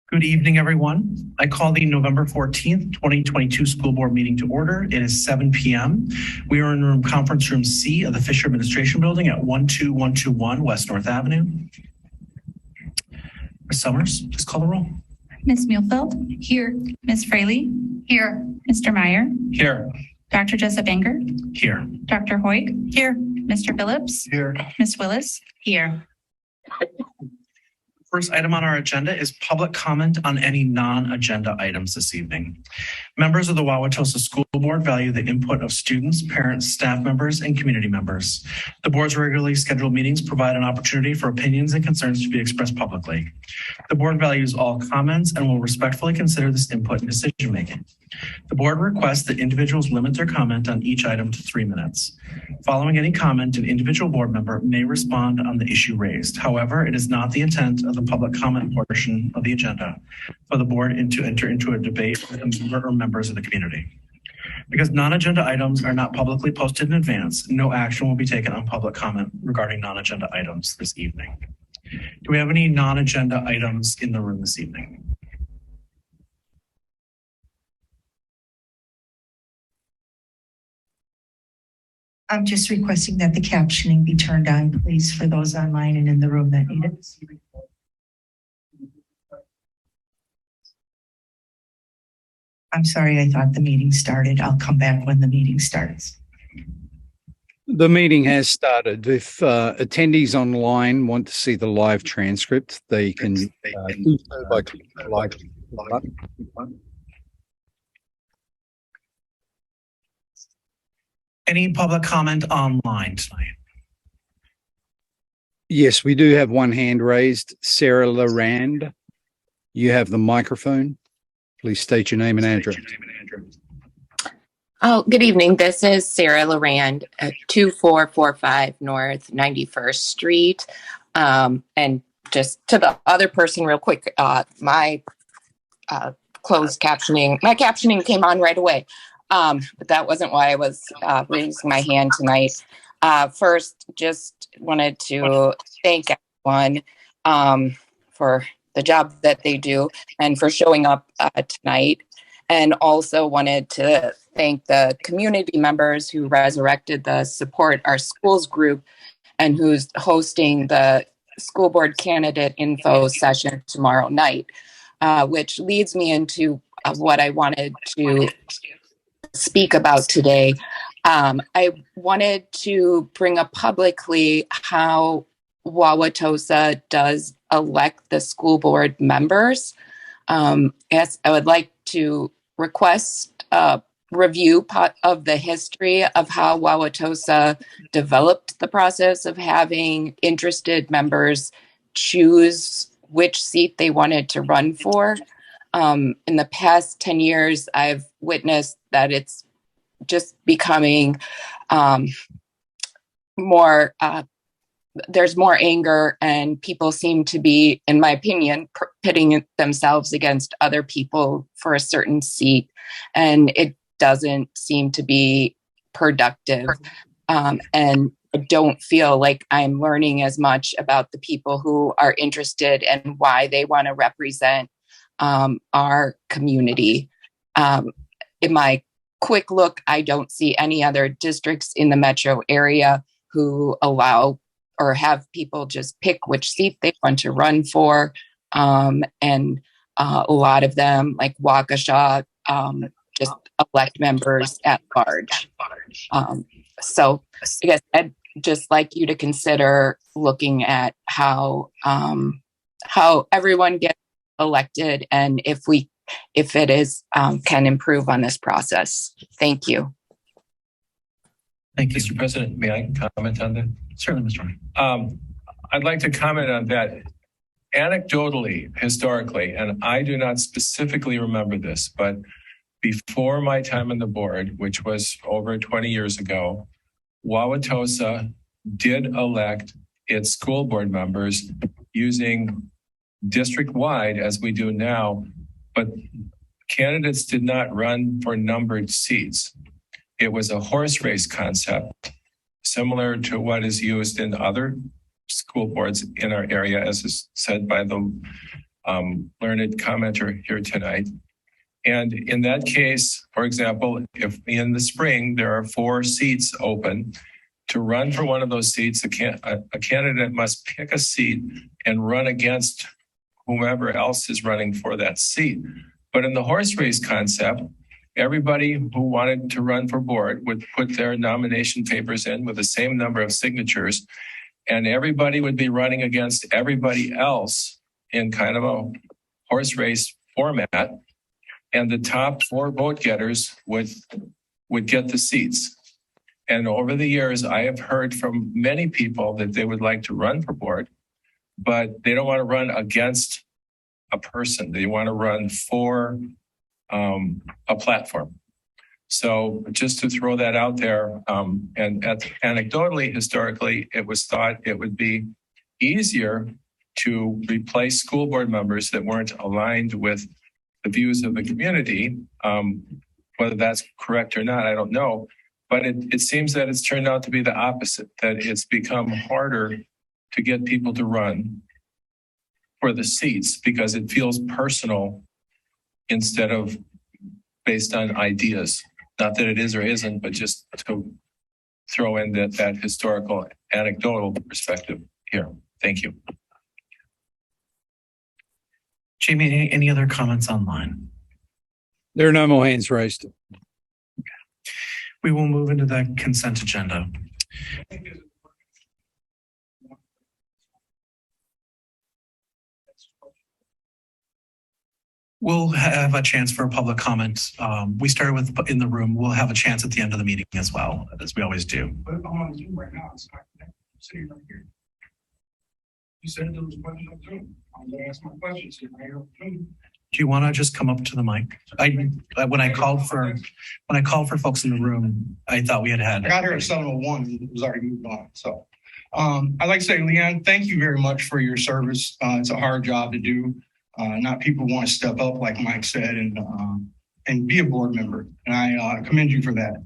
Good evening, everyone. I call the November 14th, 2022 school board meeting to order. It is 7 p.m. We are in conference room C of the Fisher Administration Building at 12121 West North Avenue. Ms. Summers, please call the roll. Ms. Muehlfeld? Here. Ms. Fraley? Here. Mr. Meyer? Here. Dr. Jessup Anger? Here. Dr. Hoyt? Here. Mr. Phillips? Here. Ms. Willis? Here. First item on our agenda is public comment on any non-agenda items this evening. Members of the Wauwatosa School Board value the input of students, parents, staff members, and community members. The board's regularly scheduled meetings provide an opportunity for opinions and concerns to be expressed publicly. The board values all comments and will respectfully consider this input in decision-making. The board requests that individuals limit their comment on each item to 3 minutes. Following any comment, an individual board member may respond on the issue raised. However, it is not the intent of the public comment portion of the agenda for the board to enter into a debate with a member or members of the community. Because non-agenda items are not publicly posted in advance, no action will be taken on public comment regarding non-agenda items this evening. Do we have any non-agenda items in the room this evening? I'm just requesting that the captioning be turned on, please, for those online and in the room that need it. I'm sorry, I thought the meeting started. I'll come back when the meeting starts. The meeting has started. If attendees online want to see the live transcript, they can do so by clicking the like button. Any public comment online tonight? Yes, we do have one hand raised. Sarah Larand, you have the microphone. Please state your name and address. Oh, good evening. This is Sarah Larand at 2445 North 91st Street. And just to the other person real quick, my closed captioning, my captioning came on right away. But that wasn't why I was raising my hand tonight. First, just wanted to thank everyone for the job that they do and for showing up tonight. And also wanted to thank the community members who resurrected the Support Our Schools group and who's hosting the school board candidate info session tomorrow night, which leads me into what I wanted to speak about today. I wanted to bring up publicly how Wauwatosa does elect the school board members. As I would like to request a review of the history of how Wauwatosa developed the process of having interested members choose which seat they wanted to run for. In the past 10 years, I've witnessed that it's just becoming more, there's more anger, and people seem to be, in my opinion, pitting themselves against other people for a certain seat, and it doesn't seem to be productive. And I don't feel like I'm learning as much about the people who are interested and why they want to represent our community. In my quick look, I don't see any other districts in the metro area who allow or have people just pick which seat they want to run for. And a lot of them, like Waukesha, just elect members at large. So I guess I'd just like you to consider looking at how everyone gets elected, and if it is can improve on this process. Thank you. Thank you, Mr. President, may I comment on that? Certainly, Mr. Ryan. I'd like to comment on that. Anecdotally, historically, and I do not specifically remember this, but before my time on the board, which was over 20 years ago, Wauwatosa did elect its school board members using district-wide, as we do now, but candidates did not run for numbered seats. It was a horse race concept, similar to what is used in other school boards in our area, as is said by the learned commenter here tonight. And in that case, for example, if in the spring there are 4 seats open, to run for one of those seats, a candidate must pick a seat and run against whomever else is running for that seat. But in the horse race concept, everybody who wanted to run for board would put their nomination papers in with the same number of signatures, and everybody would be running against everybody else in kind of a horse race format. And the top 4 vote getters would get the seats. And over the years, I have heard from many people that they would like to run for board, but they don't want to run against a person. They want to run for a platform. So just to throw that out there, and anecdotally, historically, it was thought it would be easier to replace school board members that weren't aligned with the views of the community. Whether that's correct or not, I don't know. But it seems that it's turned out to be the opposite, that it's become harder to get people to run for the seats because it feels personal instead of based on ideas. Not that it is or isn't, but just to throw in that historical anecdotal perspective here. Thank you. Jamie, any other comments online? There are no more hands raised. We will move into the consent agenda. We'll have a chance for a public comment. We started with in the room. We'll have a chance at the end of the meeting as well, as we always do. But if I'm on Zoom right now, it's not connected. I'm sitting right here. You said there was questions on Zoom. I'm gonna ask my questions here. Right on Zoom. Do you want to just come up to the mic? When I called for folks in the room, I thought we had. I got here at 7:01. It was already moved on. So I'd like to say, Leanne, thank you very much for your service. It's a hard job to do. Not people want to step up, like Mike said, and be a board member. And I commend you for that.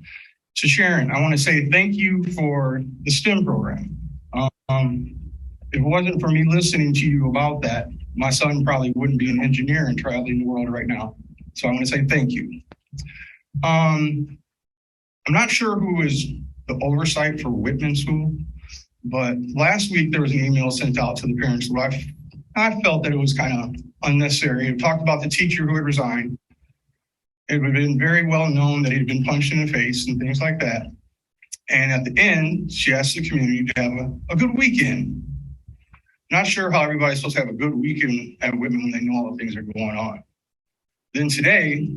To Sharon, I want to say thank you for the STEM program. If it wasn't for me listening to you about that, my son probably wouldn't be an engineer and traveling the world right now. So I want to say thank you. I'm not sure who is the oversight for Whitman School, but last week there was an email sent out to the parents who I felt that it was kind of unnecessary. It talked about the teacher who had resigned. It had been very well known that he'd been punched in the face and things like that. And at the end, she asked the community to have a good weekend. Not sure how everybody's supposed to have a good weekend at Whitman when they know all the things that are going on. Then today,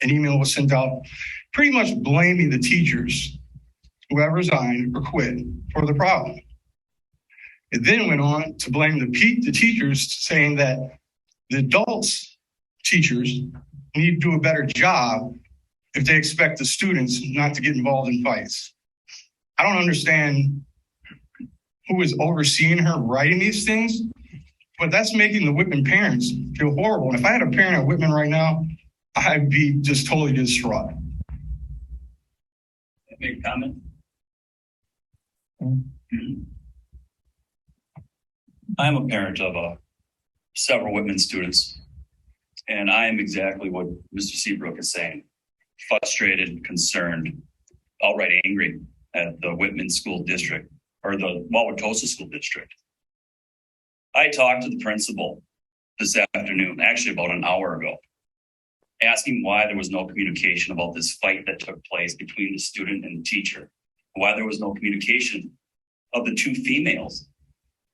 an email was sent out pretty much blaming the teachers who have resigned or quit for the problem. It then went on to blame the teachers, saying that the adults teachers need to do a better job if they expect the students not to get involved in fights. I don't understand who is overseeing her writing these things, but that's making the Whitman parents feel horrible. And if I had a parent at Whitman right now, I'd be just totally distraught. Make a comment? I'm a parent of several Whitman students, and I am exactly what Mr. Seabrook is saying. Frustrated, concerned, outright angry at the Whitman School District or the Wauwatosa School District. I talked to the principal this afternoon, actually about an hour ago, asking why there was no communication about this fight that took place between the student and the teacher, why there was no communication of the 2 females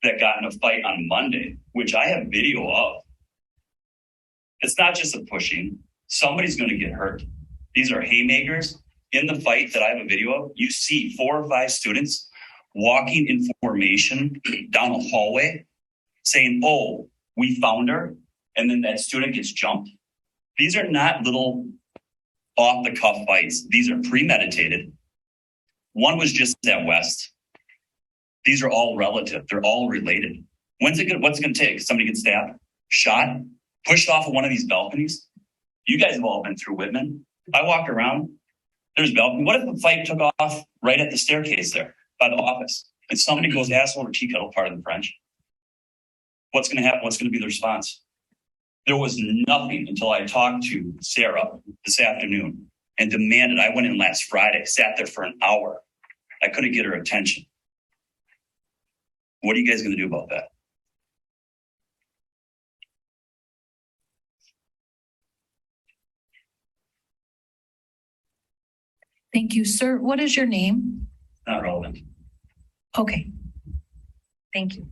that got in a fight on Monday, which I have video of. It's not just a pushing. Somebody's going to get hurt. These are haymakers. In the fight that I have a video of, you see 4 or 5 students walking in formation down a hallway saying, "Oh, we found her." And then that student gets jumped. These are not little off the cuff fights. These are premeditated. One was just at West. These are all relative. They're all related. What's it going to take? Somebody gets stabbed, shot, pushed off of one of these balconies? You guys have all been through Whitman. I walk around. There's balcony. What if the fight took off right at the staircase there by the office and somebody goes asshole or tea kettle, pardon the French? What's going to happen? What's going to be the response? There was nothing until I talked to Sarah this afternoon and demanded. I went in last Friday, sat there for an hour. I couldn't get her attention. What are you guys going to do about that? Thank you, sir. What is your name? Not relevant. Okay. Thank you.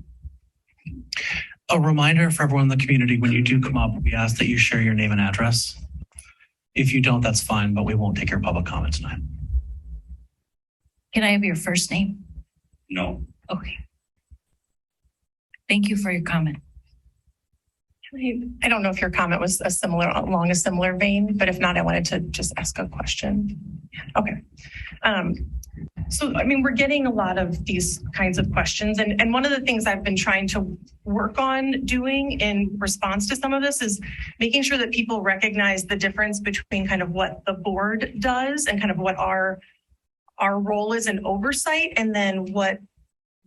A reminder for everyone in the community, when you do come up, we ask that you share your name and address. If you don't, that's fine, but we won't take your public comment tonight. Can I have your first name? No. Okay. Thank you for your comment. I don't know if your comment was along a similar vein, but if not, I wanted to just ask a question. Okay. So, I mean, we're getting a lot of these kinds of questions. And one of the things I've been trying to work on doing in response to some of this is making sure that people recognize the difference between kind of what the board does and kind of what our role is in oversight, and then what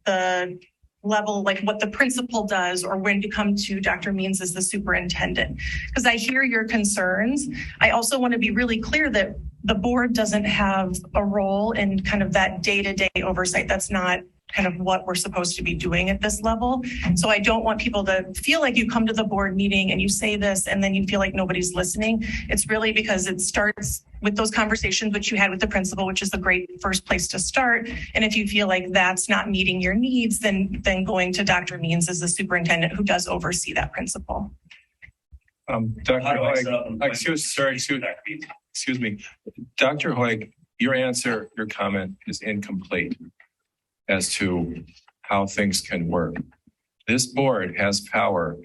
the level, like what the principal does, or when to come to Dr. Means as the superintendent. Because I hear your concerns. I also want to be really clear that the board doesn't have a role in kind of that day-to-day oversight. That's not kind of what we're supposed to be doing at this level. So I don't want people to feel like you come to the board meeting and you say this and then you feel like nobody's listening. It's really because it starts with those conversations which you had with the principal, which is the great first place to start. And if you feel like that's not meeting your needs, then going to Dr. Means as the superintendent who does oversee that principal. Dr. Hoig, excuse me. Dr. Hoig, your comment is incomplete as to how things can work. This board has power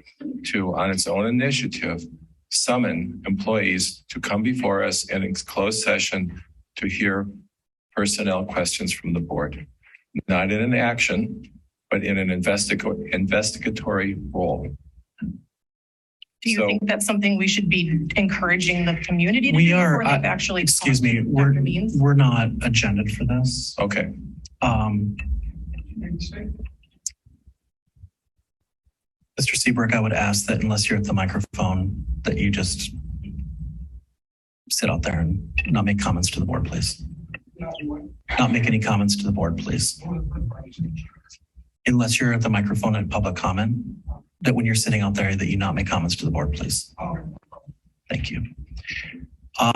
to, on its own initiative, summon employees to come before us in a closed session to hear personnel questions from the board, not in an action, but in an investigatory role. Do you think that's something we should be encouraging the community to We do? are, Or they've actually excuse me, talked to Dr. Means? we're not agended for this. Okay. Mr. Seabrook, I would ask that unless you're at the microphone, that you just sit out there and not make comments to the board, please. Not make any comments to the board, please. Unless you're at the microphone and public comment, that when you're sitting out there, that you not make comments to the board, please. Thank you. I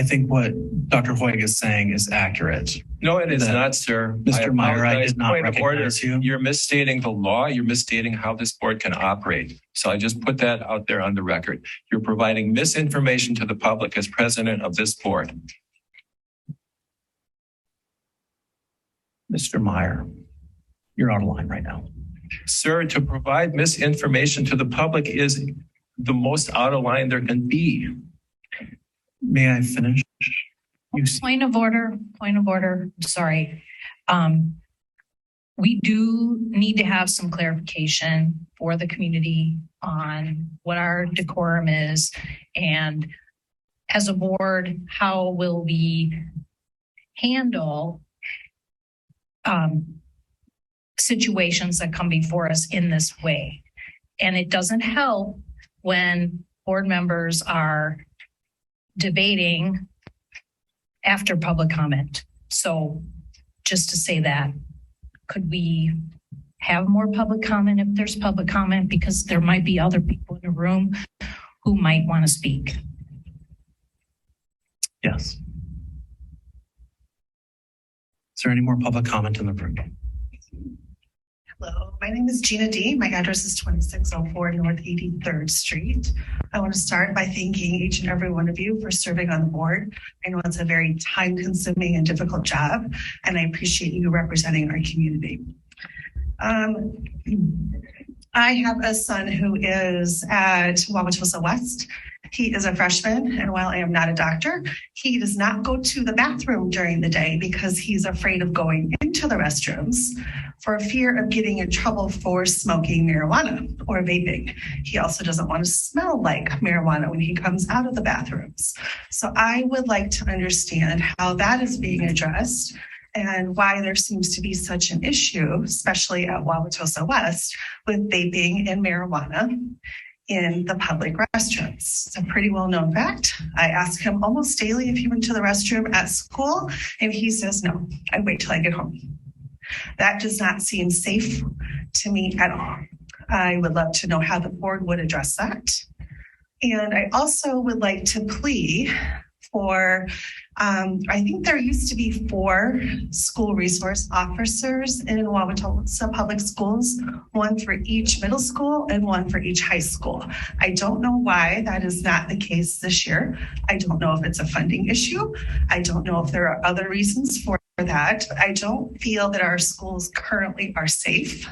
think what Dr. Hoig is saying is accurate. No, it is not, sir. Mr. Meyer, I apologize. did not Point of order. recognize you. You're misstating the law. You're misstating how this board can operate. So I just put that out there on the record. You're providing misinformation to the public as president of this board. Mr. Meyer, you're out of line right now. Sir, to provide misinformation to the public is the most out of line there can be. May I finish? Point of order. Sorry. We do need to have some clarification for the community on what our decorum is, and as a board, how will we handle situations that come before us in this way. And it doesn't help when board members are debating after public comment. So just to say that, could we have more public comment if there's public comment? Because there might be other people in the room who might want to speak. Yes. Is there any more public comment in the room? Hello, my name is Gina D. My address is 2604 North 83rd Street. I want to start by thanking each and every one of you for serving on the board. I know it's a very time-consuming and difficult job, and I appreciate you representing our community. I have a son who is at Wauwatosa West. He is a freshman, and while I am not a doctor, he does not go to the bathroom during the day because he's afraid of going into the restrooms for fear of getting in trouble for smoking marijuana or vaping. He also doesn't want to smell like marijuana when he comes out of the bathrooms. So I would like to understand how that is being addressed and why there seems to be such an issue, especially at Wauwatosa West, with vaping and marijuana in the public restrooms. It's a pretty well-known fact. I ask him almost daily if he went to the restroom at school, and he says, no, I wait till I get home. That does not seem safe to me at all. I would love to know how the board would address that. And I also would like to plea for, I think there used to be 4 school resource officers in Wauwatosa Public Schools, 1 for each middle school and 1 for each high school. I don't know why that is not the case this year. I don't know if it's a funding issue. I don't know if there are other reasons for that. I don't feel that our schools currently are safe.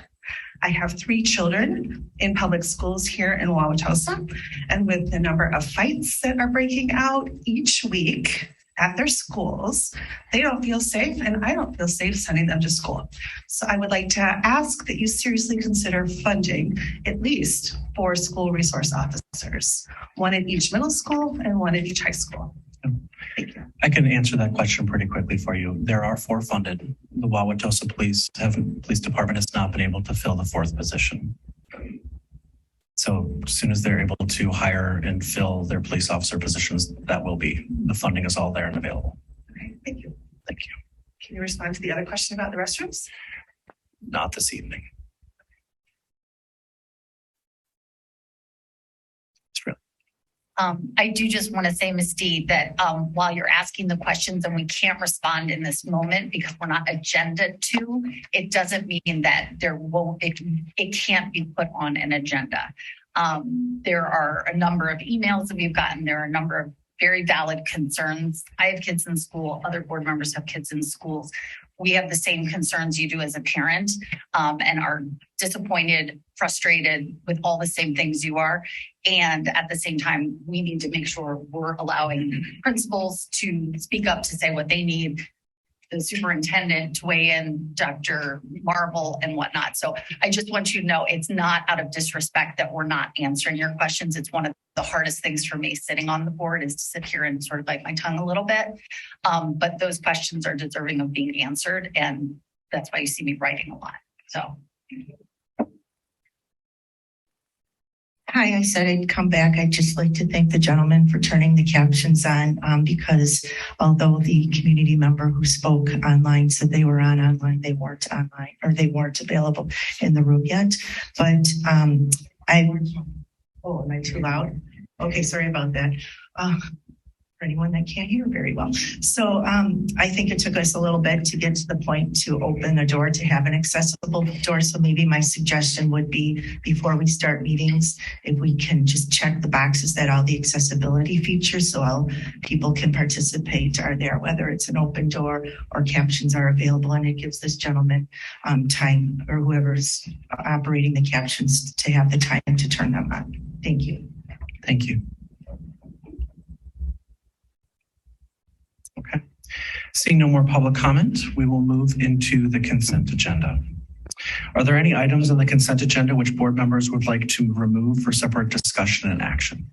I have 3 children in public schools here in Wauwatosa, and with the number of fights that are breaking out each week at their schools, they don't feel safe, and I don't feel safe sending them to school. So I would like to ask that you seriously consider funding at least 4 school resource officers, 1 at each middle school and 1 at each high school. Thank you. I can answer that question pretty quickly for you. There are 4 funded. The Wauwatosa Police Department has not been able to fill the 4th position. So as soon as they're able to hire and fill their police officer positions, that will be. The funding is all there and available. Okay, thank you. Thank you. Can you respond to the other question about the restrooms? Not this evening. I do just want to say, Ms. D, that while you're asking the questions and we can't respond in this moment because we're not agenda to, it doesn't mean that it can't be put on an agenda. There are a number of emails that we've gotten. There are a number of very valid concerns. I have kids in school. Other board members have kids in schools. We have the same concerns you do as a parent, and are disappointed, frustrated with all the same things you are. And at the same time, we need to make sure we're allowing principals to speak up to say what they need, the superintendent to weigh in, Dr. Marvel and whatnot. So I just want you to know it's not out of disrespect that we're not answering your questions. It's one of the hardest things for me sitting on the board is to sit here and sort of bite my tongue a little bit. But those questions are deserving of being answered. And that's why you see me writing a lot. So. Hi, I said I'd come back. I'd just like to thank the gentleman for turning the captions on because although the community member who spoke online said they were online, they weren't online or they weren't available in the room yet. But am I too loud? Okay, sorry about that. For anyone that can't hear very well. So I think it took us a little bit to get to the point to open the door, to have an accessible door. So maybe my suggestion would be before we start meetings, if we can just check the boxes that all the accessibility features so all people can participate are there, whether it's an open door or captions are available. And it gives this gentleman time, or whoever's operating the captions, to have the time to turn them on. Thank you. Thank you. Okay. Seeing no more public comment, we will move into the consent agenda. Are there any items on the consent agenda which board members would like to remove for separate discussion and action?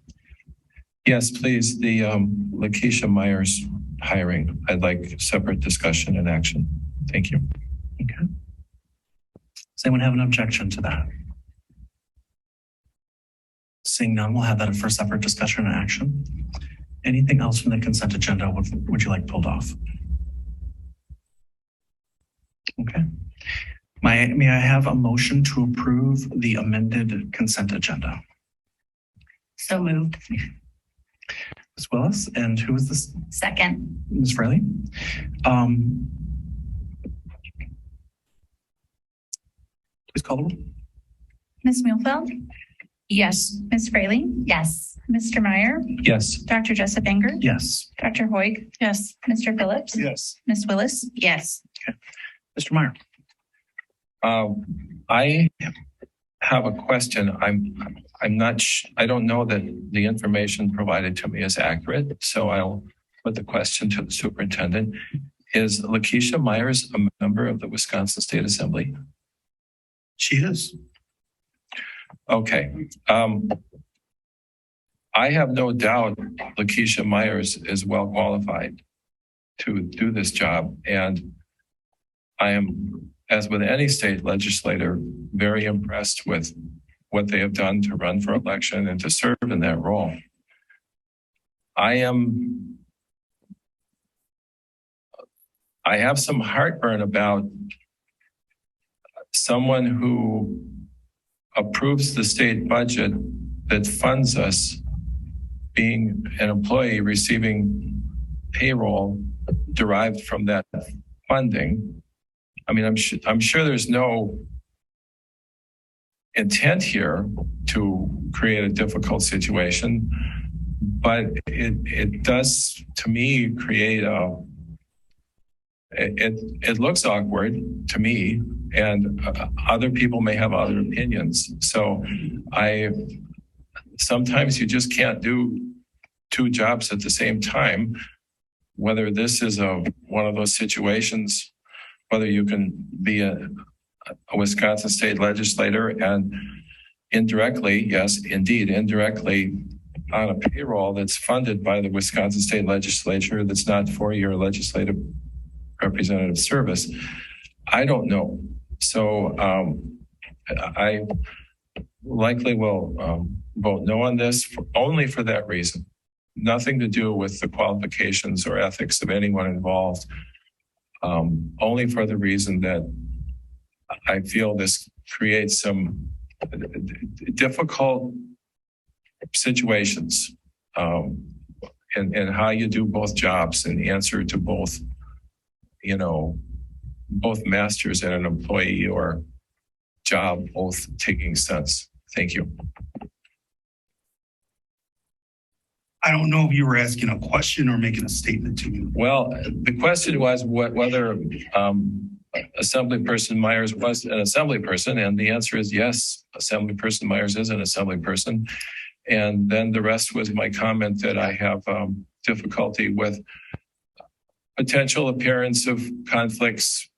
Yes, please. The Lakeisha Myers hiring. I'd like separate discussion and action. Thank you. Okay. Does anyone have an objection to that? Seeing none, we'll have that for separate discussion and action. Anything else from the consent agenda would you like pulled off? Okay. May I have a motion to approve the amended consent agenda? So moved. Ms. Willis, and who is this? Second. Ms. Fraley. Please call the roll. Ms. Muehlfeld? Yes. Ms. Fraley? Yes. Mr. Meyer? Yes. Dr. Jessup Banger? Yes. Dr. Hoig? Yes. Mr. Phillips? Yes. Ms. Willis? Yes. Mr. Meyer. I have a question. I'm not. I don't know that the information provided to me is accurate, so I'll put the question to the superintendent. Is Lakeisha Myers a member of the Wisconsin State Assembly? She is. Okay. I have no doubt Lakeisha Myers is well qualified to do this job. And I am, as with any state legislator, very impressed with what they have done to run for election and to serve in that role. I have some heartburn about someone who approves the state budget that funds us being an employee receiving payroll derived from that funding. I mean, I'm sure there's no intent here to create a difficult situation, but it does, to me, create it looks awkward to me, and other people may have other opinions. So sometimes you just can't do two jobs at the same time, whether this is one of those situations, whether you can be a Wisconsin state legislator and indirectly, yes, indeed, indirectly on a payroll that's funded by the Wisconsin state legislature that's not for your legislative representative service. I don't know. So I likely will vote no on this only for that reason. Nothing to do with the qualifications or ethics of anyone involved. Only for the reason that I feel this creates some difficult situations and how you do both jobs and answer to both, both masters and an employee or job, both taking sense. Thank you. I don't know if you were asking a question or making a statement to me. Well, the question was whether Assemblyperson Myers was an assembly person, and the answer is yes, Assemblyperson Myers is an assembly person. And then the rest was my comment that I have difficulty with potential appearance of conflicts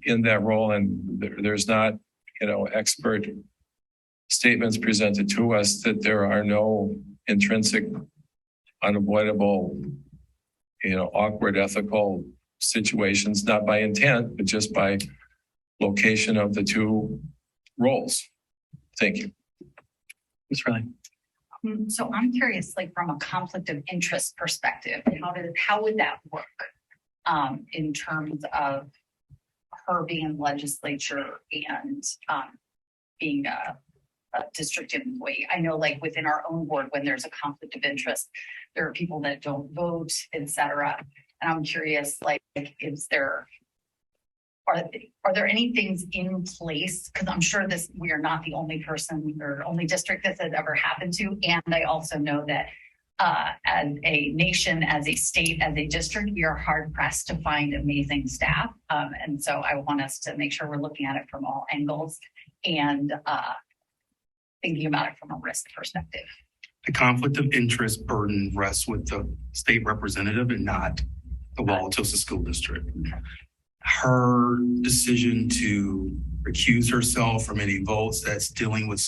in that role, and there's not, expert statements presented to us that there are no intrinsic, unavoidable, awkward ethical situations, not by intent, but just by location of the two roles. Thank you. Ms. Riley. So I'm curious, like from a conflict of interest perspective, how would that work in terms of her being in legislature and being a district employee? I know, like within our own board, when there's a conflict of interest, there are people that don't vote, etc. And I'm curious, like, are there any things in place? Because I'm sure we are not the only person or only district this has ever happened to. And I also know that as a nation, as a state, as a district, we are hard pressed to find amazing staff. And so I want us to make sure we're looking at it from all angles and thinking about it from a risk perspective. The conflict of interest burden rests with the state representative and not the Wauwatosa School District. Her decision to recuse herself from any votes that's dealing with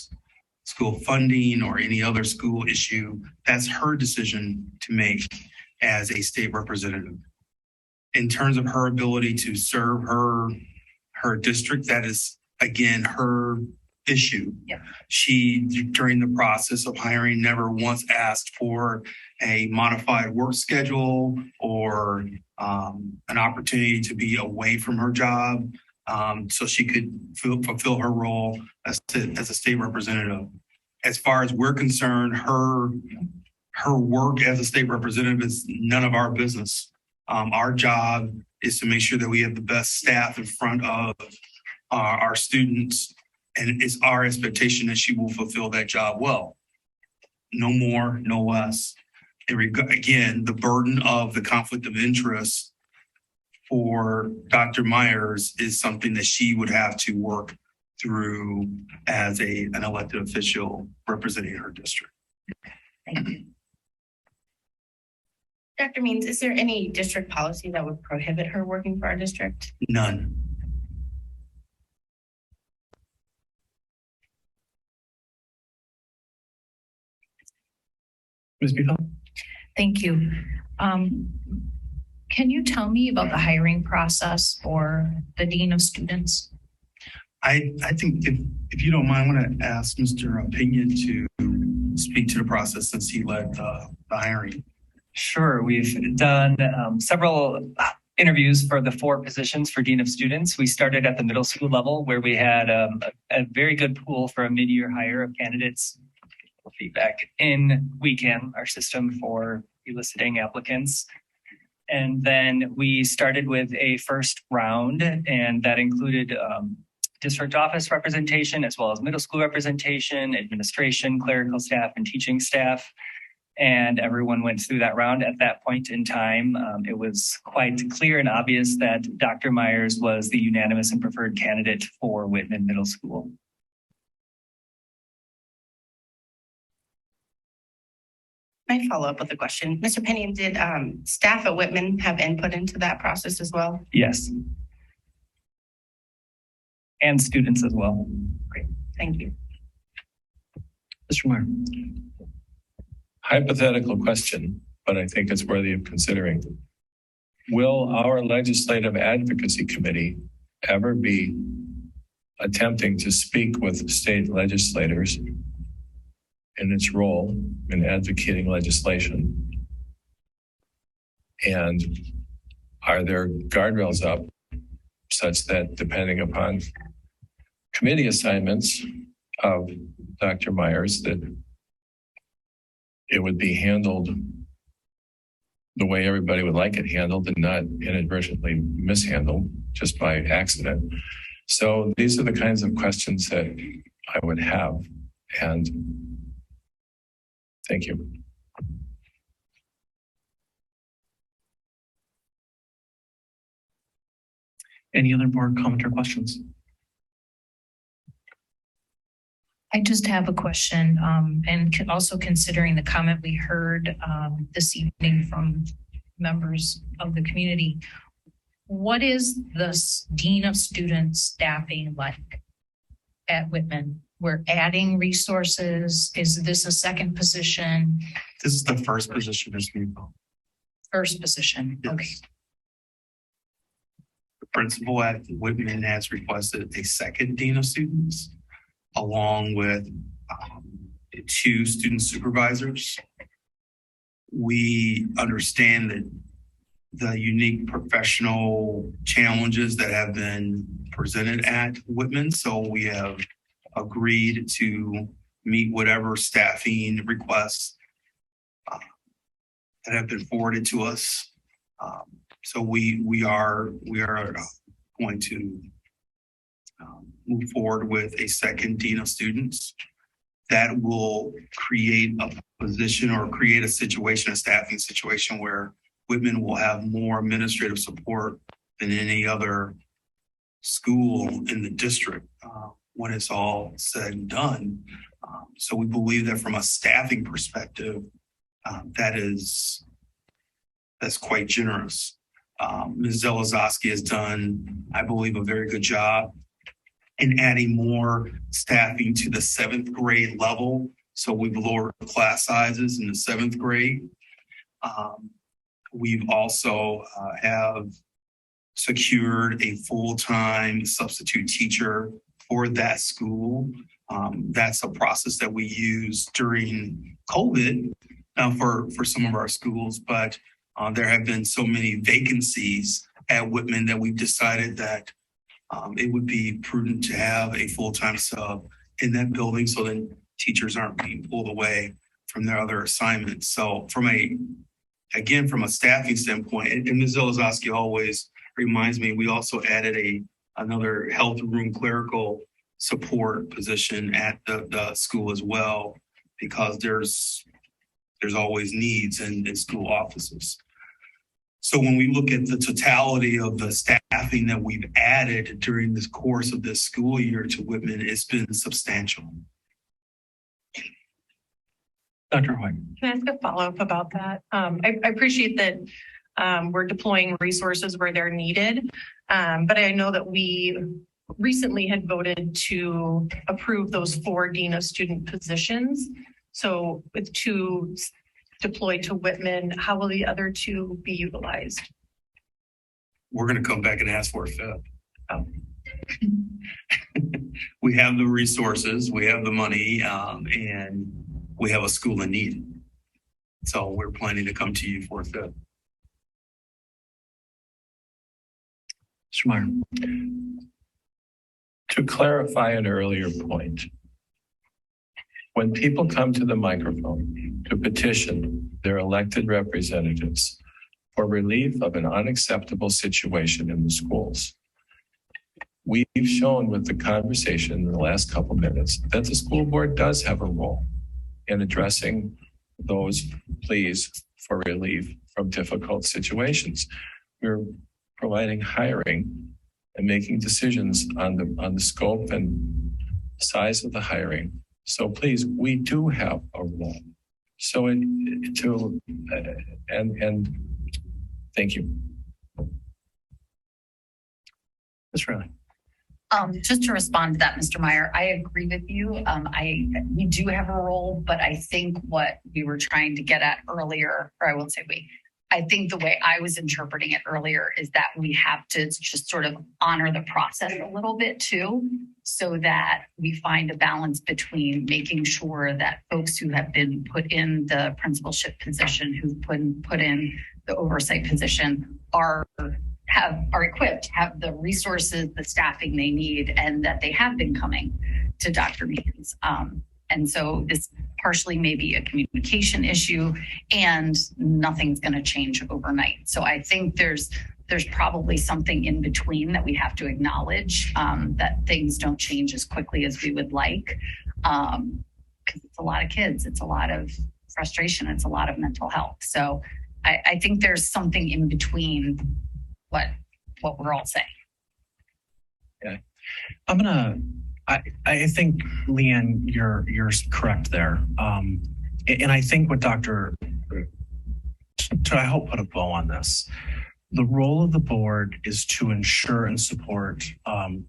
school funding or any other school issue, that's her decision to make as a state representative. In terms of her ability to serve her district, that is, again, her issue. Yeah. She, during the process of hiring, never once asked for a modified work schedule or an opportunity to be away from her job so she could fulfill her role as a state representative. As far as we're concerned, her work as a state representative is none of our business. Our job is to make sure that we have the best staff in front of our students, and it's our expectation that she will fulfill that job well. No more, no less. Again, the burden of the conflict of interest for Dr. Myers is something that she would have to work through as an elected official representing her district. Thank you. Dr. Means, is there any district policy that would prohibit her working for our district? None. Ms. Beagle? Thank you. Can you tell me about the hiring process for the Dean of Students? I think if you don't mind, I want to ask Mr. Pinion to speak to the process since he led the hiring. Sure. We've done several interviews for the 4 positions for Dean of Students. We started at the middle school level where we had a very good pool for a mid-year hire of candidates. Feedback in weekend, our system for eliciting applicants. And then we started with a first round, and that included district office representation, as well as middle school representation, administration, clerical staff, and teaching staff. And everyone went through that round. At that point in time, it was quite clear and obvious that Dr. Myers was the unanimous and preferred candidate for Whitman Middle School. May I follow up with a question? Mr. Penny, did staff at Whitman have input into that process as well? Yes. And students as well. Great, thank you. Mr. Meyer. Hypothetical question, but I think it's worthy of considering. Will our legislative advocacy committee ever be attempting to speak with state legislators in its role in advocating legislation? And are there guardrails up such that depending upon committee assignments of Dr. Myers, that it would be handled the way everybody would like it handled and not inadvertently mishandled just by accident? So these are the kinds of questions that I would have. And thank you. Any other board comment or questions? I just have a question, and also considering the comment we heard this evening from members of the community. What is the Dean of Students staffing like at Whitman? We're adding resources. Is this a second position? This is the first position as new. First position. Yes. Okay. The principal at Whitman has requested a second Dean of Students, along with 2 student supervisors. We understand that the unique professional challenges that have been presented at Whitman, so we have agreed to meet whatever staffing requests that have been forwarded to us. So we are going to move forward with a second Dean of Students. That will create a position or create a situation, a staffing situation where Whitman will have more administrative support than any other school in the district when it's all said and done. So we believe that from a staffing perspective, that's quite generous. Ms. Zelazowski has done, I believe, a very good job in adding more staffing to the 7th grade level. So we've lowered class sizes in the 7th grade. We've also have secured a full-time substitute teacher for that school. That's a process that we used during COVID for some of our schools, but there have been so many vacancies at Whitman that we've decided that it would be prudent to have a full-time sub in that building so then teachers aren't being pulled away from their other assignments. So from a staffing standpoint, and Ms. Zelazowski always reminds me, we also added another health room clerical support position at the school as well, because there's always needs in school offices. So when we look at the totality of the staffing that we've added during this course of this school year to Whitman, it's been substantial. Dr. Hoy. Can I ask a follow-up about that? I appreciate that we're deploying resources where they're needed, but I know that we recently had voted to approve those 4 Dean of Student positions. So with 2 deployed to Whitman, how will the other 2 be utilized? we're going to come back and ask for a fifth. We have the resources, we have the money, and we have a school in need. So we're planning to come to you for a fifth. Mr. Meyer. To clarify an earlier point, when people come to the microphone to petition their elected representatives for relief of an unacceptable situation in the schools, we've shown with the conversation in the last couple minutes that the school board does have a role in addressing those pleas for relief from difficult situations. We're providing hiring and making decisions on the scope and size of the hiring. So please, we do have a role. So and thank you. Ms. Riley. Just to respond to that, Mr. Meyer, I agree with you. We do have a role, but I think what we were trying to get at earlier, or I won't say we, I think the way I was interpreting it earlier is that we have to just sort of honor the process a little bit too, so that we find a balance between making sure that folks who have been put in the principalship position, who've put in the oversight position are equipped, have the resources, the staffing they need, and that they have been coming to Dr. Means. And so this partially may be a communication issue, and nothing's going to change overnight. So I think there's probably something in between that we have to acknowledge, that things don't change as quickly as we would like, because it's a lot of kids, it's a lot of frustration, it's a lot of mental health. So I think there's something in between what we're all saying. Yeah, I think, Leanne, you're correct there. And I think what I hope put a bow on this. The role of the board is to ensure and support.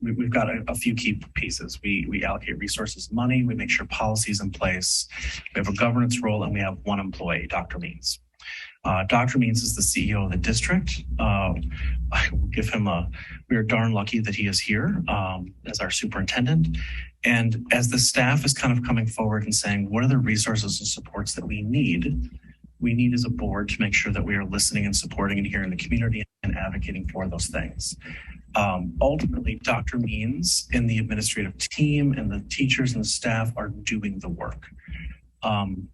We've got a few key pieces. We allocate resources, money. We make sure policies in place. We have a governance role, and we have one employee, Dr. Means. Dr. Means is the CEO of the district. I will give him we are darn lucky that he is here as our superintendent. And as the staff is kind of coming forward and saying, what are the resources and supports that we need as a board to make sure that we are listening and supporting and hearing the community and advocating for those things. Ultimately, Dr. Means and the administrative team and the teachers and the staff are doing the work. I'm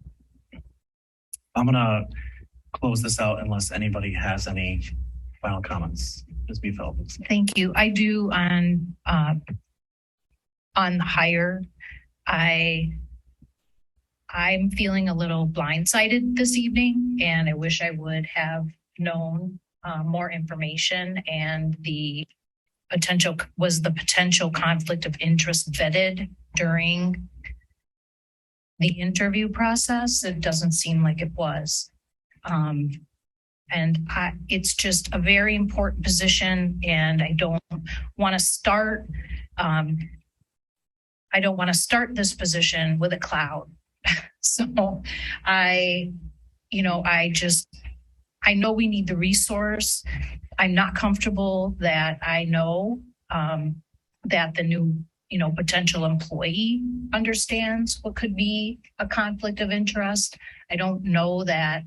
going to close this out unless anybody has any final comments. Ms. Biefeld. Thank you. I do on the hire. I'm feeling a little blindsided this evening, and I wish I would have known more information, and the potential conflict of interest vetted during the interview process. It doesn't seem like it was. It's just a very important position, and I don't want to start this position with a cloud. So I know we need the resource. I'm not comfortable that I know that the new, potential employee understands what could be a conflict of interest. I don't know that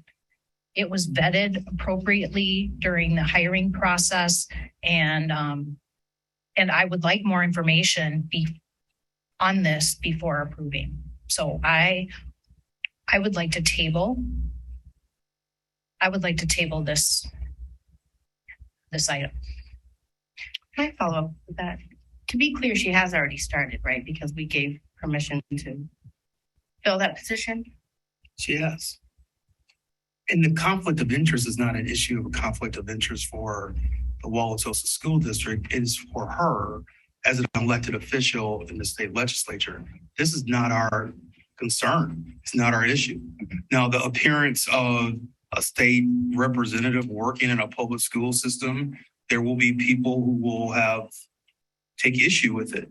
it was vetted appropriately during the hiring process, and I would like more information on this before approving. So I would like to table. I would like to table this item. Can I follow up with that? To be clear, she has already started, right? Because we gave permission to fill that position. She has. And the conflict of interest is not an issue of a conflict of interest for the Wauwatosa School District. It is for her as an elected official in the state legislature. This is not our concern. It's not our issue. Now, the appearance of a state representative working in a public school system, there will be people who will take issue with it.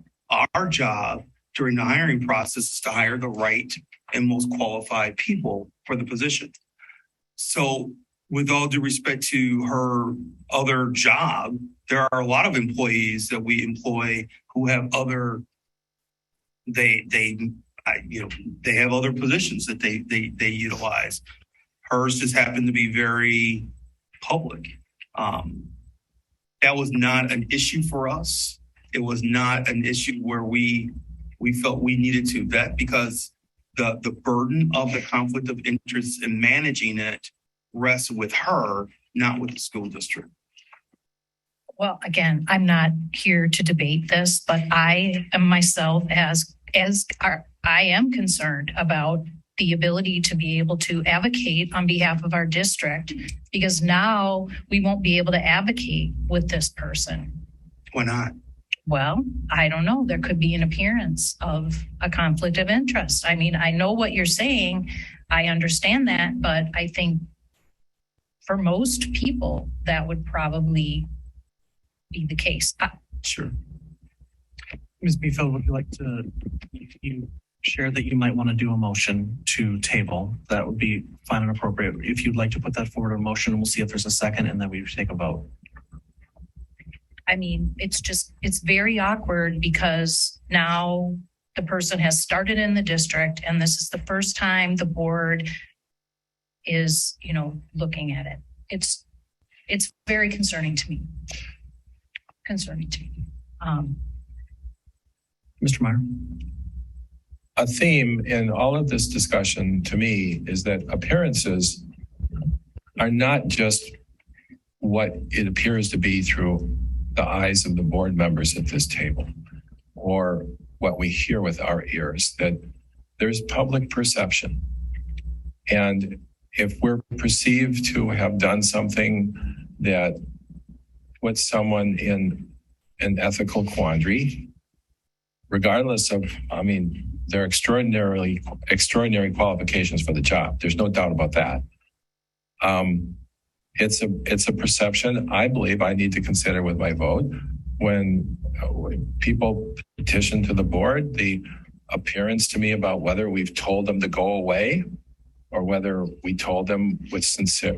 Our job during the hiring process is to hire the right and most qualified people for the position. So with all due respect to her other job, there are a lot of employees that we employ who have other, they have other positions that they utilize. Hers just happened to be very public. That was not an issue for us. It was not an issue where we felt we needed to vet, because the burden of the conflict of interest in managing it rests with her, not with the school district. Well, again, I'm not here to debate this, but I am myself I am concerned about the ability to be able to advocate on behalf of our district, because now we won't be able to advocate with this person. Why not? Well, I don't know. There could be an appearance of a conflict of interest. I mean, I know what you're saying. I understand that, but I think for most people, that would probably be the case. Sure. Ms. Befield, would you like to share that you might want to do a motion to table? That would be fine and appropriate. If you'd like to put that forward in motion, we'll see if there's a second, and then we take a vote. I mean, it's very awkward, because now the person has started in the district, and this is the first time the board is, looking at it. It's very concerning to me. Mr. Meyer. A theme in all of this discussion to me is that appearances are not just what it appears to be through the eyes of the board members at this table, or what we hear with our ears, that there's public perception. And if we're perceived to have done something that puts someone in an ethical quandary, regardless of, there are extraordinary qualifications for the job. There's no doubt about that. It's a perception I believe I need to consider with my vote. When people petition to the board, the appearance to me about whether we've told them to go away, or whether we told them with sincere,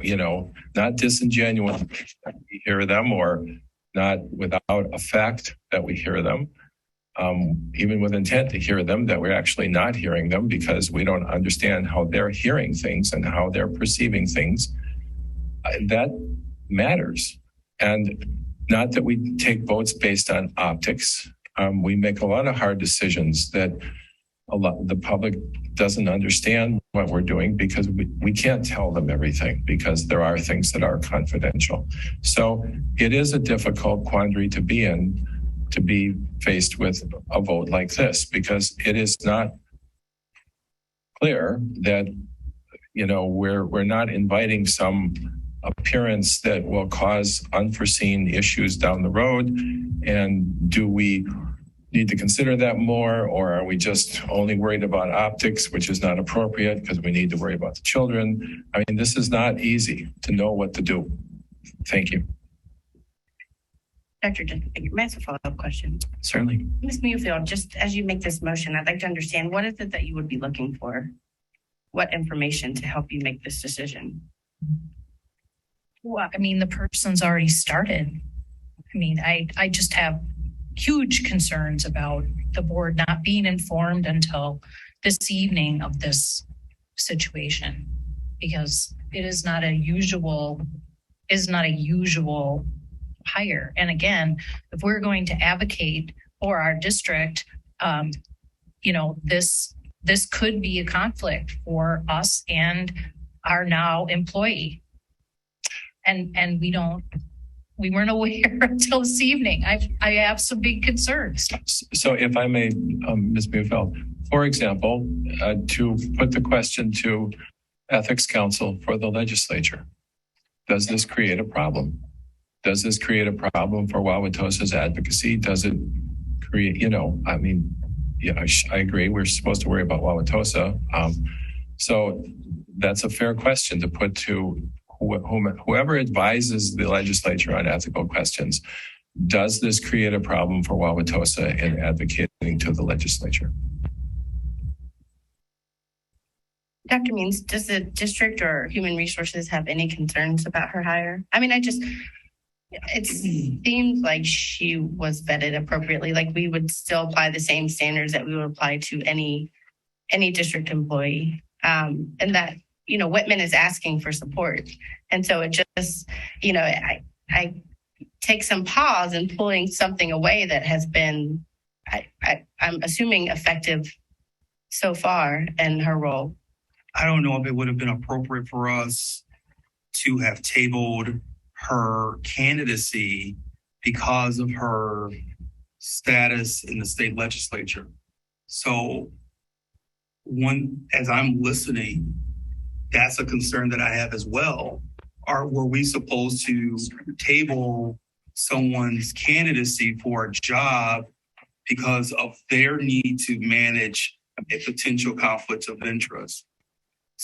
not disingenuous that we hear them, or not without effect that we hear them, even with intent to hear them, that we're actually not hearing them because we don't understand how they're hearing things and how they're perceiving things. That matters. And not that we take votes based on optics. We make a lot of hard decisions that the public doesn't understand what we're doing, because we can't tell them everything, because there are things that are confidential. So it is a difficult quandary to be in, to be faced with a vote like this, because it is not clear that, we're not inviting some appearance that will cause unforeseen issues down the road. And do we need to consider that more, or are we just only worried about optics, which is not appropriate because we need to worry about the children? This is not easy to know what to do. Thank you. Dr. May I ask a follow-up question? Certainly. Ms. Mufield, just as you make this motion, I'd like to understand, what is it that you would be looking for? What information to help you make this decision? Well, the person's already started. I just have huge concerns about the board not being informed until this evening of this situation, because it is not a usual hire. And again, if we're going to advocate for our district, this could be a conflict for us and our now employee. And we weren't aware until this evening. I have some big concerns. So if I may, Ms. Mufield, for example, to put the question to Ethics Council for the legislature, does this create a problem? Does this create a problem for Wauwatosa's advocacy? Does it create, I agree. We're supposed to worry about Wauwatosa. So that's a fair question to put to whoever advises the legislature on ethical questions. Does this create a problem for Wauwatosa in advocating to the legislature? Dr. Means, does the district or human resources have any concerns about her hire? I mean, it seems like she was vetted appropriately. Like we would still apply the same standards that we would apply to any district employee. And that, Whitman is asking for support. And so it just, I take some pause in pulling something away that has been, I'm assuming, effective so far in her role. I don't know if it would have been appropriate for us to have tabled her candidacy because of her status in the state legislature. So as I'm listening, that's a concern that I have as well. Were we supposed to table someone's candidacy for a job because of their need to manage a potential conflict of interest?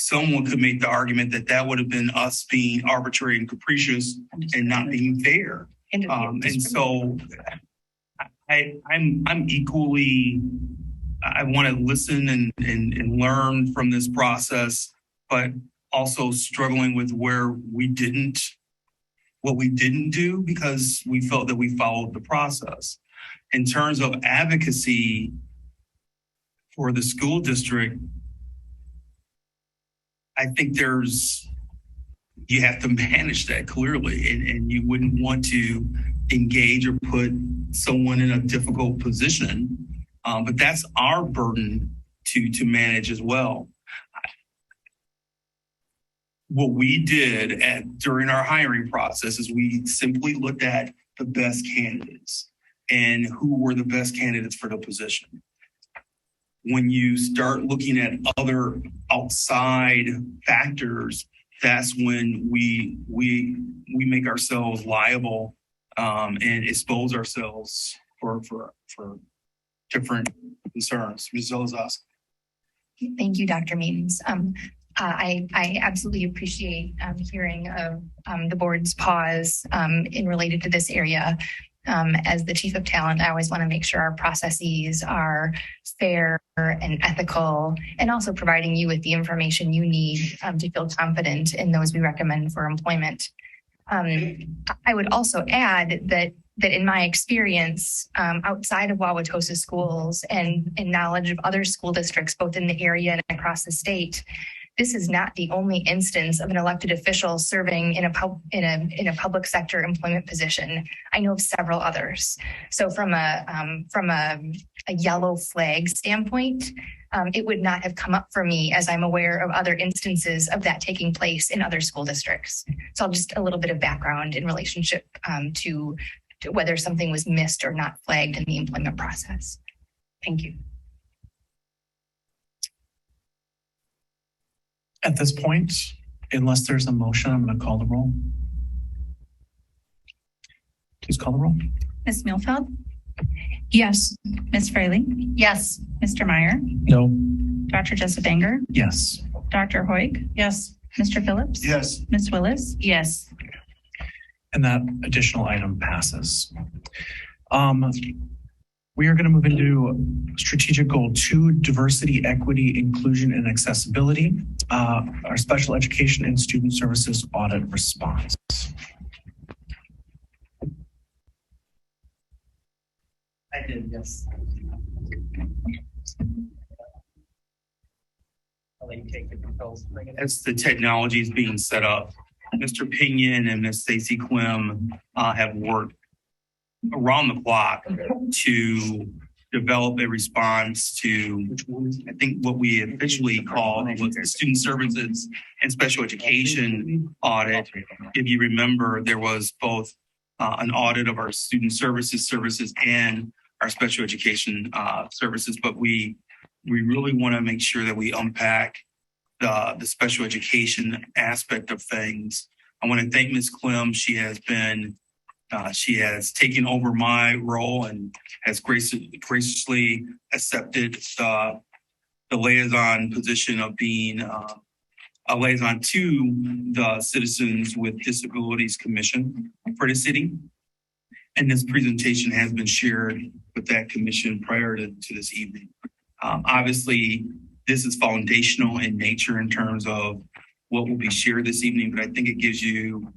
Someone could make the argument that that would have been us being arbitrary and capricious and not being fair. And so I'm equally, I want to listen and learn from this process, but also struggling with what we didn't do because we felt that we followed the process. In terms of advocacy for the school district, I think you have to manage that clearly, and you wouldn't want to engage or put someone in a difficult position. But that's our burden to manage as well. What we did during our hiring process is we simply looked at the best candidates and who were the best candidates for the position. When you start looking at other outside factors, that's when we make ourselves liable and expose ourselves for different concerns. Ms. Zolazowski. Thank you, Dr. Means. I absolutely appreciate hearing of the board's pause in related to this area. As the chief of talent, I always want to make sure our processes are fair and ethical, and also providing you with the information you need to feel confident in those we recommend for employment. I would also add that in my experience outside of Wauwatosa schools and in knowledge of other school districts, both in the area and across the state, this is not the only instance of an elected official serving in a public sector employment position. I know of several others. So from a yellow flag standpoint, it would not have come up for me, as I'm aware of other instances of that taking place in other school districts. So just a little bit of background in relationship to whether something was missed or not flagged in the employment process. Thank you. At this point, unless there's a motion, I'm going to call the roll. Please call the roll. Ms. Mielfeld? Yes. Ms. Fraley? Yes. Mr. Meyer? No. Dr. Jessup Banger? Yes. Dr. Hoig? Yes. Mr. Phillips? Yes. Ms. Willis? Yes. And that additional item passes. We are going to move into strategic goal 2, diversity, equity, inclusion, and accessibility, our special education and student services audit response. I did, yes. I'll let you take the controls. As the technology is being set up, Mr. Pinion and Ms. Stacy Clem have worked around the clock to develop a response to, I think, what we officially called was the student services and special education audit. If you remember, there was both an audit of our student services and our special education services, but we really want to make sure that we unpack the special education aspect of things. I want to thank Ms. Clem. She has taken over my role and has graciously accepted the liaison position of being a liaison to the Citizens with Disabilities Commission for the city. And this presentation has been shared with that commission prior to this evening. Obviously, this is foundational in nature in terms of what will be shared this evening, but I think it gives you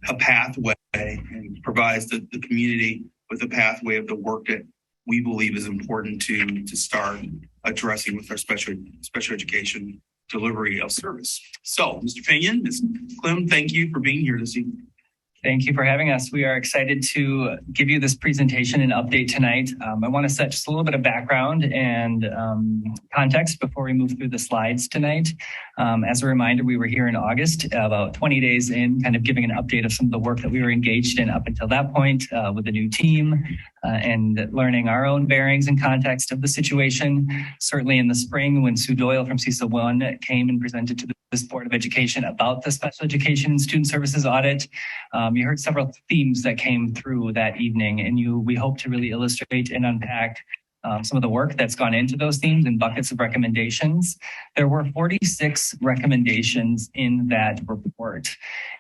a pathway and provides the community with a pathway of the work that we believe is important to start addressing with our special education delivery of service. So, Mr. Pinion, Ms. Clem, thank you for being here this evening. Thank you for having us. We are excited to give you this presentation and update tonight. I want to set just a little bit of background and context before we move through the slides tonight. As a reminder, we were here in August, about 20 days in, kind of giving an update of some of the work that we were engaged in up until that point with the new team and learning our own bearings and context of the situation. Certainly in the spring, when Sue Doyle from CISA 1 came and presented to this Board of Education about the Special Education and Student Services audit, you heard several themes that came through that evening, and we hope to really illustrate and unpack some of the work that's gone into those themes and buckets of recommendations. There were 46 recommendations in that report,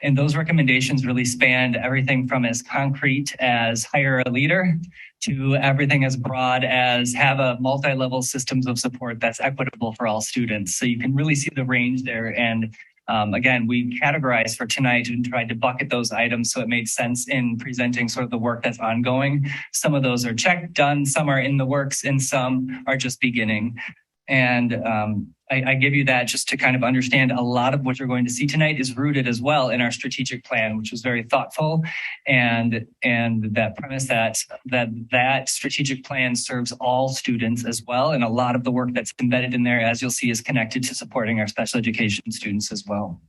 and those recommendations really spanned everything from as concrete as hire a leader to everything as broad as have a multi-level systems of support that's equitable for all students. So you can really see the range there. And again, we categorized for tonight and tried to bucket those items so it made sense in presenting sort of the work that's ongoing. Some of those are checked, done, some are in the works, and some are just beginning. And I give you that just to kind of understand a lot of what you're going to see tonight is rooted as well in our strategic plan, which was very thoughtful, and that premise that strategic plan serves all students as well. And a lot of the work that's embedded in there, as you'll see, is connected to supporting our special education students as well.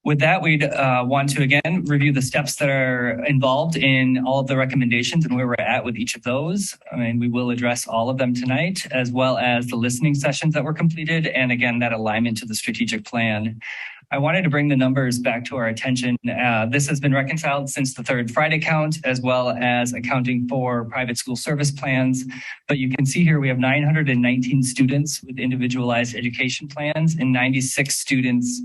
With that, we'd want to, again, review the steps that are involved in all of the recommendations and where we're at with each of those. I mean, we will address all of them tonight, as well as the listening sessions that were completed, and again, that alignment to the strategic plan. I wanted to bring the numbers back to our attention. This has been reconciled since the third Friday count, as well as accounting for private school service plans. But you can see here we have 919 students with individualized education plans and 96 students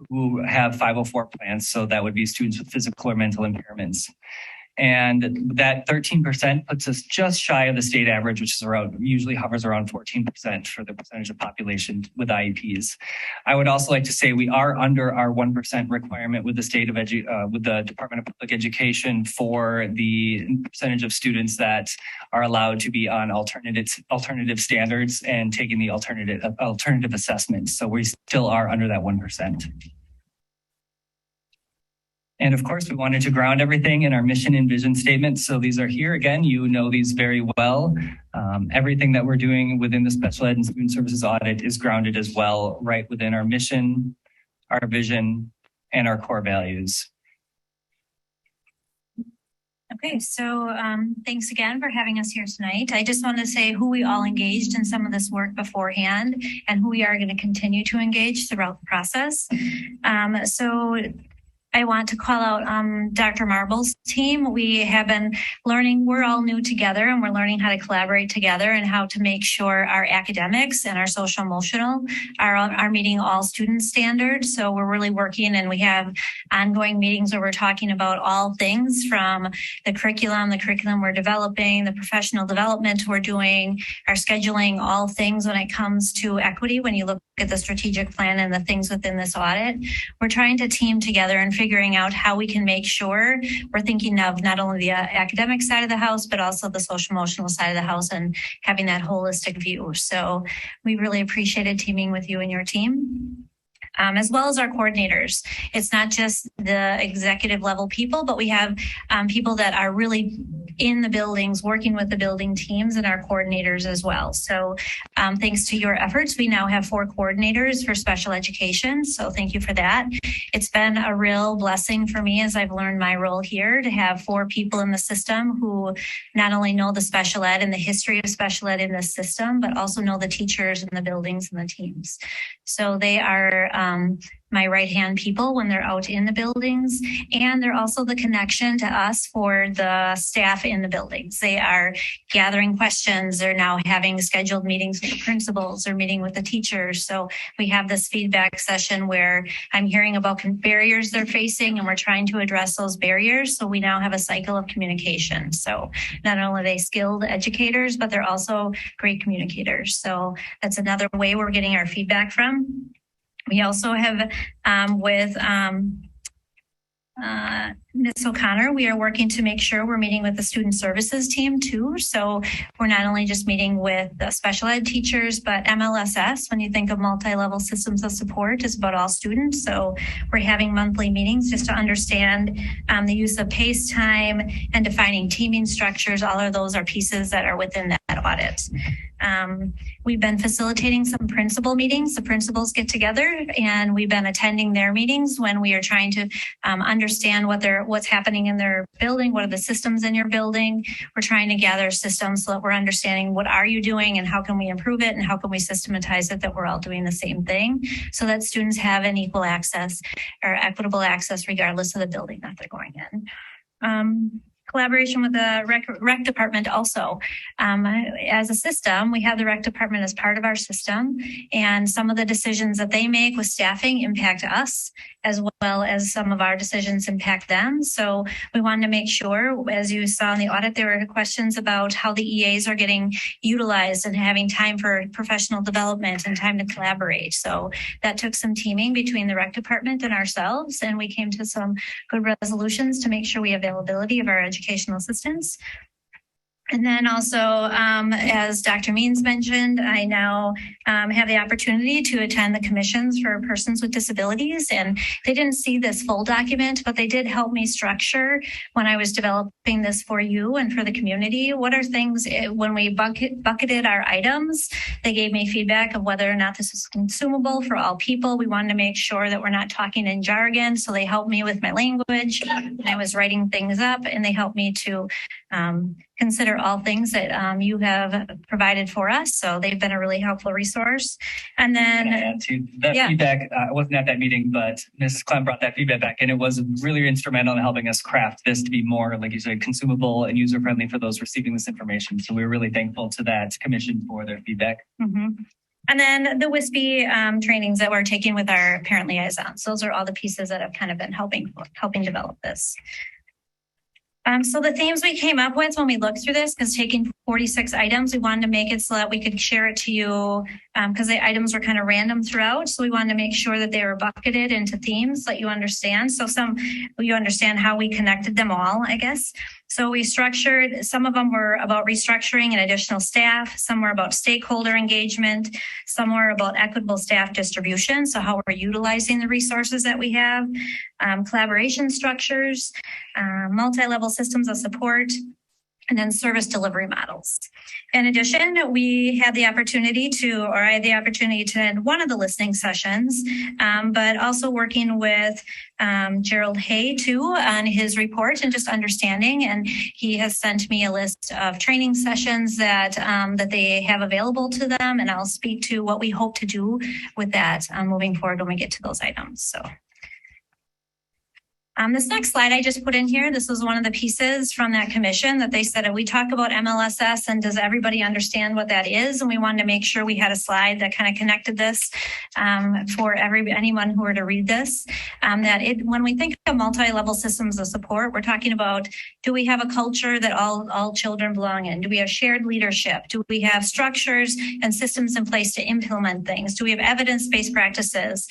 who have 504 plans. So that would be students with physical or mental impairments. And that 13% puts us just shy of the state average, which is usually hovers around 14% for the percentage of population with IEPs. I would also like to say we are under our 1% requirement with the with the Department of Public Education for the percentage of students that are allowed to be on alternative standards and taking the alternative assessments. So we still are under that 1%. And of course, we wanted to ground everything in our mission and vision statement. So these are here. Again, you know these very well. Everything that we're doing within the special ed and student services audit is grounded as well, right within our mission, our vision, and our core values. Okay, so thanks again for having us here tonight. I just want to say who we all engaged in some of this work beforehand and who we are going to continue to engage throughout the process. So I want to call out Dr. Marble's team. We have been learning, we're all new together, and we're learning how to collaborate together and how to make sure our academics and our social emotional are meeting all student standards. So we're really working, and we have ongoing meetings where we're talking about all things from the curriculum we're developing, the professional development we're doing, our scheduling, all things when it comes to equity. When you look at the strategic plan and the things within this audit, we're trying to team together and figuring out how we can make sure we're thinking of not only the academic side of the house, but also the social emotional side of the house and having that holistic view. So we really appreciated teaming with you and your team. As well as our coordinators. It's not just the executive level people, but we have people that are really in the buildings, working with the building teams and our coordinators as well. So thanks to your efforts, we now have 4 coordinators for special education. So thank you for that. It's been a real blessing for me as I've learned my role here to have 4 people in the system who not only know the special ed and the history of special ed in this system, but also know the teachers and the buildings and the teams. So they are my right-hand people when they're out in the buildings. And they're also the connection to us for the staff in the buildings. They are gathering questions. They're now having scheduled meetings with the principals or meeting with the teachers. So we have this feedback session where I'm hearing about barriers they're facing and we're trying to address those barriers. So we now have a cycle of communication. So not only are they skilled educators, but they're also great communicators. So that's another way we're getting our feedback from. We also have with Ms. O'Connor, we are working to make sure we're meeting with the student services team too. So we're not only just meeting with the special ed teachers, but MLSS, when you think of multi-level systems of support, is about all students. So we're having monthly meetings just to understand the use of PACE time and defining teaming structures. All of those are pieces that are within that audit. We've been facilitating some principal meetings. The principals get together and we've been attending their meetings when we are trying to understand what's happening in their building. What are the systems in your building? We're trying to gather systems so that we're understanding what are you doing and how can we improve it and how can we systematize it that we're all doing the same thing so that students have an equal access or equitable access regardless of the building that they're going in. Collaboration with the rec department also. As a system, we have the rec department as part of our system, and some of the decisions that they make with staffing impact us as well as some of our decisions impact them. So we wanted to make sure, as you saw in the audit, there were questions about how the EAs are getting utilized and having time for professional development and time to collaborate. So that took some teaming between the rec department and ourselves, and we came to some good resolutions to make sure we have availability of our educational assistants. And then also, as Dr. Means mentioned, I now have the opportunity to attend the commissions for persons with disabilities. And they didn't see this full document, but they did help me structure when I was developing this for you and for the community. What are things, when we bucketed our items, they gave me feedback of whether or not this is consumable for all people. We wanted to make sure that we're not talking in jargon. So they helped me with my language. I was writing things up and they helped me to consider all things that you have provided for us. So they've been a really helpful resource. And then to that feedback, I wasn't at that meeting, but Mrs. Clem brought that feedback back, and it was really instrumental in helping us craft this to be more, like you said, consumable and user-friendly for those receiving this information. So we're really thankful to that commission for their feedback. Mm-hmm. And then the WSD trainings that we're taking with our parent liaisons. Those are all the pieces that have kind of been helping develop this. So the themes we came up with when we looked through this, because taking 46 items, we wanted to make it so that we could share it to you because the items were kind of random throughout. So we wanted to make sure that they were bucketed into themes that you understand. So you understand how we connected them all, I guess. So we structured, some of them were about restructuring and additional staff. Some were about stakeholder engagement. Some were about equitable staff distribution. So how we're utilizing the resources that we have, collaboration structures, multi-level systems of support, and then service delivery models. In addition, I had the opportunity to attend one of the listening sessions, but also working with Gerald Hay too on his report and just understanding. And he has sent me a list of training sessions that they have available to them. And I'll speak to what we hope to do with that moving forward when we get to those items. So. This next slide I just put in here, this was one of the pieces from that commission that they said, we talk about MLSS and does everybody understand what that is? And we wanted to make sure we had a slide that kind of connected this for anyone who were to read this. When we think of multi-level systems of support, we're talking about, do we have a culture that all children belong in? Do we have shared leadership? Do we have structures and systems in place to implement things? Do we have evidence-based practices?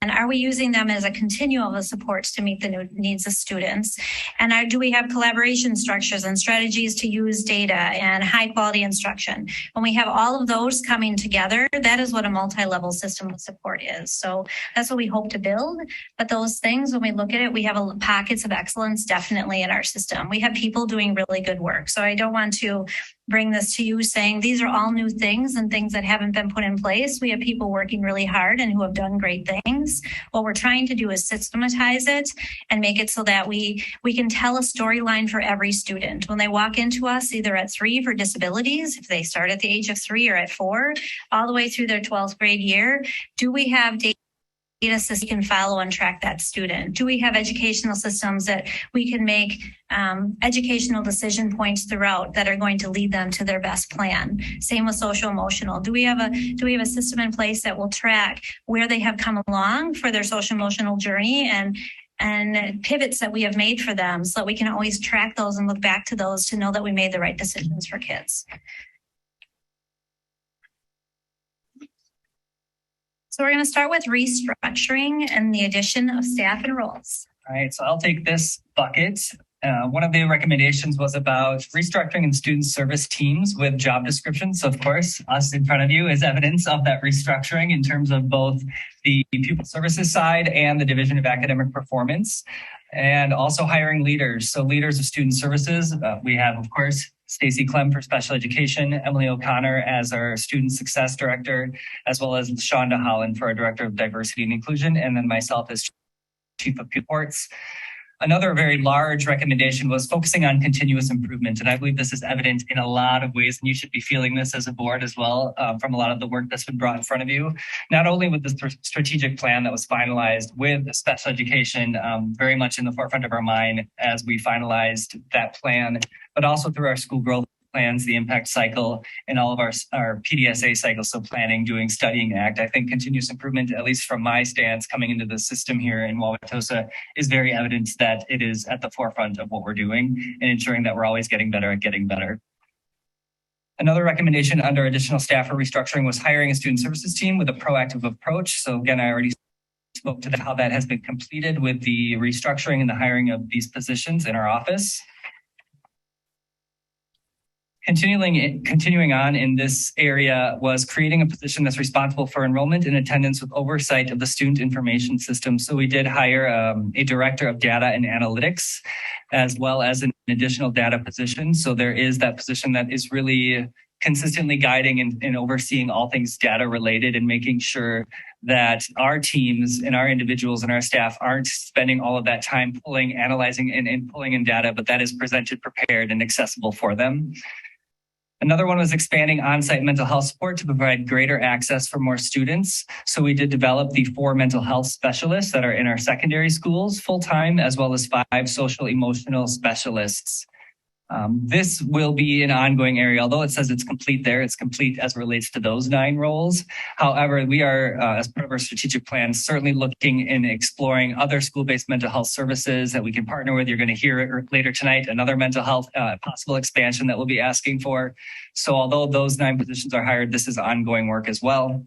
And are we using them as a continuum of supports to meet the needs of students? And do we have collaboration structures and strategies to use data and high quality instruction? When we have all of those coming together, that is what a multi-level system of support is. So that's what we hope to build. But those things, when we look at it, we have pockets of excellence definitely in our system. We have people doing really good work. So I don't want to bring this to you saying these are all new things and things that haven't been put in place. We have people working really hard and who have done great things. What we're trying to do is systematize it and make it so that we can tell a storyline for every student. When they walk into us, either at 3 for disabilities, if they start at the age of 3 or at 4, all the way through their 12th grade year, do we have data system can follow and track that student? Do we have educational systems that we can make educational decision points throughout that are going to lead them to their best plan? Same with social emotional. Do we have a system in place that will track where they have come along for their social emotional journey and pivots that we have made for them so that we can always track those and look back to those to know that we made the right decisions for kids? So we're going to start with restructuring and the addition of staff and roles. All right, so I'll take this bucket. One of the recommendations was about restructuring and student service teams with job descriptions. So of course, us in front of you is evidence of that restructuring in terms of both the pupil services side and the Division of Academic Performance, and also hiring leaders. So leaders of student services, we have, of course, Stacy Clem for special education, Emily O'Connor as our student success director, as well as Shonda Holland for our director of diversity and inclusion, and then myself as chief of reports. Another very large recommendation was focusing on continuous improvement. And I believe this is evident in a lot of ways, and you should be feeling this as a board as well from a lot of the work that's been brought in front of you. Not only with the strategic plan that was finalized with special education very much in the forefront of our mind as we finalized that plan, but also through our school growth plans, the impact cycle, and all of our PDSA cycles, so planning, doing, studying, act. I think continuous improvement, at least from my stance coming into the system here in Wauwatosa, is very evident that it is at the forefront of what we're doing and ensuring that we're always getting better at getting better. Another recommendation under additional staff or restructuring was hiring a student services team with a proactive approach. So again, I already spoke to how that has been completed with the restructuring and the hiring of these positions in our office. Continuing on in this area was creating a position that's responsible for enrollment and attendance with oversight of the student information system. So we did hire a director of data and analytics, as well as an additional data position. So there is that position that is really consistently guiding and overseeing all things data related and making sure that our teams and our individuals and our staff aren't spending all of that time analyzing and pulling in data, but that is presented, prepared, and accessible for them. Another one was expanding on-site mental health support to provide greater access for more students. So we did develop the 4 mental health specialists that are in our secondary schools full-time, as well as 5 social emotional specialists. This will be an ongoing area. Although it says it's complete there, it's complete as it relates to those 9 roles. However, we are, as part of our strategic plan, certainly looking and exploring other school-based mental health services that we can partner with. You're going to hear it later tonight, another mental health possible expansion that we'll be asking for. So although those 9 positions are hired, this is ongoing work as well.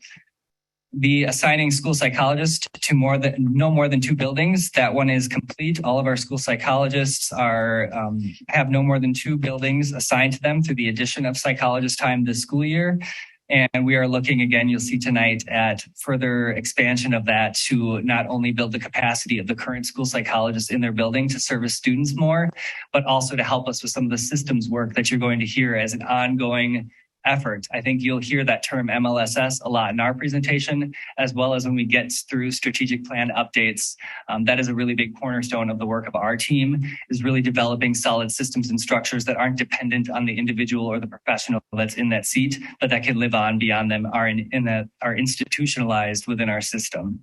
The assigning school psychologists to no more than 2 buildings. That one is complete. All of our school psychologists have no more than 2 buildings assigned to them through the addition of psychologist time this school year. And we are looking again, you'll see tonight, at further expansion of that to not only build the capacity of the current school psychologists in their building to service students more, but also to help us with some of the systems work that you're going to hear as an ongoing effort. I think you'll hear that term MLSS a lot in our presentation, as well as when we get through strategic plan updates. That is a really big cornerstone of the work of our team, is really developing solid systems and structures that aren't dependent on the individual or the professional that's in that seat, but that can live on beyond them, are institutionalized within our system.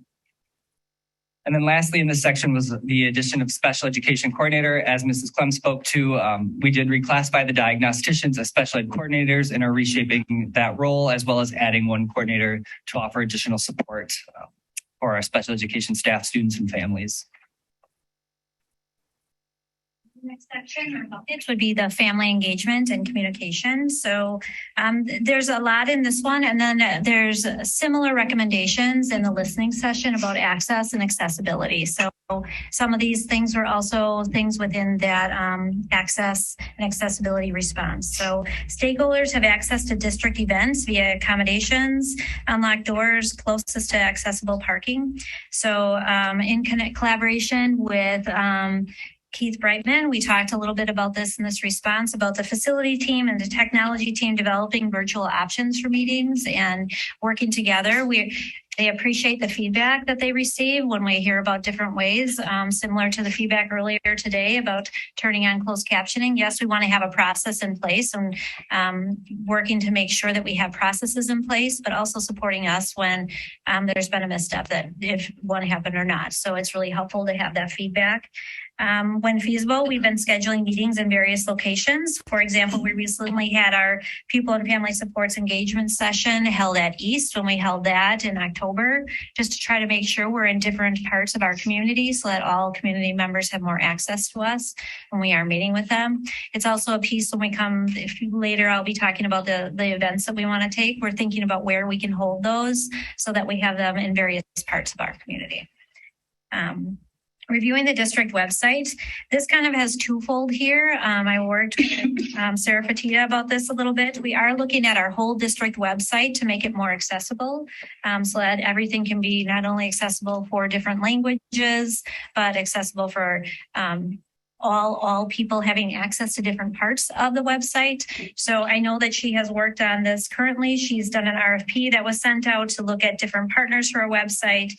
And then lastly in this section was the addition of special education coordinator. As Mrs. Clem spoke to, we did reclassify the diagnosticians as special ed coordinators and are reshaping that role, as well as adding 1 coordinator to offer additional support for our special education staff, students, and families. Next section or bucket would be the family engagement and communication. So there's a lot in this one, and then there's similar recommendations in the listening session about access and accessibility. So some of these things were also things within that access and accessibility response. So stakeholders have access to district events via accommodations, unlocked doors closest to accessible parking. So in collaboration with Keith Brightman, we talked a little bit about this in this response about the facility team and the technology team developing virtual options for meetings and working together. They appreciate the feedback that they receive when we hear about different ways, similar to the feedback earlier today about turning on closed captioning. Yes, we want to have a process in place and working to make sure that we have processes in place, but also supporting us when there's been a misstep that if one happened or not. So it's really helpful to have that feedback. When feasible, we've been scheduling meetings in various locations. For example, we recently had our Pupil and Family Supports Engagement session held at East when we held that in October, just to try to make sure we're in different parts of our community so that all community members have more access to us when we are meeting with them. It's also a piece when we come, if later I'll be talking about the events that we want to take. We're thinking about where we can hold those so that we have them in various parts of our community. Reviewing the district website. This kind of has twofold here. I worked with Sarah Fatita about this a little bit. We are looking at our whole district website to make it more accessible so that everything can be not only accessible for different languages, but accessible for all people having access to different parts of the website. So I know that she has worked on this currently. She's done an RFP that was sent out to look at different partners for our website.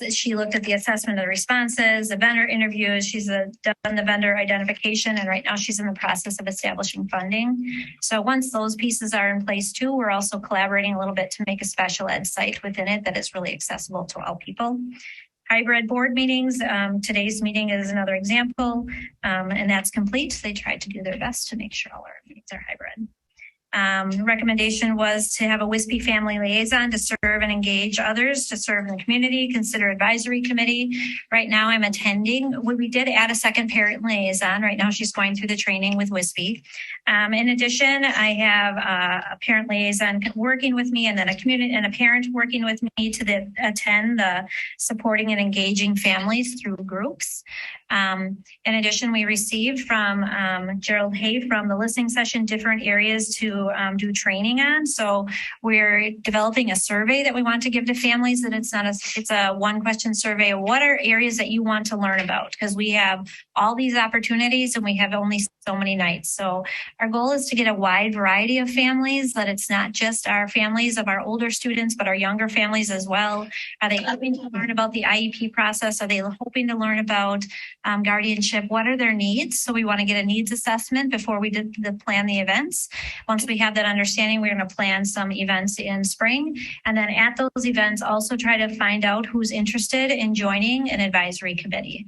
She looked at the assessment of the responses, the vendor interviews. She's done the vendor identification, and right now she's in the process of establishing funding. So once those pieces are in place too, we're also collaborating a little bit to make a special ed site within it that is really accessible to all people. Hybrid board meetings. Today's meeting is another example, and that's complete. They tried to do their best to make sure all our meetings are hybrid. The recommendation was to have a WSP family liaison to serve and engage others to serve in the community, consider advisory committee. Right now I'm attending. We did add a second parent liaison. Right now she's going through the training with WSP. In addition, I have a parent liaison working with me and then a community and a parent working with me to attend the supporting and engaging families through groups. In addition, we received from Gerald Hay from the listening session different areas to do training on. So we're developing a survey that we want to give to families, and it's a one question survey. What are areas that you want to learn about? Because we have all these opportunities and we have only so many nights. So our goal is to get a wide variety of families, that it's not just our families of our older students, but our younger families as well. Are they hoping to learn about the IEP process? Are they hoping to learn about guardianship? What are their needs? So we want to get a needs assessment before we plan the events. Once we have that understanding, we're going to plan some events in spring. And then at those events, also try to find out who's interested in joining an advisory committee.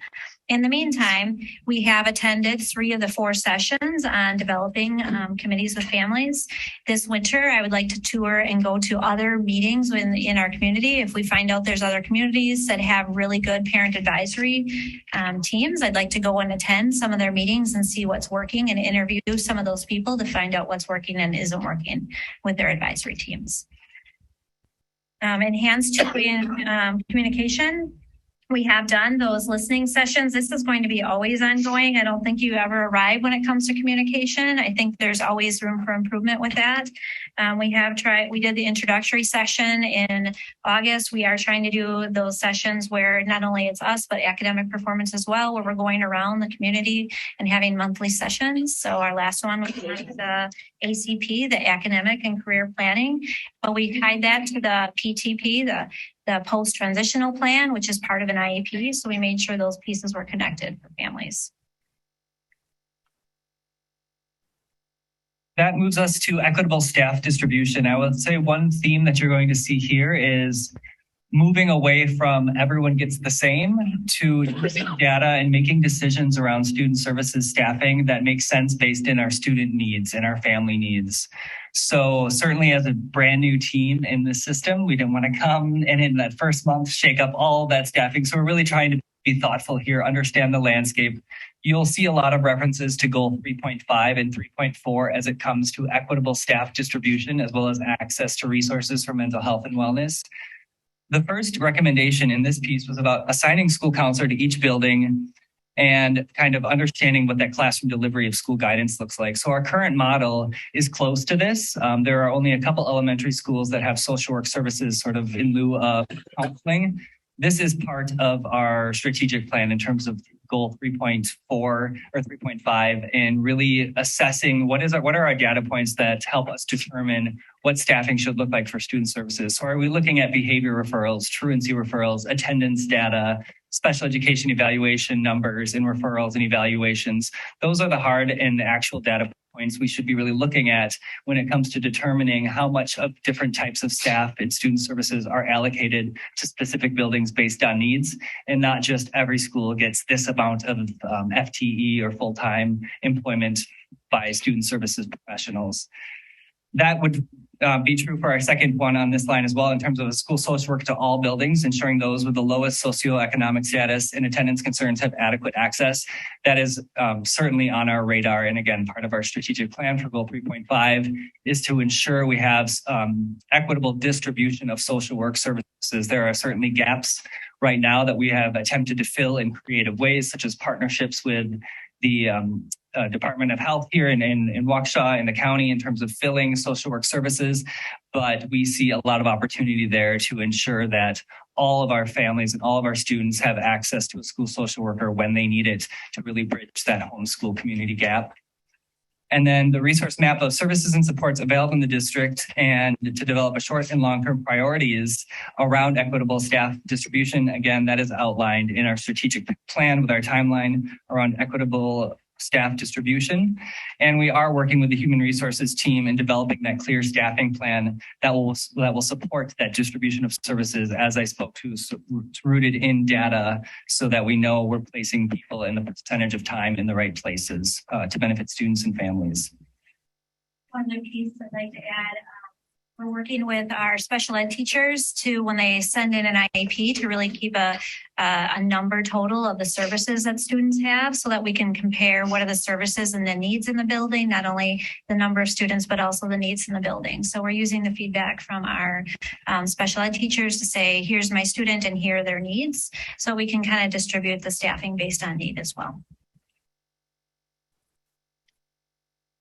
In the meantime, we have attended 3 of the 4 sessions on developing committees with families. This winter, I would like to tour and go to other meetings in our community. If we find out there's other communities that have really good parent advisory teams, I'd like to go and attend some of their meetings and see what's working and interview some of those people to find out what's working and isn't working with their advisory teams. Enhanced communication. We have done those listening sessions. This is going to be always ongoing. I don't think you ever arrive when it comes to communication. I think there's always room for improvement with that. We did the introductory session in August. We are trying to do those sessions where not only it's us, but academic performance as well, where we're going around the community and having monthly sessions. So our last one was the ACP, the academic and career planning, but we tied that to the PTP, the post-transitional plan, which is part of an IEP. So we made sure those pieces were connected for families. That moves us to equitable staff distribution. I would say one theme that you're going to see here is moving away from everyone gets the same to using data and making decisions around student services staffing that make sense based in our student needs and our family needs. So certainly as a brand new team in the system, we didn't want to come and in that first month shake up all that staffing. So we're really trying to be thoughtful here, understand the landscape. You'll see a lot of references to goal 3.5 and 3.4 as it comes to equitable staff distribution, as well as access to resources for mental health and wellness. The first recommendation in this piece was about assigning school counselor to each building and kind of understanding what that classroom delivery of school guidance looks like. So our current model is close to this. There are only a couple elementary schools that have social work services sort of in lieu of counseling. This is part of our strategic plan in terms of goal 3.4 or 3.5 and really assessing what are our data points that help us determine what staffing should look like for student services. So are we looking at behavior referrals, truancy referrals, attendance data, special education evaluation numbers and referrals and evaluations? Those are the hard and actual data points we should be really looking at when it comes to determining how much of different types of staff and student services are allocated to specific buildings based on needs, and not just every school gets this amount of FTE or full-time employment by student services professionals. That would be true for our second one on this line as well in terms of a school social work to all buildings, ensuring those with the lowest socioeconomic status and attendance concerns have adequate access. That is certainly on our radar. And again, part of our strategic plan for goal 3.5 is to ensure we have equitable distribution of social work services. There are certainly gaps right now that we have attempted to fill in creative ways, such as partnerships with the Department of Health here in Waukesha in the county in terms of filling social work services. But we see a lot of opportunity there to ensure that all of our families and all of our students have access to a school social worker when they need it to really bridge that homeschool community gap. And then the resource map of services and supports available in the district, and to develop a short and long-term priorities around equitable staff distribution. Again, that is outlined in our strategic plan with our timeline around equitable staff distribution. And we are working with the human resources team in developing that clear staffing plan that will support that distribution of services, as I spoke to, so it's rooted in data so that we know we're placing people in the percentage of time in the right places to benefit students and families. One other piece I'd like to add, we're working with our special ed teachers to, when they send in an IEP, to really keep a number total of the services that students have so that we can compare what are the services and the needs in the building, not only the number of students, but also the needs in the building. So we're using the feedback from our special ed teachers to say, here's my student and here are their needs. So we can kind of distribute the staffing based on need as well.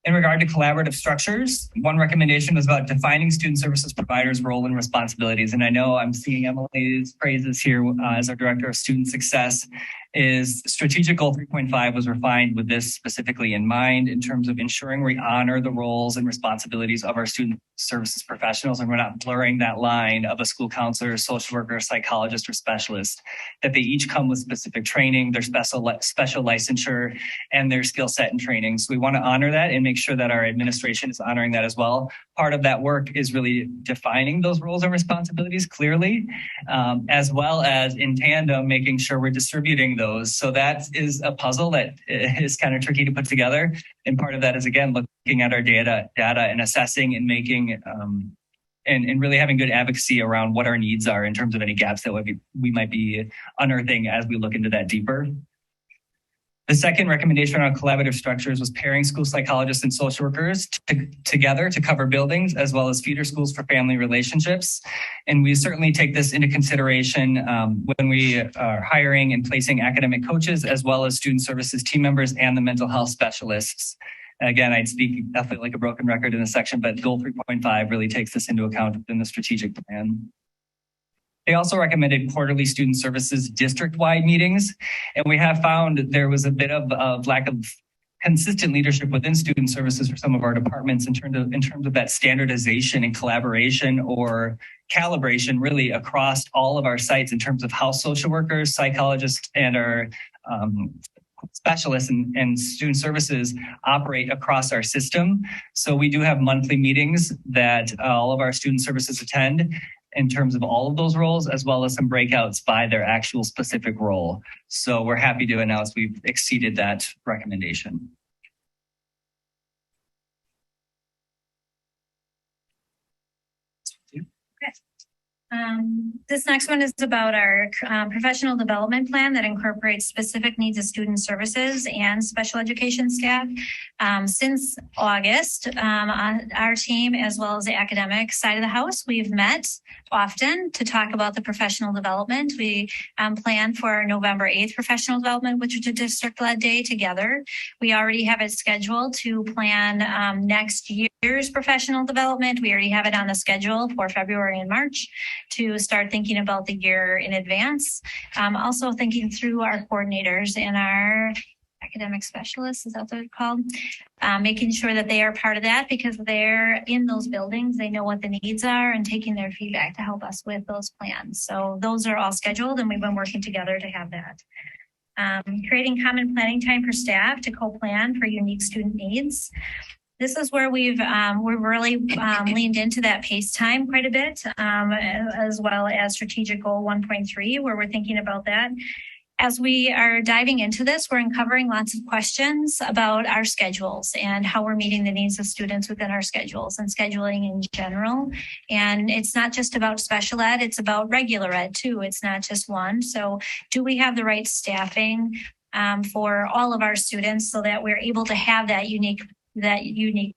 In regard to collaborative structures, one recommendation was about defining student services providers' role and responsibilities. And I know I'm seeing Emily's praises here as our Director of Student Success. Is strategic goal 3.5 was refined with this specifically in mind in terms of ensuring we honor the roles and responsibilities of our student services professionals, and we're not blurring that line of a school counselor, social worker, psychologist, or specialist, that they each come with specific training, their special licensure, and their skill set and training. So we want to honor that and make sure that our administration is honoring that as well. Part of that work is really defining those roles and responsibilities clearly, as well as in tandem, making sure we're distributing those. So that is a puzzle that is kind of tricky to put together. And part of that is, again, looking at our data and assessing and making and really having good advocacy around what our needs are in terms of any gaps that we might be unearthing as we look into that deeper. The second recommendation on collaborative structures was pairing school psychologists and social workers together to cover buildings, as well as feeder schools for family relationships. And we certainly take this into consideration when we are hiring and placing academic coaches, as well as student services team members and the mental health specialists. Again, I feel like a broken record in this section, but goal 3.5 really takes this into account within the strategic plan. They also recommended quarterly student services district-wide meetings. And we have found there was a bit of lack of consistent leadership within student services for some of our departments in terms of that standardization and collaboration or calibration really across all of our sites in terms of how social workers, psychologists, and our specialists and student services operate across our system. So we do have monthly meetings that all of our student services attend in terms of all of those roles, as well as some breakouts by their actual specific role. So we're happy to announce we've exceeded that recommendation. This next one is about our professional development plan that incorporates specific needs of student services and special education staff. Since August, our team, as well as the academic side of the house, we've met often to talk about the professional development. We planned for November 8th professional development, which is a district-led day together. We already have it scheduled to plan next year's professional development. We already have it on the schedule for February and March. to start thinking about the year in advance. Also thinking through our coordinators and our academic specialists, is that what they're called? Making sure that they are part of that because they're in those buildings. They know what the needs are and taking their feedback to help us with those plans. So those are all scheduled and we've been working together to have that. Creating common planning time for staff to co-plan for unique student needs. This is where we've really leaned into that pace time quite a bit, as well as strategic goal 1.3, where we're thinking about that. As we are diving into this, we're uncovering lots of questions about our schedules and how we're meeting the needs of students within our schedules and scheduling in general. And it's not just about special ed, it's about regular ed too. It's not just one. So do we have the right staffing for all of our students so that we're able to have that unique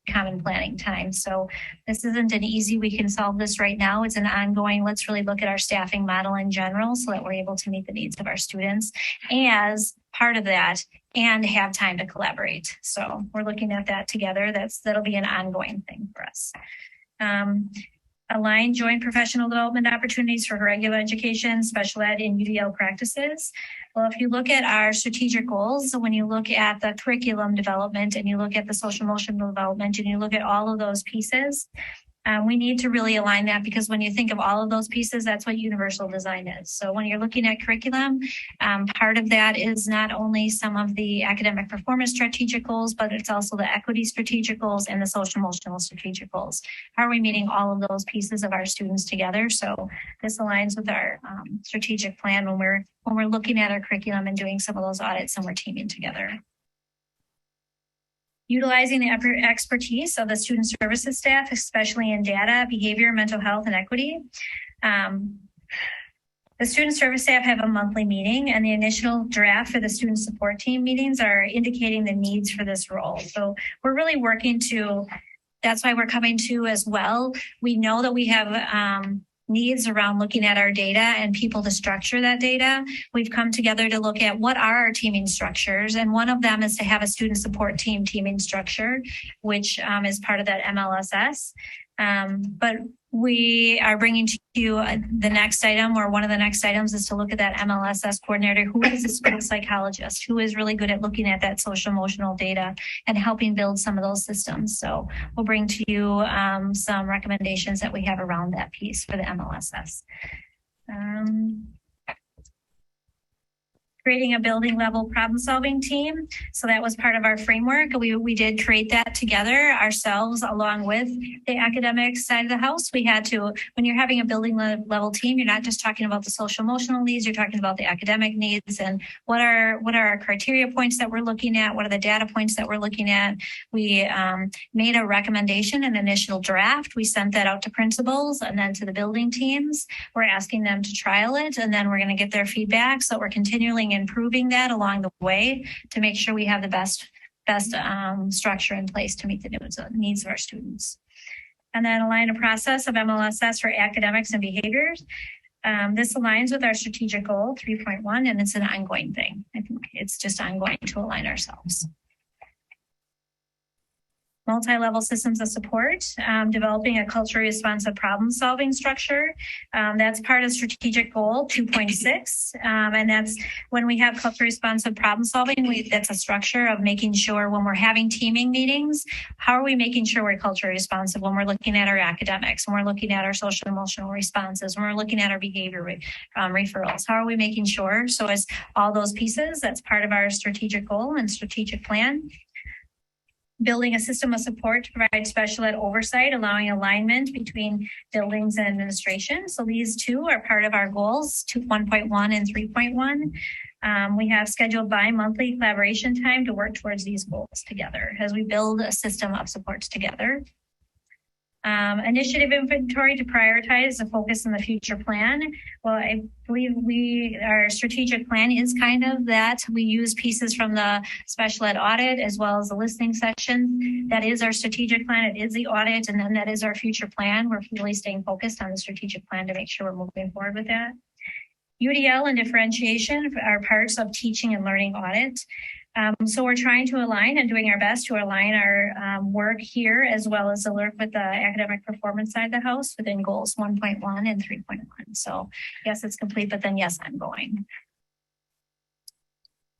common planning time. So this isn't an easy, we can solve this right now. It's an ongoing, let's really look at our staffing model in general so that we're able to meet the needs of our students as part of that and have time to collaborate. So we're looking at that together. That'll be an ongoing thing for us. Align joint professional development opportunities for regular education, special ed, and UDL practices. Well, if you look at our strategic goals, so when you look at the curriculum development and you look at the social emotional development and you look at all of those pieces, we need to really align that because when you think of all of those pieces, that's what universal design is. So when you're looking at curriculum, part of that is not only some of the academic performance strategic goals, but it's also the equity strategic goals and the social emotional strategic goals. How are we meeting all of those pieces of our students together? So this aligns with our strategic plan when we're looking at our curriculum and doing some of those audits and we're teaming together. Utilizing the expertise of the student services staff, especially in data, behavior, mental health, and equity. The student service staff have a monthly meeting and the initial draft for the student support team meetings are indicating the needs for this role. So we're really working that's why we're coming to as well. We know that we have needs around looking at our data and people to structure that data. We've come together to look at what are our teaming structures. And one of them is to have a student support team teaming structure, which is part of that MLSS. But we are bringing to you the next item, or one of the next items is to look at that MLSS coordinator, who is a school psychologist, who is really good at looking at that social emotional data and helping build some of those systems. So we'll bring to you some recommendations that we have around that piece for the MLSS. Creating a building level problem solving team. So that was part of our framework. We did create that together ourselves along with the academic side of the house. We had to, when you're having a building level team, you're not just talking about the social emotional needs, you're talking about the academic needs and what are our criteria points that we're looking at, what are the data points that we're looking at. We made a recommendation, an initial draft. We sent that out to principals and then to the building teams. We're asking them to trial it and then we're going to get their feedback. So we're continually improving that along the way to make sure we have the best structure in place to meet the needs of our students. And then align a process of MLSS for academics and behaviors. This aligns with our strategic goal 3.1, and it's an ongoing thing. I think it's just ongoing to align ourselves. Multi-level systems of support, developing a culturally responsive problem-solving structure. That's part of strategic goal 2.6. And that's when we have culturally responsive problem-solving, that's a structure of making sure when we're having teaming meetings, how are we making sure we're culturally responsive when we're looking at our academics, when we're looking at our social emotional responses, when we're looking at our behavior referrals, how are we making sure? So as all those pieces, that's part of our strategic goal and strategic plan. Building a system of support to provide special ed oversight, allowing alignment between buildings and administration. So these two are part of our goals, 1.1 and 3.1. We have scheduled bi-monthly collaboration time to work towards these goals together as we build a system of supports together. Initiative inventory to prioritize the focus in the future plan. Well, I believe our strategic plan is kind of that. We use pieces from the special ed audit as well as the listening section. That is our strategic plan. It is the audit, and then that is our future plan. We're really staying focused on the strategic plan to make sure we're moving forward with that. UDL and differentiation are parts of teaching and learning audit. So we're trying to align and doing our best to align our work here as well as the work with the academic performance side of the house within goals 1.1 and 3.1. So yes, it's complete, but then yes, I'm going.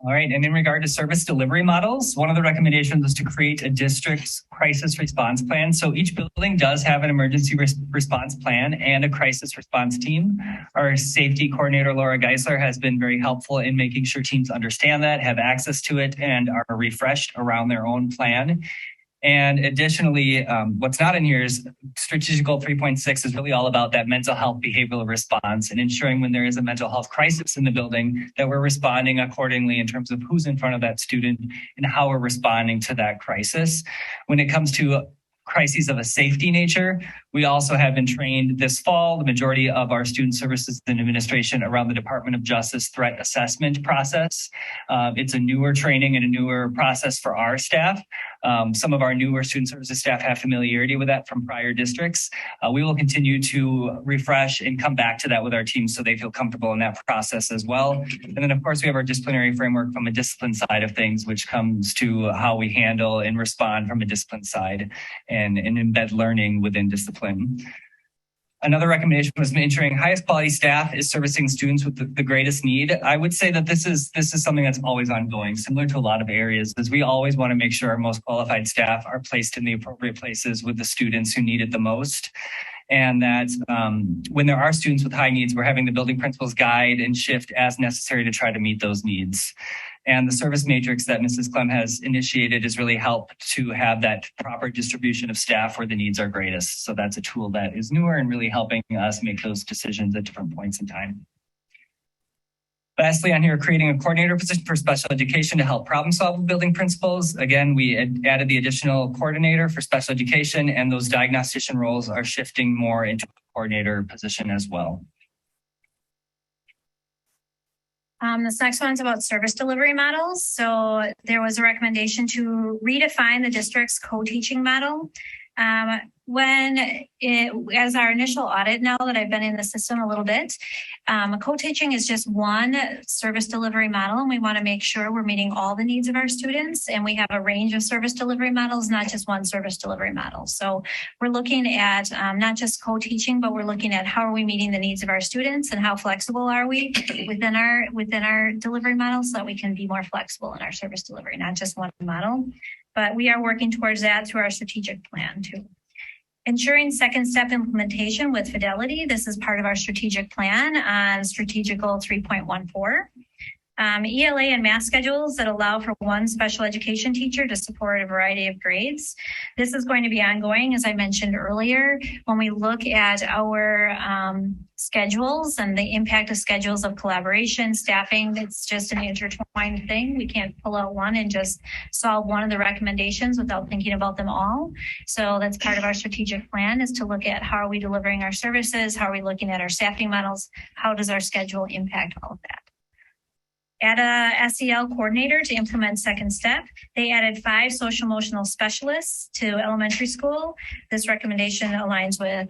All right. And in regard to service delivery models, one of the recommendations was to create a district's crisis response plan. So each building does have an emergency response plan and a crisis response team. Our safety coordinator, Laura Geisler, has been very helpful in making sure teams understand that, have access to it, and are refreshed around their own plan. And additionally, what's not in here is strategic goal 3.6 is really all about that mental health behavioral response and ensuring when there is a mental health crisis in the building that we're responding accordingly in terms of who's in front of that student and how we're responding to that crisis. When it comes to crises of a safety nature, we also have been trained this fall, the majority of our student services and administration around the Department of Justice threat assessment process. It's a newer training and a newer process for our staff. Some of our newer student services staff have familiarity with that from prior districts. We will continue to refresh and come back to that with our teams so they feel comfortable in that process as well. And then of course we have our disciplinary framework from a discipline side of things, which comes to how we handle and respond from a discipline side and embed learning within discipline. Another recommendation was ensuring highest quality staff is servicing students with the greatest need. I would say that this is something that's always ongoing, similar to a lot of areas, as we always want to make sure our most qualified staff are placed in the appropriate places with the students who need it the most. And that when there are students with high needs, we're having the building principals guide and shift as necessary to try to meet those needs. And the service matrix that Mrs. Clem has initiated has really helped to have that proper distribution of staff where the needs are greatest. So that's a tool that is newer and really helping us make those decisions at different points in time. Lastly, on here, creating a coordinator position for special education to help problem solve with building principals. Again, we added the additional coordinator for special education, and those diagnostician roles are shifting more into a coordinator position as well. This next one's about service delivery models. So there was a recommendation to redefine the district's co-teaching model. As our initial audit, now that I've been in the system a little bit, co-teaching is just one service delivery model, and we want to make sure we're meeting all the needs of our students. And we have a range of service delivery models, not just one service delivery model. So we're looking at not just co-teaching, but we're looking at how are we meeting the needs of our students and how flexible are we within our delivery model so that we can be more flexible in our service delivery, not just one model. But we are working towards that through our strategic plan too. Ensuring second step implementation with fidelity. This is part of our strategic plan on strategic goal 3.14. ELA and math schedules that allow for one special education teacher to support a variety of grades. This is going to be ongoing, as I mentioned earlier. When we look at our schedules and the impact of schedules of collaboration, staffing, it's just an intertwined thing. We can't pull out one and just solve one of the recommendations without thinking about them all. So that's part of our strategic plan, is to look at how are we delivering our services? How are we looking at our staffing models? How does our schedule impact all of that? Add a SEL coordinator to implement second step. They added 5 social emotional specialists to elementary school. This recommendation aligns with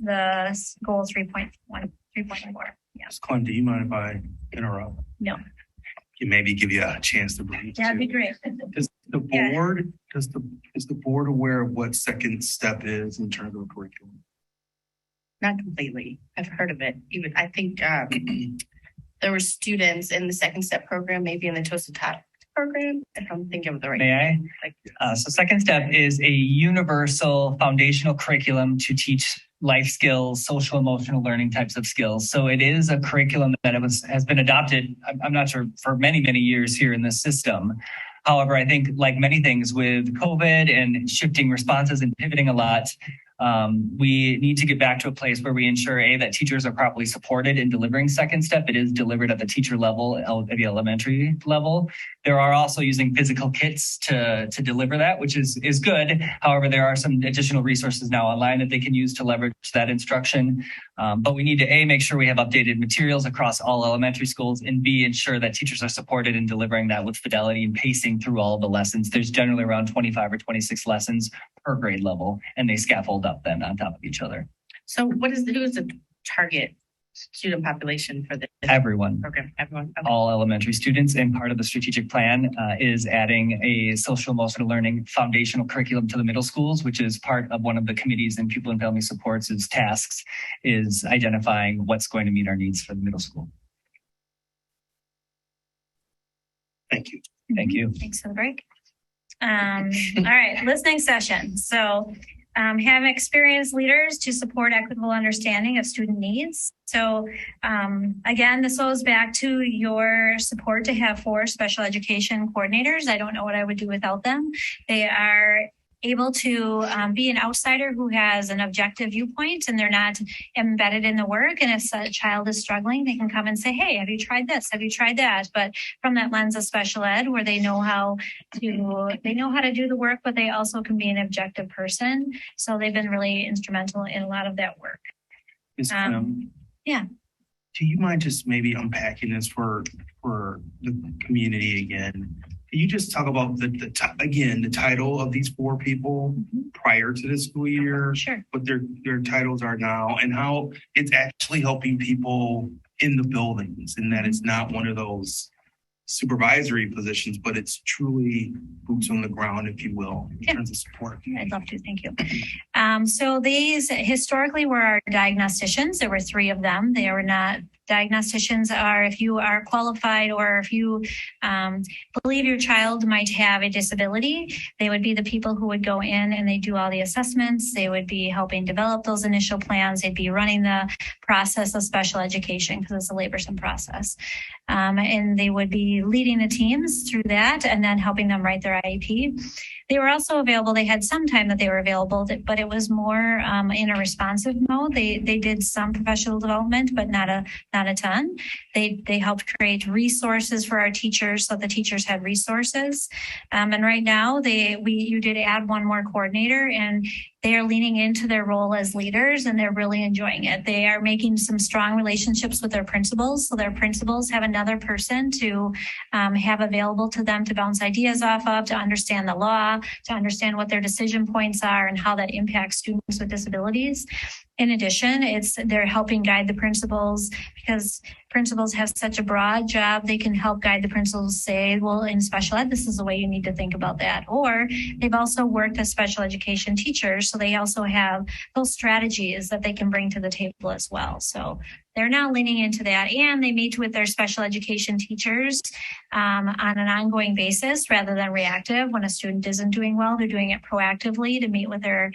the goal 3.1, 3.4. Ms. Clem, do you mind if I interrupt? No. Maybe give you a chance to breathe. That'd be great. Is the board, is the board aware of what second step is in terms of curriculum? Not completely. I've heard of it. Even I think there were students in the second step program, maybe in the Toast Top program, if I'm thinking of the right. May I? So second step is a universal foundational curriculum to teach life skills, social emotional learning types of skills. So it is a curriculum that has been adopted, I'm not sure, for many, many years here in this system. However, I think like many things with COVID and shifting responses and pivoting a lot, we need to get back to a place where we ensure that teachers are properly supported in delivering second step. It is delivered at the teacher level, at the elementary level. There are also using physical kits to deliver that, which is good. However, there are some additional resources now online that they can use to leverage that instruction. But we need to make sure we have updated materials across all elementary schools, and B, ensure that teachers are supported in delivering that with fidelity and pacing through all of the lessons. There's generally around 25 or 26 lessons per grade level, and they scaffold up then on top of each other. So who is the target student population for the Everyone. program? Everyone. Okay. All elementary students, and part of the strategic plan is adding a social emotional learning foundational curriculum to the middle schools, which is part of one of the committees in Pupil and Family Supports' tasks, is identifying what's going to meet our needs for the middle school. Thank you. Thank you. Thanks for the break. All right, listening session. So have experienced leaders to support equitable understanding of student needs. So again, this goes back to your support to have 4 special education coordinators. I don't know what I would do without them. They are able to be an outsider who has an objective viewpoint, and they're not embedded in the work. And if a child is struggling, they can come and say, hey, have you tried this? Have you tried that? But from that lens of special ed, where they know how to do the work, but they also can be an objective person. So they've been really instrumental in a lot of that work. Ms. Clem, Yeah. do you mind just maybe unpacking this for the community again? Can you just talk about the title of these 4 people prior to the school year? Sure. What their titles are now, and how it's actually helping people in the buildings, and that it's not one of those supervisory positions, but it's truly boots on the ground, if you will, in terms of support. I'd love to. Thank you. So these historically were our diagnosticians. There were 3 of them. They were not diagnosticians are if you are qualified or if you believe your child might have a disability, they would be the people who would go in and they do all the assessments. They would be helping develop those initial plans. They'd be running the process of special education because it's a laborsome process. And they would be leading the teams through that and then helping them write their IEP. They were also available. They had some time that they were available, but it was more in a responsive mode. They did some professional development, but not a ton. They helped create resources for our teachers, so the teachers had resources. And right now, you did add 1 more coordinator, and they are leaning into their role as leaders, and they're really enjoying it. They are making some strong relationships with their principals, so their principals have another person to have available to them to bounce ideas off of, to understand the law, to understand what their decision points are and how that impacts students with disabilities. In addition, they're helping guide the principals because principals have such a broad job. They can help guide the principals, say, well, in special ed, this is the way you need to think about that. Or they've also worked as special education teachers, so they also have those strategies that they can bring to the table as well. So they're now leaning into that, and they meet with their special education teachers on an ongoing basis rather than reactive. When a student isn't doing well, they're doing it proactively to meet with their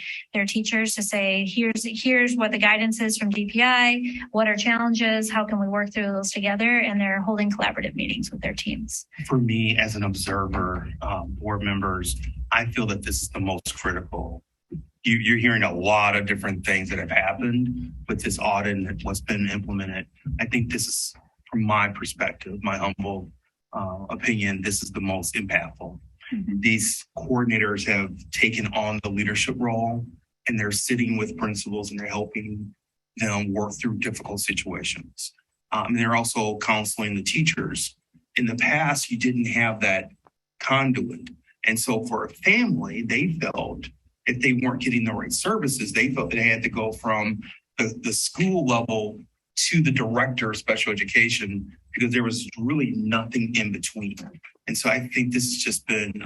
teachers to say, here's what the guidance is from DPI, what are challenges, how can we work through those together, and they're holding collaborative meetings with their teams. For me, as an observer, board members, I feel that this is the most critical. You're hearing a lot of different things that have happened with this audit and what's been implemented. I think this is, from my perspective, my humble opinion, this is the most impactful. Mm-hmm. These coordinators have taken on the leadership role, and they're sitting with principals and they're helping them work through difficult situations. And they're also counseling the teachers. In the past, you didn't have that conduit. And so for a family, they felt if they weren't getting the right services, they felt they had to go from the school level to the director of special education because there was really nothing in between. And so I think this has just been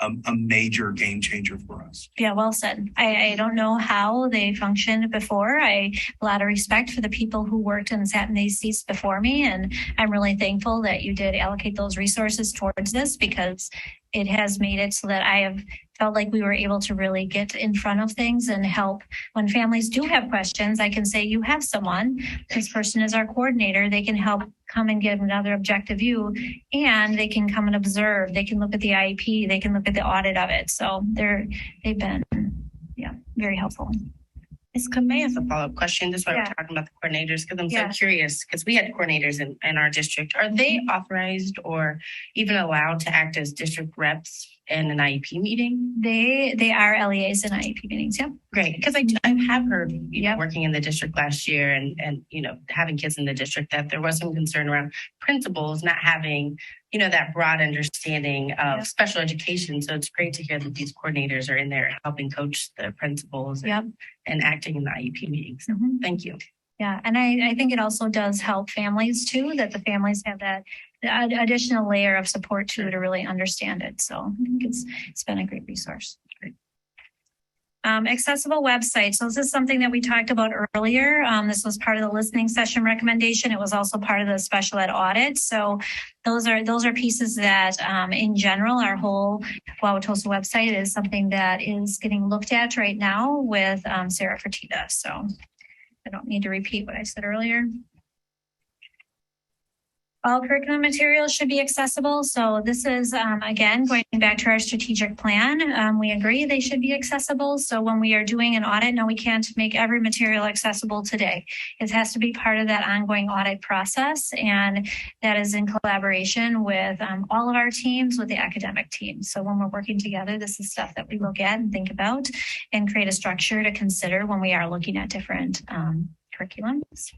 a major game changer for us. Yeah, well said. I don't know how they functioned before. I have a lot of respect for the people who worked and sat in these seats before me. And I'm really thankful that you did allocate those resources towards this because it has made it so that I have felt like we were able to really get in front of things and help when families do have questions. I can say, you have someone, this person is our coordinator. They can help come and give another objective view, and they can come and observe. They can look at the IEP. They can look at the audit of it. So they've been, very helpful. Ms. Clem, may I ask a follow-up question? Just while we're talking about the coordinators, because I'm so curious, because we had coordinators in our district. Are they authorized or even allowed to act as district reps in an IEP meeting? They are LEAs in IEP meetings, yeah. Great, because I have heard, working in the district last year and having kids in the district, that there was some concern around principals not having that broad understanding of special education. So it's great to hear that these coordinators are in there helping coach the principals and acting in the IEP meetings. So thank you. Yeah, and I think it also does help families too, that the families have that additional layer of support too to really understand it. So I think it's been a great resource. Accessible websites. So this is something that we talked about earlier. This was part of the listening session recommendation. It was also part of the special ed audit. So those are pieces that in general, our whole Wauwatosa website is something that is getting looked at right now with Sarah Fertitta. So I don't need to repeat what I said earlier. All curriculum materials should be accessible. So this is, again, going back to our strategic plan. We agree they should be accessible. So when we are doing an audit, no, we can't make every material accessible today. It has to be part of that ongoing audit process. And that is in collaboration with all of our teams, with the academic team. So when we're working together, this is stuff that we look at and think about and create a structure to consider when we are looking at different curriculums.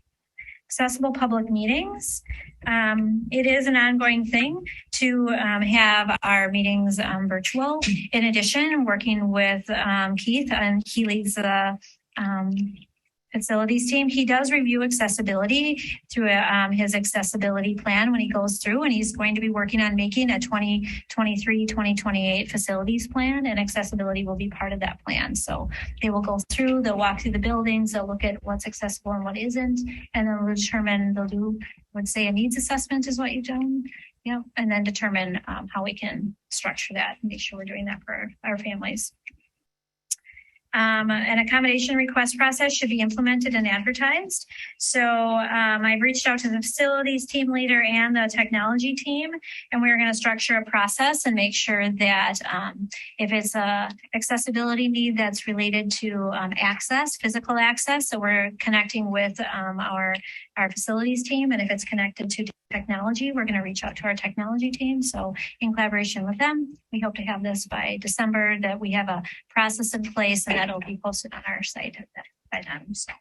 Accessible public meetings. It is an ongoing thing to have our meetings virtual. In addition, working with Keith, and he leads the facilities team. He does review accessibility through his accessibility plan when he goes through, and he's going to be working on making a 2023-2028 facilities plan, and accessibility will be part of that plan. So they will go through, they'll walk through the buildings, they'll look at what's accessible and what isn't, and then they'll determine, they'll do, would say a needs assessment is what you've done. Yeah, and then determine how we can structure that and make sure we're doing that for our families. An accommodation request process should be implemented and advertised. So I've reached out to the facilities team leader and the technology team, and we're going to structure a process and make sure that if it's a accessibility need that's related to access, physical access, so we're connecting with our facilities team, and if it's connected to technology, we're going to reach out to our technology team. So in collaboration with them, we hope to have this by December, that we have a process in place, and that'll be posted on our site by then. So.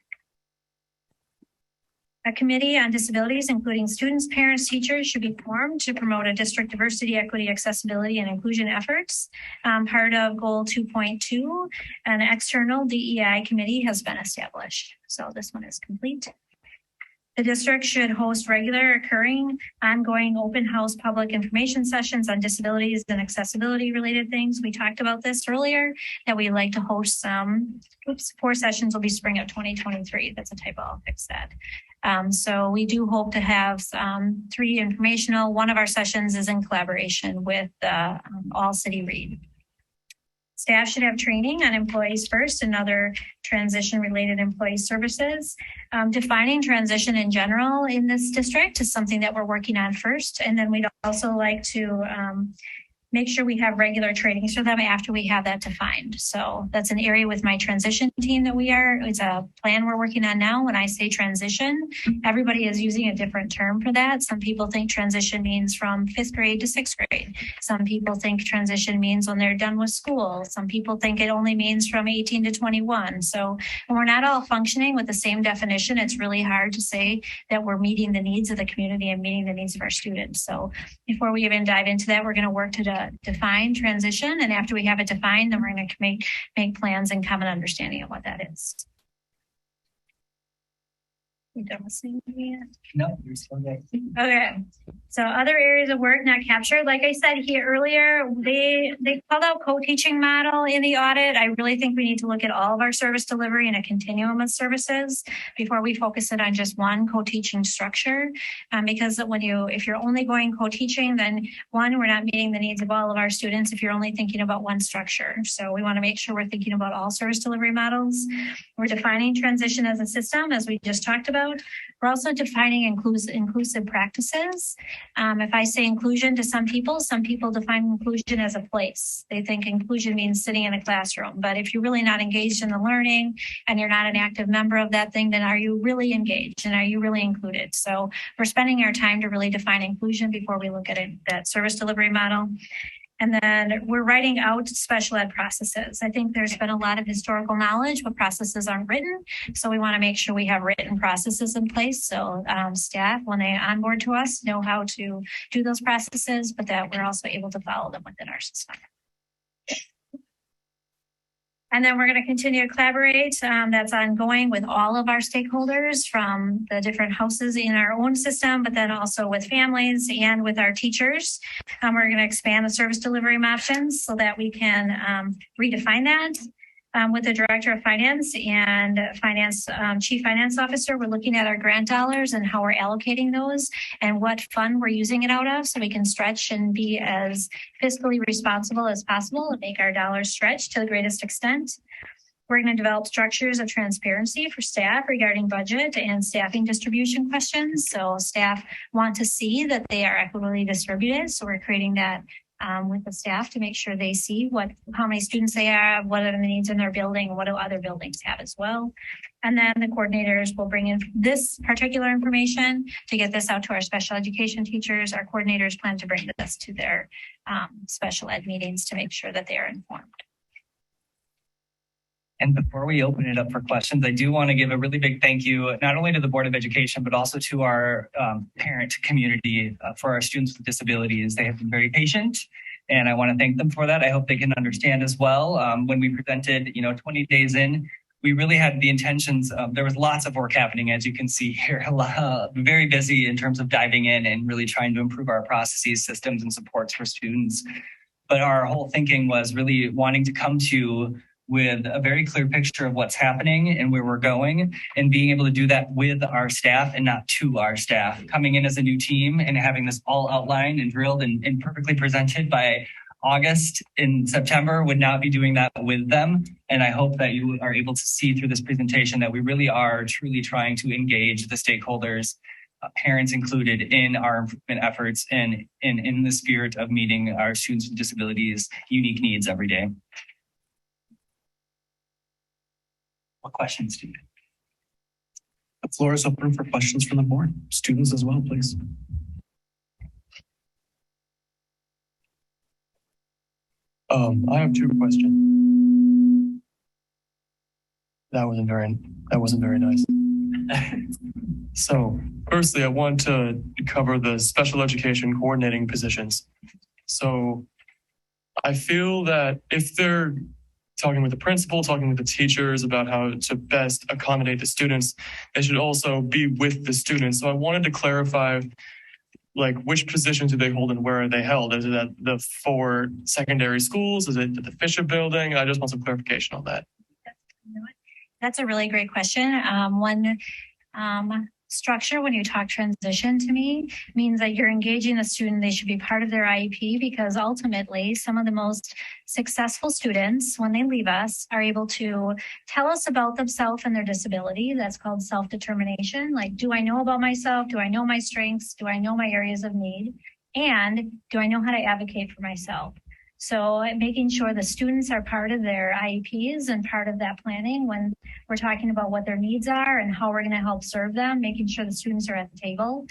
A committee on disabilities, including students, parents, teachers, should be formed to promote a district diversity, equity, accessibility, and inclusion efforts. Part of goal 2.2, an external DEI committee has been established. So this one is complete. The district should host regular, occurring, ongoing open house public information sessions on disabilities and accessibility related things. We talked about this earlier, that we like to host some. 4 sessions will be spring of 2023. That's a typo, I'll fix that. So we do hope to have 3 informational. One of our sessions is in collaboration with All City Read. Staff should have training on employees first and other transition related employee services. Defining transition in general in this district is something that we're working on first. And then we'd also like to make sure we have regular trainings for them after we have that defined. So that's an area with my transition team that it's a plan we're working on now. When I say transition, everybody is using a different term for that. Some people think transition means from 5th grade to 6th grade. Some people think transition means when they're done with school. Some people think it only means from 18 to 21. So when we're not all functioning with the same definition, it's really hard to say that we're meeting the needs of the community and meeting the needs of our students. So before we even dive into that, we're going to work to define transition, and after we have it defined, then we're going to make plans and common understanding of what that is. You done listening to me yet? No, you're still there. Okay. So other areas of work not captured. Like I said here earlier, they called out co-teaching model in the audit. I really think we need to look at all of our service delivery and a continuum of services before we focus it on just one co-teaching structure. Because if you're only going co-teaching, then one, we're not meeting the needs of all of our students if you're only thinking about one structure. So we want to make sure we're thinking about all service delivery models. We're defining transition as a system, as we just talked about. We're also defining inclusive practices. If I say inclusion to some people define inclusion as a place. They think inclusion means sitting in a classroom. But if you're really not engaged in the learning and you're not an active member of that thing, then are you really engaged and are you really included? So we're spending our time to really define inclusion before we look at that service delivery model. And then we're writing out special ed processes. I think there's been a lot of historical knowledge, but processes aren't written. So we want to make sure we have written processes in place. So staff, when they onboard to us, know how to do those processes, but that we're also able to follow them within our system. And then we're going to continue to collaborate. That's ongoing with all of our stakeholders from the different houses in our own system, but then also with families and with our teachers. We're going to expand the service delivery options so that we can redefine that. With the Director of Finance and Chief Finance Officer, we're looking at our grant dollars and how we're allocating those and what fund we're using it out of so we can stretch and be as fiscally responsible as possible and make our dollars stretch to the greatest extent. We're going to develop structures of transparency for staff regarding budget and staffing distribution questions. So staff want to see that they are equitably distributed. So we're creating that with the staff to make sure they see how many students they have, what are the needs in their building, what do other buildings have as well. And then the coordinators will bring in this particular information to get this out to our special education teachers. Our coordinators plan to bring this to their special ed meetings to make sure that they are informed. And before we open it up for questions, I do want to give a really big thank you, not only to the Board of Education, but also to our parent community for our students with disabilities. They have been very patient, and I want to thank them for that. I hope they can understand as well. When we presented, 20 days in, we really had the intentions. There was lots of work happening, as you can see here, very busy in terms of diving in and really trying to improve our processes, systems, and supports for students. But our whole thinking was really wanting to come to with a very clear picture of what's happening and where we're going, and being able to do that with our staff and not to our staff. Coming in as a new team and having this all outlined and drilled and perfectly presented by August in September would not be doing that with them. And I hope that you are able to see through this presentation that we really are truly trying to engage the stakeholders, parents included, in our improvement efforts and in the spirit of meeting our students with disabilities' unique needs every day. What questions do you have? The floor is open for questions from the board. Students as well, please. I have two questions. That wasn't very nice. So firstly, I want to cover the special education coordinating positions. So I feel that if they're talking with the principal, talking with the teachers about how to best accommodate the students, they should also be with the students. So I wanted to clarify, which positions do they hold and where are they held? Is it at the 4 secondary schools? Is it at the Fisher building? I just want some clarification on that. That's a really great question. One structure, when you talk transition to me, means that you're engaging the student. They should be part of their IEP, because ultimately some of the most successful students, when they leave us, are able to tell us about themselves and their disability. That's called self-determination. Do I know about myself? Do I know my strengths? Do I know my areas of need? And do I know how to advocate for myself? So making sure the students are part of their IEPs and part of that planning when we're talking about what their needs are and how we're going to help serve them, making sure the students are at the table.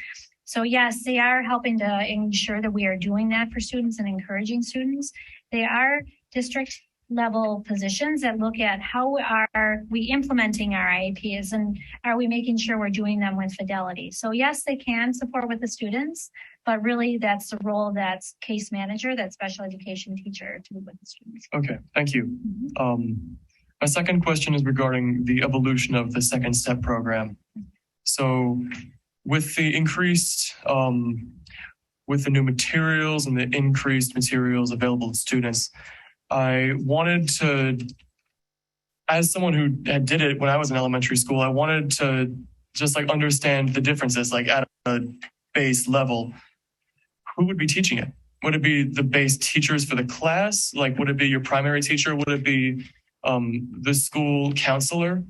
So yes, they are helping to ensure that we are doing that for students and encouraging students. They are district level positions that look at how are we implementing our IEPs and are we making sure we're doing them with fidelity. So yes, they can support with the students, but really that's the role that's case manager, that special education teacher to be with the students. Okay, thank you. My second question is regarding the evolution of the Second Step program. So with the increased, with the new materials and the increased materials available to students, I wanted to, as someone who did it when I was in elementary school, I wanted to just understand the differences, at a base level. Who would be teaching it? Would it be the base teachers for the class? Would it be your primary teacher? Would it be the school counselor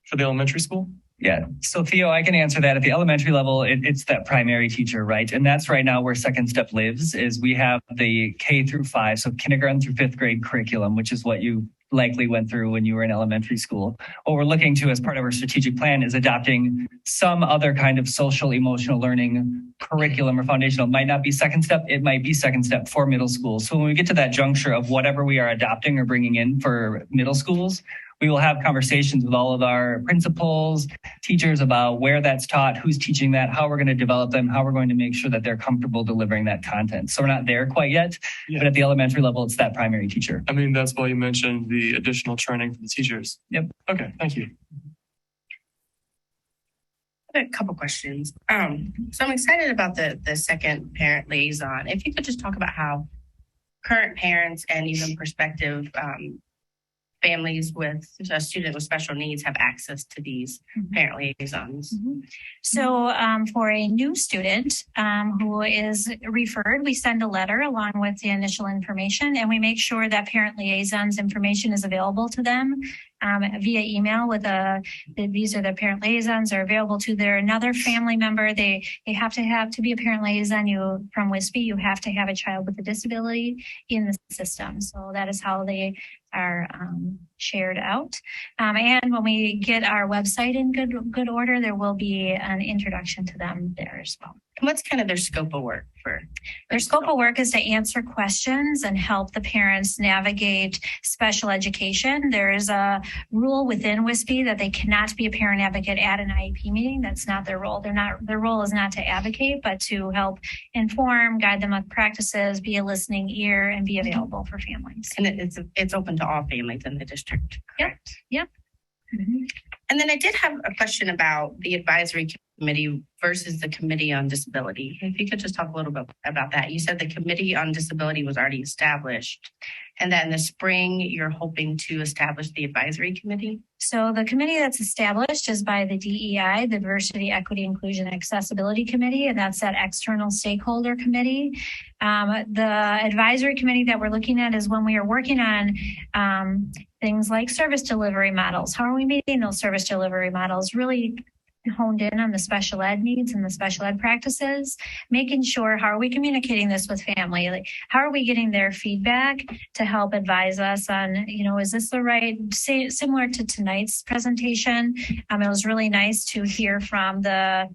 for the elementary school? Yeah. So Theo, I can answer that. At the elementary level, it's that primary teacher, right? And that's right now where Second Step lives, is we have the K through 5, so kindergarten through 5th grade curriculum, which is what you likely went through when you were in elementary school. What we're looking to as part of our strategic plan is adopting some other kind of social emotional learning curriculum or foundational. It might not be Second Step. It might be Second Step for middle school. So when we get to that juncture of whatever we are adopting or bringing in for middle schools, We will have conversations with all of our principals, teachers about where that's taught, who's teaching that, how we're going to develop them, how we're going to make sure that they're comfortable delivering that content. So we're not there quite yet, but at the elementary level, it's that primary teacher. I mean, that's why you mentioned the additional training for the teachers. Yep. Okay, thank you. A couple questions. So I'm excited about the second parent liaison. If you could just talk about how current parents and even prospective families with a student with special needs have access to these parent liaisons. So for a new student who is referred, we send a letter along with the initial information, and we make sure that parent liaisons information is available to them via email with these are the parent liaisons are available to their another family member. They have to be a parent liaison. From WSD, you have to have a child with a disability in the system. So that is how they are shared out. And when we get our website in good order, there will be an introduction to them there as well. What's kind of their scope of work for? Their scope of work is to answer questions and help the parents navigate special education. There is a rule within WSB that they cannot be a parent advocate at an IEP meeting. That's not their role. Their role is not to advocate, but to help inform, guide them on practices, be a listening ear, and be available for families. And it's open to all families in the district. Correct? Yep. And then I did have a question about the advisory committee versus the committee on disability. If you could just talk a little bit about that. You said the committee on disability was already established, and that in the spring you're hoping to establish the advisory committee. So the committee that's established is by the DEI, the Diversity, Equity, Inclusion, and Accessibility Committee, and that's that external stakeholder committee. The advisory committee that we're looking at is when we are working on things like service delivery models. How are we meeting those service delivery models? Really honed in on the special ed needs and the special ed practices, making sure how are we communicating this with family? Like, how are we getting their feedback to help advise us on, is this the right, similar to tonight's presentation? It was really nice to hear from the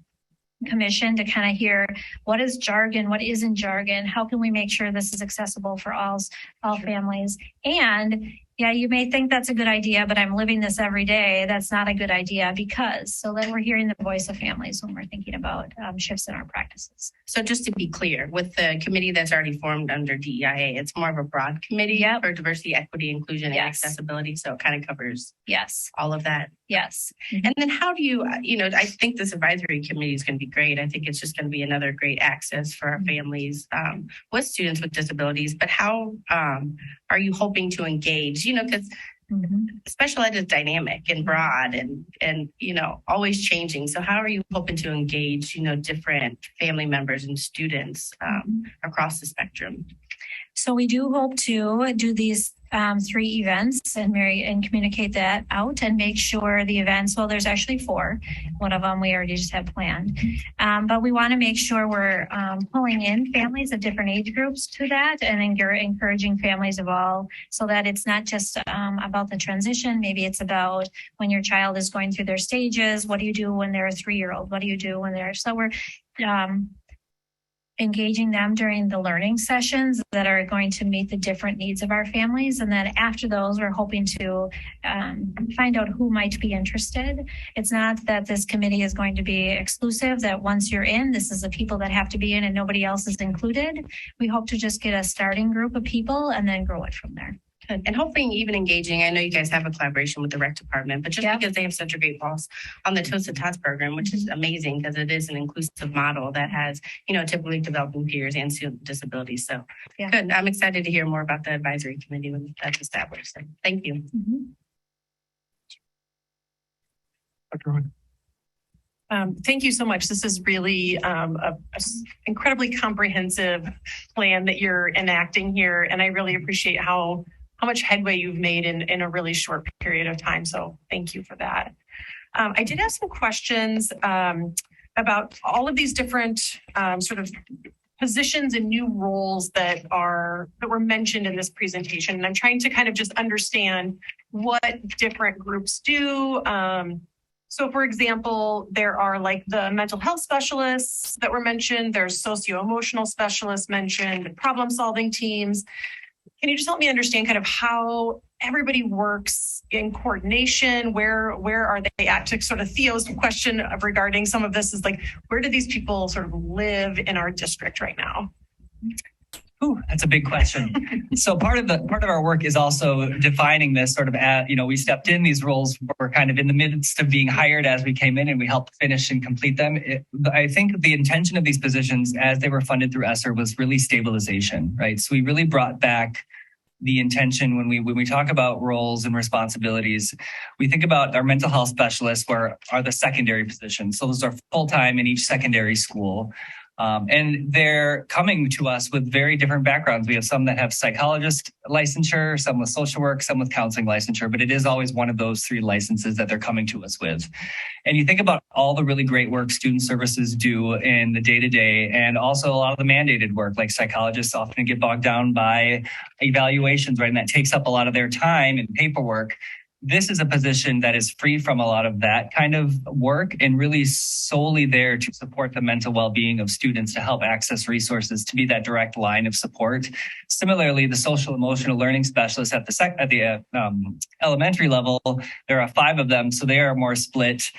commission to kind of hear what is jargon, what isn't jargon, how can we make sure this is accessible for all families. And yeah, you may think that's a good idea, but I'm living this every day. That's not a good idea so then we're hearing the voice of families when we're thinking about shifts in our practices. So just to be clear, with the committee that's already formed under DEIA, it's more of a broad committee for diversity, equity, inclusion, and accessibility. So it kind of covers all of that. Yes. And then how do you, I think this advisory committee is going to be great. I think it's just going to be another great access for our families with students with disabilities. But how are you hoping to engage? Because special ed is dynamic and broad and always changing. So how are you hoping to engage, different family members and students across the spectrum? So we do hope to do these 3 events and communicate that out and make sure the events, well, there's actually 4. One of them we already just had planned. But we want to make sure we're pulling in families of different age groups to that and encouraging families of all, so that it's not just about the transition. Maybe it's about when your child is going through their stages. What do you do when they're a 3-year-old? What do you do when so we're engaging them during the learning sessions that are going to meet the different needs of our families. And then after those, we're hoping to find out who might be interested. It's not that this committee is going to be exclusive, that once you're in, this is the people that have to be in and nobody else is included. We hope to just get a starting group of people and then grow it from there. And hopefully even engaging, I know you guys have a collaboration with the rec department, but just because they have such a great boss on the Toast to Tots program, which is amazing because it is an inclusive model that has, typically developing peers and student with disabilities. So good. I'm excited to hear more about the advisory committee when that's established. So thank you. Thank you so much. This is really an incredibly comprehensive plan that you're enacting here. And I really appreciate how much headway you've made in a really short period of time. So thank you for that. I did have some questions about all of these different sort of positions and new roles that were mentioned in this presentation. And I'm trying to kind of just understand what different groups do. So for example, there are like the mental health specialists that were mentioned. There's socio-emotional specialists mentioned, problem-solving teams. Can you just help me understand kind of how everybody works in coordination? Where are they at? To sort of Theo's question regarding some of this is like, where do these people sort of live in our district right now? Ooh, that's a big question. So part of our work is also defining this sort of we stepped in these roles. We're kind of in the midst of being hired as we came in, and we helped finish and complete them. I think the intention of these positions as they were funded through ESSER was really stabilization, right? So we really brought back the intention when we talk about roles and responsibilities. We think about our mental health specialists are the secondary positions. So those are full-time in each secondary school. And they're coming to us with very different backgrounds. We have some that have psychologist licensure, some with social work, some with counseling licensure, but it is always one of those three licenses that they're coming to us with. And you think about all the really great work student services do in the day-to-day, and also a lot of the mandated work, like psychologists often get bogged down by evaluations, right? And that takes up a lot of their time and paperwork. This is a position that is free from a lot of that kind of work and really solely there to support the mental well-being of students, to help access resources, to be that direct line of support. Similarly, the social emotional learning specialists at the elementary level, there are 5 of them, so they are more split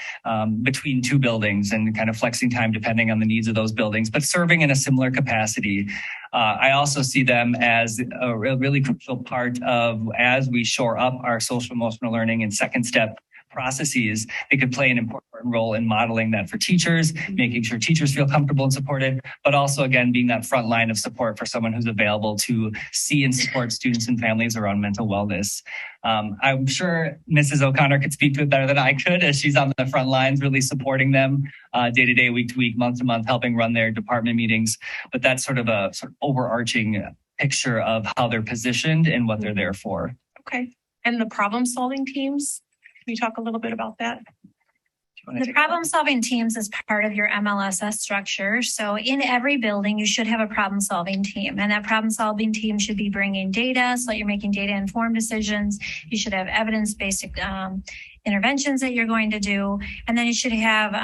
between 2 buildings and kind of flexing time depending on the needs of those buildings, but serving in a similar capacity. I also see them as a really crucial part of, as we shore up our social emotional learning and second step processes, they could play an important role in modeling that for teachers, making sure teachers feel comfortable and supported, but also, again, being that front line of support for someone who's available to see and support students and families around mental wellness. I'm sure Mrs. O'Connor could speak to it better than I could, as she's on the front lines, really supporting them day to day, week to week, month to month, helping run their department meetings. But that's sort of overarching picture of how they're positioned and what they're there for. Okay. And the problem solving teams, can you talk a little bit about that? The problem solving teams is part of your MLSS structure. So in every building, you should have a problem solving team, and that problem solving team should be bringing data so that you're making data informed decisions. You should have evidence-based interventions that you're going to do. And then you should have,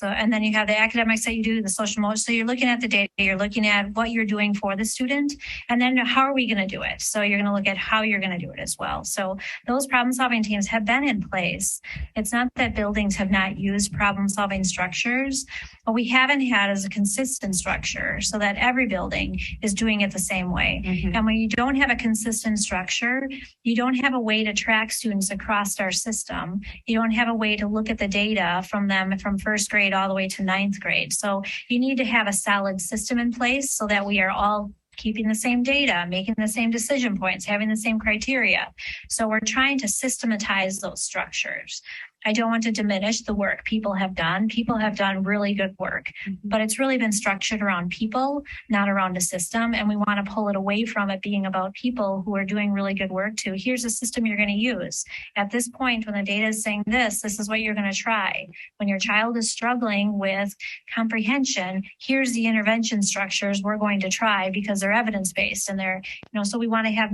and then you have the academics that you do, the social emotional. So you're looking at the data, you're looking at what you're doing for the student, and then how are we going to do it? So you're going to look at how you're going to do it as well. So those problem solving teams have been in place. It's not that buildings have not used problem solving structures. What we haven't had is a consistent structure so that every building is doing it the same way. Mm-hmm. And when you don't have a consistent structure, you don't have a way to track students across our system. You don't have a way to look at the data from them from first grade all the way to 9th grade. So you need to have a solid system in place so that we are all keeping the same data, making the same decision points, having the same criteria. So we're trying to systematize those structures. I don't want to diminish the work people have done. People have done really good work, but it's really been structured around people, not around a system. And we want to pull it away from it being about people who are doing really good work to, here's a system you're going to use. At this point, when the data is saying this is what you're going to try. When your child is struggling with comprehension, here's the intervention structures we're going to try because they're evidence-based and they're, so we want to have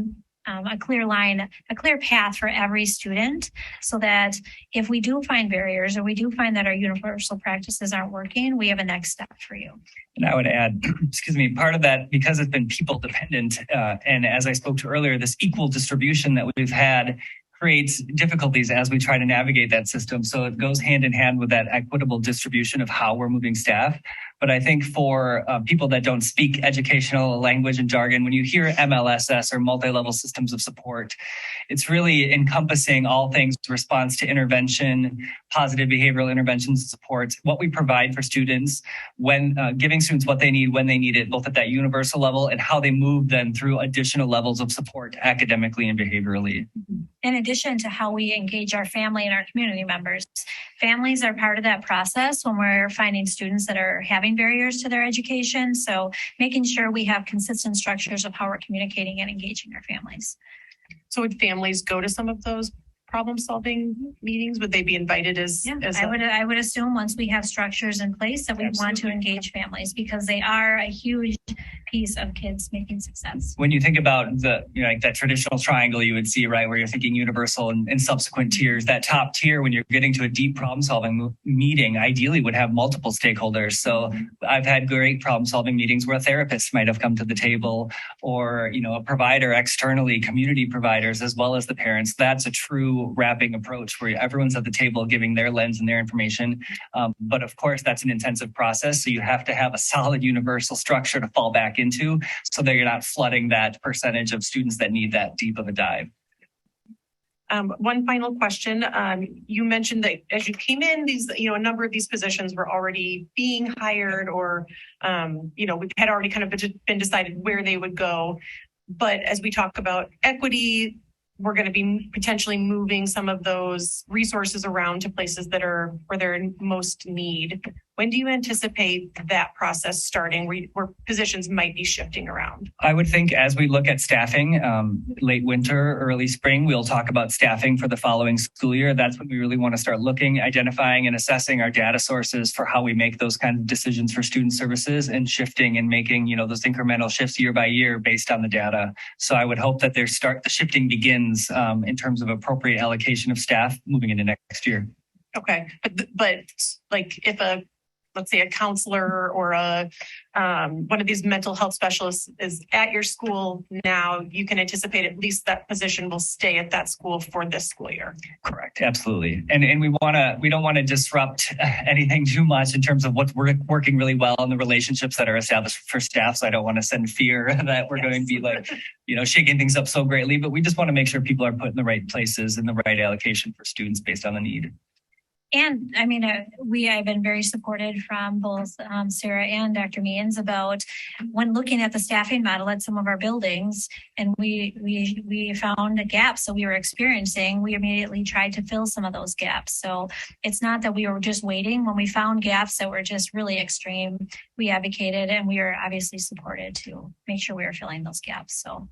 a clear line, a clear path for every student so that if we do find barriers or we do find that our universal practices aren't working, we have a next step for you. And I would add, part of that, because it's been people dependent, and as I spoke to earlier, this equal distribution that we've had creates difficulties as we try to navigate that system. So it goes hand in hand with that equitable distribution of how we're moving staff. But I think for people that don't speak educational language and jargon, when you hear MLSS or multi-level systems of support, it's really encompassing all things response to intervention, positive behavioral interventions and supports, what we provide for students, when giving students what they need, when they need it, both at that universal level and how they move then through additional levels of support academically and behaviorally. In addition to how we engage our family and our community members, families are part of that process when we're finding students that are having barriers to their education. So making sure we have consistent structures of how we're communicating and engaging our families. So would families go to some of those problem solving meetings? Would they be invited as? Yeah, as I would assume once we have structures in place that we want to engage families because they are a huge piece of kids making success. When you think about the, like that traditional triangle you would see, right, where you're thinking universal and subsequent tiers, that top tier, when you're getting to a deep problem solving meeting, ideally would have multiple stakeholders. So I've had great problem solving meetings where a therapist might have come to the table or, a provider externally, community providers, as well as the parents. That's a true wrapping approach where everyone's at the table giving their lens and their information. But of course, that's an intensive process. So you have to have a solid universal structure to fall back into so that you're not flooding that percentage of students that need that deep of a dive. One final question. You mentioned that as you came in, a number of these positions were already being hired or, we had already kind of been decided where they would go. But as we talk about equity, we're going to be potentially moving some of those resources around to places where they're in most need. When do you anticipate that process starting where positions might be shifting around? I would think as we look at staffing, late winter, early spring, we'll talk about staffing for the following school year. That's when we really want to start looking, identifying and assessing our data sources for how we make those kind of decisions for student services and shifting and making, those incremental shifts year by year based on the data. So I would hope that the shifting begins in terms of appropriate allocation of staff moving into next year. Okay. But like if let's say a counselor or one of these mental health specialists is at your school now, you can anticipate at least that position will stay at that school for this school year. Correct. Absolutely. And we don't want to disrupt anything too much in terms of what's working really well and the relationships that are established for staff. So I don't want to send fear that we're going to be shaking things up so greatly, but we just want to make sure people are put in the right places and the right allocation for students based on the need. And I mean, I've been very supported from both Sarah and Dr. Means about when looking at the staffing model at some of our buildings, and we found a gaps that we were experiencing. We immediately tried to fill some of those gaps. So it's not that we were just waiting. When we found gaps that were just really extreme, we advocated and we were obviously supported to make sure we were filling those gaps. So.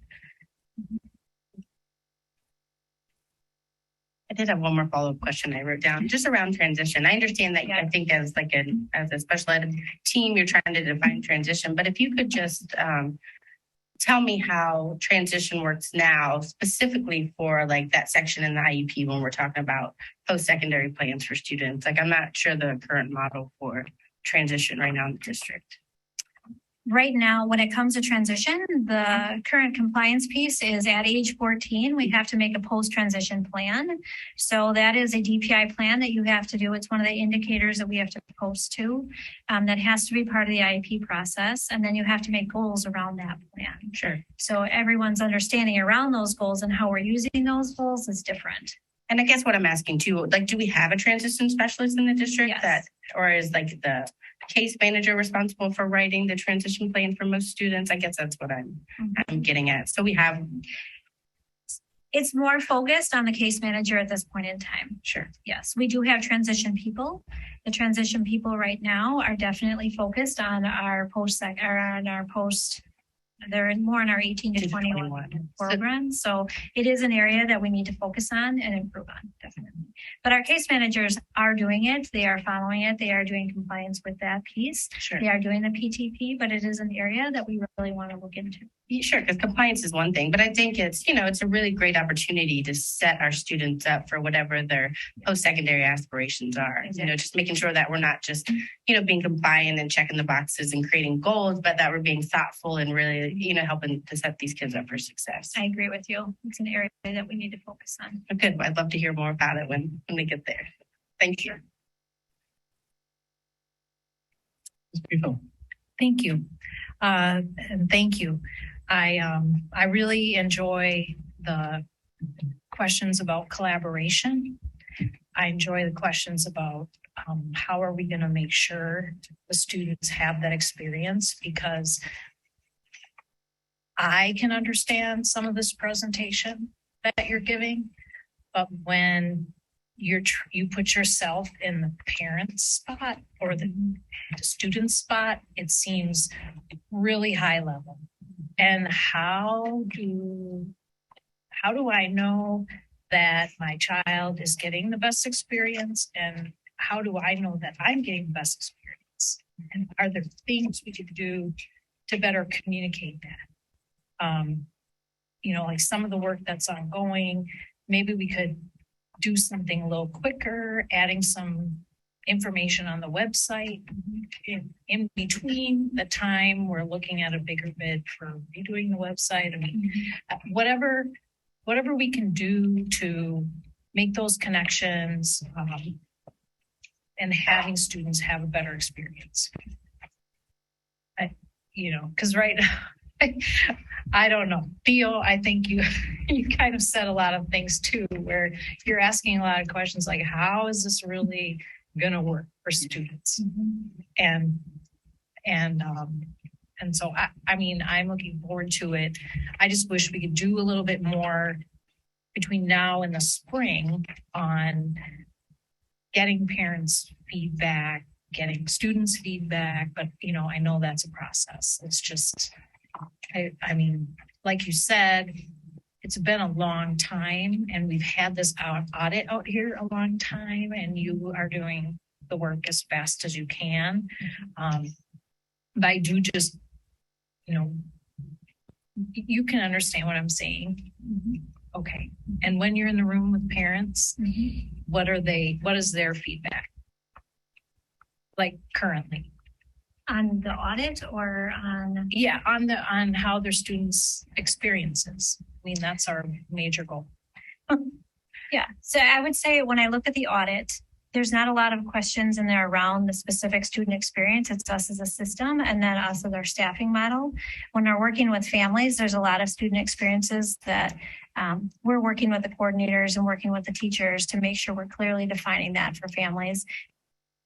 I did have one more follow-up question I wrote down just around transition. I understand that I think as a special ed team, you're trying to define transition, but if you could just tell me how transition works now, specifically for that section in the IEP when we're talking about post-secondary plans for students. I'm not sure the current model for transition right now in the district. Right now, when it comes to transition, the current compliance piece is at age 14, we have to make a post-transition plan. So that is a DPI plan that you have to do. It's one of the indicators that we have to post to. That has to be part of the IEP process. And then you have to make goals around that plan. Sure. So everyone's understanding around those goals and how we're using those goals is different. And I guess what I'm asking too, do we have a transition specialist in the district? Yes. Or is the case manager responsible for writing the transition plan for most students? I guess that's what I'm getting at. So we have. It's more focused on the case manager at this point in time. Sure. Yes, we do have transition people. The transition people right now are definitely focused on our post. They're more in our 18 to 21 program. So it is an area that we need to focus on and improve on, definitely. But our case managers are doing it. They are following it. They are doing compliance with that piece. Sure. They are doing the PTP, but it is an area that we really want to look into. Sure, because compliance is one thing, but I think it's a really great opportunity to set our students up for whatever their post-secondary aspirations are. Exactly. Just making sure that we're not just, being compliant and checking the boxes and creating goals, but that we're being thoughtful and really, helping to set these kids up for success. I agree with you. It's an area that we need to focus on. Good. I'd love to hear more about it when we get there. Thank you. Thank you. And thank you. I really enjoy the questions about collaboration. I enjoy the questions about how are we going to make sure the students have that experience, because I can understand some of this presentation that you're giving, but when you put yourself in the parent spot or the student spot, it seems really high level. And how do I know that my child is getting the best experience, and how do I know that I'm getting the best experience? And are there things we could do to better communicate that? Like some of the work that's ongoing, maybe we could do something a little quicker, adding some information on the website in between the time we're looking at a bigger bid for redoing the website. I mean, whatever we can do to make those connections and having students have a better experience. Because right now, I don't know. Theo, I think you kind of said a lot of things too, where you're asking a lot of questions like, how is this really going to work for students? And so, I'm looking forward to it. I just wish we could do a little bit more between now and the spring on getting parents' feedback, getting students' feedback. But, I know that's a process. It's just, like you said, it's been a long time, and we've had this audit out here a long time, and you are doing the work as fast as you can. But I do just, you can understand what I'm saying. Okay. And when you're in the room with parents, what is their feedback? Like currently? On the audit or on? Yeah, on how their students' experiences. That's our major goal. Yeah. So I would say when I look at the audit, there's not a lot of questions in there around the specific student experience. It's us as a system and then us as our staffing model. When we're working with families, there's a lot of student experiences that we're working with the coordinators and working with the teachers to make sure we're clearly defining that for families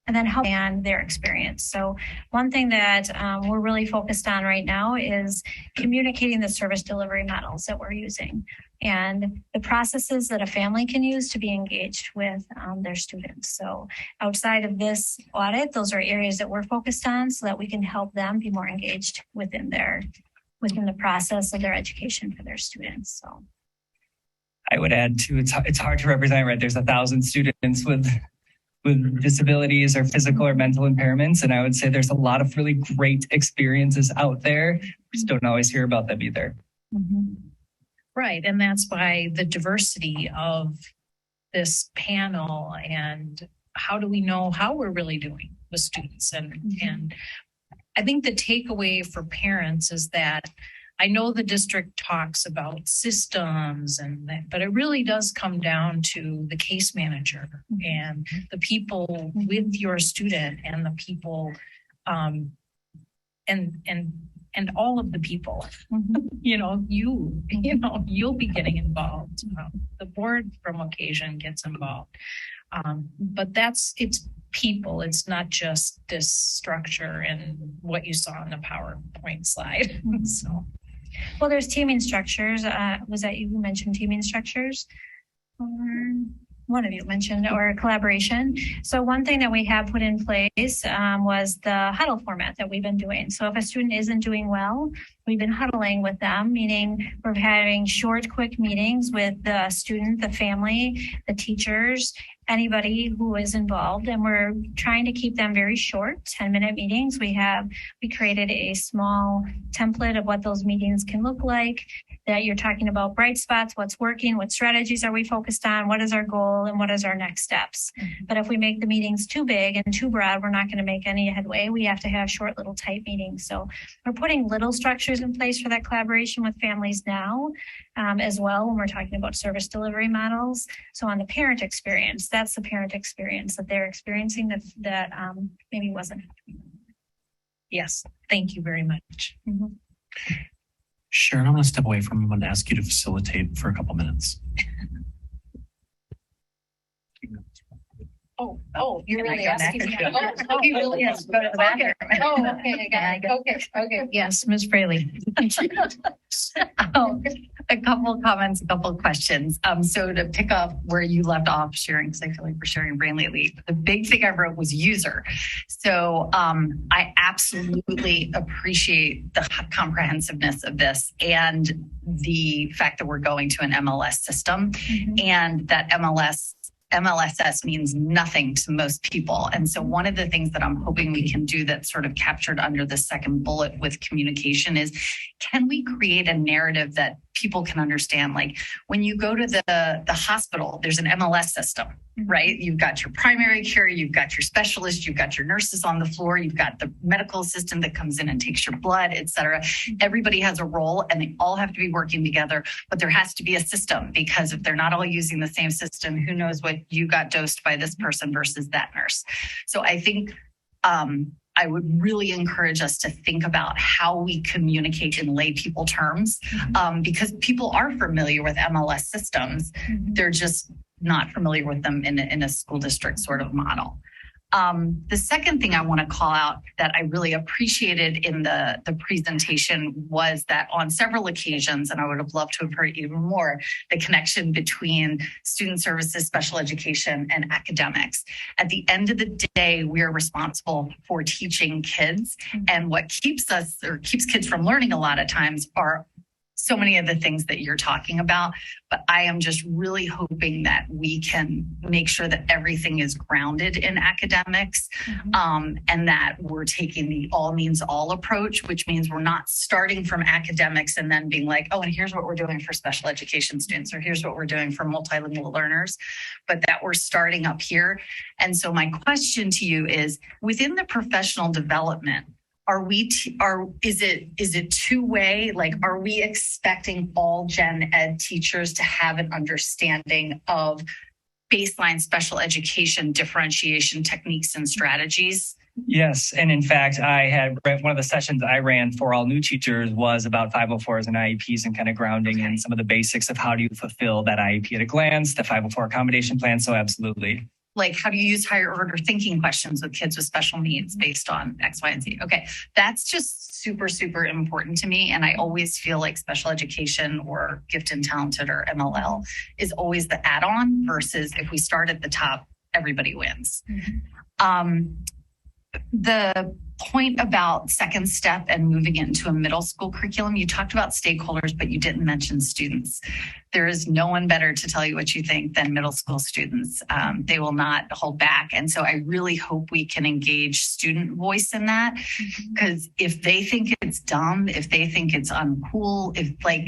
and then help and their experience. So one thing that we're really focused on right now is communicating the service delivery models that we're using and the processes that a family can use to be engaged with their students. So outside of this audit, those are areas that we're focused on so that we can help them be more engaged within the process of their education for their students. So I would add too, it's hard to represent, right? There's 1,000 students with disabilities or physical or mental impairments. And I would say there's a lot of really great experiences out there. We just don't always hear about them either. Right. And that's why the diversity of this panel and how do we know how we're really doing with students? And I think the takeaway for parents is that I know the district talks about systems but it really does come down to the case manager and the people with your student and the people and all of the people. You'll be getting involved. The board from occasion gets involved. But it's people. It's not just this structure and what you saw on the PowerPoint slide. So. Well, there's teaming structures. Was that you who mentioned teaming structures? Or one of you mentioned, or collaboration. So one thing that we have put in place was the huddle format that we've been doing. So if a student isn't doing well, we've been huddling with them, meaning we're having short, quick meetings with the student, the family, the teachers, anybody who is involved, and we're trying to keep them very short, 10-minute meetings. We created a small template of what those meetings can look like, that you're talking about bright spots, what's working, what strategies are we focused on, what is our goal, and what is our next steps. But if we make the meetings too big and too broad, we're not going to make any headway. We have to have short, little tight meetings. So we're putting little structures in place for that collaboration with families now, as well, when we're talking about service delivery models. So on the parent experience, that's the parent experience that they're experiencing that maybe wasn't happening. Yes, thank you very much. Sharon, I'm going to step away from him and ask you to facilitate for a couple minutes. Oh, you're really asking me. He really has to go to the bathroom. Oh, okay, I got it. Okay. Yes, Ms. Fraley. A couple comments, a couple questions. So to pick up where you left off sharing, because I feel like we're sharing your brain lately, the big thing I wrote was user. So I absolutely appreciate the comprehensiveness of this and the fact that we're going to an MLS system and that MLSS means nothing to most people. And so one of the things that I'm hoping we can do that's sort of captured under the second bullet with communication is, can we create a narrative that people can understand? Like when you go to the hospital, there's an MLS system, right? You've got your primary care, you've got your specialist, you've got your nurses on the floor, you've got the medical assistant that comes in and takes your blood, et cetera. Everybody has a role and they all have to be working together, but there has to be a system, because if they're not all using the same system, who knows what you got dosed by this person versus that nurse. So I think I would really encourage us to think about how we communicate in lay people terms, because people are familiar with MLS systems. They're just not familiar with them in a school district sort of model. The second thing I want to call out that I really appreciated in the presentation was that on several occasions, and I would have loved to have heard even more, the connection between student services, special education, and academics. At the end of the day, we are responsible for teaching kids. And what keeps us, or keeps kids from learning a lot of times, are so many of the things that you're talking about. But I am just really hoping that we can make sure that everything is grounded in academics, and that we're taking the all means all approach, which means we're not starting from academics and then being like, oh, and here's what we're doing for special education students, or here's what we're doing for multilingual learners, but that we're starting up here. And so my question to you is, within the professional development, is it two-way? Like, are we expecting all gen ed teachers to have an understanding of baseline special education differentiation techniques and strategies? Yes. And in fact, I had one of the sessions I ran for all new teachers was about 504s and IEPs and kind of grounding in some of the basics of how do you fulfill that IEP at a glance, the 504 accommodation plan. So absolutely. Like, how do you use higher order thinking questions with kids with special needs based on X, Y, and Z? Okay, that's just super, super important to me. And I always feel like special education or gifted and talented or MLL is always the add-on versus if we start at the top, everybody wins. The point about second step and moving it into a middle school curriculum, you talked about stakeholders, but you didn't mention students. There is no one better to tell you what you think than middle school students. They will not hold back. And so I really hope we can engage student voice in that, because if they think it's dumb, if they think it's uncool, if like,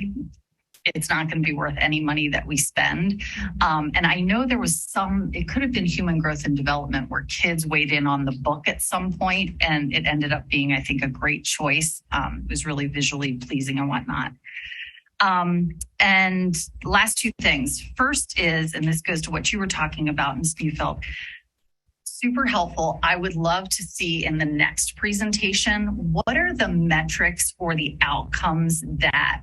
it's not going to be worth any money that we spend. And I know there was it could have been human growth and development where kids weighed in on the book at some point, and it ended up being, I think, a great choice. It was really visually pleasing and whatnot. And last two things. First is, and this goes to what you were talking about, Ms. Neufeld, super helpful. I would love to see in the next presentation, what are the metrics or the outcomes that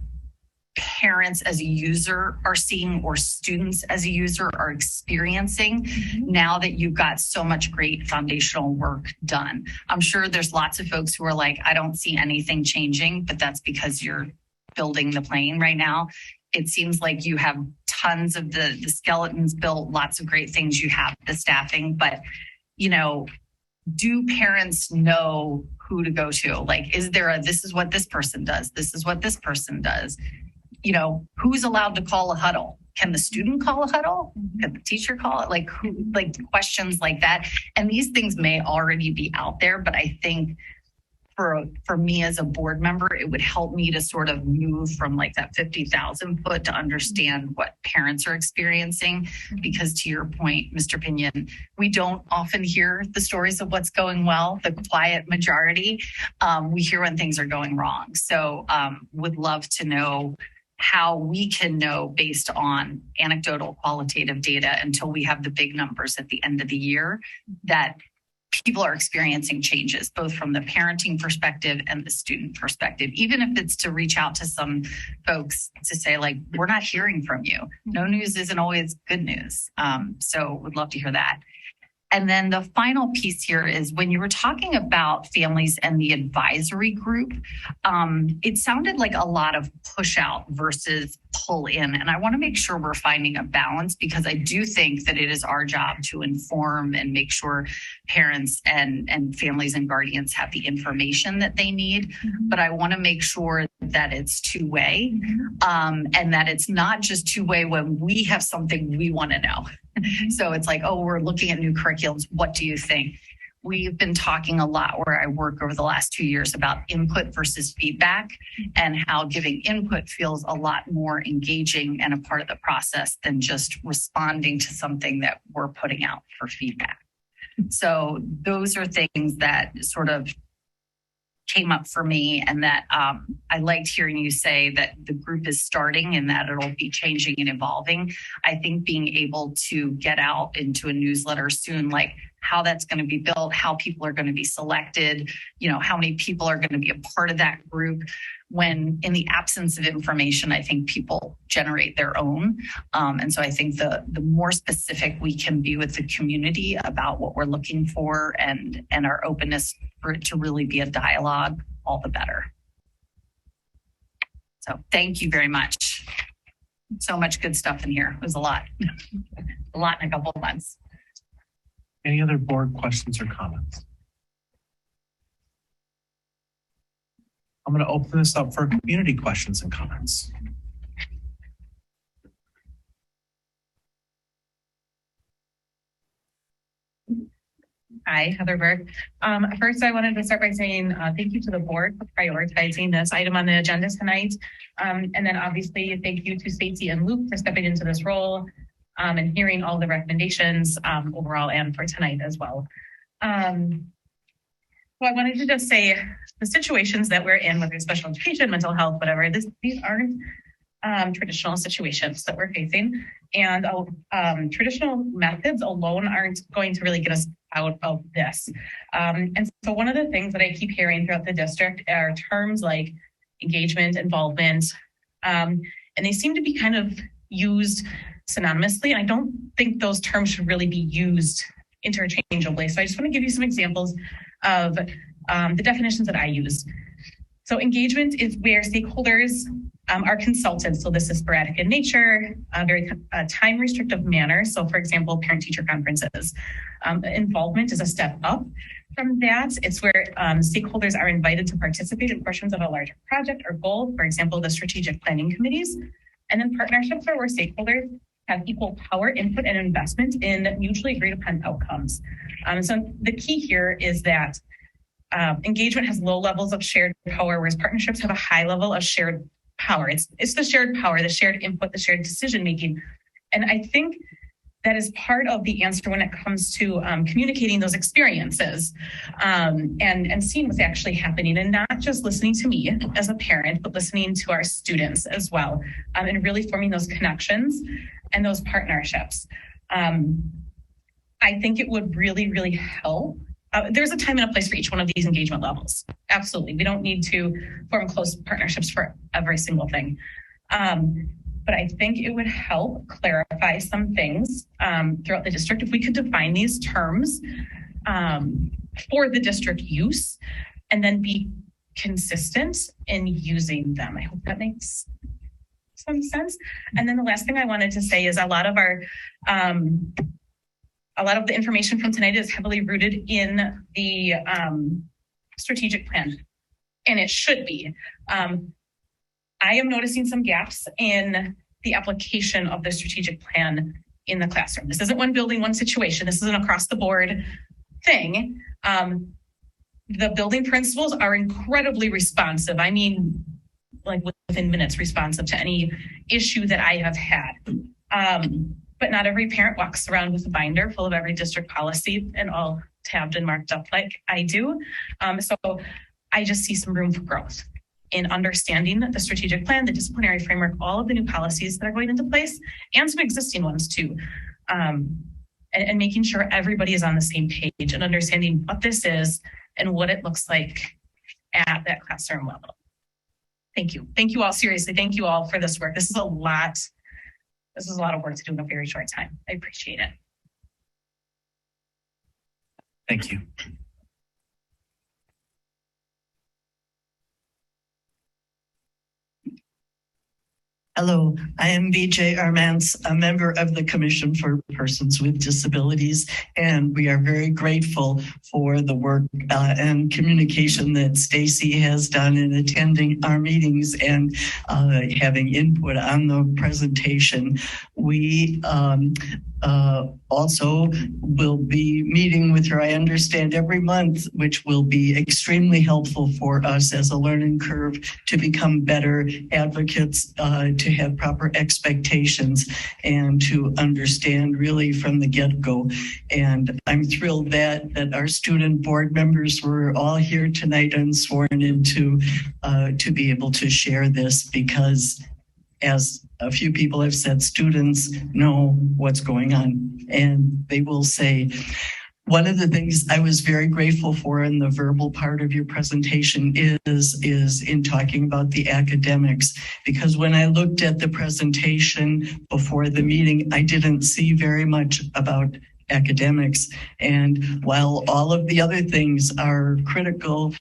parents as a user are seeing or students as a user are experiencing now that you've got so much great foundational work done. I'm sure there's lots of folks who are like, I don't see anything changing, but that's because you're building the plane right now. It seems like you have tons of the skeletons built, lots of great things. You have the staffing, but do parents know who to go to? Like, is there this is what this person does. This is what this person does. Who's allowed to call a huddle? Can the student call a huddle? Can the teacher call it? Like questions like that. And these things may already be out there, but I think for me as a board member, it would help me to sort of move from like that 50,000 foot to understand what parents are experiencing. Because to your point, Mr. Pinion, we don't often hear the stories of what's going well, the quiet majority. We hear when things are going wrong. So would love to know how we can know based on anecdotal qualitative data until we have the big numbers at the end of the year that people are experiencing changes, both from the parenting perspective and the student perspective, even if it's to reach out to some folks to say, like, we're not hearing from you. No news isn't always good news. So would love to hear that. And then the final piece here is when you were talking about families and the advisory group, it sounded like a lot of push out versus pull in. And I want to make sure we're finding a balance, because I do think that it is our job to inform and make sure parents and families and guardians have the information that they need. But I want to make sure that it's two-way, and that it's not just two-way when we have something we want to know. So it's like, oh, we're looking at new curriculums. What do you think? We've been talking a lot where I work over the last 2 years about input versus feedback, and how giving input feels a lot more engaging and a part of the process than just responding to something that we're putting out for feedback. So those are things that sort of came up for me, and that I liked hearing you say that the group is starting and that it'll be changing and evolving. I think being able to get out into a newsletter soon, like how that's going to be built, how people are going to be selected, how many people are going to be a part of that group. When in the absence of information, I think people generate their own. And so I think the more specific we can be with the community about what we're looking for, and our openness for it to really be a dialogue, all the better. So thank you very much. So much good stuff in here. It was a lot, a lot in a couple of months. Any other board questions or comments? I'm going to open this up for community questions and comments. Hi, Heather Burke. First, I wanted to start by saying thank you to the board for prioritizing this item on the agenda tonight. And then obviously, thank you to Stacey and Luke for stepping into this role and hearing all the recommendations overall and for tonight as well. So I wanted to just say the situations that we're in, whether it's special education, mental health, whatever, these aren't traditional situations that we're facing. And traditional methods alone aren't going to really get us out of this. And so one of the things that I keep hearing throughout the district are terms like engagement, involvement, and they seem to be kind of used synonymously. And I don't think those terms should really be used interchangeably. So I just want to give you some examples of the definitions that I use. So engagement is where stakeholders are consulted. So this is sporadic in nature, a very time restrictive manner. So for example, parent-teacher conferences. Involvement is a step up from that. It's where stakeholders are invited to participate in portions of a larger project or goal, for example, the strategic planning committees. And then partnerships are where stakeholders have equal power, input, and investment in mutually agreed upon outcomes. So the key here is that engagement has low levels of shared power, whereas partnerships have a high level of shared power. It's the shared power, the shared input, the shared decision making. And I think that is part of the answer when it comes to communicating those experiences and seeing what's actually happening, and not just listening to me as a parent, but listening to our students as well, and really forming those connections and those partnerships. I think it would really, really help. There's a time and a place for each one of these engagement levels. Absolutely. We don't need to form close partnerships for every single thing. But I think it would help clarify some things throughout the district if we could define these terms for the district use and then be consistent in using them. I hope that makes some sense. And then the last thing I wanted to say is a lot of the information from tonight is heavily rooted in the strategic plan, and it should be. I am noticing some gaps in the application of the strategic plan in the classroom. This isn't one building, one situation. This is an across the board thing. The building principals are incredibly responsive. I mean, like within minutes responsive to any issue that I have had. But not every parent walks around with a binder full of every district policy and all tabbed and marked up like I do. So I just see some room for growth in understanding the strategic plan, the disciplinary framework, all of the new policies that are going into place, and some existing ones too. And making sure everybody is on the same page and understanding what this is and what it looks like at that classroom level. Thank you. Thank you all. Seriously, thank you all for this work. This is a lot. This is a lot of work to do in a very short time. I appreciate it. Thank you. Hello, I am BJ Armance, a member of the Commission for Persons with Disabilities, and we are very grateful for the work and communication that Stacy has done in attending our meetings and having input on the presentation. We also will be meeting with her, I understand, every month, which will be extremely helpful for us as a learning curve to become better advocates, to have proper expectations and to understand really from the get-go. And I'm thrilled that our student board members were all here tonight and sworn into to be able to share this, because as a few people have said, students know what's going on, and they will say, one of the things I was very grateful for in the verbal part of your presentation is in talking about the academics, because when I looked at the presentation before the meeting, I didn't see very much about academics. And while all of the other things are critical,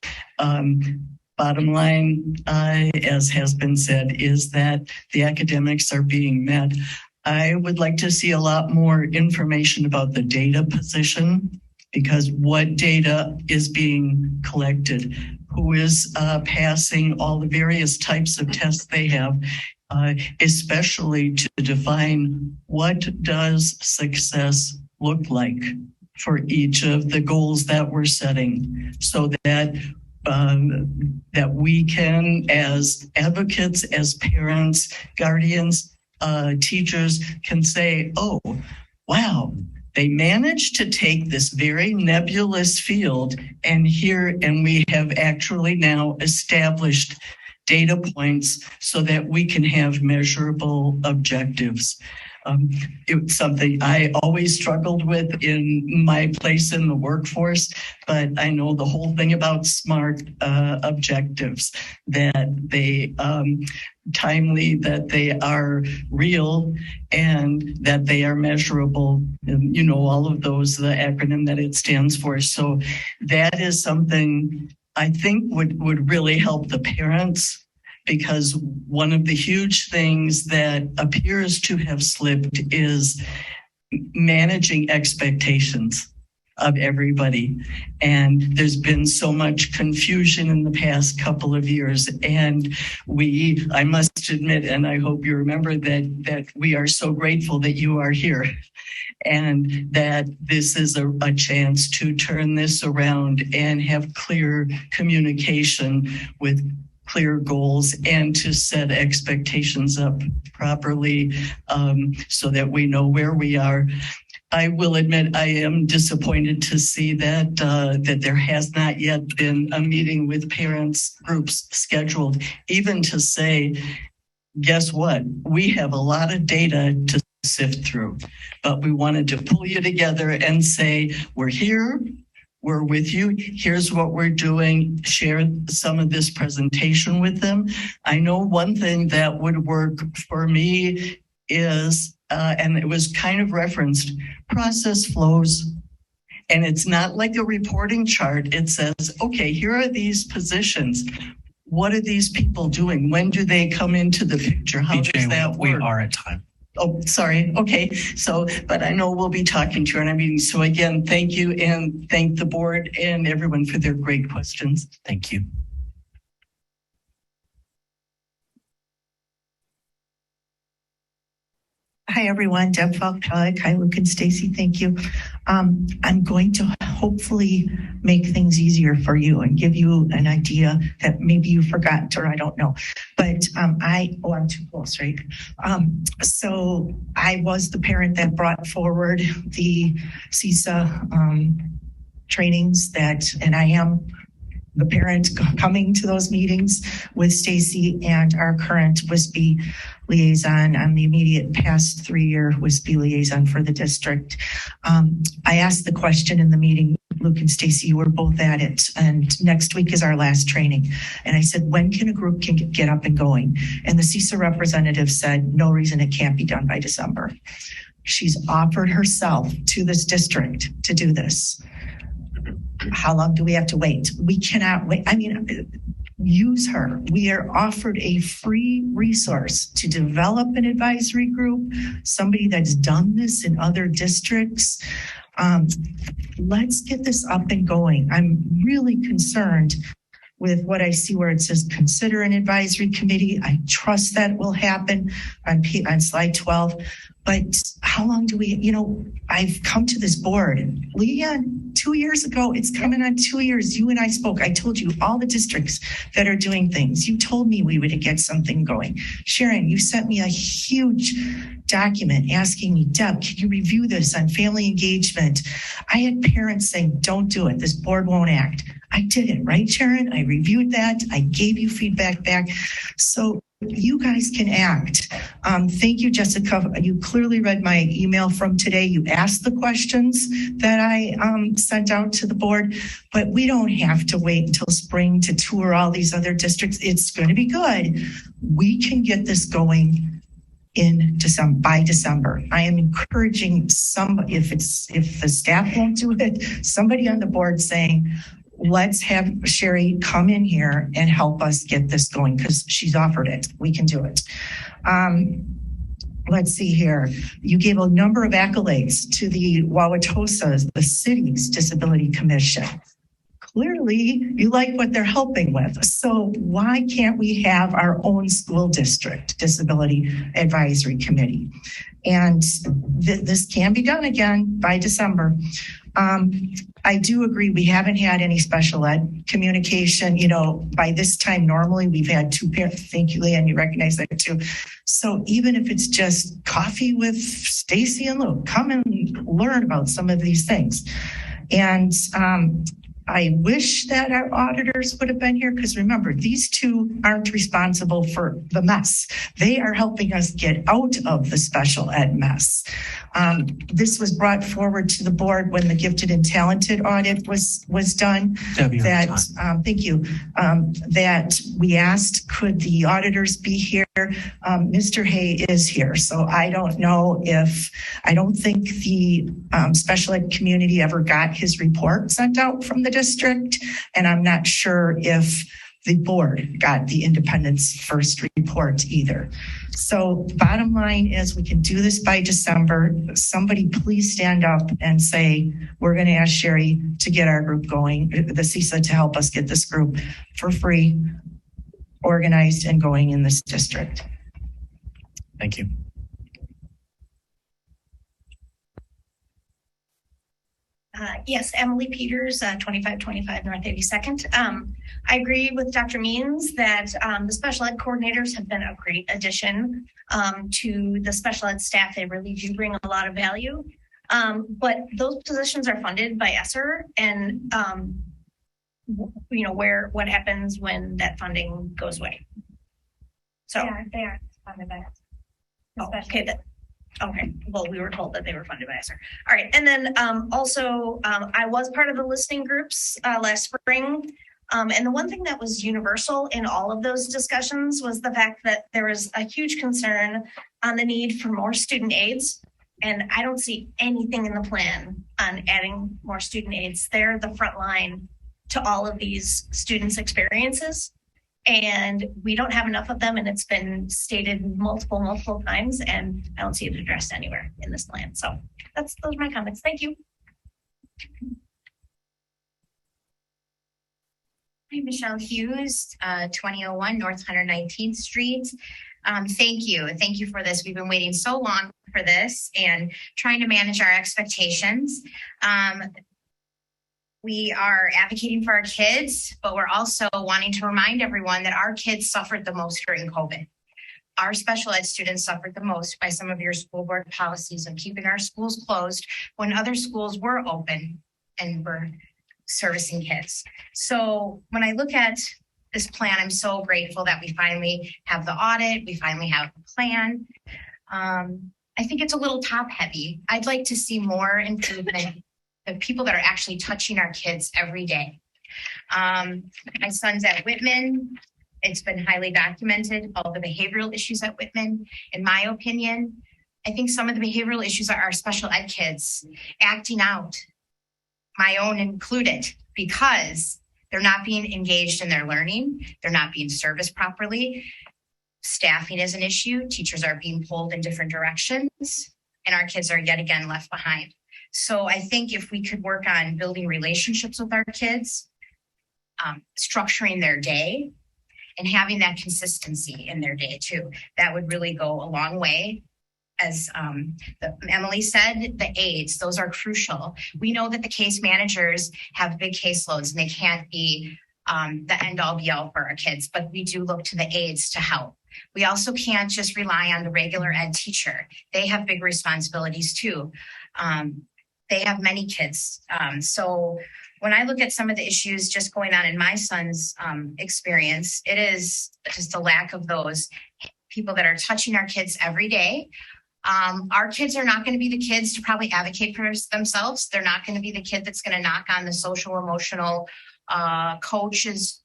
bottom line, as has been said, is that the academics are being met. I would like to see a lot more information about the data position, because what data is being collected, who is passing all the various types of tests they have, especially to define what does success look like for each of the goals that we're setting, so that that we can, as advocates, as parents, guardians, teachers, can say, oh, wow, they managed to take this very nebulous field and we have actually now established data points so that we can have measurable objectives. It's something I always struggled with in my place in the workforce, but I know the whole thing about SMART objectives, that they timely, that they are real, and that they are measurable, and all of those, the acronym that it stands for. So that is something I think would really help the parents, because one of the huge things that appears to have slipped is managing expectations of everybody. And there's been so much confusion in the past couple of years. And I must admit, and I hope you remember that we are so grateful that you are here, and that this is a chance to turn this around and have clear communication with clear goals, and to set expectations up properly, so that we know where we are. I will admit I am disappointed to see that there has not yet been a meeting with parents groups scheduled, even to say, guess what? We have a lot of data to sift through, but we wanted to pull you together and say, we're here. We're with you. Here's what we're doing. Share some of this presentation with them. I know one thing that would work for me is, and it was kind of referenced, process flows. And it's not like a reporting chart. It says, okay, here are these positions. What are these people doing? When do they come into the picture? How does that work? We are at time. Oh, sorry. Okay. So, but I know we'll be talking to her in our meeting. So again, thank you, and thank the board and everyone for their great questions. Thank you. Hi, everyone. Deb Falk-Pellick. Hi, Luke and Stacy. Thank you. I'm going to hopefully make things easier for you and give you an idea that maybe you forgot, or I don't know. But I'm too close, right? So I was the parent that brought forward the CISA trainings and I am the parent coming to those meetings with Stacy and our current WSB liaison. I'm the immediate past 3-year WSB liaison for the district. I asked the question in the meeting, Luke and Stacy, you were both at it, and next week is our last training. And I said, when can a group get up and going? And the CISA representative said, no reason it can't be done by December. She's offered herself to this district to do this. How long do we have to wait? We cannot wait. I mean, use her. We are offered a free resource to develop an advisory group, somebody that's done this in other districts. Let's get this up and going. I'm really concerned with what I see where it says consider an advisory committee. I trust that will happen on slide 12. But how long do we, I've come to this board. Leanne, 2 years ago, it's coming on 2 years. You and I spoke. I told you all the districts that are doing things. You told me we would get something going. Sharon, you sent me a huge document asking me, Deb, can you review this on family engagement? I had parents saying, don't do it. This board won't act. I did it, right, Sharon? I reviewed that. I gave you feedback back. So you guys can act. Thank you, Jessica. You clearly read my email from today. You asked the questions that I sent out to the board, but we don't have to wait until spring to tour all these other districts. It's going to be good. We can get this going by December. I am encouraging somebody, if the staff won't do it, somebody on the board saying, let's have Sherry come in here and help us get this going because she's offered it. We can do it. Let's see here. You gave a number of accolades to the Wauwatosa, the city's disability commission. Clearly, you like what they're helping with. So why can't we have our own school district disability advisory committee? And this can be done again by December. I do agree. We haven't had any special ed communication. By this time, normally we've had 2 parents. Thank you, Leanne. You recognize that too. So even if it's just coffee with Stacy and Luke, come and learn about some of these things. And I wish that our auditors would have been here because remember, these two aren't responsible for the mess. They are helping us get out of the special ed mess. This was brought forward to the board when the gifted and talented audit was done. Thank you. That we asked, could the auditors be here? Mr. Hay is here. So I don't think the special ed community ever got his report sent out from the district. And I'm not sure if the board got the independent's first report either. So bottom line is we can do this by December. Somebody please stand up and say, we're going to ask Sherry to get our group going, the CISA to help us get this group for free, organized and going in this district. Thank you. Yes, Emily Peters, 2525 North 82nd. I agree with Dr. Means that the special ed coordinators have been a great addition to the special ed staff. They really do bring a lot of value. But those positions are funded by ESSER, and what happens when that funding goes away. So they are funded by ESSER. Okay. Well, we were told that they were funded by ESSER. All right. And then also, I was part of the listening groups last spring. And the one thing that was universal in all of those discussions was the fact that there was a huge concern on the need for more student aides. And I don't see anything in the plan on adding more student aides. They're the front line to all of these students' experiences. And we don't have enough of them, and it's been stated multiple times, and I don't see it addressed anywhere in this plan. So those are my comments. Thank you. Hi, Michelle Hughes, 2001 North 119th Street. Thank you. Thank you for this. We've been waiting so long for this and trying to manage our expectations. We are advocating for our kids, but we're also wanting to remind everyone that our kids suffered the most during COVID. Our special ed students suffered the most by some of your school board policies of keeping our schools closed when other schools were open and were servicing kids. So when I look at this plan, I'm so grateful that we finally have the audit. We finally have a plan. I think it's a little top heavy. I'd like to see more improvement. The people that are actually touching our kids every day. My son's at Whitman. It's been highly documented, all the behavioral issues at Whitman. In my opinion, I think some of the behavioral issues are our special ed kids acting out, my own included, because They're not being engaged in their learning. They're not being serviced properly. Staffing is an issue. Teachers are being pulled in different directions, and our kids are yet again left behind. So I think if we could work on building relationships with our kids, structuring their day, and having that consistency in their day too, that would really go a long way. As Emily said, the aides, those are crucial. We know that the case managers have big caseloads and they can't be the end all be all for our kids, but we do look to the aides to help. We also can't just rely on the regular ed teacher. They have big responsibilities too. They have many kids. So when I look at some of the issues just going on in my son's experience, it is just a lack of those people that are touching our kids every day. Our kids are not going to be the kids to probably advocate for themselves. They're not going to be the kid that's going to knock on the social emotional coach's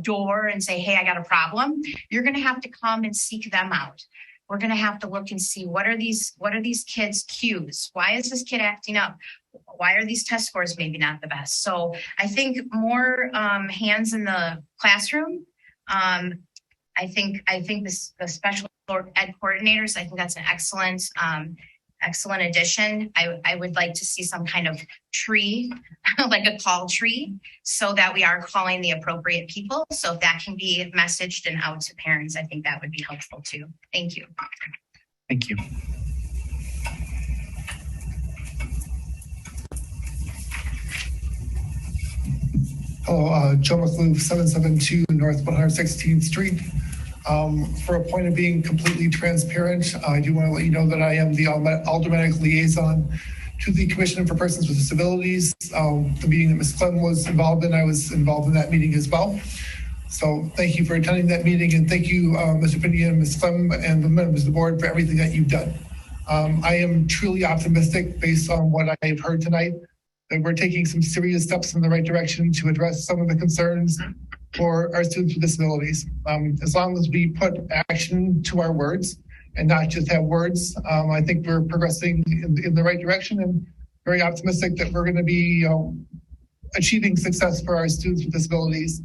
door and say, hey, I got a problem. You're going to have to come and seek them out. We're going to have to look and see what are these kids' cues? Why is this kid acting up? Why are these test scores maybe not the best? So I think more hands in the classroom. I think the special ed coordinators, I think that's an excellent addition. I would like to see some kind of tree, like a call tree, so that we are calling the appropriate people. So if that can be messaged and out to parents, I think that would be helpful too. Thank you. Thank you. Hello, Joe McLuhan, 772 North 116th Street. For a point of being completely transparent, I do want to let you know that I am the aldermanic liaison to the Commission for Persons with Disabilities. The meeting that Ms. Clem was involved in, I was involved in that meeting as well. So thank you for attending that meeting, and thank you, Mr. Pindia and Ms. Clem and the members of the board for everything that you've done. I am truly optimistic based on what I have heard tonight, that we're taking some serious steps in the right direction to address some of the concerns for our students with disabilities. As long as we put action to our words and not just have words, I think we're progressing in the right direction, and very optimistic that we're going to be achieving success for our students with disabilities.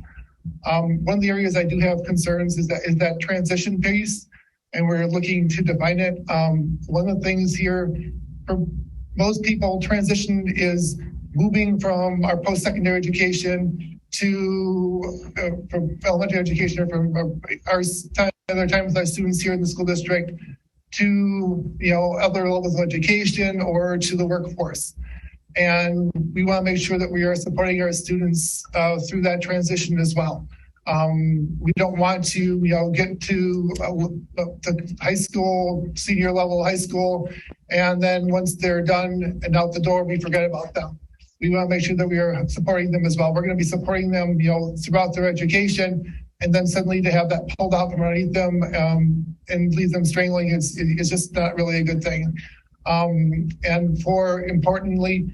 One of the areas I do have concerns is that transition piece, and we're looking to define it. One of the things here for most people, transition is moving from our post-secondary education to from elementary education, or from our time with our students here in the school district to other levels of education or to the workforce. And we want to make sure that we are supporting our students through that transition as well. We don't want to get to high school, senior level high school, and then once they're done and out the door, we forget about them. We want to make sure that we are supporting them as well. We're going to be supporting them, throughout their education, and then suddenly to have that pulled out from underneath them and leave them strangling is just not really a good thing. And for importantly,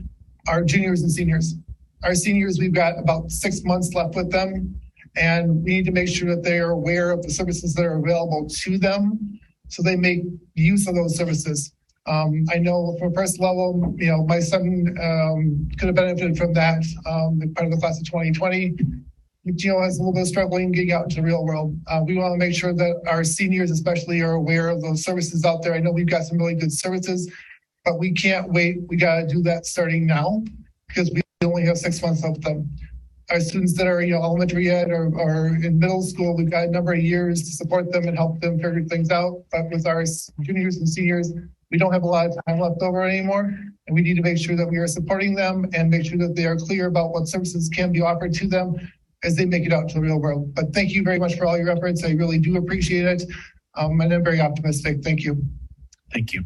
our juniors and seniors. Our seniors, we've got about 6 months left with them, and we need to make sure that they are aware of the services that are available to them, so they make use of those services. I know from a personal level, my son could have benefited from that, part of the class of 2020. Has a little bit of struggling getting out into the real world. We want to make sure that our seniors especially are aware of those services out there. I know we've got some really good services, but we can't wait. We got to do that starting now, because we only have 6 months left with them. Our students that are elementary ed or in middle school, we've got a number of years to support them and help them figure things out. But with our juniors and seniors, we don't have a lot of time left over anymore, and we need to make sure that we are supporting them and make sure that they are clear about what services can be offered to them as they make it out to the real world. But thank you very much for all your efforts. I really do appreciate it. And I'm very optimistic. Thank you. Thank you.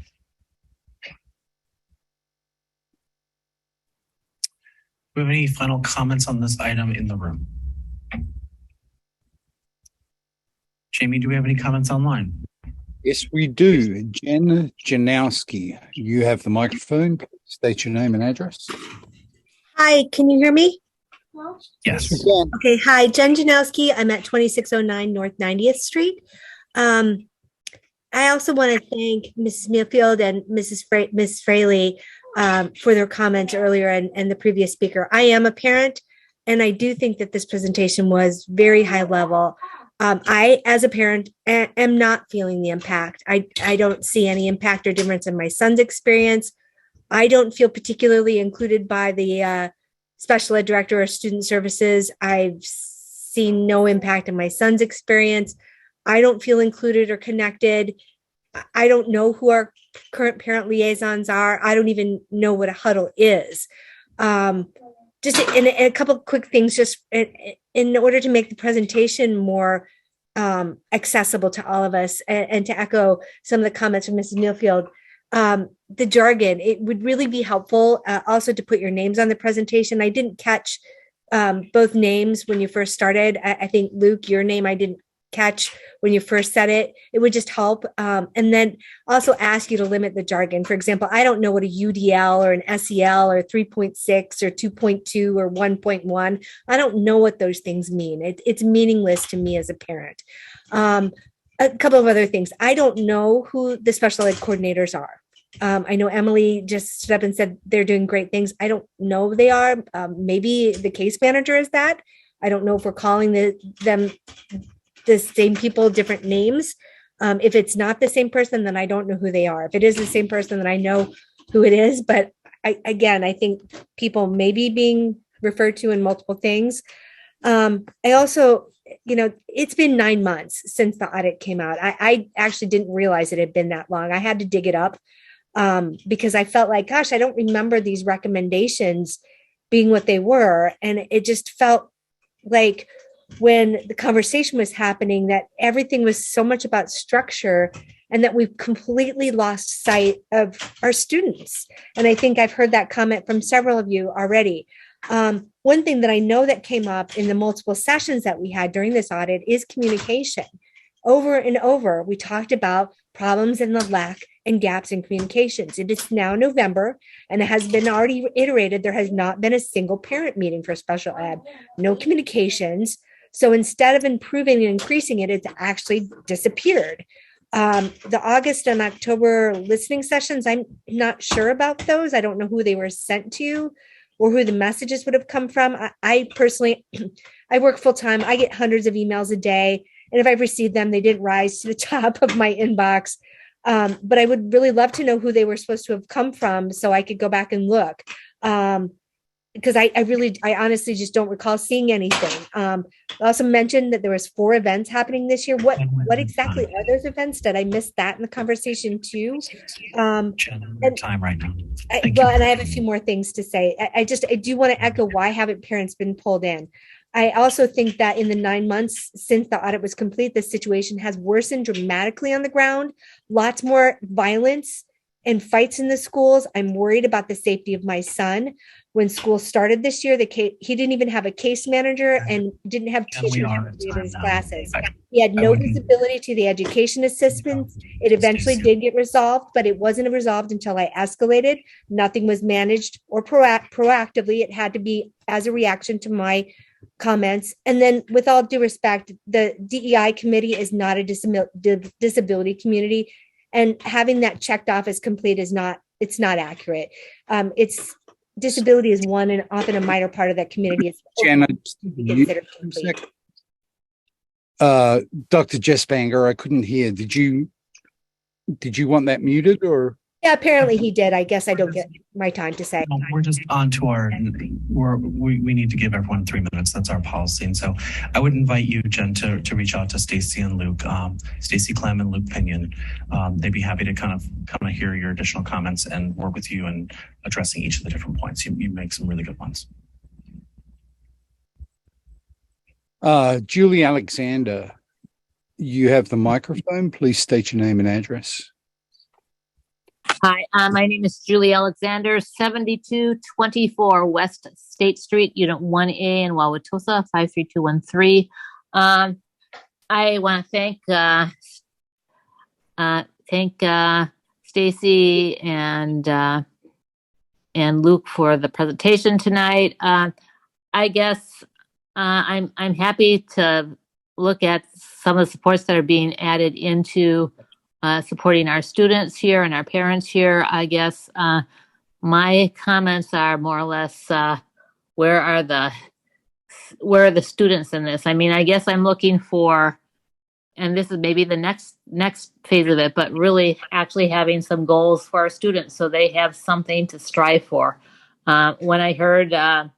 Do we have any final comments on this item in the room? Jamie, do we have any comments online? Yes, we do. Jen Janowski, you have the microphone. State your name and address. Hi, can you hear me? Yes. Okay, hi, Jen Janowski. I'm at 2609 North 90th Street. I also want to thank Mrs. Mealfield and Ms. Fraley for their comments earlier and the previous speaker. I am a parent, and I do think that this presentation was very high level. I, as a parent, am not feeling the impact. I don't see any impact or difference in my son's experience. I don't feel particularly included by the special ed director or student services. I've seen no impact in my son's experience. I don't feel included or connected. I don't know who our current parent liaisons are. I don't even know what a huddle is. Just in a couple of quick things, just in order to make the presentation more accessible to all of us, and to echo some of the comments from Mrs. Newfield, the jargon, it would really be helpful also to put your names on the presentation. I didn't catch both names when you first started. I think, Luke, your name I didn't catch when you first said it. It would just help. And then also ask you to limit the jargon. For example, I don't know what a UDL or an SEL or 3.6 or 2.2 or 1.1. I don't know what those things mean. It's meaningless to me as a parent. A couple of other things. I don't know who the special ed coordinators are. I know Emily just stood up and said they're doing great things. I don't know who they are. Maybe the case manager is that. I don't know if we're calling them the same people, different names. If it's not the same person, then I don't know who they are. If it is the same person, then I know who it is. But I think people may be being referred to in multiple things. I also, it's been 9 months since the audit came out. I actually didn't realize it had been that long. I had to dig it up because I felt like, gosh, I don't remember these recommendations being what they were. And it just felt like when the conversation was happening that everything was so much about structure and that we've completely lost sight of our students. And I think I've heard that comment from several of you already. One thing that I know that came up in the multiple sessions that we had during this audit is communication. Over and over, we talked about problems and the lack and gaps in communications. It is now November, and it has been already iterated. There has not been a single parent meeting for special ed, no communications. So instead of improving and increasing it, it's actually disappeared. The August and October listening sessions, I'm not sure about those. I don't know who they were sent to or who the messages would have come from. I personally, I work full time. I get hundreds of emails a day. And if I've received them, they didn't rise to the top of my inbox. But I would really love to know who they were supposed to have come from so I could go back and look. Because I honestly just don't recall seeing anything. I also mentioned that there was 4 events happening this year. What exactly are those events? Did I miss that in the conversation too? Time right now. And I have a few more things to say. I do want to echo, why haven't parents been pulled in? I also think that in the 9 months since the audit was complete, the situation has worsened dramatically on the ground. Lots more violence and fights in the schools. I'm worried about the safety of my son. When school started this year, he didn't even have a case manager and didn't have teachers in his classes. He had no visibility to the education assistants. It eventually did get resolved, but it wasn't resolved until I escalated. Nothing was managed or proactively. It had to be as a reaction to my comments. And then, with all due respect, the DEI committee is not a disability community, and having that checked off as complete is not accurate. Disability is one and often a minor part of that community. Janet, Dr. Jess Banger, I couldn't hear. Did you want that muted or? Yeah, apparently he did. I guess I don't get my time to say. No, we're just on to we need to give everyone 3 minutes. That's our policy. And so I would invite you, Jen, to reach out to Stacy and Luke, Stacy Clem and Luke Pinion. They'd be happy to kind of hear your additional comments and work with you in addressing each of the different points. You make some really good ones. Julie Alexander, you have the microphone. Please state your name and address. Hi, my name is Julie Alexander, 7224 West State Street, Unit 1A in Wauwatosa, 53213. I want to thank Stacy and Luke for the presentation tonight. I guess I'm happy to look at some of the supports that are being added into supporting our students here and our parents here. I guess my comments are more or less, where are the where are the students in this? I mean, I guess I'm looking for, and this is maybe the next phase of it, but really actually having some goals for our students so they have something to strive for. When I heard and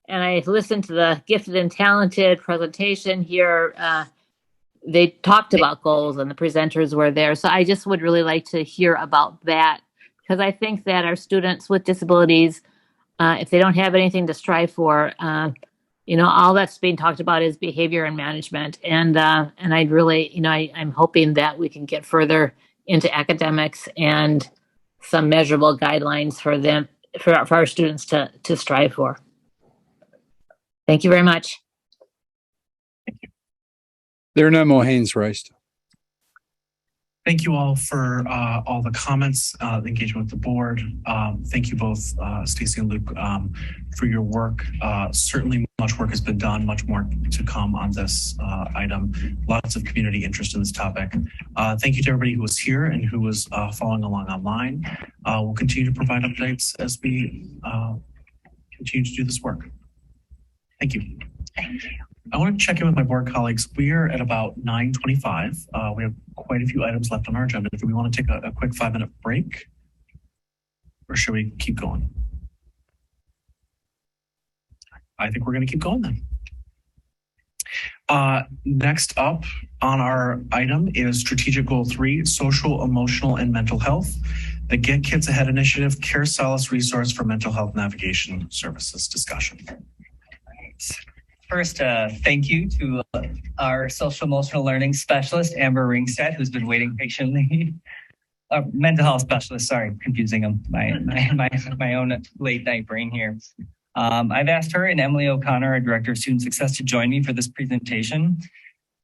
I listened to the gifted and talented presentation here, they talked about goals and the presenters were there. So I just would really like to hear about that, because I think that our students with disabilities, if they don't have anything to strive for, all that's being talked about is behavior and management. And I'd really, I'm hoping that we can get further into academics and some measurable guidelines for them, for our students to strive for. Thank you very much. There are no more hands raised. Thank you all for all the comments, the engagement with the board. Thank you both, Stacy and Luke, for your work. Certainly much work has been done, much more to come on this item. Lots of community interest in this topic. Thank you to everybody who was here and who was following along online. We'll continue to provide updates as we continue to do this work. Thank you. Thank you. I want to check in with my board colleagues. We're at about 9:25. We have quite a few items left on our agenda. Do we want to take a quick 5-minute break? Or should we keep going? I think we're going to keep going then. Next up on our item is Strategic Goal 3, Social, Emotional, and Mental Health. The Get Kids Ahead Initiative, Care Solace Resource for Mental Health Navigation Services discussion. First, thank you to our social emotional learning specialist, Amber Ringstead, who's been waiting patiently. Mental health specialist, sorry, confusing them. My own late night brain here. I've asked her and Emily O'Connor, our Director of Student Success, to join me for this presentation.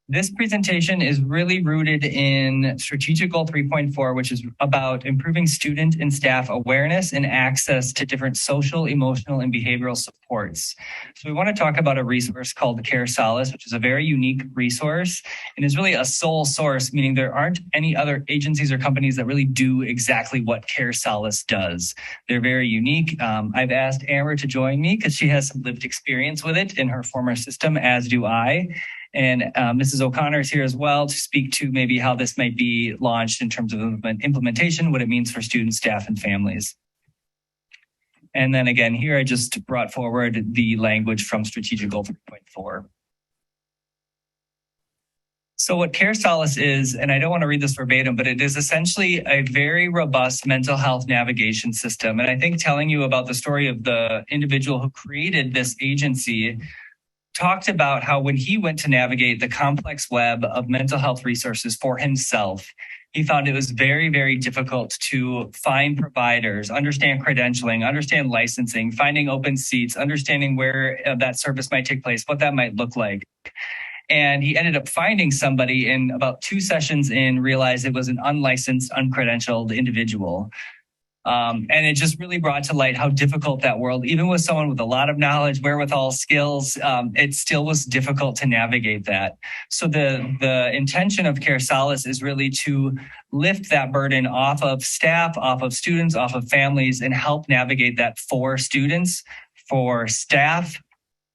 This presentation is really rooted in Strategic Goal 3.4, which is about improving student and staff awareness and access to different social, emotional, and behavioral supports. So we want to talk about a resource called Care Solace, which is a very unique resource and is really a sole source, meaning there aren't any other agencies or companies that really do exactly what Care Solace does. They're very unique. I've asked Amber to join me because she has some lived experience with it in her former system, as do I. And Mrs. O'Connor is here as well to speak to maybe how this might be launched in terms of implementation, what it means for students, staff, and families. And then again, here I just brought forward the language from Strategic Goal 3.4. So what Care Solace is, and I don't want to read this verbatim, but it is essentially a very robust mental health navigation system. And I think telling you about the story of the individual who created this agency talked about how when he went to navigate the complex web of mental health resources for himself, he found it was very, very difficult to find providers, understand credentialing, understand licensing, finding open seats, understanding where that service might take place, what that might look like. And he ended up finding somebody, and about 2 sessions in, realized it was an unlicensed, uncredentialed individual. And it just really brought to light how difficult that world, even with someone with a lot of knowledge, wherewithal, skills, it still was difficult to navigate that. So the intention of Care Solace is really to lift that burden off of staff, off of students, off of families, and help navigate that for students, for staff,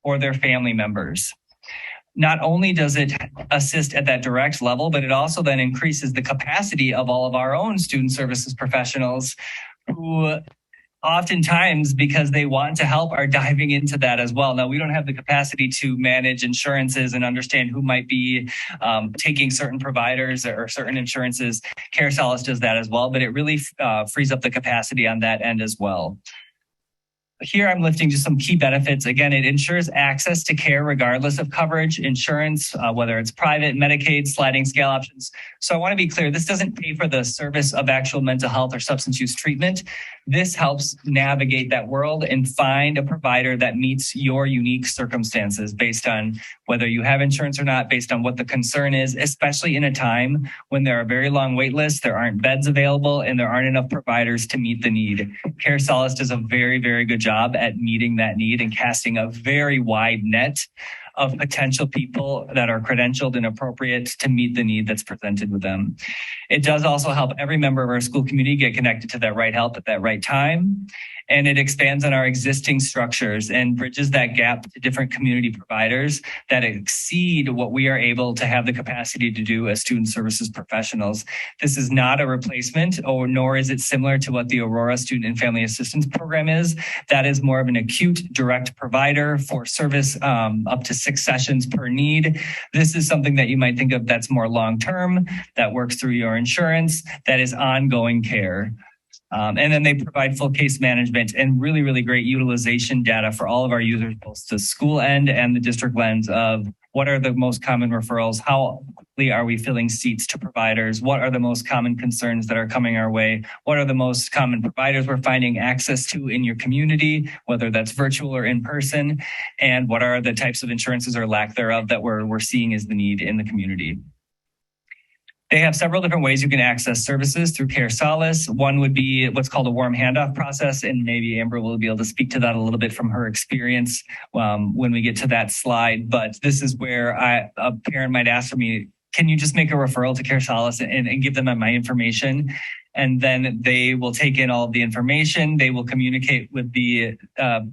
or their family members. Not only does it assist at that direct level, but it also then increases the capacity of all of our own student services professionals who oftentimes, because they want to help, are diving into that as well. Now, we don't have the capacity to manage insurances and understand who might be taking certain providers or certain insurances. Care Solace does that as well, but it really frees up the capacity on that end as well. Here I'm lifting just some key benefits. Again, it ensures access to care regardless of coverage, insurance, whether it's private, Medicaid, sliding scale options. So I want to be clear, this doesn't pay for the service of actual mental health or substance use treatment. This helps navigate that world and find a provider that meets your unique circumstances based on whether you have insurance or not, based on what the concern is, especially in a time when there are very long wait lists, there aren't beds available, and there aren't enough providers to meet the need. Care Solace does a very, very good job at meeting that need and casting a very wide net of potential people that are credentialed and appropriate to meet the need that's presented with them. It does also help every member of our school community get connected to that right help at that right time. and it expands on our existing structures and bridges that gap to different community providers that exceed what we are able to have the capacity to do as student services professionals. This is not a replacement, nor is it similar to what the Aurora Student and Family Assistance Program is. That is more of an acute direct provider for service up to 6 sessions per need. This is something that you might think of that's more long-term, that works through your insurance, that is ongoing care. And then they provide full case management and really, really great utilization data for all of our users, both the school end and the district lens of what are the most common referrals, how quickly are we filling seats to providers, what are the most common concerns that are coming our way, what are the most common providers we're finding access to in your community, whether that's virtual or in person, and what are the types of insurances or lack thereof that we're seeing as the need in the community. They have several different ways you can access services through Care Solace. One would be what's called a warm handoff process, and maybe Amber will be able to speak to that a little bit from her experience when we get to that slide. But this is where a parent might ask for me, can you just make a referral to Care Solace and give them my information? And then they will take in all of the information. They will communicate with the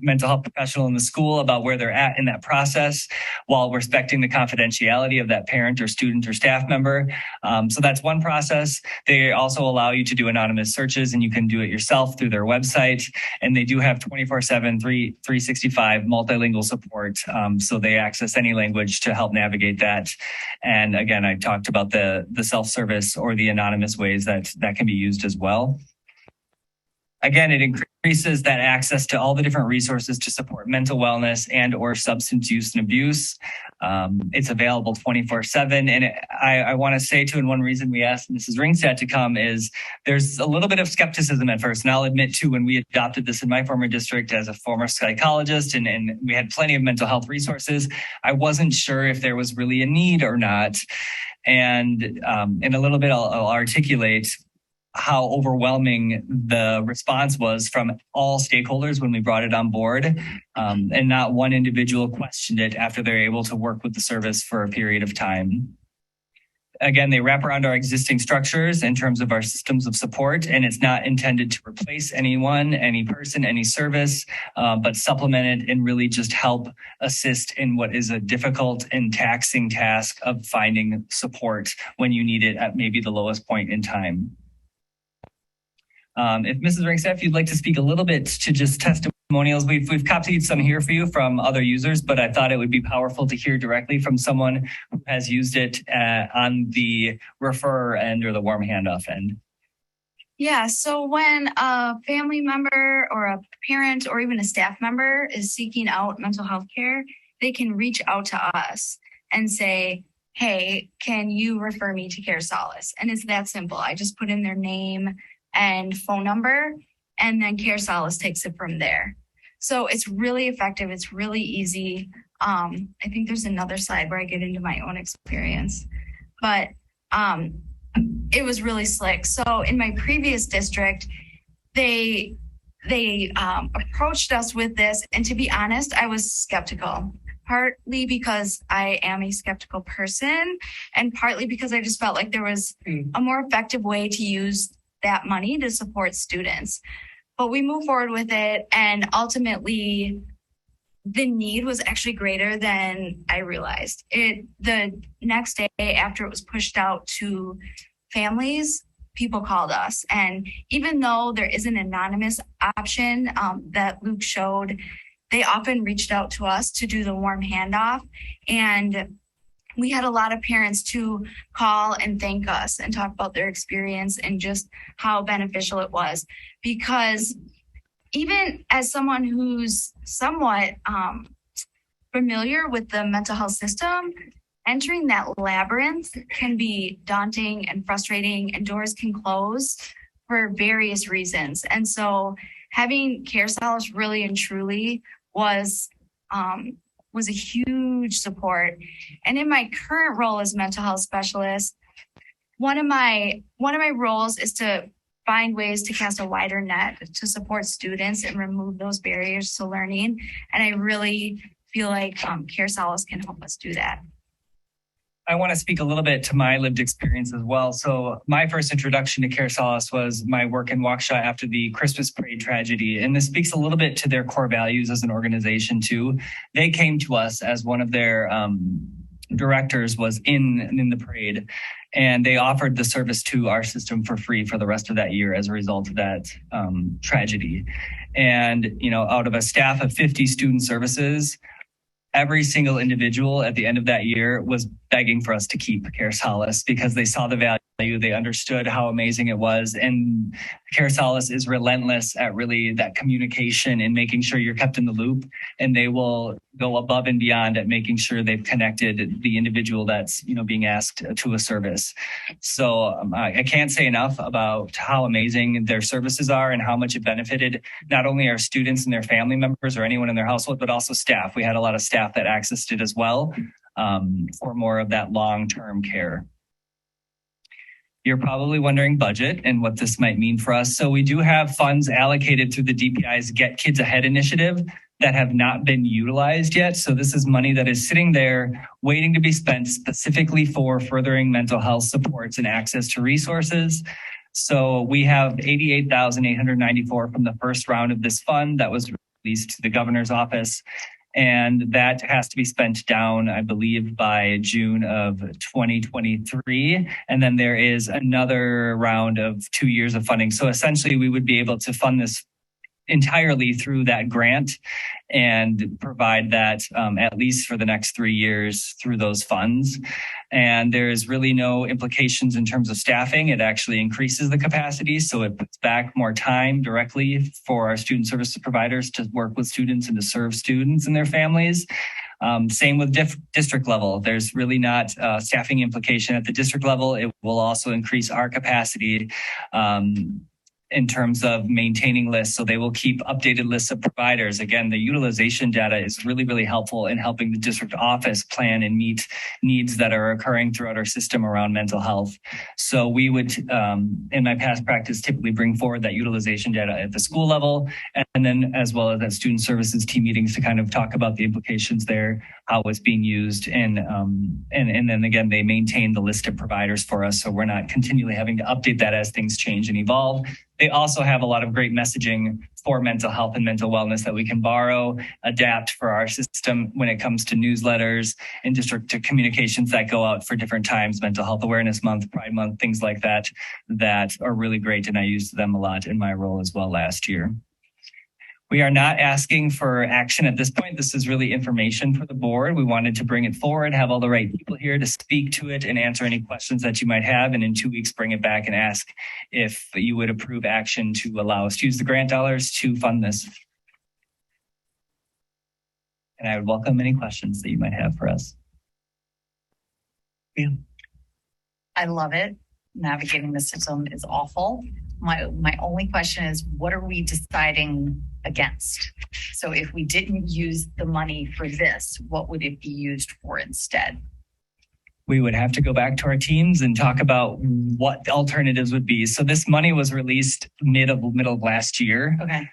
mental health professional in the school about where they're at in that process while respecting the confidentiality of that parent or student or staff member. So that's one process. They also allow you to do anonymous searches, and you can do it yourself through their website. And they do have 24/7, 365 multilingual support. So they access any language to help navigate that. And again, I talked about the self-service or the anonymous ways that can be used as well. Again, it increases that access to all the different resources to support mental wellness and or substance use and abuse. It's available 24/7. And I want to say too, and one reason we asked Mrs. Ringstad to come is there's a little bit of skepticism at first. And I'll admit too, when we adopted this in my former district as a former psychologist and we had plenty of mental health resources, I wasn't sure if there was really a need or not. And in a little bit, I'll articulate how overwhelming the response was from all stakeholders when we brought it on board. And not one individual questioned it after they're able to work with the service for a period of time. Again, they wrap around our existing structures in terms of our systems of support, and it's not intended to replace anyone, any person, any service, but supplement it and really just help assist in what is a difficult and taxing task of finding support when you need it at maybe the lowest point in time. If Mrs. Ringstaff, if you'd like to speak a little bit to just testimonials, we've copied some here for you from other users, but I thought it would be powerful to hear directly from someone who has used it on the referrer end or the warm handoff end. Yeah, so when a family member or a parent or even a staff member is seeking out mental health care, they can reach out to us and say, hey, can you refer me to Care Solace? And it's that simple. I just put in their name and phone number, and then Care Solace takes it from there. So it's really effective. It's really easy. I think there's another slide where I get into my own experience, but it was really slick. So in my previous district, they approached us with this, and to be honest, I was skeptical. Partly because I am a skeptical person, and partly because I just felt like there was a more effective way to use that money to support students. But we moved forward with it, and ultimately the need was actually greater than I realized. The next day after it was pushed out to families, people called us. And even though there is an anonymous option that Luke showed, they often reached out to us to do the warm handoff. And we had a lot of parents to call and thank us and talk about their experience and just how beneficial it was. Because even as someone who's somewhat familiar with the mental health system, entering that labyrinth can be daunting and frustrating, and doors can close for various reasons. And so having Care Solace really and truly was a huge support. And in my current role as mental health specialist, one of my roles is to find ways to cast a wider net to support students and remove those barriers to learning. And I really feel like Care Solace can help us do that. I want to speak a little bit to my lived experience as well. So my first introduction to Care Solace was my work in Waukesha after the Christmas parade tragedy. And this speaks a little bit to their core values as an organization too. They came to us as one of their directors was in the parade, and they offered the service to our system for free for the rest of that year as a result of that tragedy. And, you know, out of a staff of 50 student services, every single individual at the end of that year was begging for us to keep Care Solace because they saw the value, they understood how amazing it was. And Care Solace is relentless at really that communication and making sure you're kept in the loop. And they will go above and beyond at making sure they've connected the individual that's, you know, being asked to a service. So I can't say enough about how amazing their services are and how much it benefited not only our students and their family members or anyone in their household, but also staff. We had a lot of staff that accessed it as well for more of that long-term care. You're probably wondering budget and what this might mean for us. So we do have funds allocated through the DPI's Get Kids Ahead initiative that have not been utilized yet. So this is money that is sitting there waiting to be spent specifically for furthering mental health supports and access to resources. So we have $88,894 from the first round of this fund that was released to the governor's office. And that has to be spent down, I believe, by June of 2023. And then there is another round of 2 years of funding. So essentially, we would be able to fund this entirely through that grant and provide that at least for the next 3 years through those funds. And there is really no implications in terms of staffing. It actually increases the capacity. So it puts back more time directly for our student service providers to work with students and to serve students and their families. Same with district level. There's really not staffing implication at the district level. It will also increase our capacity in terms of maintaining lists. So they will keep updated lists of providers. Again, the utilization data is really, really helpful in helping the district office plan and meet needs that are occurring throughout our system around mental health. So we would, in my past practice, typically bring forward that utilization data at the school level, and then as well as at student services team meetings to kind of talk about the implications there, how it's being used. And then again, they maintain the list of providers for us. So we're not continually having to update that as things change and evolve. They also have a lot of great messaging for mental health and mental wellness that we can borrow, adapt for our system when it comes to newsletters and district communications that go out for different times, Mental Health Awareness Month, Pride Month, things like that, that are really great. And I used them a lot in my role as well last year. We are not asking for action at this point. This is really information for the board. We wanted to bring it forward, have all the right people here to speak to it and answer any questions that you might have. And in 2 weeks, bring it back and ask if you would approve action to allow us to use the grant dollars to fund this. And I would welcome any questions that you might have for us. Yeah. I love it. Navigating the system is awful. My only question is, what are we deciding against? So if we didn't use the money for this, what would it be used for instead? We would have to go back to our teams and talk about what alternatives would be. So this money was released middle of last year. Okay.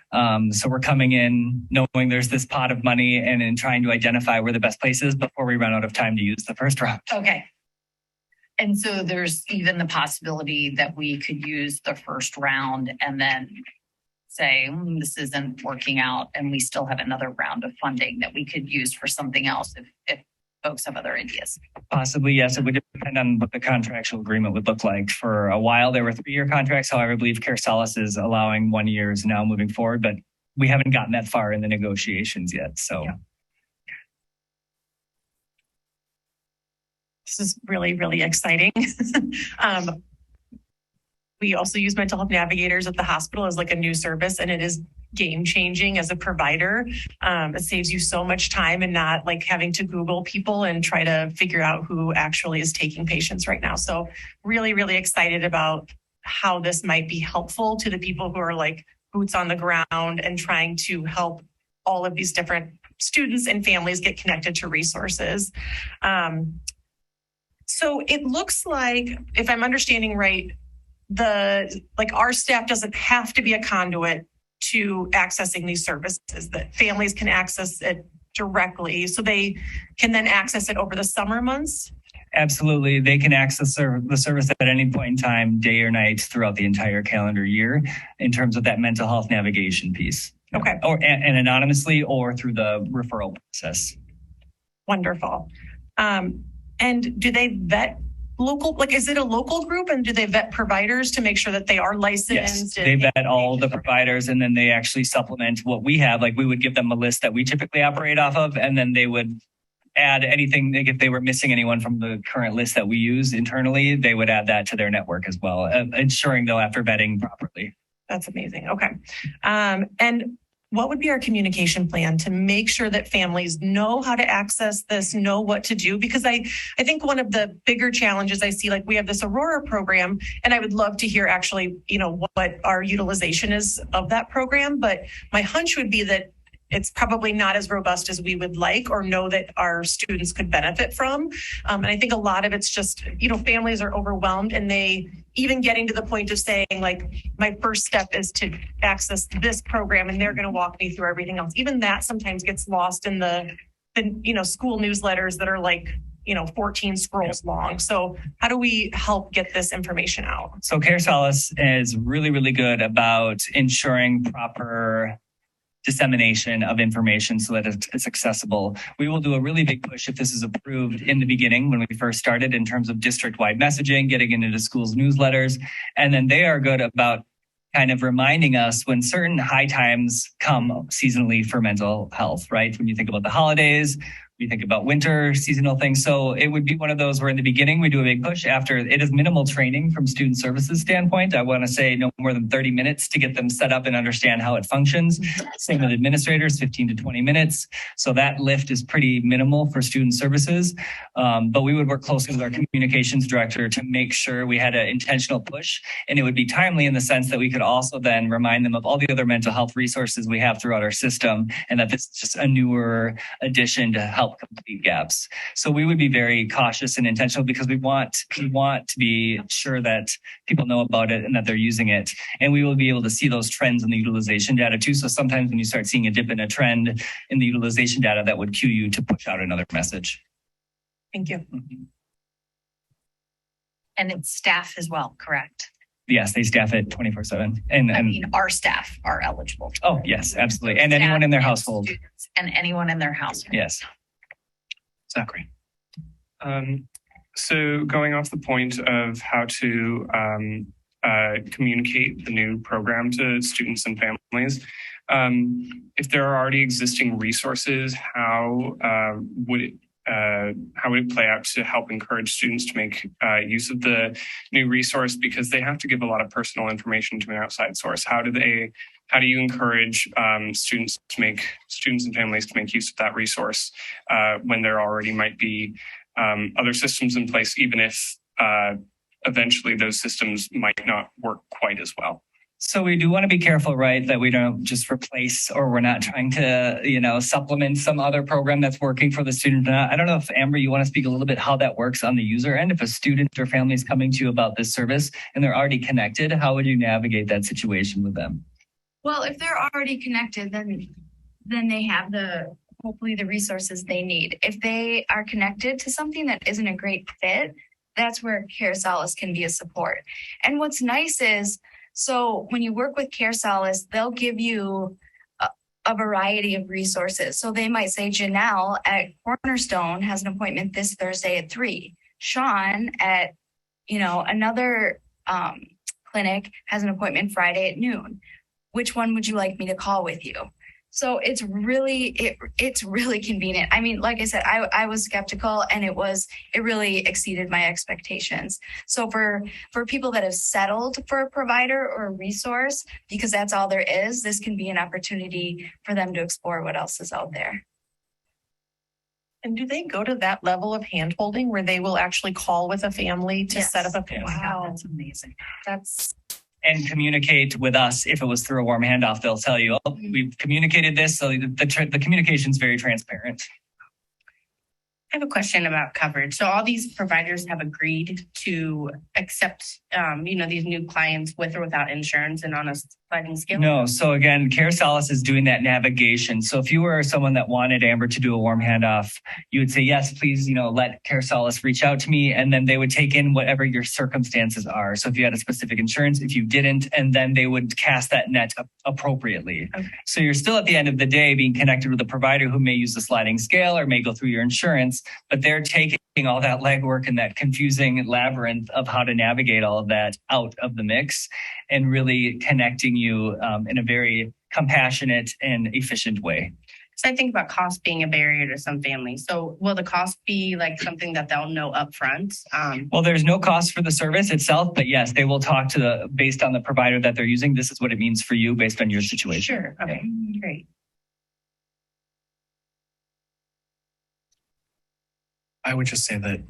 So we're coming in knowing there's this pot of money and in trying to identify where the best place is before we run out of time to use the first round. Okay. And so there's even the possibility that we could use the first round and then say, this isn't working out, and we still have another round of funding that we could use for something else if folks have other ideas. Possibly, yes. It would depend on what the contractual agreement would look like. For a while, there were 3-year contracts. However, I believe Care Solace is allowing 1 year now moving forward, but we haven't gotten that far in the negotiations yet. So. Yeah. This is really, really exciting. We also use mental health navigators at the hospital as like a new service, and it is game changing as a provider. It saves you so much time and not like having to Google people and try to figure out who actually is taking patients right now. So really, really excited about how this might be helpful to the people who are like boots on the ground and trying to help all of these different students and families get connected to resources. So it looks like, if I'm understanding right, our staff doesn't have to be a conduit to accessing these services, that families can access it directly. So they can then access it over the summer months. Absolutely. They can access the service at any point in time, day or night, throughout the entire calendar year in terms of that mental health navigation piece. Okay. And anonymously or through the referral process. Wonderful. And do they vet local, like, is it a local group, and do they vet providers to make sure that they are licensed? Yes, they vet all the providers, and then they actually supplement what we have. Like, we would give them a list that we typically operate off of, and then they would add anything. Like, if they were missing anyone from the current list that we use internally, they would add that to their network as well, ensuring though after vetting properly. That's amazing. Okay. And what would be our communication plan to make sure that families know how to access this, know what to do? Because I think one of the bigger challenges I see, like, we have this Aurora program, and I would love to hear actually, what our utilization is of that program. But my hunch would be that it's probably not as robust as we would like or know that our students could benefit from. And I think a lot of it's just, families are overwhelmed, and they even getting to the point of saying, like, my first step is to access this program, and they're going to walk me through everything else. Even that sometimes gets lost in the school newsletters that are like, 14 scrolls long. So how do we help get this information out? So Care Solace is really, really good about ensuring proper dissemination of information so that it's accessible. We will do a really big push if this is approved in the beginning when we first started in terms of district-wide messaging, getting into schools' newsletters. And then they are good about kind of reminding us when certain high times come seasonally for mental health, right? When you think about the holidays, we think about winter seasonal things. So it would be one of those where in the beginning we do a big push. After, it is minimal training from student services standpoint. I want to say no more than 30 minutes to get them set up and understand how it functions. Same with administrators, 15 to 20 minutes. So that lift is pretty minimal for student services. But we would work closely with our communications director to make sure we had an intentional push, and it would be timely in the sense that we could also then remind them of all the other mental health resources we have throughout our system, and that this is just a newer addition to help complete gaps. So we would be very cautious and intentional because we want to be sure that people know about it and that they're using it. And we will be able to see those trends in the utilization data too. So sometimes when you start seeing a dip in a trend in the utilization data, that would cue you to push out another message. Thank you. And it's staff as well, correct? Yes, they staff it 24/7. I mean, our staff are eligible. Oh, yes, absolutely. And anyone in their household. And anyone in their household. Yes. Zachary. So going off the point of how to communicate the new program to students and families, if there are already existing resources, how would it play out to help encourage students to make use of the new resource, because they have to give a lot of personal information to an outside source? How do you encourage students and families to make use of that resource when there already might be other systems in place, even if eventually those systems might not work quite as well? So we do want to be careful, right, that we don't just replace, or we're not trying to, supplement some other program that's working for the student. I don't know if, Amber, you want to speak a little bit how that works on the user end. If a student or family is coming to you about this service and they're already connected, how would you navigate that situation with them? Well, if they're already connected, then they have hopefully the resources they need. If they are connected to something that isn't a great fit, that's where Care Solace can be a support. And what's nice is, so when you work with Care Solace, they'll give you a variety of resources. So they might say Janelle at Cornerstone has an appointment this Thursday at 3. Sean at, another clinic has an appointment Friday at noon. Which one would you like me to call with you? So it's really convenient. I mean, like I said, I was skeptical, and it really exceeded my expectations. So for people that have settled for a provider or a resource, because that's all there is, this can be an opportunity for them to explore what else is out there. And do they go to that level of handholding where they will actually call with a family to set up a? Wow, that's amazing. And communicate with us. If it was through a warm handoff, they'll tell you, oh, we've communicated this. So the communication is very transparent. I have a question about coverage. So all these providers have agreed to accept, these new clients with or without insurance and on a sliding scale? No. So again, Care Solace is doing that navigation. So if you were someone that wanted Amber to do a warm handoff, you would say, yes, please, let Care Solace reach out to me. And then they would take in whatever your circumstances are. So if you had a specific insurance, if you didn't, and then they would cast that net appropriately. Okay. So you're still at the end of the day being connected with a provider who may use the sliding scale or may go through your insurance, but they're taking all that legwork and that confusing labyrinth of how to navigate all of that out of the mix and really connecting you in a very compassionate and efficient way. So I think about cost being a barrier to some families. So will the cost be like something that they'll know upfront? Well, there's no cost for the service itself, but yes, they will talk to based on the provider that they're using. This is what it means for you based on your situation. Sure. Okay, great. I would just say that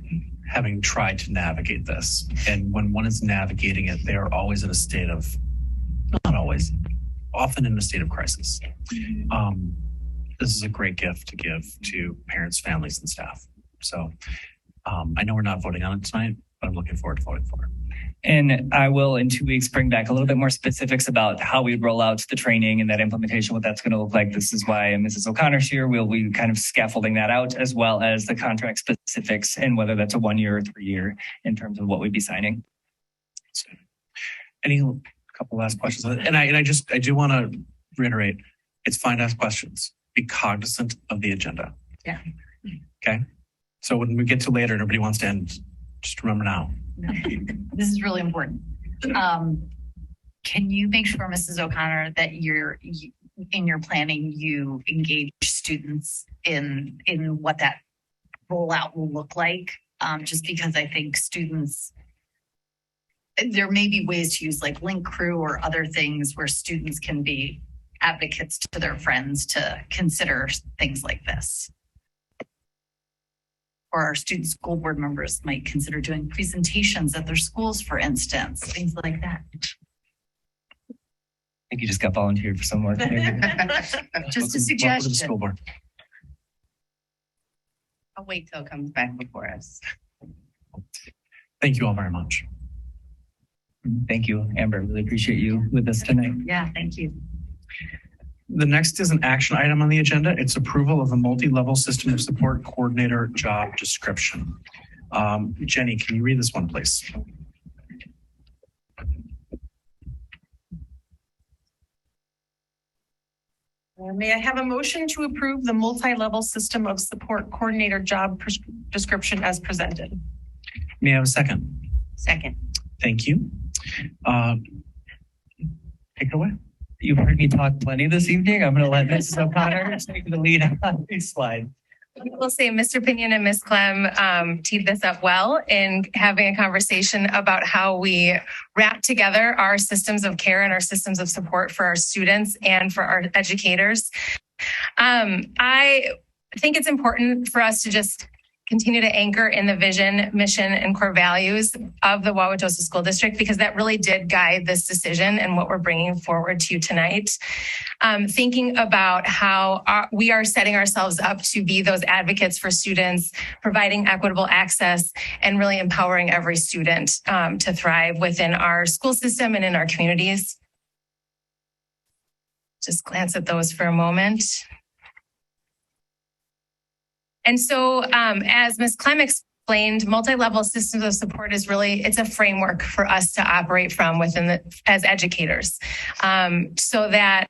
having tried to navigate this, and when one is navigating it, they are always in a state of, not always, often in a state of crisis. This is a great gift to give to parents, families, and staff. So I know we're not voting on it tonight, but I'm looking forward to voting for it. And I will, in 2 weeks, bring back a little bit more specifics about how we roll out the training and that implementation, what that's going to look like. This is why Mrs. O'Connor's here. We'll be kind of scaffolding that out, as well as the contract specifics and whether that's a 1 year or 3 year in terms of what we'd be signing. So, any couple last questions? And I do want to reiterate, it's fine to ask questions. Be cognizant of the agenda. Yeah. Okay. So when we get to later and everybody wants to end, just remember now. This is really important. Can you make sure, Mrs. O'Connor, that in your planning, you engage students in what that rollout will look like? Just because I think students, there may be ways to use like Link Crew or other things where students can be advocates to their friends to consider things like this. Or our student school board members might consider doing presentations at their schools, for instance, things like that. I think you just got volunteered for some work. Just a suggestion. The school board. I'll wait till it comes back before us. Thank you all very much. Thank you, Amber. Really appreciate you with us tonight. Yeah, thank you. The next is an action item on the agenda. It's approval of a multi-level system of support coordinator job description. Jenny, can you read this one, please? May I have a motion to approve the multi-level system of support coordinator job description as presented? May I have a second? Second. Thank you. Take it away. You've heard me talk plenty this evening. I'm going to let Mrs. O'Connor take the lead on this slide. I will say Mr. Pinion and Ms. Clem teed this up well in having a conversation about how we wrap together our systems of care and our systems of support for our students and for our educators. I think it's important for us to just continue to anchor in the vision, mission, and core values of the Wauwatosa School District, because that really did guide this decision and what we're bringing forward to you tonight. Thinking about how we are setting ourselves up to be those advocates for students, providing equitable access, and really empowering every student to thrive within our school system and in our communities. Just glance at those for a moment. And so as Ms. Clem explained, multi-level systems of support is really, it's a framework for us to operate from within as educators, so that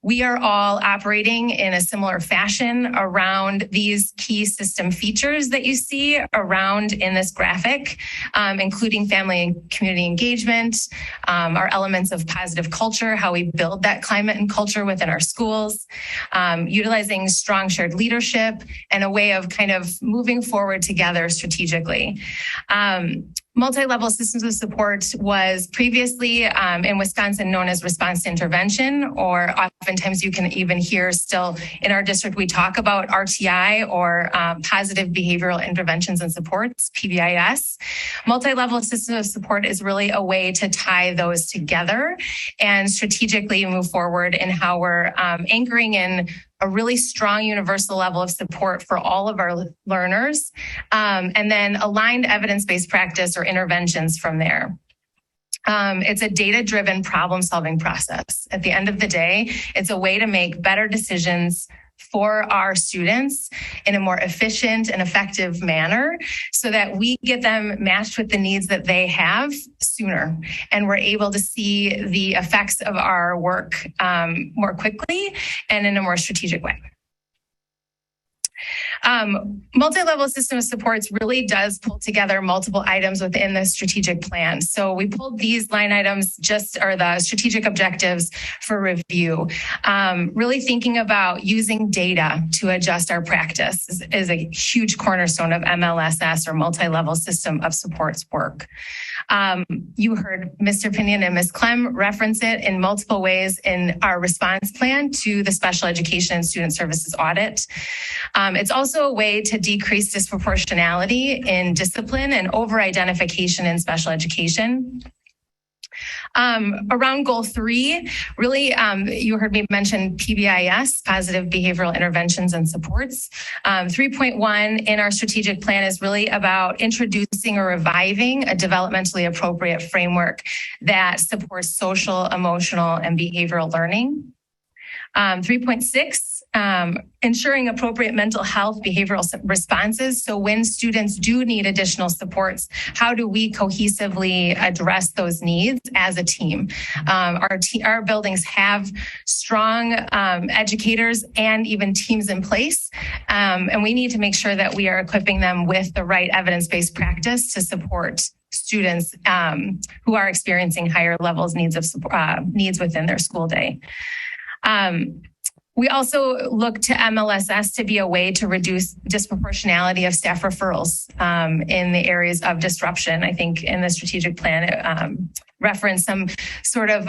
we are all operating in a similar fashion around these key system features that you see around in this graphic, including family and community engagement, our elements of positive culture, how we build that climate and culture within our schools, utilizing strong shared leadership, and a way of kind of moving forward together strategically. Multi-level systems of support was previously in Wisconsin known as response to intervention, or oftentimes you can even hear still in our district, we talk about RTI, or positive behavioral interventions and supports, PBIS. Multi-level systems of support is really a way to tie those together and strategically move forward in how we're anchoring in a really strong universal level of support for all of our learners, and then aligned evidence-based practice or interventions from there. It's a data-driven problem-solving process. At the end of the day, it's a way to make better decisions for our students in a more efficient and effective manner so that we get them matched with the needs that they have sooner. And we're able to see the effects of our work more quickly and in a more strategic way. Multi-level system of supports really does pull together multiple items within the strategic plan. So we pulled these line items are the strategic objectives for review. Really thinking about using data to adjust our practice is a huge cornerstone of MLSS or multi-level system of supports work. You heard Mr. Pinion and Ms. Clem reference it in multiple ways in our response plan to the special education and student services audit. It's also a way to decrease disproportionality in discipline and over-identification in special education. Around goal 3, really, you heard me mention PBIS, positive behavioral interventions and supports. 3.1 in our strategic plan is really about introducing or reviving a developmentally appropriate framework that supports social, emotional, and behavioral learning. 3.6, ensuring appropriate mental health behavioral responses. So when students do need additional supports, how do we cohesively address those needs as a team? Our buildings have strong educators and even teams in place. And we need to make sure that we are equipping them with the right evidence-based practice to support students who are experiencing higher levels needs within their school day. We also look to MLSS to be a way to reduce disproportionality of staff referrals in the areas of disruption. I think in the strategic plan, it referenced some sort of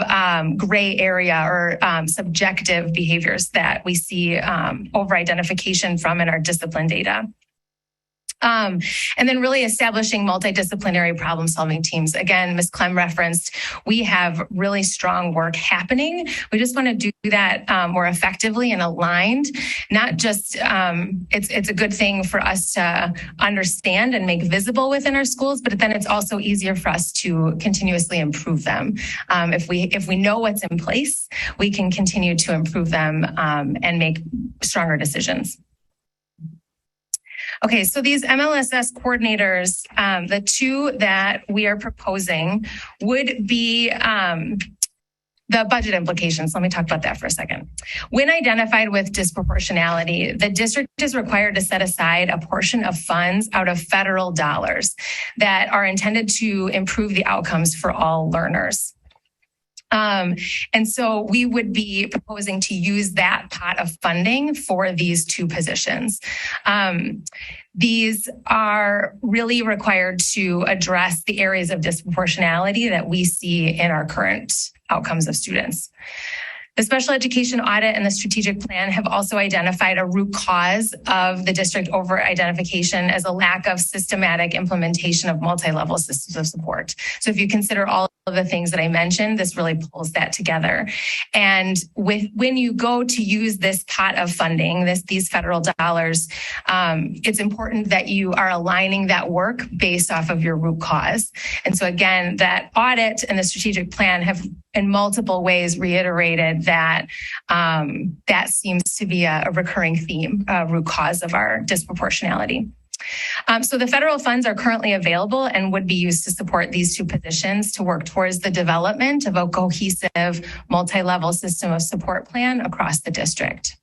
gray area or subjective behaviors that we see over-identification from in our discipline data. And then really establishing multidisciplinary problem-solving teams. Again, Ms. Clem referenced, we have really strong work happening. We just want to do that more effectively and aligned. Not just, it's a good thing for us to understand and make visible within our schools, but then it's also easier for us to continuously improve them. If we know what's in place, we can continue to improve them and make stronger decisions. Okay, so these MLSS coordinators, the 2 that we are proposing would be the budget implications. Let me talk about that for a second. When identified with disproportionality, the district is required to set aside a portion of funds out of federal dollars that are intended to improve the outcomes for all learners. And so we would be proposing to use that pot of funding for these 2 positions. These are really required to address the areas of disproportionality that we see in our current outcomes of students. The special education audit and the strategic plan have also identified a root cause of the district over-identification as a lack of systematic implementation of multi-level systems of support. So if you consider all of the things that I mentioned, this really pulls that together. And when you go to use this pot of funding, these federal dollars, it's important that you are aligning that work based off of your root cause. And so again, that audit and the strategic plan have in multiple ways reiterated that that seems to be a recurring theme, root cause of our disproportionality. So the federal funds are currently available and would be used to support these 2 positions to work towards the development of a cohesive multi-level system of support plan across the district.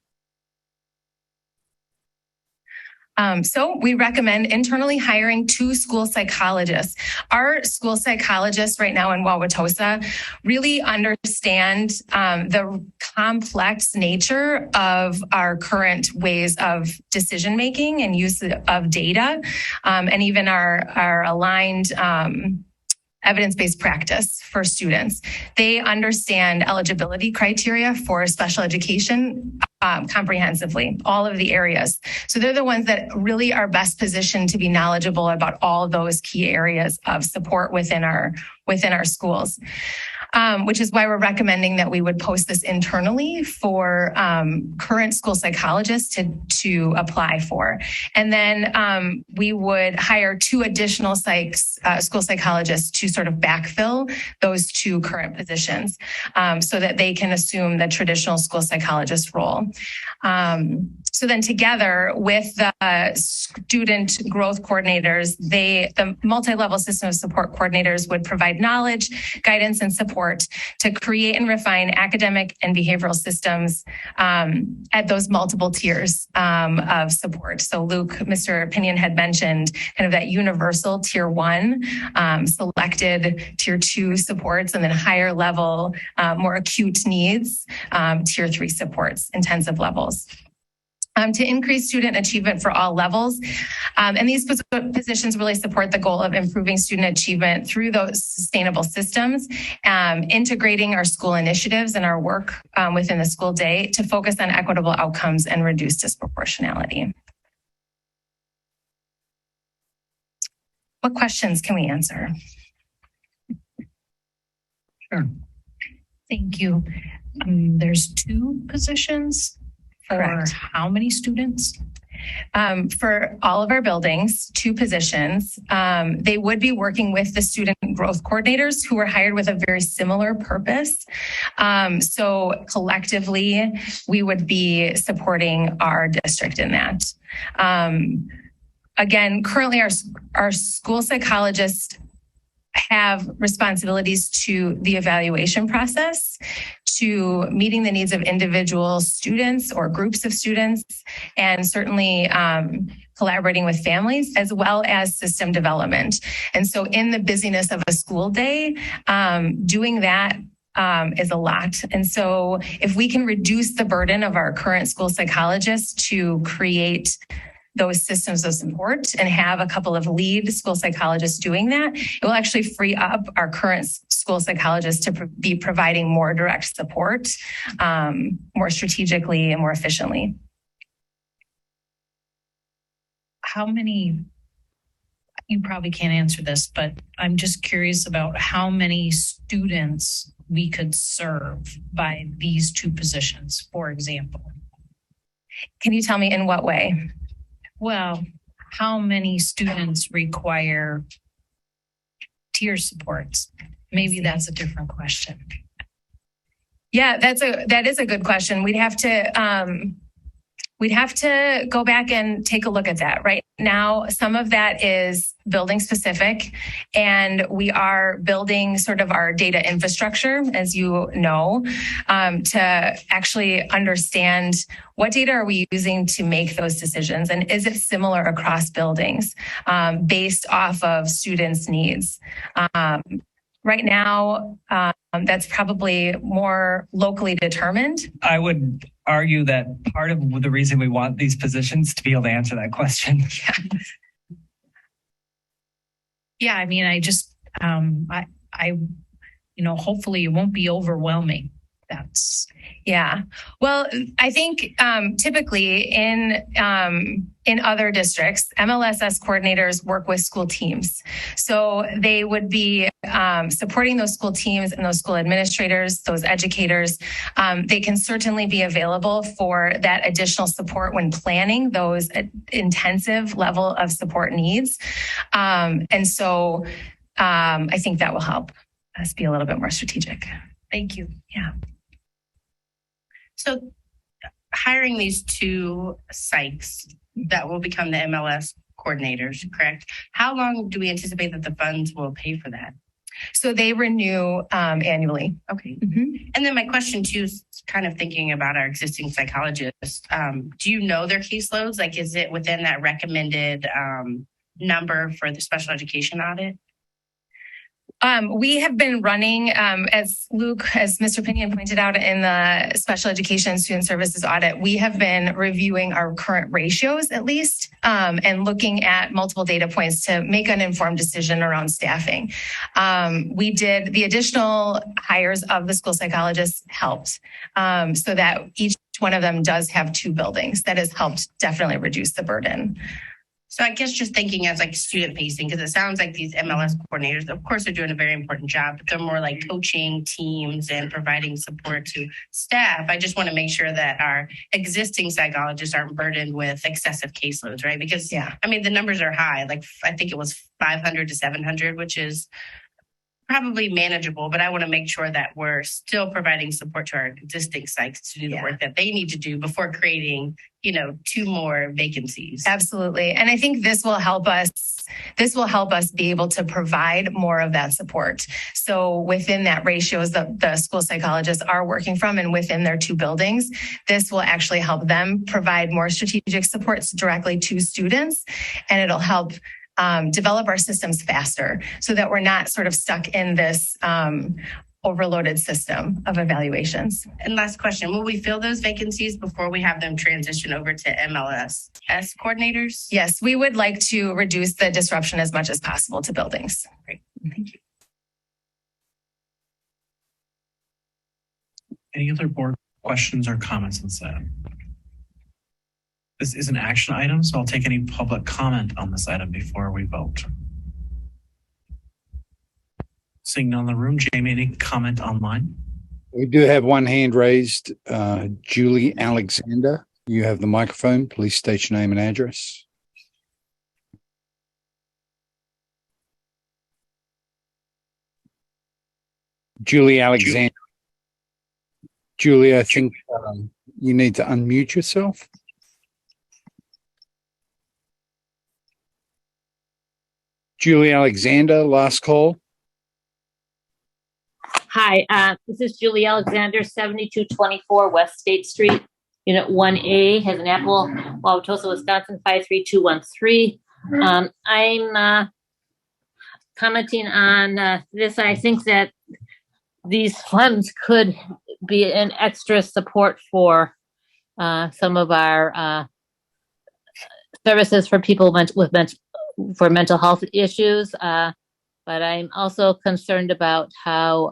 So we recommend internally hiring 2 school psychologists. Our school psychologists right now in Wauwatosa really understand the complex nature of our current ways of decision-making and use of data, and even our aligned evidence-based practice for students. They understand eligibility criteria for special education comprehensively, all of the areas. So they're the ones that really are best positioned to be knowledgeable about all those key areas of support within our schools. which is why we're recommending that we would post this internally for current school psychologists to apply for. And then we would hire 2 additional school psychologists to sort of backfill those 2 current positions so that they can assume the traditional school psychologist role. So then together with the student growth coordinators, the multi-level system of support coordinators would provide knowledge, guidance, and support to create and refine academic and behavioral systems at those multiple tiers of support. So Luke, Mr. Pinion had mentioned kind of that universal tier 1, selected tier 2 supports, and then higher level, more acute needs, tier 3 supports, intensive levels. To increase student achievement for all levels. And these positions really support the goal of improving student achievement through those sustainable systems, integrating our school initiatives and our work within the school day to focus on equitable outcomes and reduce disproportionality. What questions can we answer? Sure. Thank you. There's 2 positions. Correct. For how many students? For all of our buildings, 2 positions. They would be working with the student growth coordinators who were hired with a very similar purpose. So collectively, we would be supporting our district in that. Again, currently our school psychologists have responsibilities to the evaluation process, to meeting the needs of individual students or groups of students, and certainly collaborating with families, as well as system development. And so in the busyness of a school day, doing that is a lot. And so if we can reduce the burden of our current school psychologists to create those systems of support and have a couple of lead school psychologists doing that, it will actually free up our current school psychologists to be providing more direct support, more strategically and more efficiently. How many, you probably can't answer this, but I'm just curious about how many students we could serve by these 2 positions, for example. Can you tell me in what way? Well, how many students require tier supports? Maybe that's a different question. Yeah, that is a good question. We'd have to go back and take a look at that. Right now, some of that is building specific, and we are building sort of our data infrastructure, as you know, to actually understand what data are we using to make those decisions, and is it similar across buildings based off of students' needs. Right now, that's probably more locally determined. I would argue that part of the reason we want these positions to be able to answer that question. Yeah, I mean, I just, hopefully it won't be overwhelming. Yeah. Well, I think typically in other districts, MLSS coordinators work with school teams. So they would be supporting those school teams and those school administrators, those educators. They can certainly be available for that additional support when planning those intensive level of support needs. And so I think that will help us be a little bit more strategic. Thank you. Yeah. So hiring these 2 psychs that will become the MLS coordinators, correct? How long do we anticipate that the funds will pay for that? So they renew annually. Okay. And then my question too is kind of thinking about our existing psychologists. Do you know their caseloads? Like, is it within that recommended number for the special education audit? We have been running, as Mr. Pinion pointed out in the special education and student services audit, we have been reviewing our current ratios at least, and looking at multiple data points to make an informed decision around staffing. We did the additional hires of the school psychologists helped, so that each one of them does have 2 buildings. That has helped definitely reduce the burden. So I guess just thinking as like student facing, because it sounds like these MLS coordinators, of course, are doing a very important job, but they're more like coaching teams and providing support to staff. I just want to make sure that our existing psychologists aren't burdened with excessive caseloads, right? Because I mean, the numbers are high. Like I think it was 500 to 700, which is probably manageable, but I want to make sure that we're still providing support to our existing sites to do the work that they need to do before creating, 2 more vacancies. Absolutely. And I think this will help us be able to provide more of that support. So within that ratios that the school psychologists are working from and within their 2 buildings, this will actually help them provide more strategic supports directly to students. And it'll help develop our systems faster so that we're not sort of stuck in this overloaded system of evaluations. And last question, will we fill those vacancies before we have them transition over to MLS coordinators? Yes, we would like to reduce the disruption as much as possible to buildings. Great. Thank you. Any other board questions or comments on this item? This is an action item, so I'll take any public comment on this item before we vote. Seeing none in the room, Jamie, any comment online? We do have one hand raised. Julie Alexander, you have the microphone. Please state your name and address. Julie Alexander. Julie, I think you need to unmute yourself. Julie Alexander, last call. Hi, this is Julie Alexander, 7224 West State Street, Unit 1A, has an Apple, Wauwatosa, Wisconsin, 53213. I'm commenting on this. I think that these funds could be an extra support for some of our services for people for mental health issues. But I'm also concerned about how,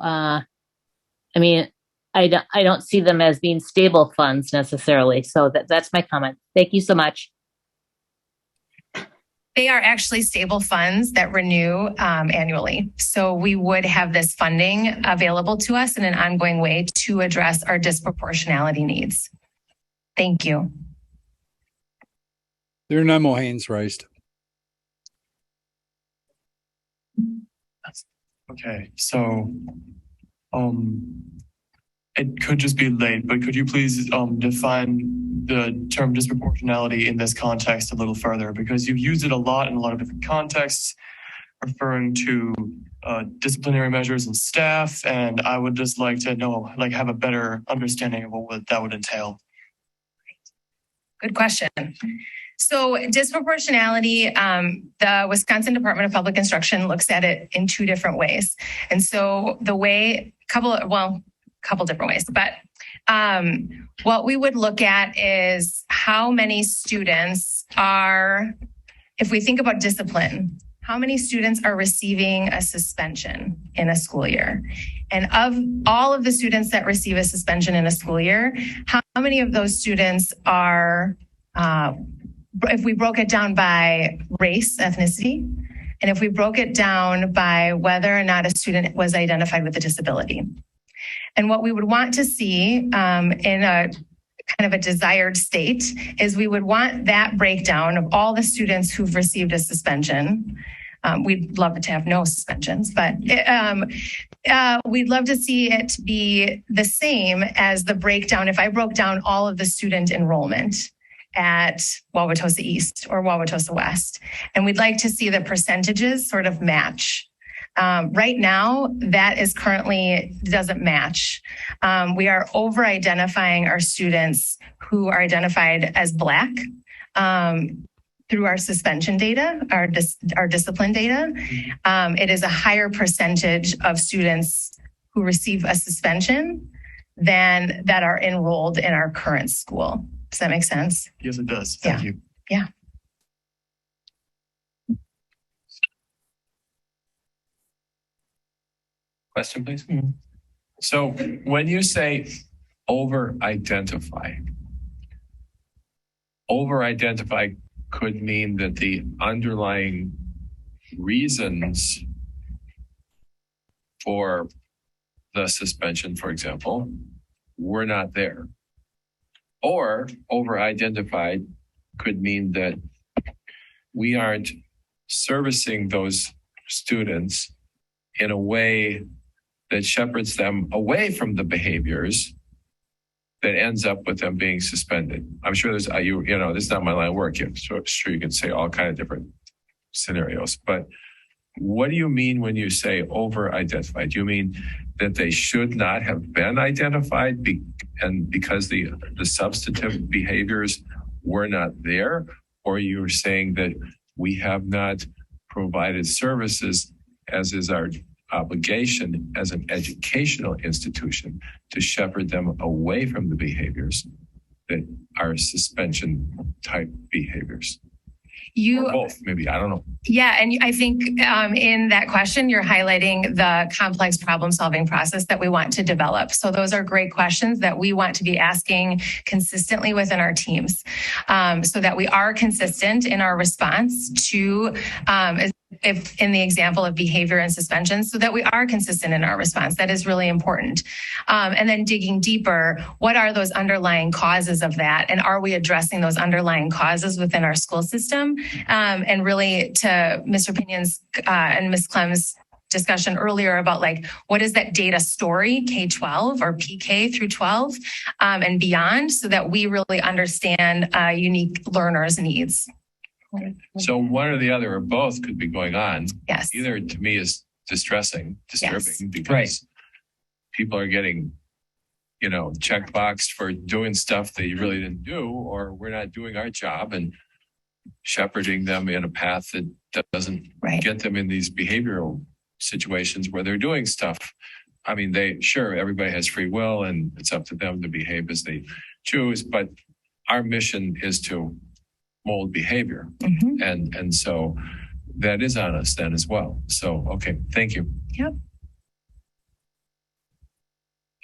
I don't see them as being stable funds necessarily. So that's my comment. Thank you so much. They are actually stable funds that renew annually. So we would have this funding available to us in an ongoing way to address our disproportionality needs. Thank you. There are no more hands raised. Okay, so it could just be late, but could you please define the term disproportionality in this context a little further? Because you've used it a lot in a lot of different contexts, referring to disciplinary measures and staff, and I would just like to know, have a better understanding of what that would entail. Good question. So disproportionality, the Wisconsin Department of Public Instruction looks at it in 2 different ways. And so couple different ways, but what we would look at is how many students are, if we think about discipline, how many students are receiving a suspension in a school year? And of all of the students that receive a suspension in a school year, how many of those students are, if we broke it down by race, ethnicity, and if we broke it down by whether or not a student was identified with a disability. And what we would want to see in a kind of a desired state is we would want that breakdown of all the students who've received a suspension. We'd love to have no suspensions, but we'd love to see it be the same as the breakdown. If I broke down all of the student enrollment at Wauwatosa East or Wauwatosa West, and we'd like to see the percentages sort of match. Right now, that is currently doesn't match. We are over-identifying our students who are identified as Black through our suspension data, our discipline data. It is a higher percentage of students who receive a suspension than that are enrolled in our current school. Does that make sense? Yes, it does. Thank you. Yeah. Question, please. So when you say over-identify, could mean that the underlying reasons for the suspension, for example, were not there. Or over-identified could mean that we aren't servicing those students in a way that shepherds them away from the behaviors that ends up with them being suspended. I'm sure there's, this is not my line of work. I'm sure you can say all kind of different scenarios, but what do you mean when you say over-identified? Do you mean that they should not have been identified and because the substantive behaviors were not there? Or you're saying that we have not provided services, as is our obligation as an educational institution, to shepherd them away from the behaviors that are suspension type behaviors? Or both, maybe, I don't know. Yeah, and I think in that question, you're highlighting the complex problem-solving process that we want to develop. So those are great questions that we want to be asking consistently within our teams, so that we are consistent in our response to, if in the example of behavior and suspension, so that we are consistent in our response. That is really important. And then digging deeper, what are those underlying causes of that? And are we addressing those underlying causes within our school system? And really, to Mr. Pinion's and Ms. Clem's discussion earlier about what is that data story, K-12 or PK through 12 and beyond, so that we really understand unique learners' needs. So one or the other or both could be going on. Yes. Either to me is disturbing Yes. because people are getting, checkboxed for doing stuff that you really didn't do, or we're not doing our job and shepherding them in a path that doesn't get them in these behavioral situations where they're doing stuff. I mean, everybody has free will and it's up to them to behave as they choose, but our mission is to mold behavior. And so that is on us then as well. So, okay, thank you. Yep.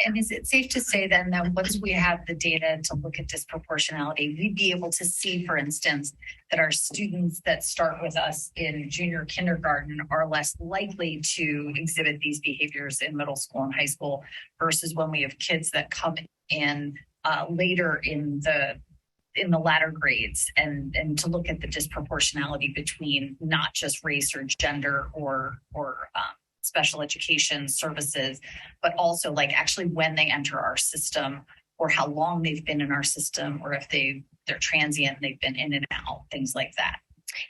And is it safe to say then that once we have the data to look at disproportionality, we'd be able to see, for instance, that our students that start with us in junior kindergarten are less likely to exhibit these behaviors in middle school and high school versus when we have kids that come in later in the latter grades, and to look at the disproportionality between not just race or gender or special education services, but also actually when they enter our system or how long they've been in our system, or if they're transient, they've been in and out, things like that.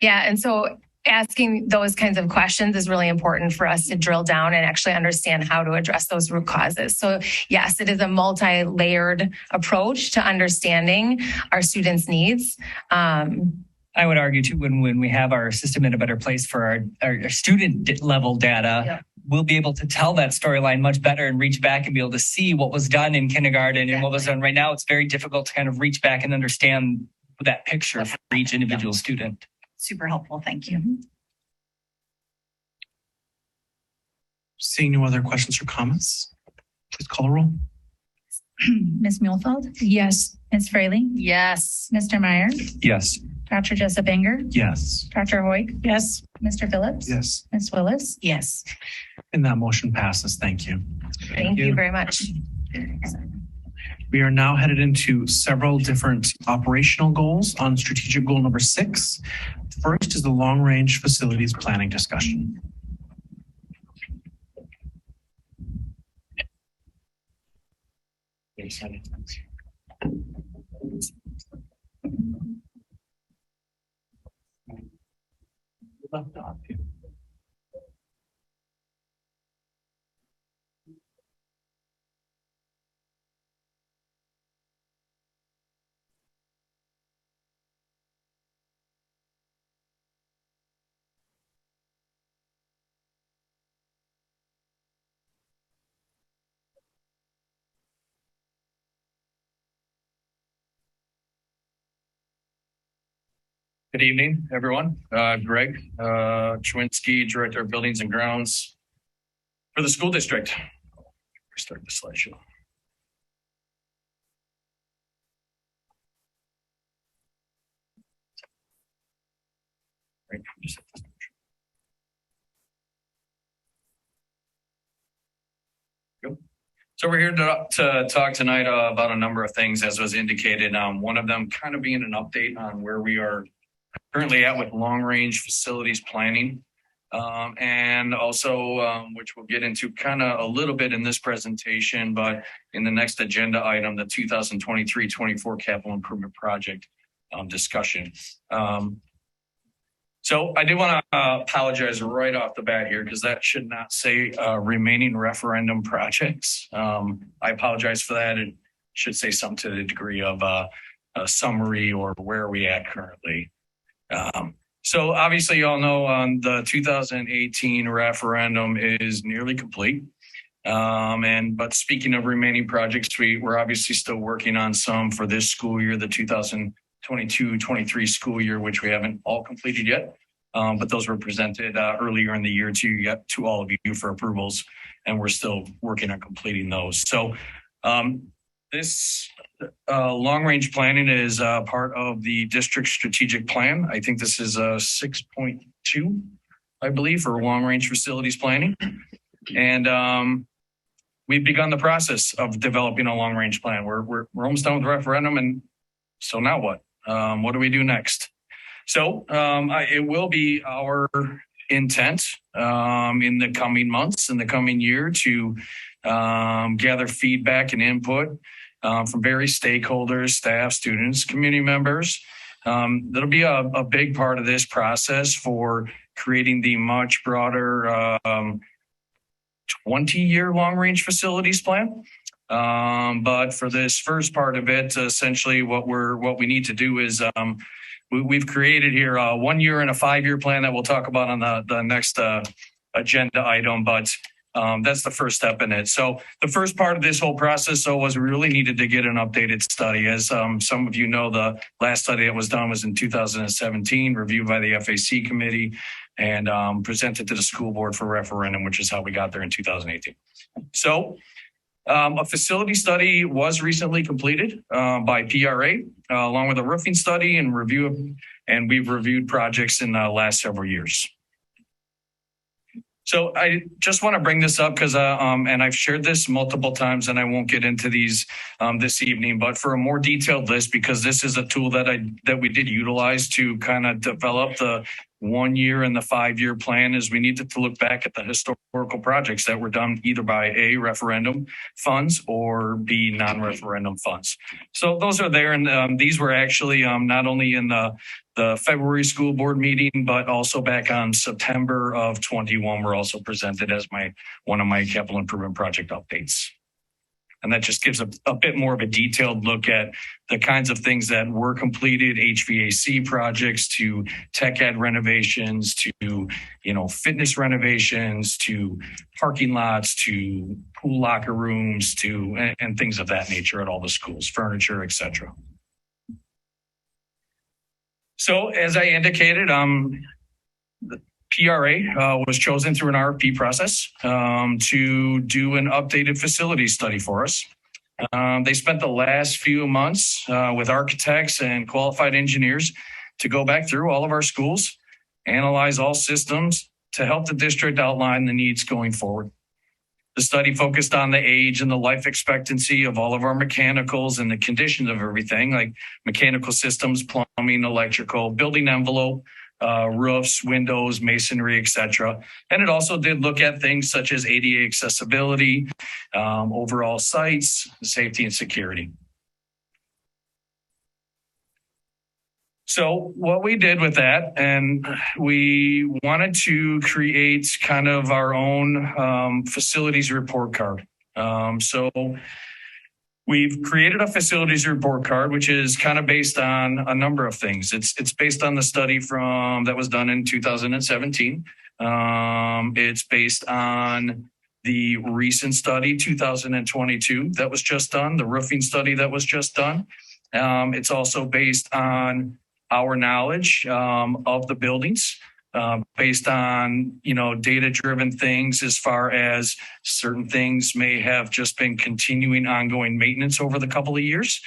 Yeah, and so asking those kinds of questions is really important for us to drill down and actually understand how to address those root causes. So yes, it is a multi-layered approach to understanding our students' needs. I would argue too, when we have our system in a better place for our student level data, we'll be able to tell that storyline much better and reach back and be able to see what was done in kindergarten and what was done. Right now, it's very difficult to kind of reach back and understand that picture for each individual student. Super helpful. Thank you. Seeing no other questions or comments, please call the roll. Ms. Muehlfeld? Yes. Ms. Fraley? Yes. Mr. Meyer? Yes. Dr. Jessup Banger? Yes. Dr. Hoyk? Yes. Mr. Phillips? Yes. Ms. Willis? Yes. And that motion passes. Thank you. Thank you very much. We are now headed into several different operational goals on strategic goal number 6. First is the long-range facilities planning discussion. Good evening, everyone. Greg Chwinski, Director of Buildings and Grounds for the school district. Start the slideshow. Right. So we're here to talk tonight about a number of things, as was indicated. One of them kind of being an update on where we are currently at with long-range facilities planning. And also, which we'll get into kind of a little bit in this presentation, but in the next agenda item, the 2023-24 capital improvement project discussion. So I do want to apologize right off the bat here, because that should not say remaining referendum projects. I apologize for that. It should say something to the degree of a summary or where are we at currently. So obviously you all know the 2018 referendum is nearly complete. But speaking of remaining projects, we're obviously still working on some for this school year, the 2022-23 school year, which we haven't all completed yet. But those were presented earlier in the year to all of you for approvals, and we're still working on completing those. So this long-range planning is part of the district strategic plan. I think this is 6.2, I believe, for long-range facilities planning. And we've begun the process of developing a long-range plan. We're almost done with the referendum, and so now what? What do we do next? So it will be our intent in the coming months, in the coming year, to gather feedback and input from various stakeholders, staff, students, community members. That'll be a big part of this process for creating the much broader 20-year long-range facilities plan. But for this first part of it, essentially what we need to do is we've created here a 1 year and a 5 year plan that we'll talk about on the next agenda item. But that's the first step in it. So the first part of this whole process, was we really needed to get an updated study. As some of you know, the last study that was done was in 2017, reviewed by the FAC committee, and presented to the school board for referendum, which is how we got there in 2018. So a facility study was recently completed by PRA, along with a roofing study and we've reviewed projects in the last several years. So I just want to bring this up because, and I've shared this multiple times, and I won't get into these this evening, but for a more detailed list, because this is a tool that we did utilize to kind of develop the 1 year and the 5 year plan, is we needed to look back at the historical projects that were done either by A, referendum funds, or B, non-referendum funds. So those are there, and these were actually not only in the February school board meeting, but also back on September of 21, were also presented as one of my capital improvement project updates. And that just gives a bit more of a detailed look at the kinds of things that were completed, HVAC projects to tech ed renovations, to, fitness renovations, to parking lots, to pool locker rooms, and things of that nature at all the schools, furniture, etc. So as I indicated, the PRA was chosen through an RFP process to do an updated facility study for us. They spent the last few months with architects and qualified engineers to go back through all of our schools, analyze all systems to help the district outline the needs going forward. The study focused on the age and the life expectancy of all of our mechanicals and the conditions of everything, like mechanical systems, plumbing, electrical, building envelope, roofs, windows, masonry, etc. And it also did look at things such as ADA accessibility, overall sites, safety, and security. So what we did with that, and we wanted to create kind of our own facilities report card. So we've created a facilities report card, which is kind of based on a number of things. It's based on the study that was done in 2017. It's based on the recent study, 2022, that was just done, the roofing study that was just done. It's also based on our knowledge of the buildings, based on, data-driven things as far as certain things may have just been continuing ongoing maintenance over the couple of years.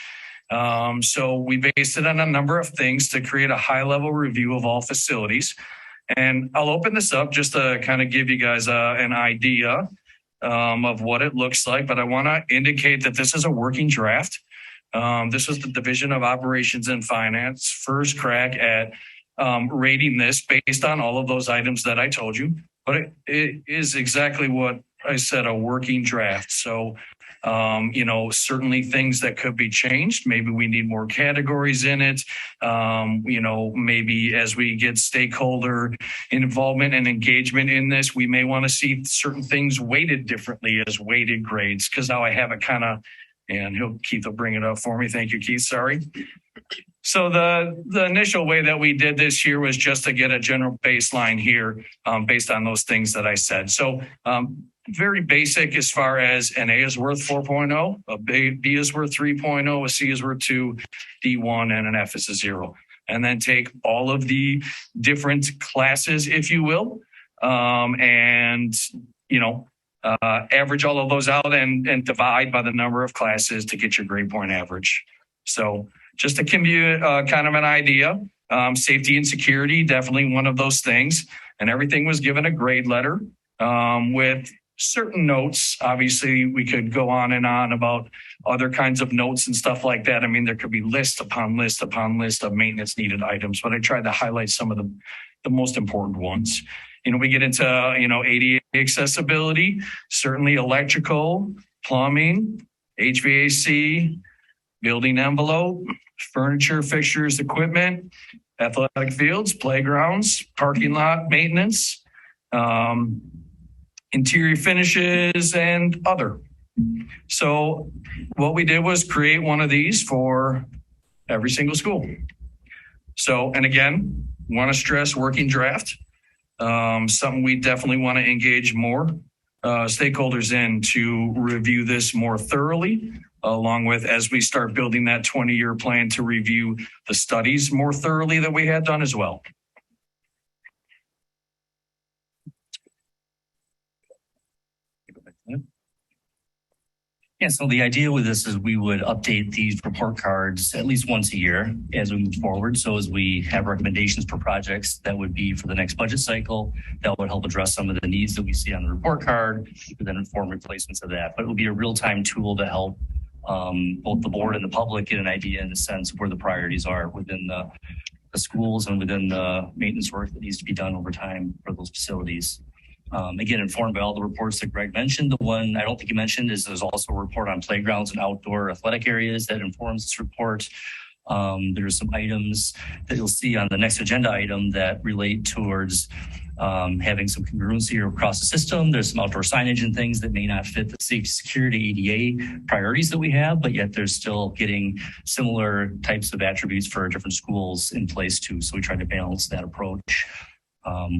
So we based it on a number of things to create a high level review of all facilities. And I'll open this up just to kind of give you guys an idea of what it looks like. But I want to indicate that this is a working draft. This was the Division of Operations and Finance first crack at rating this based on all of those items that I told you. But it is exactly what I said, a working draft. So, certainly things that could be changed. Maybe we need more categories in it. Maybe as we get stakeholder involvement and engagement in this, we may want to see certain things weighted differently as weighted grades. Because now I have it kind of, and Keith will bring it up for me. Thank you, Keith. Sorry. So the initial way that we did this year was just to get a general baseline here based on those things that I said. So very basic as far as an A is worth 4.0, a B is worth 3.0, a C is worth 2, D 1, and an F is a 0. And then take all of the different classes, if you will, average all of those out and divide by the number of classes to get your grade point average. So just to give you kind of an idea, safety and security, definitely one of those things. And everything was given a grade letter with certain notes. Obviously, we could go on and on about other kinds of notes and stuff like that. I mean, there could be list upon list upon list of maintenance needed items, but I tried to highlight some of the most important ones. We get into, ADA accessibility, certainly electrical, plumbing, HVAC, building envelope, furniture, fixtures, equipment, athletic fields, playgrounds, parking lot maintenance, interior finishes, and other. So what we did was create one of these for every single school. So, and again, want to stress working draft. Something we definitely want to engage more stakeholders in to review this more thoroughly, along with as we start building that 20-year plan to review the studies more thoroughly that we had done as well. Yeah, so the idea with this is we would update these report cards at least once a year as we move forward. So as we have recommendations for projects that would be for the next budget cycle, that would help address some of the needs that we see on the report card, and then inform replacements of that. But it will be a real-time tool to help both the board and the public get an idea in a sense where the priorities are within the schools and within the maintenance work that needs to be done over time for those facilities. Again, informed by all the reports that Greg mentioned. The one I don't think you mentioned is there's also a report on playgrounds and outdoor athletic areas that informs this report. There's some items that you'll see on the next agenda item that relate towards having some congruency across the system. There's some outdoor signage and things that may not fit the safety, security, ADA priorities that we have, but yet they're still getting similar types of attributes for different schools in place too. So we try to balance that approach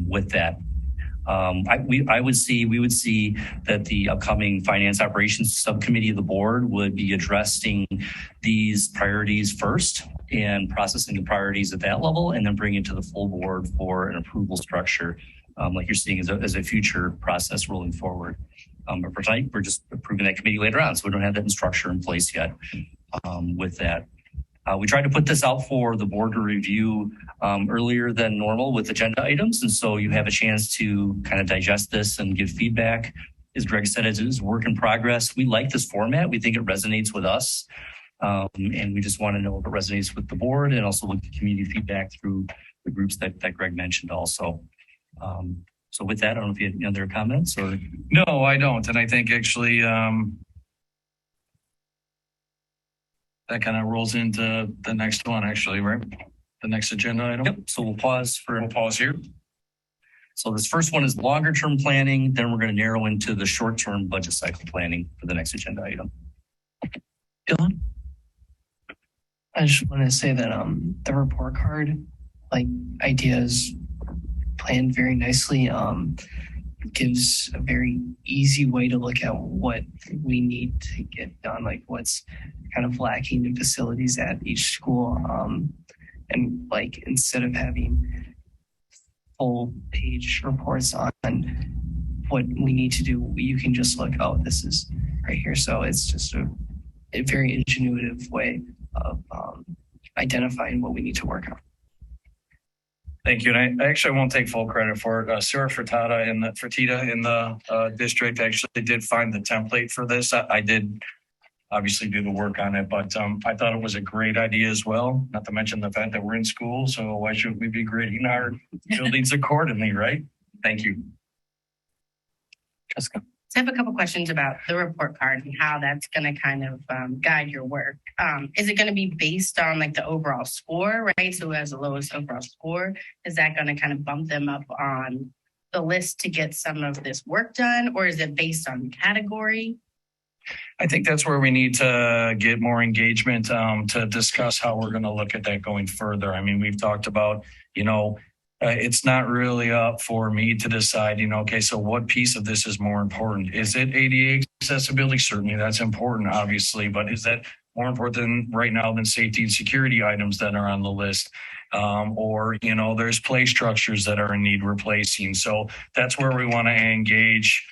with that. We would see that the upcoming finance operations subcommittee of the board would be addressing these priorities first and processing the priorities at that level, and then bring it to the full board for an approval structure, like you're seeing as a future process rolling forward. But for tonight, we're just approving that committee later on, so we don't have that structure in place yet with that. We tried to put this out for the board to review earlier than normal with agenda items. And so you have a chance to kind of digest this and give feedback. As Greg said, it is work in progress. We like this format. We think it resonates with us. And we just want to know if it resonates with the board and also look at community feedback through the groups that Greg mentioned also. So with that, I don't know if you have any other comments or. No, I don't. And I think actually, that kind of rolls into the next one, actually, right? The next agenda item. Yep. So we'll pause here. So this first one is longer term planning. Then we're going to narrow into the short term budget cycle planning for the next agenda item. Dylan? I just want to say that the report card, like ideas planned very nicely, gives a very easy way to look at what we need to get done, like what's kind of lacking in facilities at each school. And like instead of having full page reports on what we need to do, you can just look, oh, this is right here. So it's just a very ingenuitive way identifying what we need to work on. Thank you. And I actually won't take full credit for it. Sarah Fertitta in the district actually did find the template for this. I did obviously do the work on it, but I thought it was a great idea as well, not to mention the fact that we're in school. So why shouldn't we be grading our buildings accordingly, right? Thank you. Jessica. So I have a couple questions about the report card and how that's going to kind of guide your work. Is it going to be based on like the overall score, right? So who has the lowest overall score? Is that going to kind of bump them up on the list to get some of this work done? Or is it based on category? I think that's where we need to get more engagement to discuss how we're going to look at that going further. I mean, we've talked about, it's not really up for me to decide, okay, so what piece of this is more important? Is it ADA accessibility? Certainly that's important, obviously, but is that more important right now than safety and security items that are on the list? Or there's play structures that are in need replacing. So that's where we want to engage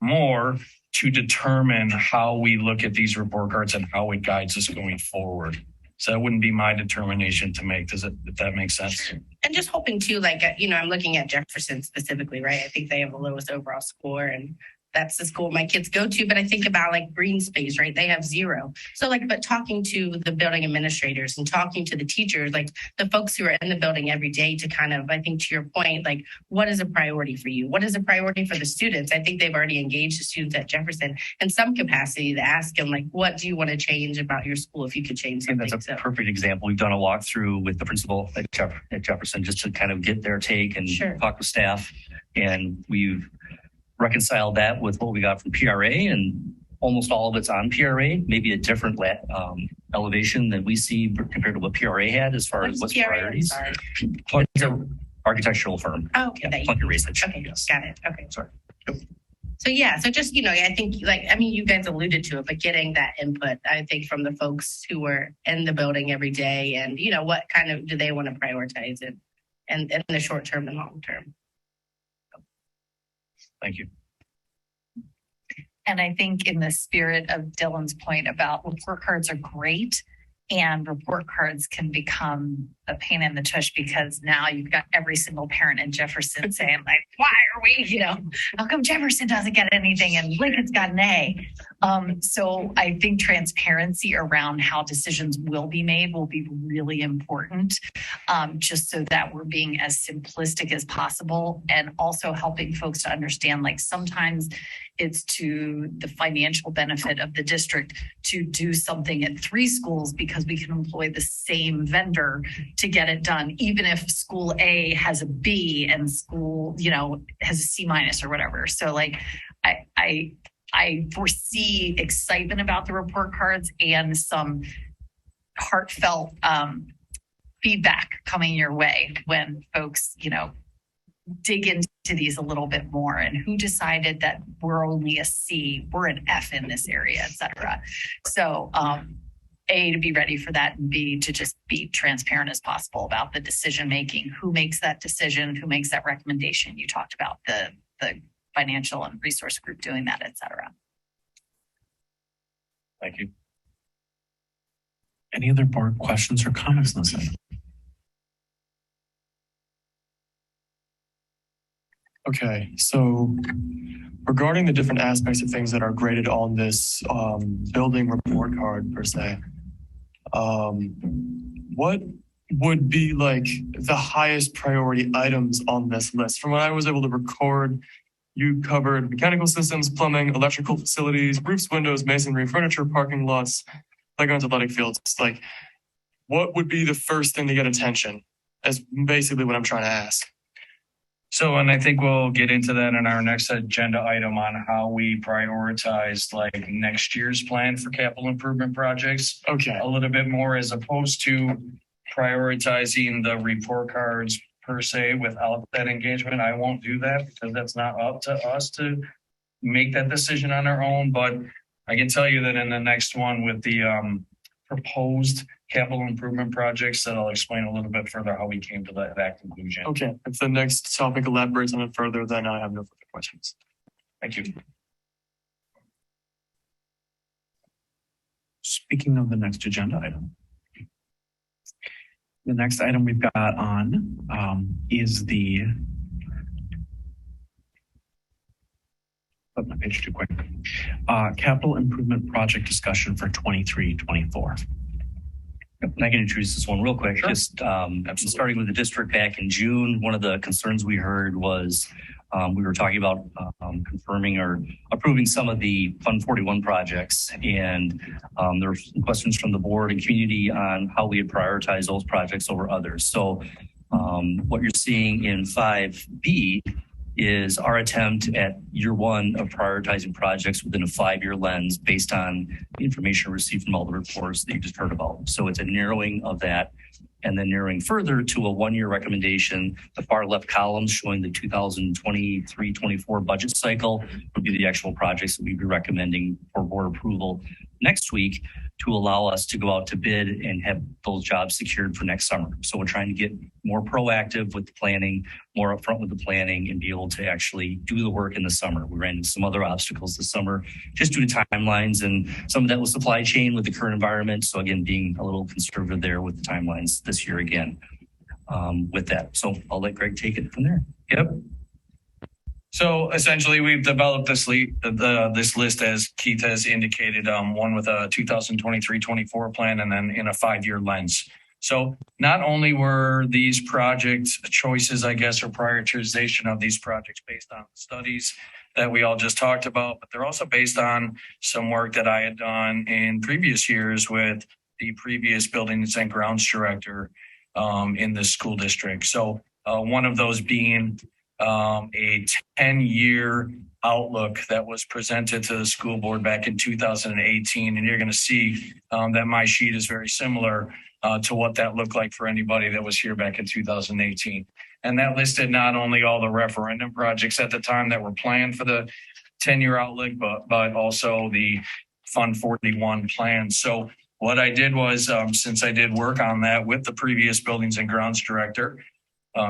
more to determine how we look at these report cards and how it guides us going forward. So that wouldn't be my determination to make. If that makes sense? And just hoping too, I'm looking at Jefferson specifically, right? I think they have the lowest overall score, and that's the school my kids go to. But I think about like green space, right? They have 0. So but talking to the building administrators and talking to the teachers, like the folks who are in the building every day to kind of, I think to your point, like what is a priority for you? What is a priority for the students? I think they've already engaged the students at Jefferson in some capacity to ask them like, what do you want to change about your school if you could change something? That's a perfect example. We've done a walkthrough with the principal at Jefferson just to kind of get their take and talk with staff. And we've reconcile that with what we got from PRA, and almost all of it's on PRA, maybe a different elevation than we see compared to what PRA had as far as what's PRA, priorities. It's an architectural firm. Oh, okay. Yeah, Plunket Research. Okay, yes. Got it. Okay. Sorry. So just, I think you guys alluded to it, but getting that input, I think from the folks who are in the building every day and, what kind of do they want to prioritize it and in the short term and long term? Thank you. And I think in the spirit of Dylan's point about report cards are great, and report cards can become a pain in the tush because now you've got every single parent in Jefferson saying like, why are we, how come Jefferson doesn't get anything and Lincoln's got an A? So I think transparency around how decisions will be made will be really important, just so that we're being as simplistic as possible and also helping folks to understand like sometimes it's to the financial benefit of the district to do something at 3 schools because we can employ the same vendor to get it done, even if school A has a B and school, has a C- or whatever. So like, I foresee excitement about the report cards and some heartfelt feedback coming your way when folks, dig into these a little bit more, and who decided that we're only a C, we're an F in this area, et cetera. So A, to be ready for that, and B, to just be transparent as possible about the decision making, who makes that decision, who makes that recommendation. You talked about the financial and resource group doing that, et cetera. Thank you. Any other board questions or comments on this item? Okay, so regarding the different aspects of things that are graded on this building report card per se, what would be like the highest priority items on this list? From what I was able to record, you covered mechanical systems, plumbing, electrical facilities, roofs, windows, masonry, furniture, parking lots, playgrounds, athletic fields. Like, what would be the first thing to get attention? That's basically what I'm trying to ask. So, and I think we'll get into that in our next agenda item on how we prioritize like next year's plan for capital improvement projects. Okay. A little bit more as opposed to prioritizing the report cards per se without that engagement. I won't do that because that's not up to us to make that decision on our own. But I can tell you that in the next one with the proposed capital improvement projects, that I'll explain a little bit further how we came to that conclusion. Okay, if the next topic elaborates on it further, then I have no further questions. Thank you. Speaking of the next agenda item, The next item we've got on is the, flip my page too quick, capital improvement project discussion for 23-24. And I can introduce this one real quick. Sure. Just starting with the district back in June, one of the concerns we heard was we were talking about confirming or approving some of the Fund 41 projects. And there were some questions from the board and community on how we had prioritized those projects over others. So what you're seeing in 5B is our attempt at year one of prioritizing projects within a 5-year lens based on information received from all the reports that you just heard about. So it's a narrowing of that and then narrowing further to a 1-year recommendation. The far left columns showing the 2023-24 budget cycle would be the actual projects that we'd be recommending for board approval next week to allow us to go out to bid and have those jobs secured for next summer. So we're trying to get more proactive with the planning, more upfront with the planning, and be able to actually do the work in the summer. We ran into some other obstacles this summer just due to timelines, and some of that was supply chain with the current environment. So again, being a little conservative there with the timelines this year again with that. So I'll let Greg take it from there. Yep. So essentially, we've developed this list, as Keith has indicated, one with a 2023-24 plan and then in a 5-year lens. So not only were these project choices, I guess, or prioritization of these projects based on studies that we all just talked about, but they're also based on some work that I had done in previous years with the previous buildings and grounds director in the school district. So one of those being a 10-year outlook that was presented to the school board back in 2018. And you're going to see that my sheet is very similar to what that looked like for anybody that was here back in 2018. And that listed not only all the referendum projects at the time that were planned for the 10-year outlook, but also the Fund 41 plan. So what I did was, since I did work on that with the previous buildings and grounds director,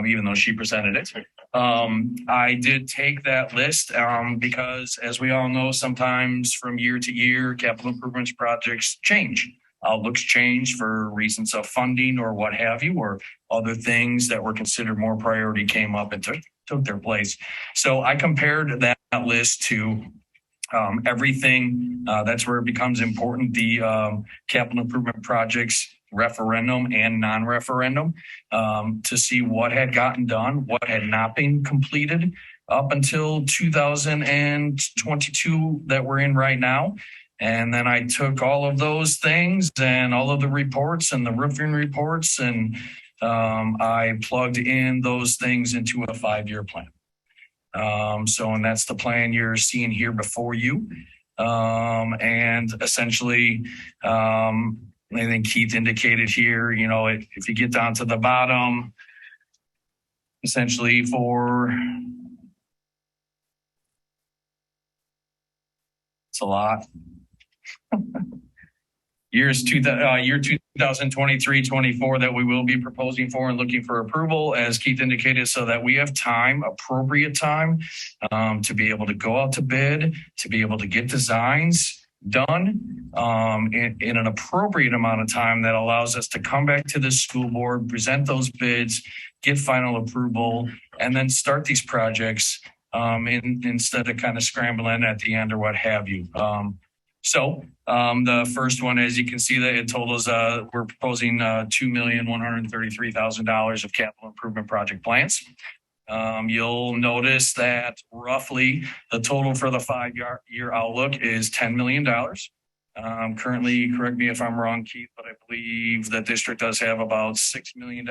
even though she presented it, I did take that list because, as we all know, sometimes from year to year, capital improvements projects change. Outlooks change for reasons of funding or what have you, or other things that were considered more priority came up and took their place. So I compared that list to everything. That's where it becomes important. The capital improvement projects, referendum and non-referendum, to see what had gotten done, what had not been completed up until 2022 that we're in right now. And then I took all of those things and all of the reports and the roofing reports, and I plugged in those things into a 5-year plan. And that's the plan you're seeing here before you. And essentially, I think Keith indicated here, if you get down to the bottom, essentially it's a lot. Year 2023-24 that we will be proposing for and looking for approval, as Keith indicated, so that we have time, appropriate time, to be able to go out to bid, to be able to get designs done in an appropriate amount of time that allows us to come back to the school board, present those bids, get final approval, and then start these projects instead of kind of scrambling at the end or what have you. The first one, as you can see, that it totals, we're proposing $2,133,000 of capital improvement project plans. You'll notice that roughly the total for the 5-year outlook is $10 million. Currently, correct me if I'm wrong, Keith, but I believe the district does have about $6 million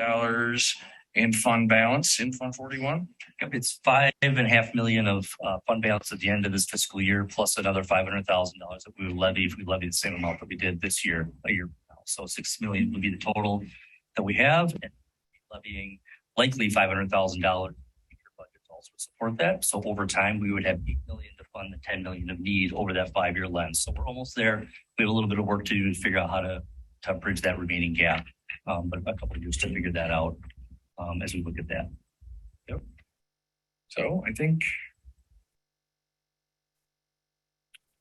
in fund balance in Fund 41. It's $5.5 million of fund balance at the end of this fiscal year, plus another $500,000 that we would levy if we levy the same amount that we did this year, a year now. So $6 million would be the total that we have, and levying likely $500,000 budget to also support that. So over time, we would have $8 million to fund the $10 million of need over that 5-year lens. So we're almost there. We have a little bit of work to do to figure out how to bridge that remaining gap, but a couple of years to figure that out as we look at that. Yep. So I think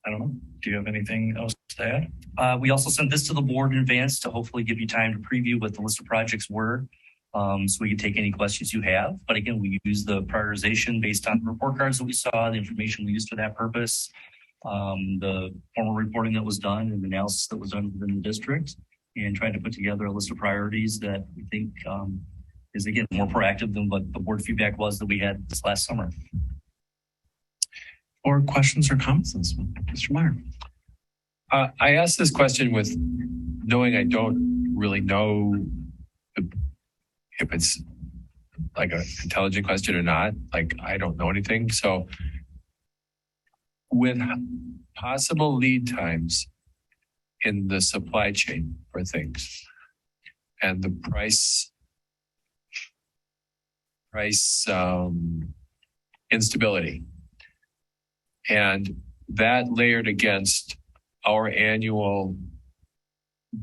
I don't know. Do you have anything else to add? We also sent this to the board in advance to hopefully give you time to preview what the list of projects were. So we can take any questions you have. But again, we use the prioritization based on the report cards that we saw, the information we used for that purpose, the formal reporting that was done and the analysis that was done within the district, and trying to put together a list of priorities that we think is, again, more proactive than what the board feedback was that we had this last summer. Or questions or comments on this one? Mr. Meyer. I asked this question with knowing I don't really know if it's like an intelligent question or not. Like, I don't know anything. So with possible lead times in the supply chain for things and the price instability, and that layered against our annual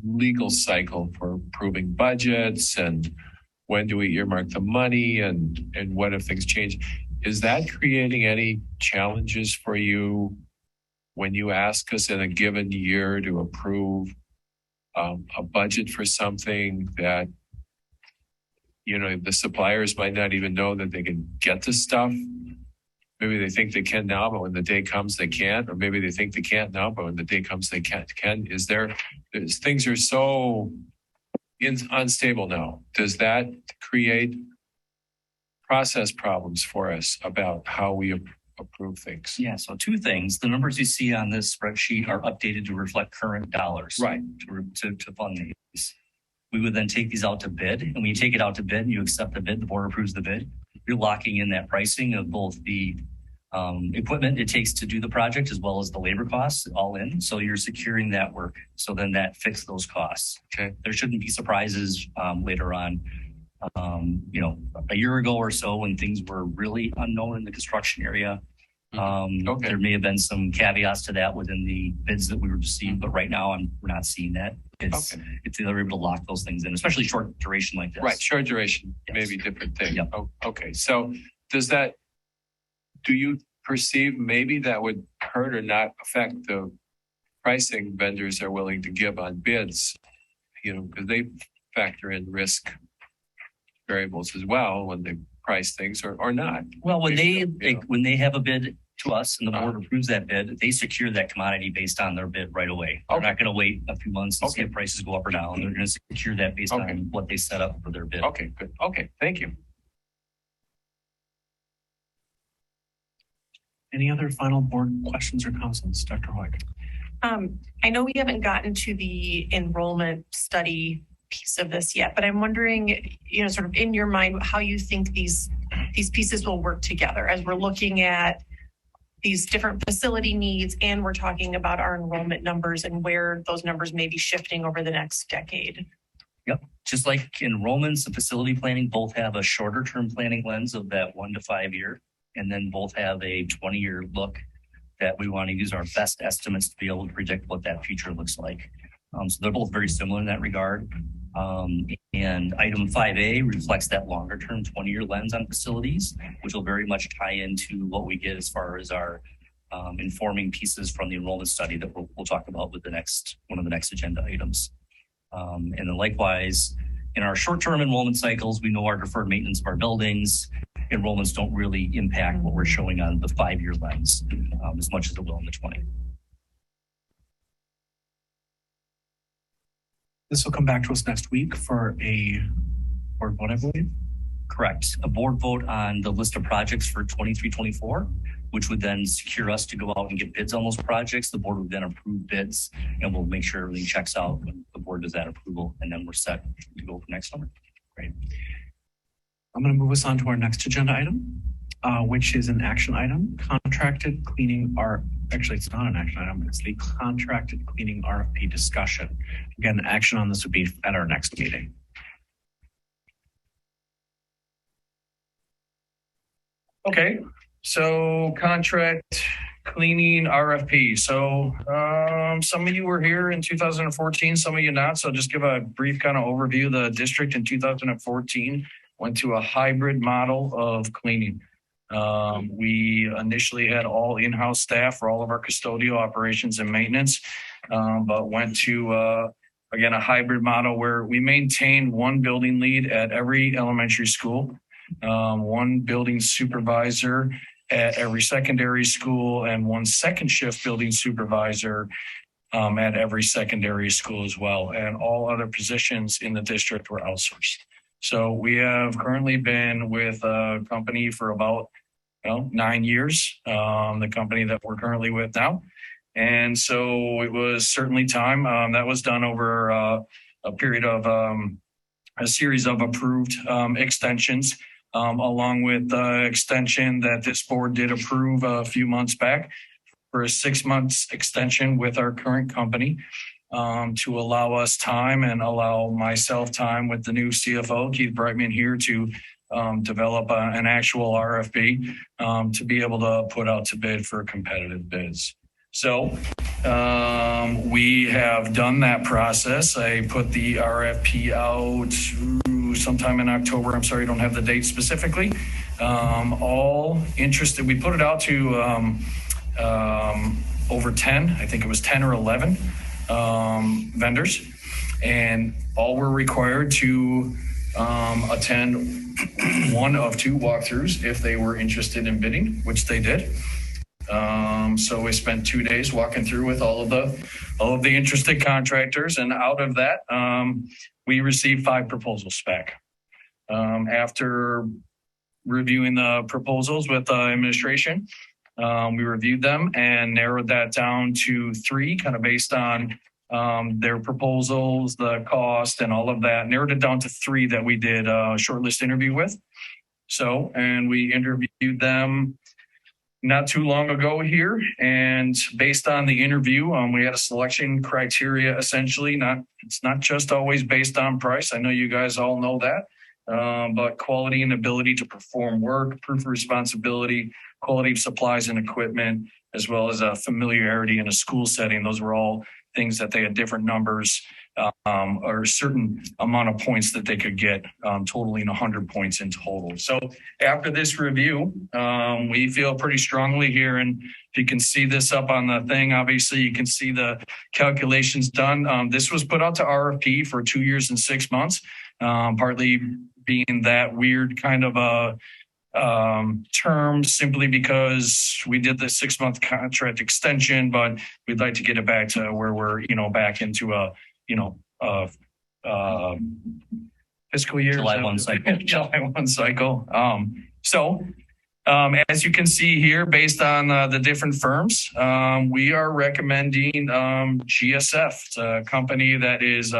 legal cycle for approving budgets and when do we earmark the money and what if things change, is that creating any challenges for you when you ask us in a given year to approve a budget for something that, you know, the suppliers might not even know that they can get this stuff? Maybe they think they can now, but when the day comes, they can't. Or maybe they think they can't now, but when the day comes, they can. Things are so unstable now. Does that create process problems for us about how we approve things? Yeah, so two things. The numbers you see on this spreadsheet are updated to reflect current dollars. Right. To fund these. We would then take these out to bid. And when you take it out to bid and you accept the bid, the board approves the bid, you're locking in that pricing of both the equipment it takes to do the project as well as the labor costs all in. So you're securing that work. So then that fixes those costs. Okay. There shouldn't be surprises later on. You know, a year ago or so when things were really unknown in the construction area, there may have been some caveats to that within the bids that we received, but right now we're not seeing that. It's they're able to lock those things in, especially short duration like this. Right, short duration, maybe different thing. Yep. Oh, okay, so do you perceive maybe that would hurt or not affect the pricing vendors are willing to give on bids? You know, because they factor in risk variables as well when they price things or not. Well, when they have a bid to us and the board approves that bid, they secure that commodity based on their bid right away. They're not going to wait a few months and see if prices go up or down. They're going to secure that based on what they set up for their bid. Okay, good. Okay, thank you. Any other final board questions or comments, Dr. Hoyk? I know we haven't gotten to the enrollment study piece of this yet, but I'm wondering, you know, sort of in your mind, how you think these pieces will work together as we're looking at these different facility needs and we're talking about our enrollment numbers and where those numbers may be shifting over the next decade. Yep. Just like enrollments and facility planning both have a shorter term planning lens of that 1 to 5 year, and then both have a 20-year look that we want to use our best estimates to be able to predict what that future looks like. So they're both very similar in that regard. And item 5A reflects that longer term 20-year lens on facilities, which will very much tie into what we get as far as our informing pieces from the enrollment study that we'll talk about with one of the next agenda items. And then likewise, in our short-term enrollment cycles, we know our deferred maintenance of our buildings. Enrollments don't really impact what we're showing on the 5-year lens as much as it will in the 20. This will come back to us next week for a board vote, I believe. Correct. A board vote on the list of projects for 23-24, which would then secure us to go out and get bids on those projects. The board would then approve bids and we'll make sure everything checks out when the board does that approval, and then we're set to go for next summer. Great. I'm going to move us on to our next agenda item, which is an action item, contracted cleaning actually, it's not an action item. It's the contracted cleaning RFP discussion. Again, action on this would be at our next meeting. Okay, so contract cleaning RFP. So some of you were here in 2014, some of you not. So just give a brief kind of overview. The district in 2014 went to a hybrid model of cleaning. We initially had all in-house staff for all of our custodial operations and maintenance, but went to, again, a hybrid model where we maintain one building lead at every elementary school, one building supervisor at every secondary school, and one second shift building supervisor at every secondary school as well. And all other positions in the district were outsourced. So we have currently been with a company for about 9 years, the company that we're currently with now. And so it was certainly time. That was done over a period of a series of approved extensions, along with the extension that this board did approve a few months back for a 6 months extension with our current company, to allow us time and allow myself time with the new CFO, Keith Brightman, here to develop an actual RFP to be able to put out to bid for competitive bids. So we have done that process. I put the RFP out sometime in October. I'm sorry, I don't have the date specifically. All interested, we put it out to over 10, I think it was 10 or 11 vendors, and all were required to attend one of 2 walkthroughs if they were interested in bidding, which they did. So we spent 2 days walking through with all of the interested contractors, and out of that, we received 5 proposals back. After reviewing the proposals with administration, we reviewed them and narrowed that down to 3, kind of based on their proposals, the cost, and all of that. Narrowed it down to 3 that we did a shortlist interview with. So, and we interviewed them not too long ago here, and based on the interview, we had a selection criteria. Essentially, it's not just always based on price. I know you guys all know that, but quality and ability to perform work, proof of responsibility, quality of supplies and equipment, as well as a familiarity in a school setting. Those were all things that they had different numbers or a certain amount of points that they could get, totaling 100 points in total. So after this review, we feel pretty strongly here. And if you can see this up on the thing, obviously you can see the calculations done. This was put out to RFP for 2 years and 6 months, partly being that weird kind of a term simply because we did the 6-month contract extension, but we'd like to get it back to where we're, back into a, fiscal year. July 1 cycle. July 1 cycle. As you can see here, based on the different firms, we are recommending GSF. It's a company that is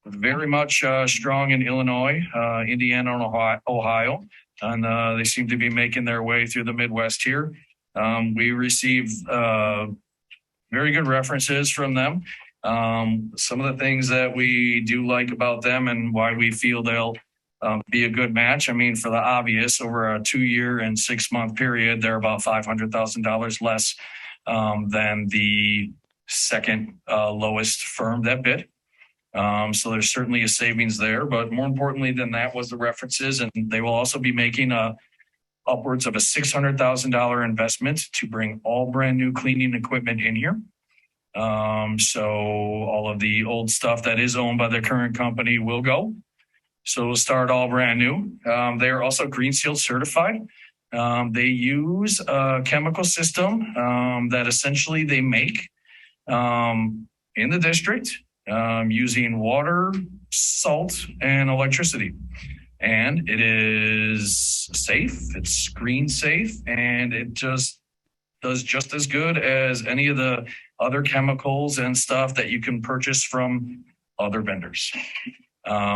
very much strong in Illinois, Indiana, and Ohio. And they seem to be making their way through the Midwest here. We received very good references from them. Some of the things that we do like about them and why we feel they'll be a good match. I mean, for the obvious, over a 2-year and 6-month period, they're about $500,000 less than the second lowest firm that bid. So there's certainly a savings there, but more importantly than that was the references, and they will also be making upwards of a $600,000 investment to bring all brand new cleaning equipment in here. So all of the old stuff that is owned by the current company will go. So we'll start all brand new. They are also Green Seal certified. They use a chemical system that essentially they make in the district, using water, salt, and electricity. And it is safe, it's green safe, and it just does just as good as any of the other chemicals and stuff that you can purchase from other vendors.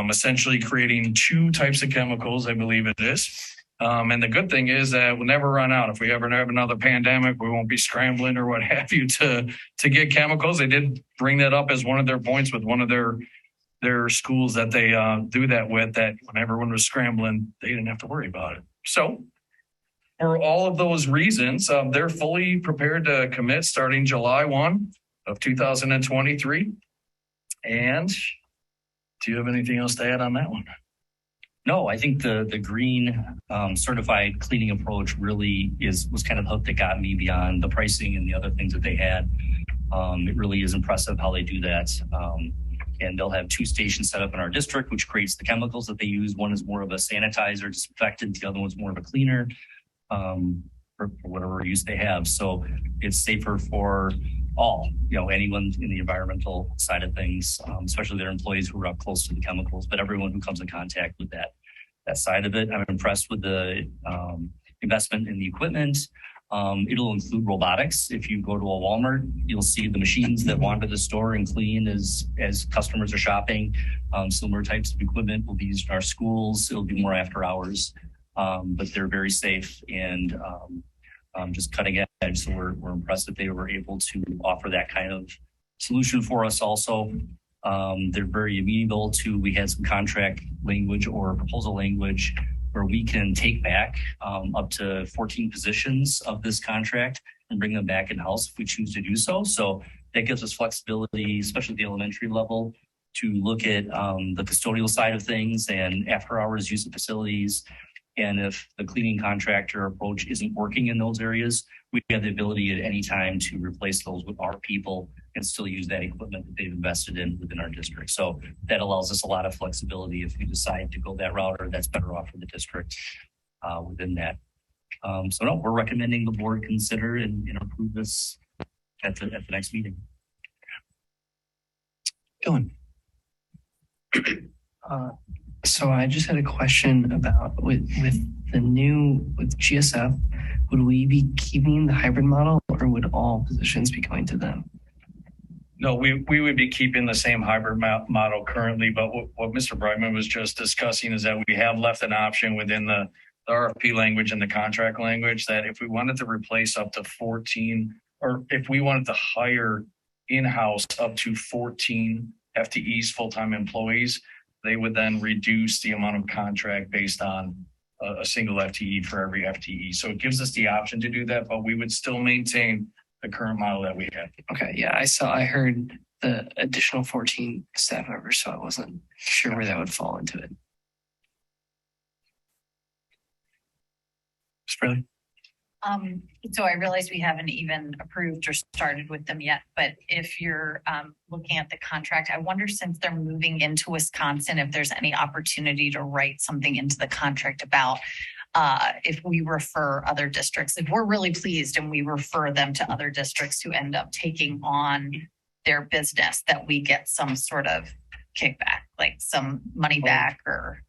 Essentially creating 2 types of chemicals, I believe it is. And the good thing is that we'll never run out. If we ever have another pandemic, we won't be scrambling or what have you to get chemicals. They did bring that up as one of their points with one of their schools that they do that with, that when everyone was scrambling, they didn't have to worry about it. So for all of those reasons, they're fully prepared to commit starting July 1 of 2023. And do you have anything else to add on that one? No, I think the green certified cleaning approach really was kind of the hook that got me beyond the pricing and the other things that they had. It really is impressive how they do that. And they'll have 2 stations set up in our district, which creates the chemicals that they use. One is more of a sanitizer, disinfectant. The other one's more of a cleaner for whatever use they have. So it's safer for all, anyone in the environmental side of things, especially their employees who are up close to the chemicals, but everyone who comes in contact with that side of it. I'm impressed with the investment in the equipment. It'll include robotics. If you go to a Walmart, you'll see the machines that wander the store and clean as customers are shopping. Similar types of equipment will be used in our schools. It'll be more after hours, but they're very safe and just cutting edge. So we're impressed that they were able to offer that kind of solution for us also. They're very amenable to, we had some contract language or proposal language where we can take back up to 14 positions of this contract and bring them back in-house if we choose to do so. So that gives us flexibility, especially at the elementary level, to look at the custodial side of things and after-hours use of facilities. And if the cleaning contractor approach isn't working in those areas, we have the ability at any time to replace those with our people and still use that equipment that they've invested in within our district. So that allows us a lot of flexibility if we decide to go that route, or that's better off for the district within that. So no, we're recommending the board consider and approve this at the next meeting. Dylan. So I just had a question about with GSF, would we be keeping the hybrid model, or would all positions be going to them? No, we would be keeping the same hybrid model currently, but what Mr. Brightman was just discussing is that we have left an option within the RFP language and the contract language that if we wanted to replace up to 14, or if we wanted to hire in-house up to 14 FTEs, full-time employees, they would then reduce the amount of contract based on a single FTE for every FTE. So it gives us the option to do that, but we would still maintain the current model that we have. Okay, yeah, I heard the additional 14 staff members, so I wasn't sure where that would fall into it. Really? So I realize we haven't even approved or started with them yet, but if you're looking at the contract, I wonder, since they're moving into Wisconsin, if there's any opportunity to write something into the contract about if we refer other districts, if we're really pleased and we refer them to other districts who end up taking on their business, that we get some sort of kickback, like some money back or.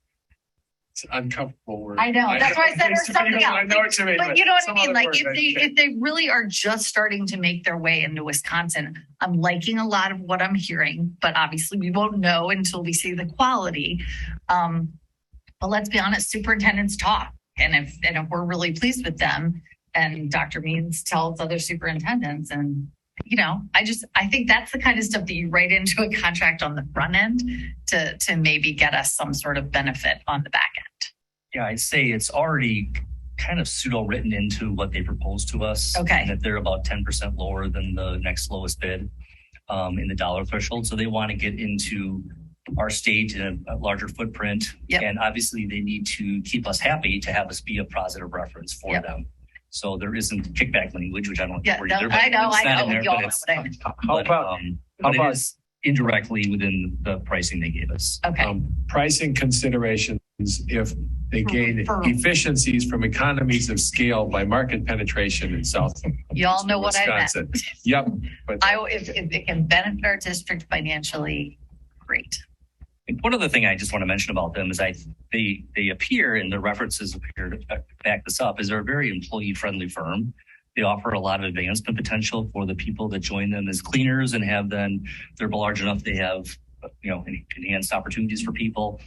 It's uncomfortable word. I know. That's why I said there's something else. I know what you mean. But you know what I mean? Like if they really are just starting to make their way into Wisconsin, I'm liking a lot of what I'm hearing, but obviously we won't know until we see the quality. But let's be honest, superintendents talk. And if we're really pleased with them, and Dr. Means tells other superintendents, and I think that's the kind of stuff that you write into a contract on the front end to maybe get us some sort of benefit on the back end. Yeah, I'd say it's already kind of pseudo written into what they proposed to us. Okay. And that they're about 10% lower than the next lowest bid in the dollar threshold. So they want to get into our state in a larger footprint. Yep. And obviously they need to keep us happy to have us be a positive reference for Yep. them. So there isn't kickback language, which I don't Yeah, know. no, I know. You all know what I mean. How about it is indirectly within the pricing they gave us. Okay. Pricing considerations if they gain efficiencies from economies of scale by market penetration in South You all know what I meant. Wisconsin. Yep. But If it can benefit our district financially, great. And one other thing I just want to mention about them is they appear, and the references appear to back this up, is they're a very employee-friendly firm. They offer a lot of advancement potential for the people that join them as cleaners and they're large enough they have, enhanced opportunities for people.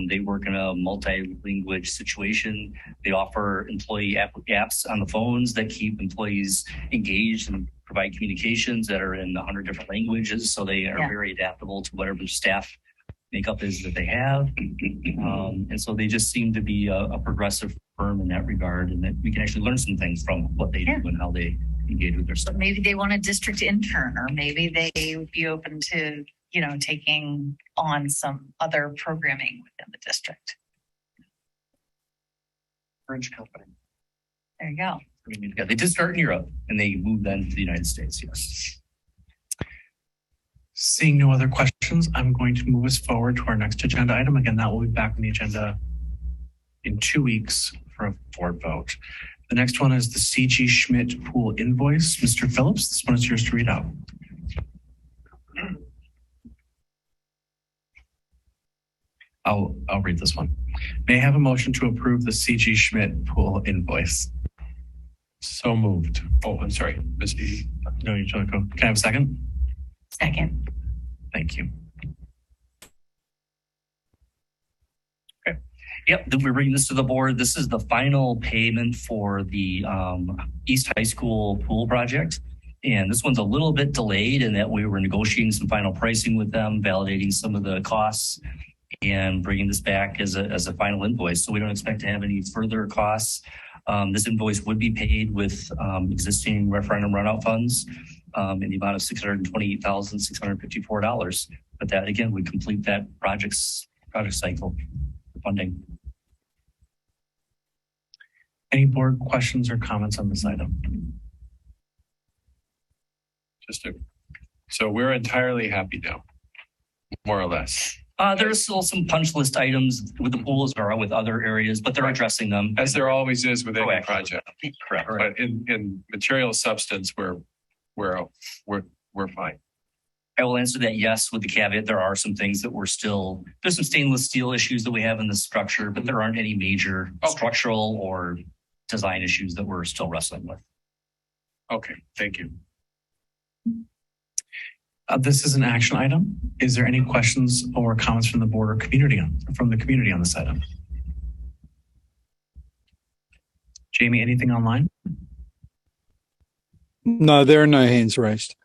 They work in a multi-language situation. They offer employee apps on the phones that keep employees engaged and provide communications that are in 100 different languages. So they are very adaptable to whatever staff makeup is that they have. And so they just seem to be a progressive firm in that regard, and that we can actually learn some things from what they do and how they engage with their staff. Maybe they want a district intern, or maybe they would be open to, taking on some other programming within the district. French company. There you go. Yeah, they did start in Europe and they moved then to the United States. Yes. Seeing no other questions, I'm going to move us forward to our next agenda item. Again, that will be back on the agenda in 2 weeks for a board vote. The next one is the CG Schmidt pool invoice. Mr. Phillips, this one is yours to read out. I'll read this one. May I have a motion to approve the CG Schmidt pool invoice? So moved. Oh, I'm sorry. Ms. E. No, you don't go. Can I have a second? Second. Thank you. Yep, then we're bringing this to the board. This is the final payment for the East High School pool project. And this one's a little bit delayed in that we were negotiating some final pricing with them, validating some of the costs and bringing this back as a final invoice. So we don't expect to have any further costs. This invoice would be paid with existing referendum runout funds in the amount of $628,654. But that again would complete that project cycle funding. Any board questions or comments on this item? So we're entirely happy now, more or less. There's still some punch list items with the pools or with other areas, but they're addressing them. As there always is with any project. Correct. But in material substance, we're fine. I will answer that yes, with the caveat there are some things that there's some stainless steel issues that we have in the structure, but there aren't any major structural or design issues that we're still wrestling with. Okay, thank you. This is an action item. Is there any questions or comments from the board or community on this item? Jamie, anything online? No, there are no hands raised.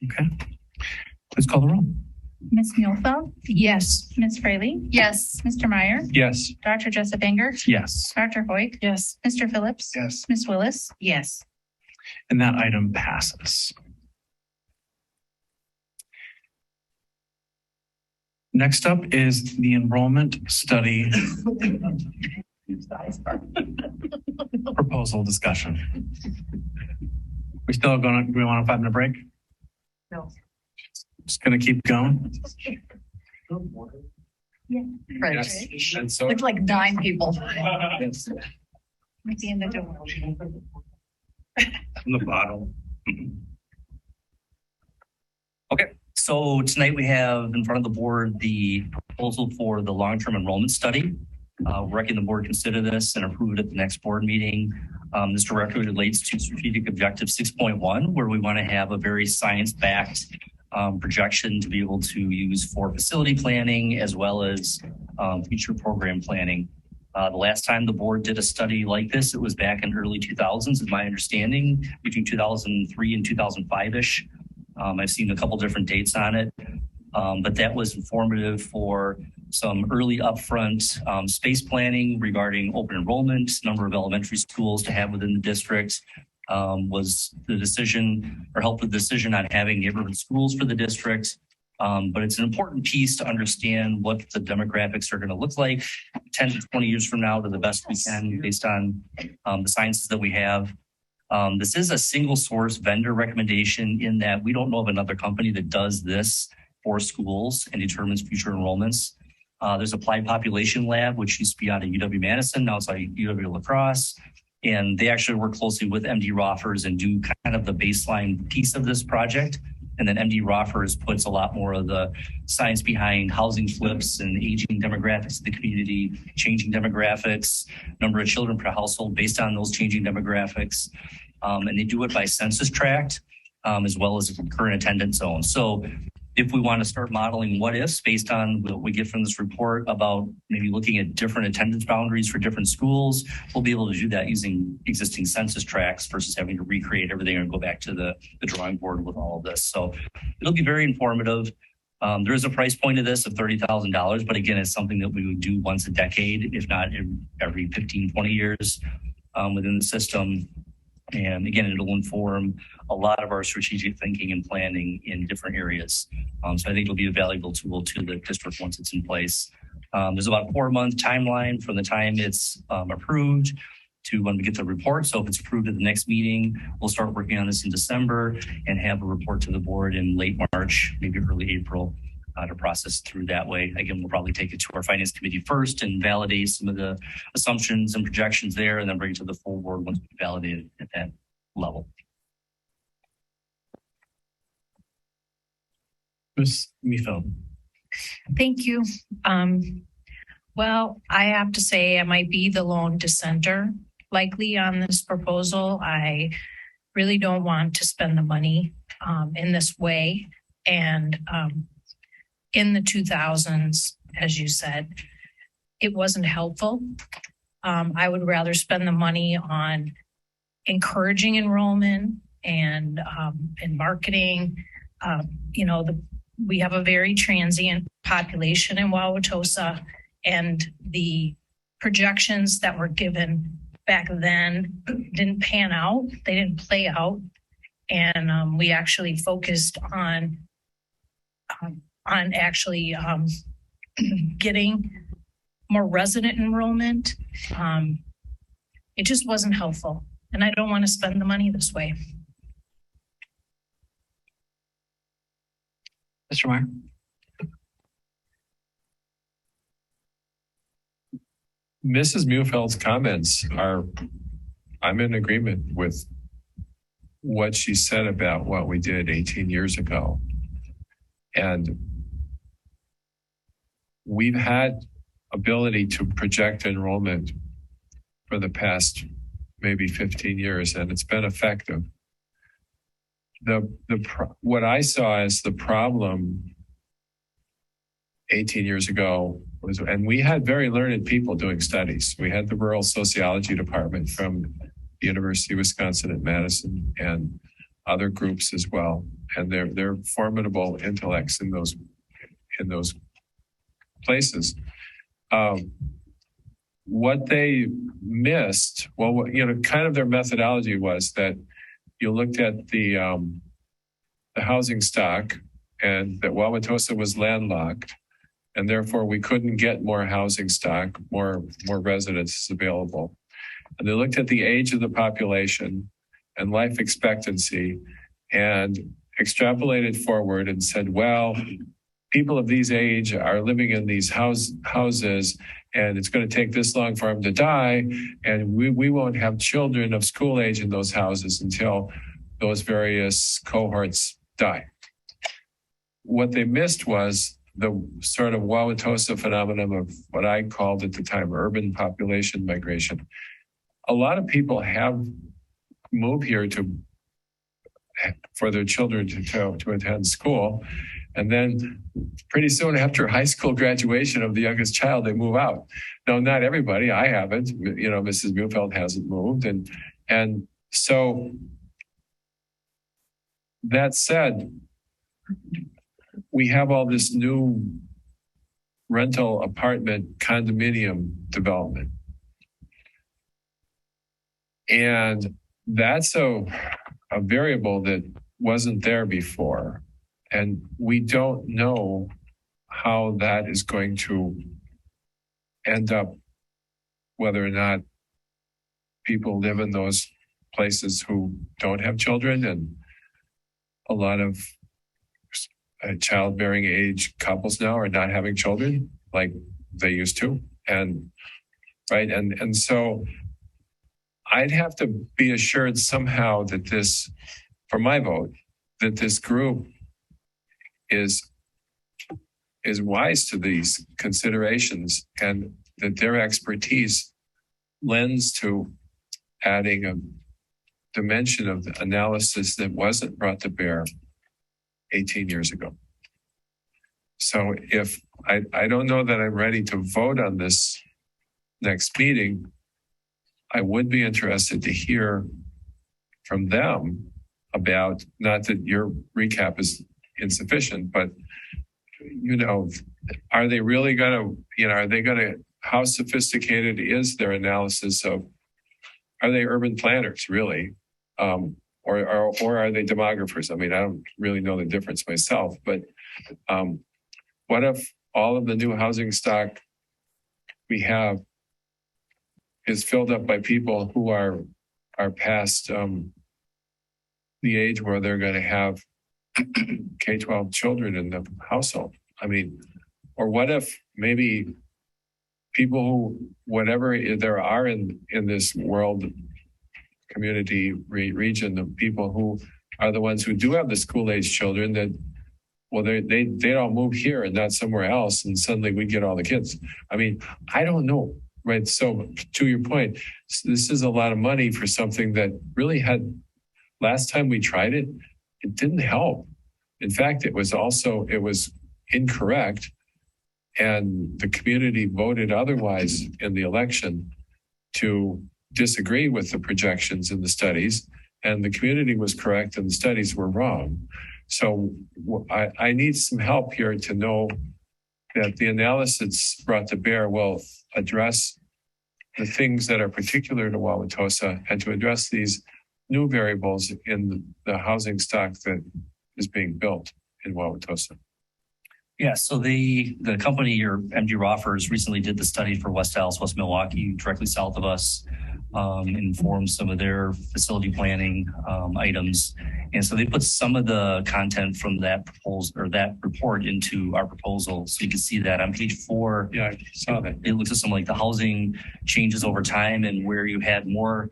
Okay. Please call the roll. Ms. Muehlfeld? Yes. Ms. Fraley? Yes. Mr. Meyer? Yes. Dr. Jessup Banger? Yes. Dr. Hoyt? Yes. Mr. Phillips? Yes. Ms. Willis? Yes. And that item passes. Next up is the enrollment study proposal discussion. We still going to, do we want a 5-minute break? No. Just going to keep going. Yeah. Yes. And so Looks like 9 people. yes. At the end of the door. From the bottom. Okay, so tonight we have in front of the board the proposal for the long-term enrollment study. We're recommending the board consider this and approve it at the next board meeting. This directly relates to strategic objective 6.1, where we want to have a very science-backed projection to be able to use for facility planning as well as future program planning. The last time the board did a study like this, it was back in early 2000s, is my understanding, between 2003 and 2005-ish. I've seen a couple different dates on it, but that was informative for some early upfront space planning regarding open enrollment, number of elementary schools to have within the district, was the decision or helped with the decision on having neighborhood schools for the district. But it's an important piece to understand what the demographics are going to look like 10 to 20 years from now to the best we can based on the sciences that we have. This is a single source vendor recommendation in that we don't know of another company that does this for schools and determines future enrollments. There's Applied Population Lab, which used to be out of UW-Madison, now it's out of UW-La Crosse. And they actually work closely with MD Roffers and do kind of the baseline piece of this project. And then MD Roffers puts a lot more of the science behind housing flips and aging demographics of the community, changing demographics, number of children per household based on those changing demographics. And they do it by census tract, as well as current attendance zone. So if we want to start modeling what ifs based on what we get from this report about maybe looking at different attendance boundaries for different schools, we'll be able to do that using existing census tracts versus having to recreate everything and go back to the drawing board with all of this. So it'll be very informative. There is a price point of this of $30,000, but again, it's something that we would do once a decade, if not every 15, 20 years within the system. And again, it'll inform a lot of our strategic thinking and planning in different areas. So I think it'll be a valuable tool to the district once it's in place. There's about a 4-month timeline from the time it's approved to when we get the report. So if it's approved at the next meeting, we'll start working on this in December and have a report to the board in late March, maybe early April, to process through that way. Again, we'll probably take it to our finance committee first and validate some of the assumptions and projections there, and then bring it to the full board once we validate it at that level. Ms. Mifo. Thank you. Well, I have to say I might be the lone dissenter likely on this proposal. I really don't want to spend the money in this way. And in the 2000s, as you said, it wasn't helpful. I would rather spend the money on encouraging enrollment and marketing. We have a very transient population in Wauwatosa, and the projections that were given back then didn't pan out. They didn't play out. And we actually focused on actually getting more resident enrollment. It just wasn't helpful. And I don't want to spend the money this way. Mr. Meyer. Mrs. Muehlfeld's comments I'm in agreement with what she said about what we did 18 years ago. And we've had ability to project enrollment for the past maybe 15 years, and it's been effective. What I saw as the problem 18 years ago was, and we had very learned people doing studies. We had the rural sociology department from the University of Wisconsin at Madison and other groups as well. And they're formidable intellects in those places. What they missed, well, kind of their methodology was that you looked at the housing stock, and that Wauwatosa was landlocked, and therefore we couldn't get more housing stock, more residents available. And they looked at the age of the population and life expectancy and extrapolated forward and said, well, people of these age are living in these houses, and it's going to take this long for them to die, and we won't have children of school age in those houses until those various cohorts die. What they missed was the sort of Wauwatosa phenomenon of what I called at the time urban population migration. A lot of people have moved here for their children to attend school. And then pretty soon after high school graduation of the youngest child, they move out. No, not everybody. I haven't. Mrs. Muehlfeld hasn't moved. And so that said, we have all this new rental apartment condominium development. And that's a variable that wasn't there before. And we don't know how that is going to end up, whether or not people live in those places who don't have children, and a lot of childbearing age couples now are not having children like they used to. And so I'd have to be assured somehow that this, for my vote, that this group is wise to these considerations, and that their expertise lends to adding a dimension of the analysis that wasn't brought to bear 18 years ago. So if I don't know that I'm ready to vote on this next meeting, I would be interested to hear from them about, not that your recap is insufficient, but are they really how sophisticated is their analysis of, are they urban planners really? Or are they demographers? I mean, I don't really know the difference myself, but what if all of the new housing stock we have is filled up by people who are past the age where they're going to have K-12 children in the household. I mean, or what if maybe people who, whatever there are in this world community region, the people who are the ones who do have the school age children that, well, they all move here and not somewhere else, and suddenly we get all the kids. I mean, I don't know, right? So to your point, this is a lot of money for something that really had, last time we tried it, it didn't help. In fact, it was incorrect. And the community voted otherwise in the election to disagree with the projections in the studies. And the community was correct and the studies were wrong. So I need some help here to know that the analysis brought to bear will address the things that are particular to Wauwatosa and to address these new variables in the housing stock that is being built in Wauwatosa. Yeah, so the company, or MD Roffers, recently did the study for West Dallas, West Milwaukee, directly south of us, informed some of their facility planning items. And so they put some of the content from that proposal or that report into our proposal. So you can see that on page 4. Yeah, I saw that. It looks at some like the housing changes over time, and where you had more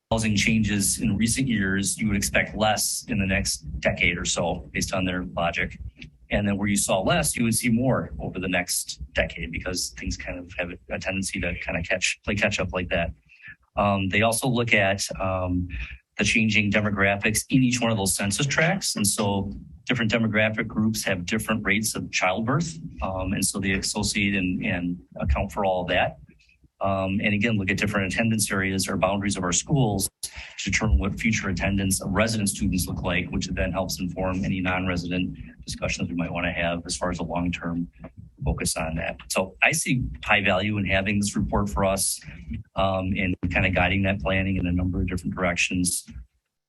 housing changes in recent years, you would expect less in the next decade or so based on their logic. And then where you saw less, you would see more over the next decade, because things kind of have a tendency to kind of play catch up like that. They also look at the changing demographics in each one of those census tracts. And so different demographic groups have different rates of childbirth. And so they associate and account for all of that. And again, look at different attendance areas or boundaries of our schools to determine what future attendance of resident students look like, which then helps inform any non-resident discussions we might want to have as far as a long-term focus on that. So I see high value in having this report for us and kind of guiding that planning in a number of different directions.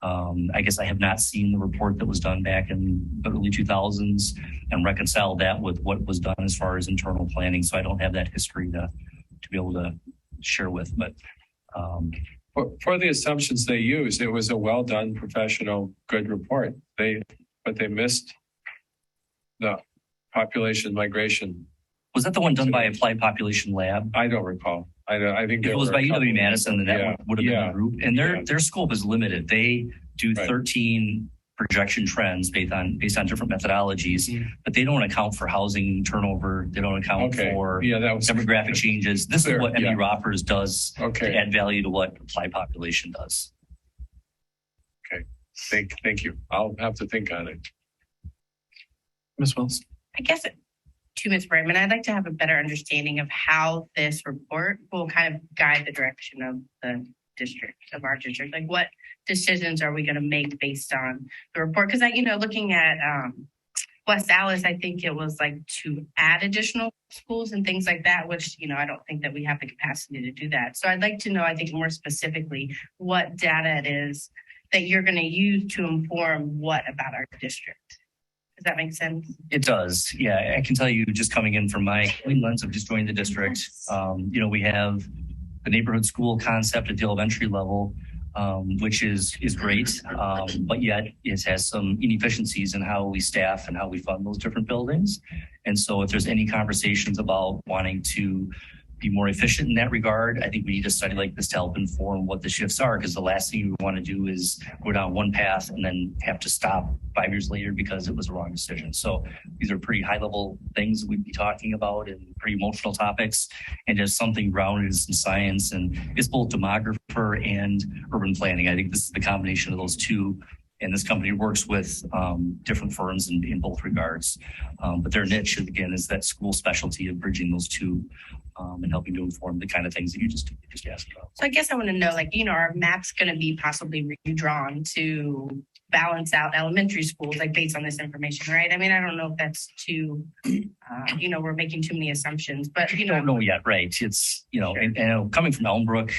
I guess I have not seen the report that was done back in the early 2000s and reconciled that with what was done as far as internal planning. So I don't have that history to be able to share with, but for the assumptions they used, it was a well done, professional, good report. But they missed the population migration. Was that the one done by Applied Population Lab? I don't recall. I think if it was by UW-Madison, then that would have been a group. And their scope is limited. They do 13 projection trends based on different methodologies, but they don't account for housing turnover. They don't account for demographic changes. This is what MD Roffers does to add value to what Applied Population does. Okay, thank you. I'll have to think on it. Ms. Wells. I guess to Ms. Brightman, I'd like to have a better understanding of how this report will kind of guide the direction of the district, of our district. Like, what decisions are we going to make based on the report? Because looking at West Dallas, I think it was like to add additional schools and things like that, which, I don't think that we have the capacity to do that. So I'd like to know, I think more specifically, what data it is that you're going to use to inform what about our district. Does that make sense? It does. Yeah, I can tell you, just coming in from my clean lens of just joining the district, we have the neighborhood school concept at the elementary level, which is great, but yet it has some inefficiencies in how we staff and how we fund those different buildings. And so if there's any conversations about wanting to be more efficient in that regard, I think we need a study like this to help inform what the shifts are, because the last thing you want to do is go down one path and then have to stop 5 years later because it was a wrong decision. So these are pretty high level things we'd be talking about and pretty emotional topics, and just something grounded in some science, and it's both demographer and urban planning. I think this is the combination of those two. And this company works with different firms in both regards. But their niche, again, is that school specialty of bridging those two and helping to inform the kind of things that you just asked about. So I guess I want to know, our map's going to be possibly redrawn to balance out elementary schools, based on this information, right? I mean, I don't know if that's too, we're making too many assumptions, but, don't know yet, right? It's, and coming from Elmbrook,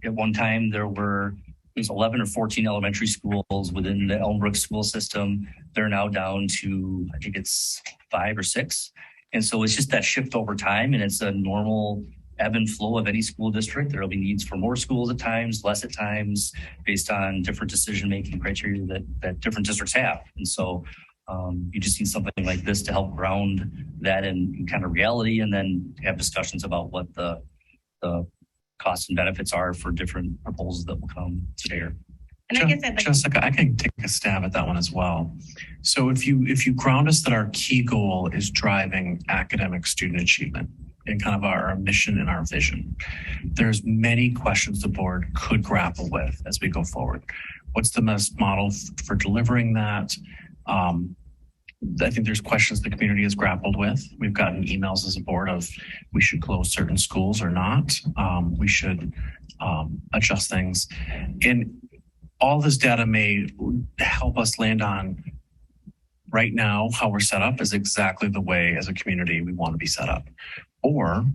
at one time there's 11 or 14 elementary schools within the Elmbrook school system. They're now down to, I think it's 5 or 6. And so it's just that shift over time, and it's a normal ebb and flow of any school district. There'll be needs for more schools at times, less at times, based on different decision-making criteria that different districts have. And so you just need something like this to help ground that in kind of reality, and then have discussions about what the costs and benefits are for different proposals that will come there. And I guess I'd like Jessica, I can take a stab at that one as well. So if you ground us that our key goal is driving academic student achievement and kind of our mission and our vision, there's many questions the board could grapple with as we go forward. What's the best model for delivering that? I think there's questions the community has grappled with. We've gotten emails as a board of we should close certain schools or not. We should adjust things. And all this data may help us land on right now how we're set up is exactly the way as a community we want to be set up. Or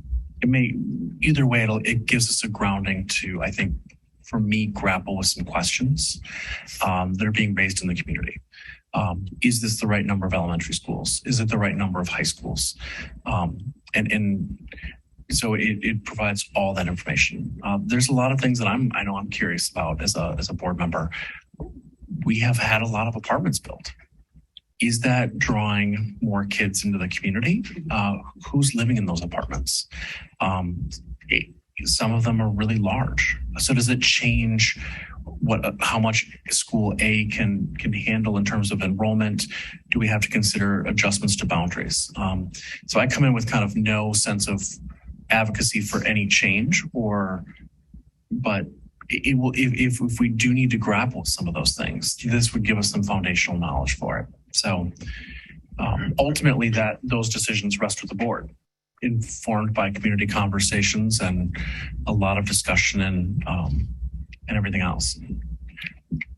it may, either way, it gives us a grounding to, I think, for me, grapple with some questions that are being raised in the community. Is this the right number of elementary schools? Is it the right number of high schools? And so it provides all that information. There's a lot of things that I know I'm curious about as a board member. We have had a lot of apartments built. Is that drawing more kids into the community? Who's living in those apartments? Some of them are really large. So does it change how much school A can handle in terms of enrollment? Do we have to consider adjustments to boundaries? So I come in with kind of no sense of advocacy for any change, but it will, if we do need to grapple with some of those things, this would give us some foundational knowledge for it. So ultimately those decisions rest with the board, informed by community conversations and a lot of discussion and everything else.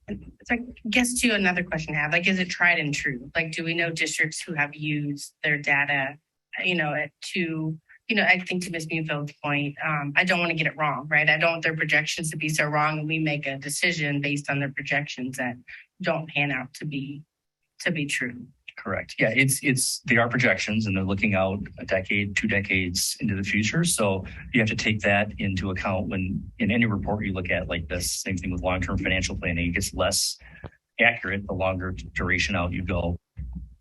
So I guess to another question I have, like, is it tried and true? Like, do we know districts who have used their data, I think to Ms. Munfield's point, I don't want to get it wrong, right? I don't want their projections to be so wrong and we make a decision based on their projections that don't pan out to be true. Correct. Yeah, they are projections, and they're looking out a decade, 2 decades into the future. So you have to take that into account when in any report you look at like this. Same thing with long-term financial planning. It gets less accurate the longer duration out you go.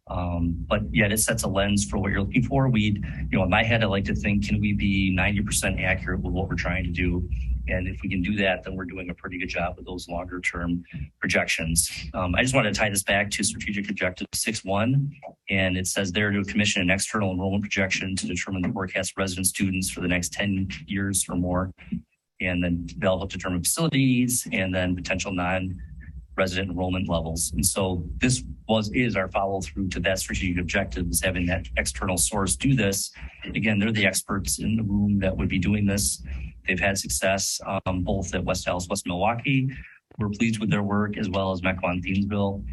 But yet it sets a lens for what you're looking for. In my head, I like to think, can we be 90% accurate with what we're trying to do? And if we can do that, then we're doing a pretty good job with those longer term projections. I just wanted to tie this back to strategic objective 6.1. And it says there to commission an external enrollment projection to determine the forecast resident students for the next 10 years or more. And then develop determined facilities and then potential non-resident enrollment levels. And so this is our follow through to that strategic objective, is having that external source do this. Again, they're the experts in the room that would be doing this. They've had success both at West Dallas, West Milwaukee. We're pleased with their work, as well as Mequon-Thiensville.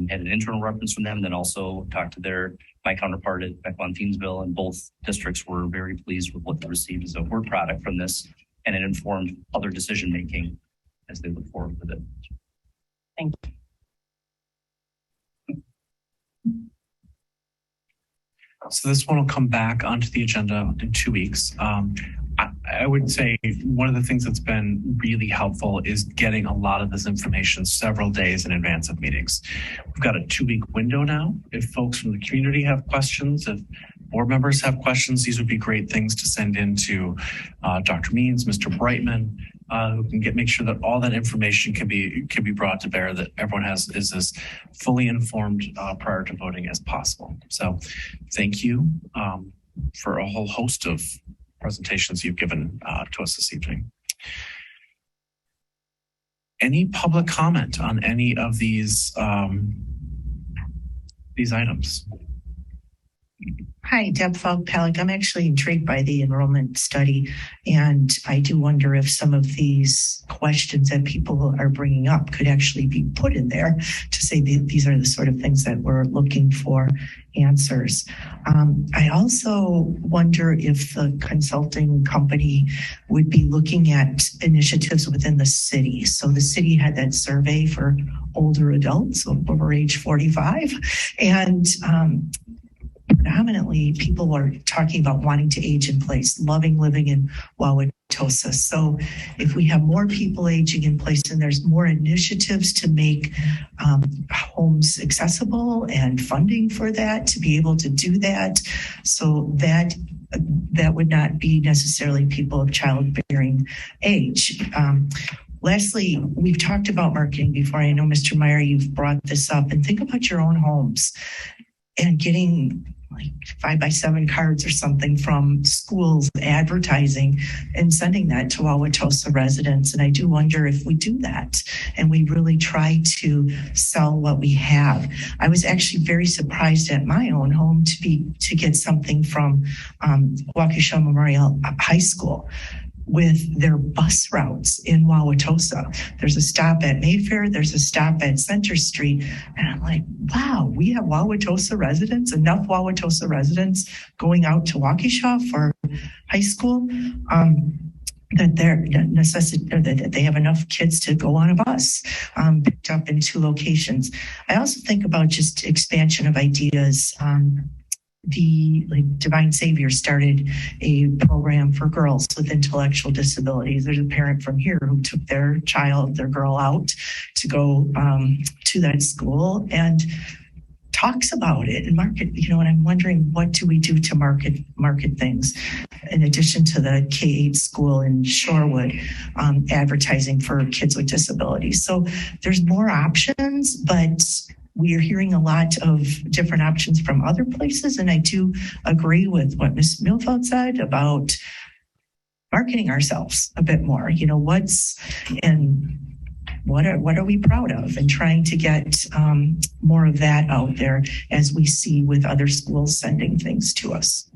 Had an internal reference from them, and then also talked to my counterpart at Mequon-Thiensville, and both districts were very pleased with what they received as a work product from this, and it informed other decision making as they look forward with it. Thank you. So this one will come back onto the agenda in 2 weeks. I would say one of the things that's been really helpful is getting a lot of this information several days in advance of meetings. We've got a 2-week window now. If folks from the community have questions, if board members have questions, these would be great things to send in to Dr. Means, Mr. Brightman, who can make sure that all that information can be brought to bear, that everyone is as fully informed prior to voting as possible. So thank you for a whole host of presentations you've given to us this evening. Any public comment on any of these items? Hi, Deb Falk-Pellick. I'm actually intrigued by the enrollment study, and I do wonder if some of these questions that people are bringing up could actually be put in there to say these are the sort of things that we're looking for answers. I also wonder if the consulting company would be looking at initiatives within the city. So the city had that survey for older adults over age 45, and predominantly people are talking about wanting to age in place, loving living in Wauwatosa. So if we have more people aging in place and there's more initiatives to make homes accessible and funding for that, to be able to do that, so that would not be necessarily people of childbearing age. Lastly, we've talked about marketing before. I know, Mr. Meyer, you've brought this up, and think about your own homes and getting like 5x7 cards or something from schools advertising and sending that to Wauwatosa residents. And I do wonder if we do that and we really try to sell what we have. I was actually very surprised at my own home to get something from Waukesha Memorial High School with their bus routes in Wauwatosa. There's a stop at Mayfair, there's a stop at Center Street. And I'm like, wow, we have Wauwatosa residents, enough Wauwatosa residents going out to Waukesha for high school, that that they have enough kids to go on a bus, picked up in 2 locations. I also think about just expansion of ideas. Divine Savior started a program for girls with intellectual disabilities. There's a parent from here who took their girl out to go to that school and talks about it and market, and I'm wondering, what do we do to market things in addition to the K-8 school in Shorewood, advertising for kids with disabilities. So there's more options, but we are hearing a lot of different options from other places. And I do agree with what Ms. Milfeld said about marketing ourselves a bit more. What are we proud of, and trying to get more of that out there as we see with other schools sending things to us.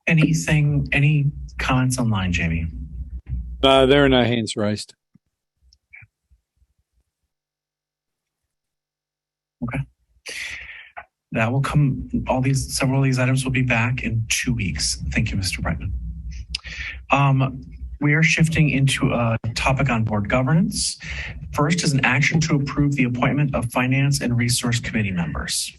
Any comments online, Jamie? There are no hands raised. Okay. That will come, several of these items will be back in 2 weeks. Thank you, Mr. Brightman. We are shifting into a topic on board governance. First is an action to approve the appointment of Finance and Resource Committee members.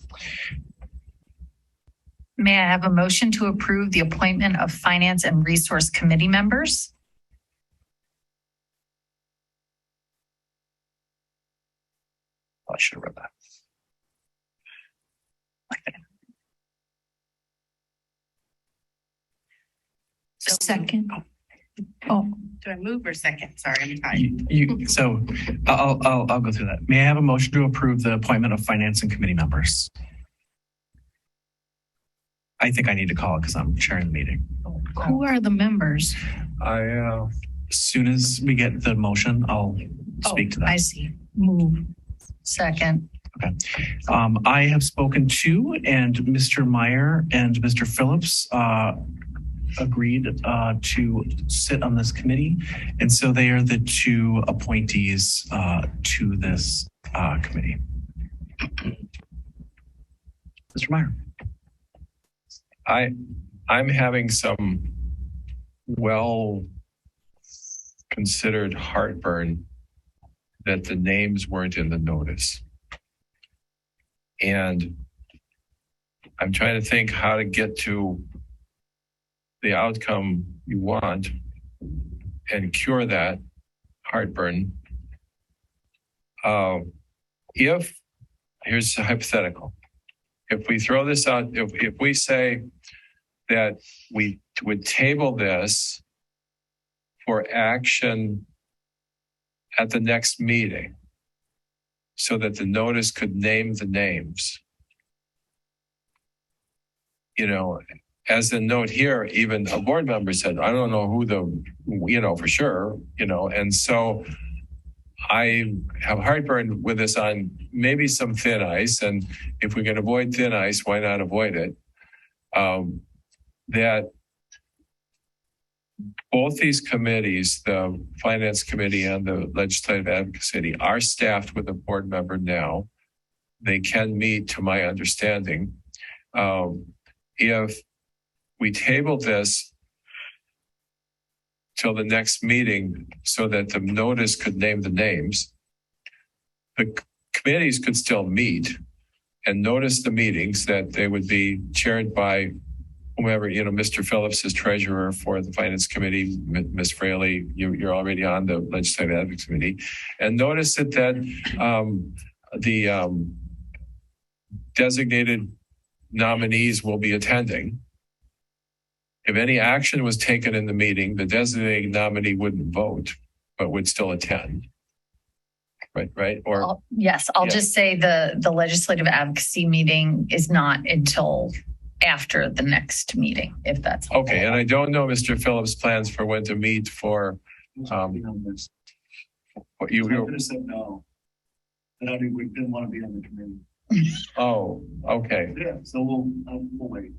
May I have a motion to approve the appointment of Finance and Resource Committee members? I should have read that. Second. Oh, Do I move or second? Sorry, I'm tired. So I'll go through that. May I have a motion to approve the appointment of Finance and Committee members? I think I need to call it because I'm chairing the meeting. Who are the members? As soon as we get the motion, I'll speak to that. I see. Move. Second. Okay. I have spoken to, and Mr. Meyer and Mr. Phillips agreed to sit on this committee. And so they are the 2 appointees to this committee. Mr. Meyer. I'm having some considered heartburn that the names weren't in the notice. And I'm trying to think how to get to the outcome you want and cure that heartburn. Here's a hypothetical. If we throw this out, if we say that we would table this for action at the next meeting so that the notice could name the names. As a note here, even a board member said, I don't know who for sure, and so I have heartburn with this on maybe some thin ice. And if we can avoid thin ice, why not avoid it? That both these committees, the Finance Committee and the Legislative Advocacy, are staffed with a board member now. They can meet, to my understanding. If we table this till the next meeting so that the notice could name the names, the committees could still meet and notice the meetings that they would be chaired by whomever, Mr. Phillips is treasurer for the finance committee, Ms. Fraley, you're already on the legislative advocacy committee, and notice that the designated nominees will be attending. If any action was taken in the meeting, the designated nominee wouldn't vote, but would still attend. Right? Or yes, I'll Yeah. just say the legislative advocacy meeting is not until after the next meeting, if that's okay. And I don't know Mr. Phillips' plans for when to meet for what you I could have said no. But I mean, we didn't want to be on the committee. Oh, okay. Yeah, so we'll wait.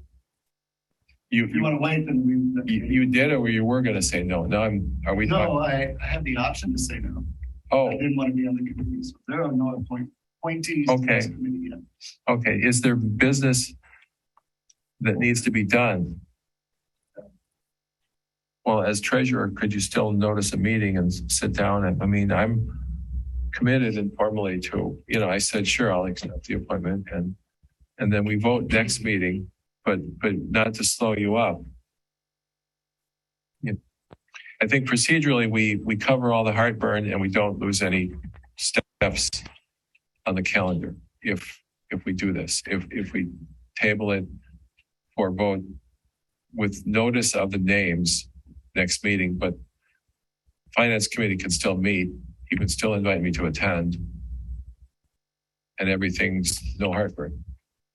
You If you want to wait, then you did, or you were going to say no? No, are we? No, I have the option to say no. Oh, I didn't want to be on the committee, so there are no appointees. to Okay. this committee yet. okay. Is there business that needs to be done? Well, as treasurer, could you still notice a meeting and sit down? And I mean, I'm committed informally to, I said, sure, I'll accept the appointment, and then we vote next meeting, but not to slow you up. I think procedurally we cover all the heartburn and we don't lose any steps on the calendar if we do this. If we table it for vote with notice of the names next meeting, but finance committee can still meet. You can still invite me to attend, and everything's no heartburn.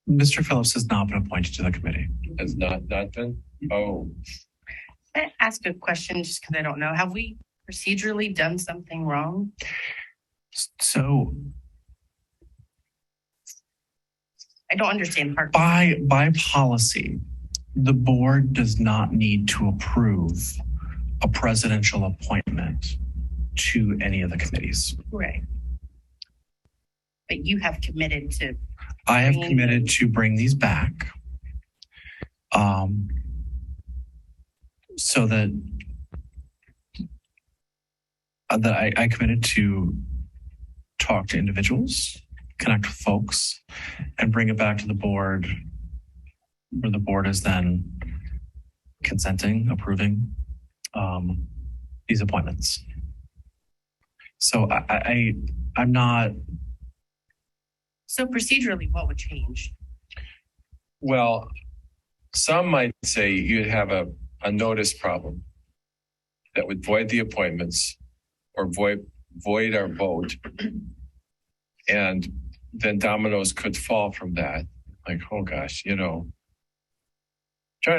Mr. Phillips has not been appointed to the committee. Has not been? Oh, Can I ask a question just because I don't know? Have we procedurally done something wrong? So I don't understand part. by policy, the board does not need to approve a presidential appointment to any of the committees. Right. But you have committed to. I have committed to bring these back. So that I committed to talk to individuals, connect with folks, and bring it back to the board, where the board is then consenting, approving these appointments. So I'm not. So procedurally, what would change? well, some might say you'd have a notice problem that would void the appointments or void our vote. And then dominoes could fall from that. Like, oh gosh, trying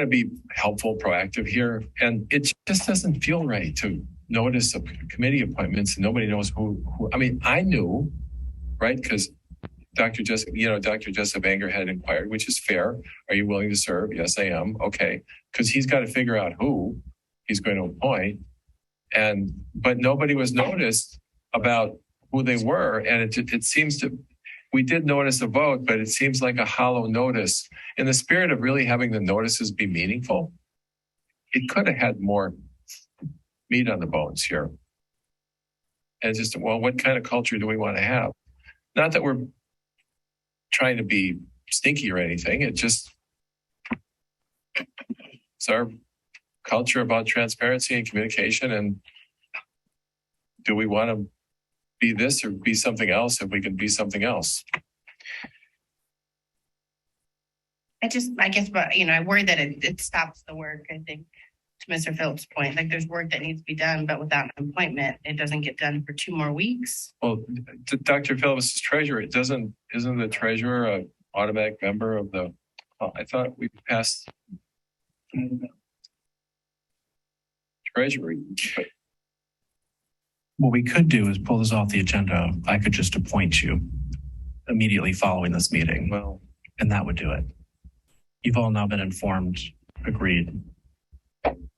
to be helpful, proactive here. And it just doesn't feel right to notice of committee appointments and nobody knows who. I mean, I knew, right? Because Dr. Jessup Anger had inquired, which is fair. Are you willing to serve? Yes, I am. Okay. Because he's got to figure out who he's going to appoint. But nobody was noticed about who they were. And it seems to, we did notice a vote, but it seems like a hollow notice. In the spirit of really having the notices be meaningful, it could have had more meat on the bones here. And just, well, what kind of culture do we want to have? Not that we're trying to be stinky or anything. It's our culture about transparency and communication. And do we want to be this or be something else if we can be something else? I guess, but I worry that it stops the work. I think to Mr. Phillips' point, like there's work that needs to be done, but without an appointment, it doesn't get done for 2 more weeks. Well, Dr. Phillips is treasurer. Isn't the treasurer an automatic member of the? I thought we passed treasury. What we could do is pull this off the agenda. I could just appoint you immediately following this meeting. Well, and that would do it. You've all now been informed, agreed.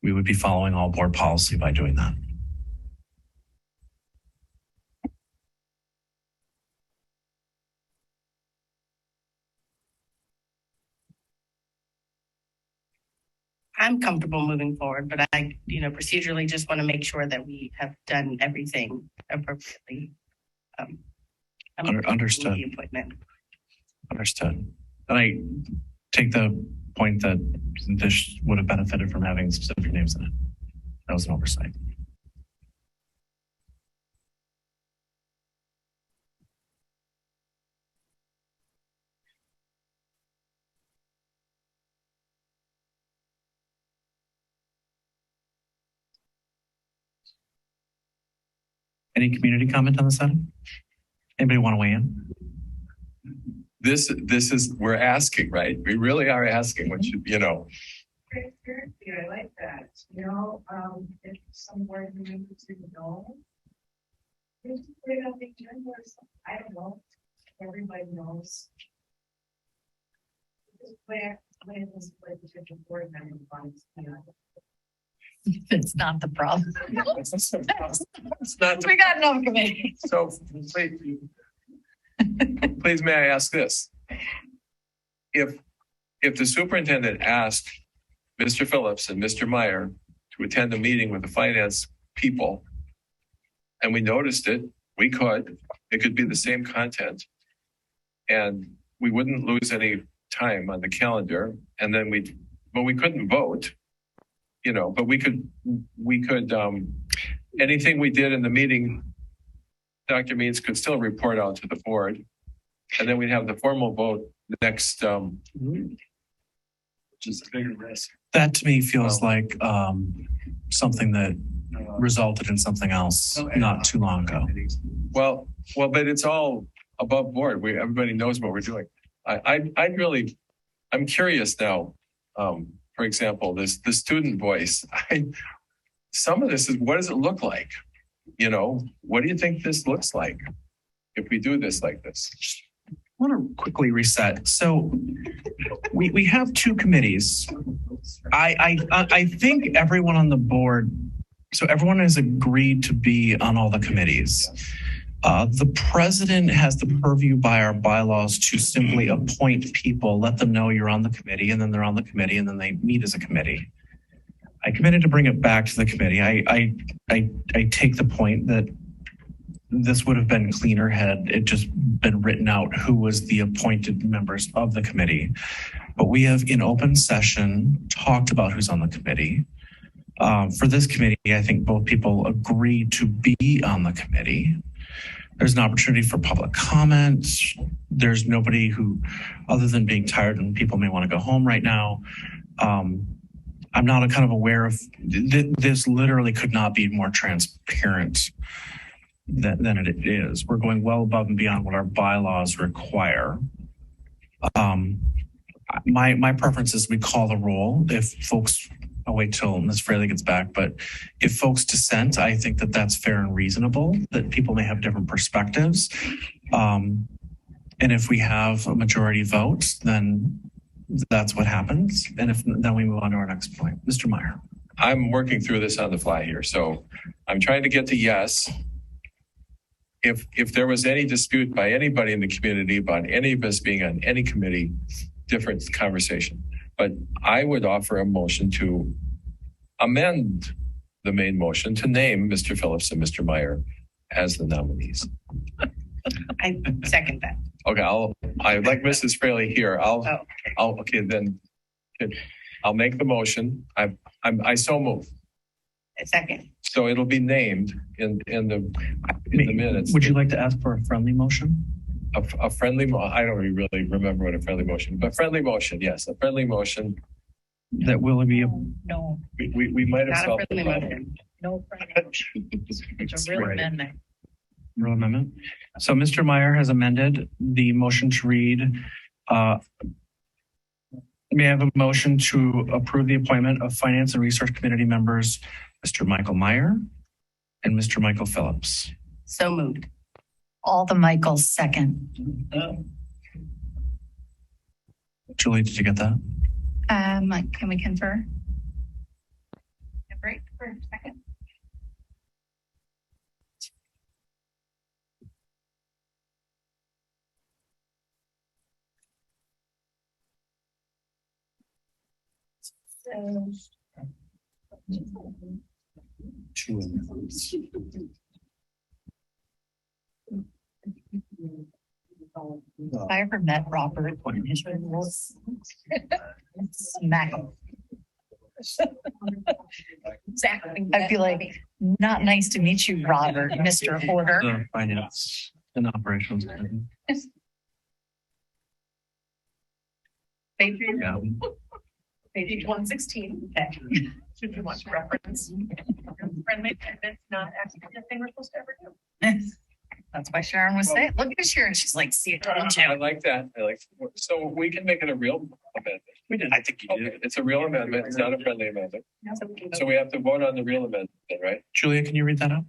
We would be following all board policy by doing that. I'm comfortable moving forward, but I, procedurally just want to make sure that we have done everything appropriately. Understood. The appointment. Understood. And I take the point that this would have benefited from having specific names in it. That was an oversight. Any community comment on this item? Anybody want to weigh in? This is, we're asking, right? We really are asking, what should, you know. Transparency, I like that. You know, if some board members didn't know, just put it on the agenda or something. I don't know. Everybody knows. Just when this potential board member wants, you know. It's not the problem. It's not We got enough committee. So please may I ask this? If the superintendent asked Mr. Phillips and Mr. Meyer to attend a meeting with the finance people, and we noticed it, it could be the same content, and we wouldn't lose any time on the calendar, and then we couldn't vote, you know, but we could, anything we did in the meeting, Dr. Means could still report out to the board, and then we'd have the formal vote next, which is a bigger risk. That to me feels like something that resulted in something else not too long ago. Well, but it's all above board. Everybody knows what we're doing. I'm curious now. For example, the student voice. Some of this is, what does it look like? You know, what do you think this looks like if we do this like this? I want to quickly reset. So we have two committees. I think everyone on the board, so everyone has agreed to be on all the committees. The president has the purview by our bylaws to simply appoint people, let them know you're on the committee, and then they're on the committee, and then they meet as a committee. I committed to bring it back to the committee. I take the point that this would have been cleaner had it just been written out who was the appointed members of the committee. But we have in open session talked about who's on the committee. For this committee, I think both people agreed to be on the committee. There's an opportunity for public comment. There's nobody who, other than being tired and people may want to go home right now. I'm not kind of aware of this. Literally could not be more transparent than it is. We're going well above and beyond what our bylaws require. My preference is we call the roll. If folks, I'll wait till Ms. Fraley gets back, but if folks dissent, I think that that's fair and reasonable, that people may have different perspectives. And if we have a majority vote, then that's what happens. And if then we move on to our next point. Mr. Meyer. I'm working through this on the fly here. So I'm trying to get to yes. If there was any dispute by anybody in the community about any of us being on any committee, different conversation. But I would offer a motion to amend the main motion to name Mr. Phillips and Mr. Meyer as the nominees. I second that. Okay, I like Mrs. Fraley here. Okay, then I'll make the motion. I so move. A second. So it'll be named in the minutes. Would you like to ask for a friendly motion? A friendly, I don't really remember what a friendly motion, but friendly motion, yes, a friendly motion. That will be a, No, we might have Not a solved the friendly problem. motion. no friendly motion. It's a real Right. amendment. real amendment. So Mr. Meyer has amended the motion to read. May I have a motion to approve the appointment of Finance and Resource Committee members, Mr. Michael Meyer and Mr. Michael Phillips? So moved. All the Michaels second. Julie, did you get that? Can we confer? A break for a second. If I ever met Robert, his rules. Smack him. Exactly. I'd be like, not nice to meet you, Robert, Mr. Order. The finance and operations. Yeah. Page 116. Okay. Should you want to reference? Friendly amendments, not actually a thing we're supposed to ever do. That's why Sharon was saying, look at Sharon. She's like, see it. I like that. So we can make it a real amendment. We did. I think you did. It's a real amendment. It's not a friendly amendment. So we have to vote on the real amendment, right? Julia, can you read that out?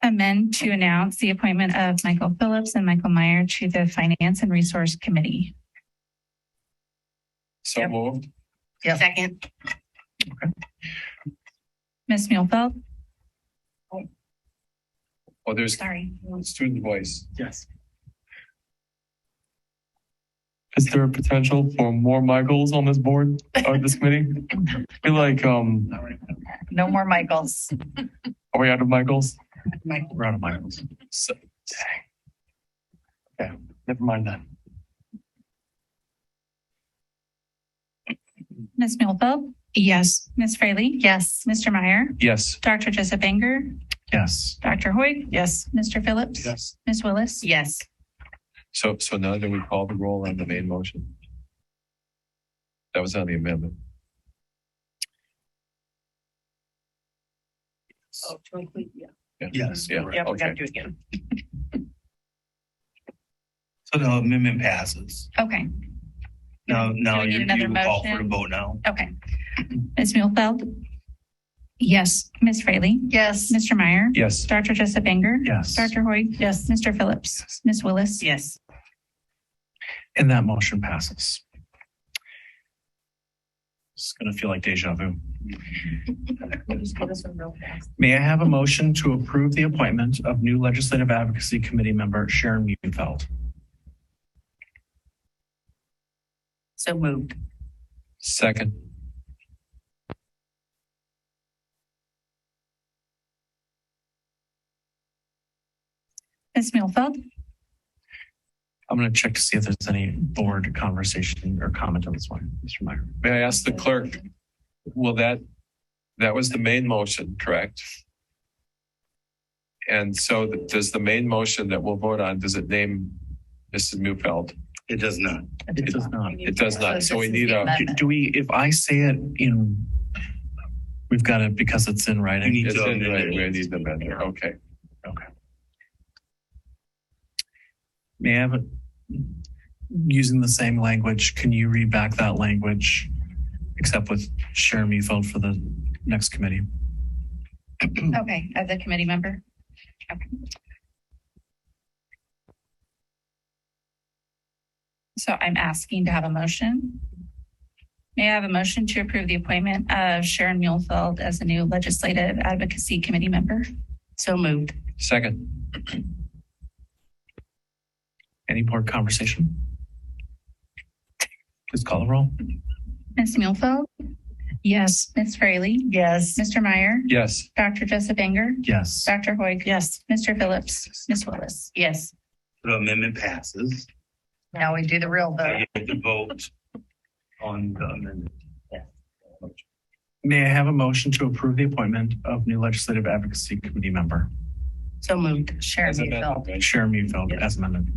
Amend to announce the appointment of Michael Phillips and Michael Meyer to the Finance and Resource Committee. So moved. Yeah. Second. Ms. Muehlfeld? Oh, there's Sorry. student voice. Yes. Is there a potential for more Michaels on this board or this committee? I feel like, No more Michaels. are we out of Michaels? We're out of Michaels. So, dang. Okay, never mind then. Ms. Muehlfeld? Yes. Ms. Fraley? Yes. Mr. Meyer? Yes. Dr. Jessup Banger? Yes. Dr. Hoyt? Yes. Mr. Phillips? Yes. Ms. Willis? Yes. So now that we call the roll on the main motion. That was on the amendment. Oh, to include, yeah. Yes. Yeah. Yeah, we gotta Okay. do it again. So the amendment passes. Okay. Now Do we need you another call for the motion? vote now. Okay. Ms. Muehlfeld? Yes. Ms. Fraley? Yes. Mr. Meyer? Yes. Dr. Jessup Banger? Yes. Dr. Hoyt? Yes. Mr. Phillips? Ms. Willis? Yes. And that motion passes. It's going to feel like deja vu. Just give us a real fast. May I have a motion to approve the appointment of new Legislative Advocacy Committee member Sharon Muehlfeld? So moved. Second. Ms. Muehlfeld? I'm going to check to see if there's any board conversation or comment on this one, Mr. Meyer. May I ask the clerk, will that was the main motion, correct? And so does the main motion that we'll vote on, does it name Mrs. Muehlfeld? It does not. It does not. It does not. So we need a, Do we, if I say it in, we've got it because it's in writing. You need it's to in, amend right, it. we need the amendment. Okay. Okay. May I have it, using the same language, can you read back that language, except with Sharon Muehlfeld for the next committee? Okay, as a committee member. Okay. So I'm asking to have a motion. May I have a motion to approve the appointment of Sharon Muehlfeld as a new Legislative Advocacy Committee member? So moved. Second. Any board conversation? Please call the roll. Ms. Muehlfeld? Yes. Ms. Fraley? Yes. Mr. Meyer? Yes. Dr. Jessup Banger? Yes. Dr. Hoyt? Yes. Mr. Phillips? Ms. Willis? Yes. The amendment passes. Now we do the real Now vote. you have to vote on the amendment. May I have a motion to approve the appointment of new Legislative Advocacy Committee member So moved. Sharon As amended, Muehlfeld. right? Sharon Muehlfeld as amended?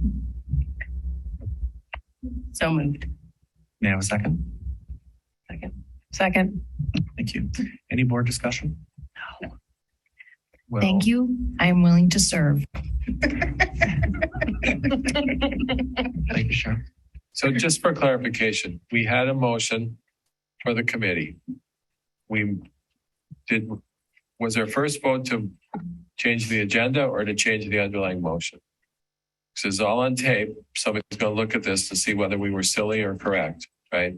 So moved. May I have a second? Second. Thank you. Any board discussion? Well, Thank you. I am willing to serve. Thank you, Sharon. So just for clarification, we had a motion for the committee. Was our first vote to change the agenda or to change the underlying motion? This is all on tape. Somebody's going to look at this to see whether we were silly or correct, right?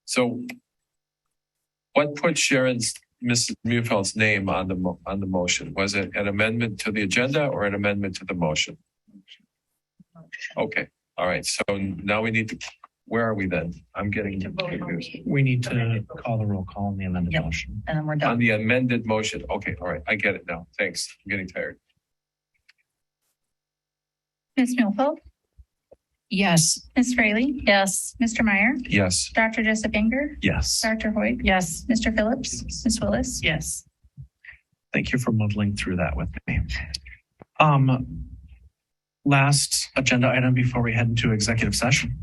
So what put Mrs. Muehlfeld's name on the motion? Was it an amendment to the agenda or an amendment to the motion? Okay, all right. So now we need to where are we then? I'm getting confused. We need to call the roll call on the amended Yep. motion. And then we're On done. the amended motion. Okay, all right. I get it now. Thanks. I'm getting tired. Ms. Mulford? Yes. Ms. Fraley? Yes. Mr. Meyer? Yes. Dr. Jessup Banger? Yes. Dr. Hoyt? Yes. Mr. Phillips? Ms. Willis? Yes. Thank you for muddling through that with me. Last agenda item before we head into executive session.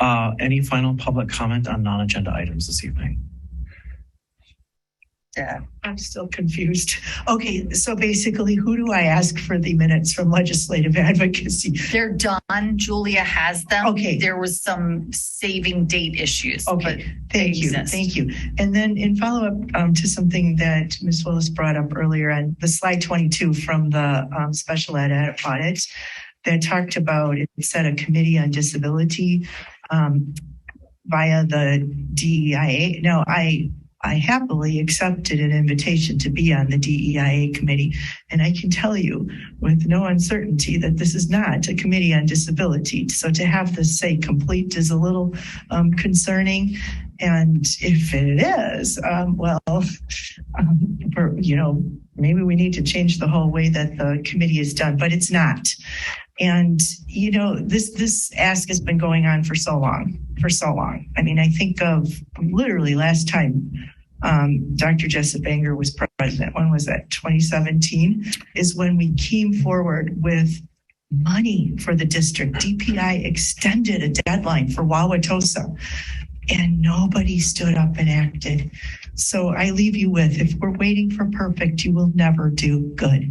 Any final public comment on non-agenda items this evening? Yeah. I'm still confused. Okay, so basically, who do I ask for the minutes from legislative advocacy? They're done. Julia has them. Okay. There was some saving date issues. Okay, but they exist. Thank you. And then in follow-up to something that Ms. Willis brought up earlier on the slide 22 from the special ed audit that talked about, it said a committee on disability via the DEIA. Now, I happily accepted an invitation to be on the DEIA committee. And I can tell you with no uncertainty that this is not a committee on disability. So to have this say complete is a little concerning. And if it is, maybe we need to change the whole way that the committee is done, but it's not. And, this ask has been going on for so long. I mean, I think of literally last time Dr. Jessup Banger was president. When was that? 2017 is when we came forward with money for the district. DPI extended a deadline for Wauwatosa and nobody stood up and acted. So I leave you with, if we're waiting for perfect, you will never do good.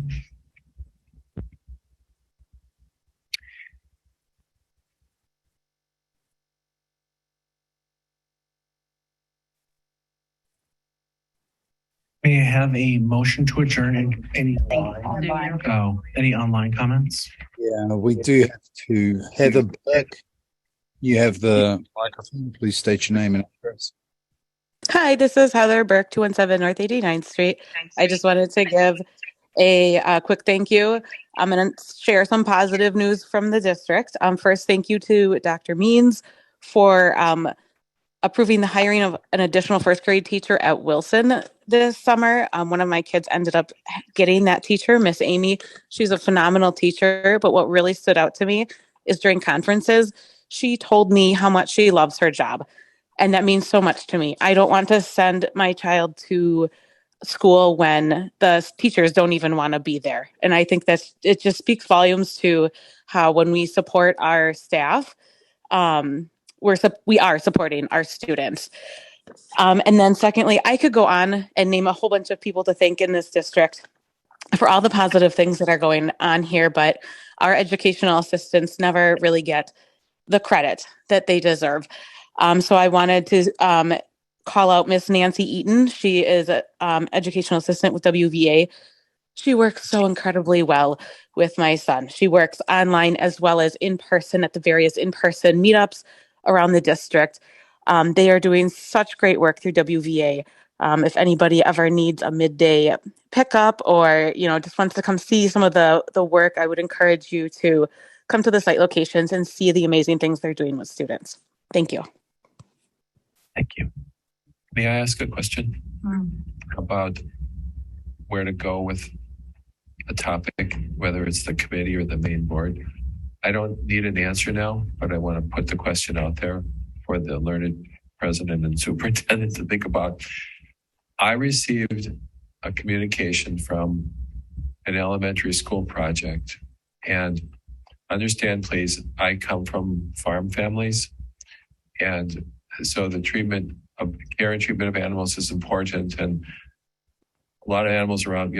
May I have a motion to adjourn and any online comments? Yeah, we do have to. Heather Burke, you have the microphone. Please state your name and address. Hi, this is Heather Burke, 217 North 89th Street. I just wanted to give a quick thank you. I'm going to share some positive news from the district. First, thank you to Dr. Means for approving the hiring of an additional first grade teacher at Wilson this summer. One of my kids ended up getting that teacher, Miss Amy. She's a phenomenal teacher, but what really stood out to me is during conferences, she told me how much she loves her job. And that means so much to me. I don't want to send my child to school when the teachers don't even want to be there. And I think it just speaks volumes to how when we support our staff, we are supporting our students. And then secondly, I could go on and name a whole bunch of people to thank in this district for all the positive things that are going on here, but our educational assistants never really get the credit that they deserve. So I wanted to call out Miss Nancy Eaton. She is an educational assistant with WVA. She works so incredibly well with my son. She works online as well as in person at the various in-person meetups around the district. They are doing such great work through WVA. If anybody ever needs a midday pickup or, just wants to come see some of the work, I would encourage you to come to the site locations and see the amazing things they're doing with students. Thank you. Thank you. May I ask a question about where to go with a topic, whether it's the committee or the main board? I don't need an answer now, but I want to put the question out there for the learned president and superintendent to think about. I received a communication from an elementary school project, and understand, please, I come from farm families, and so the care and treatment of animals is important, and a lot of animals around,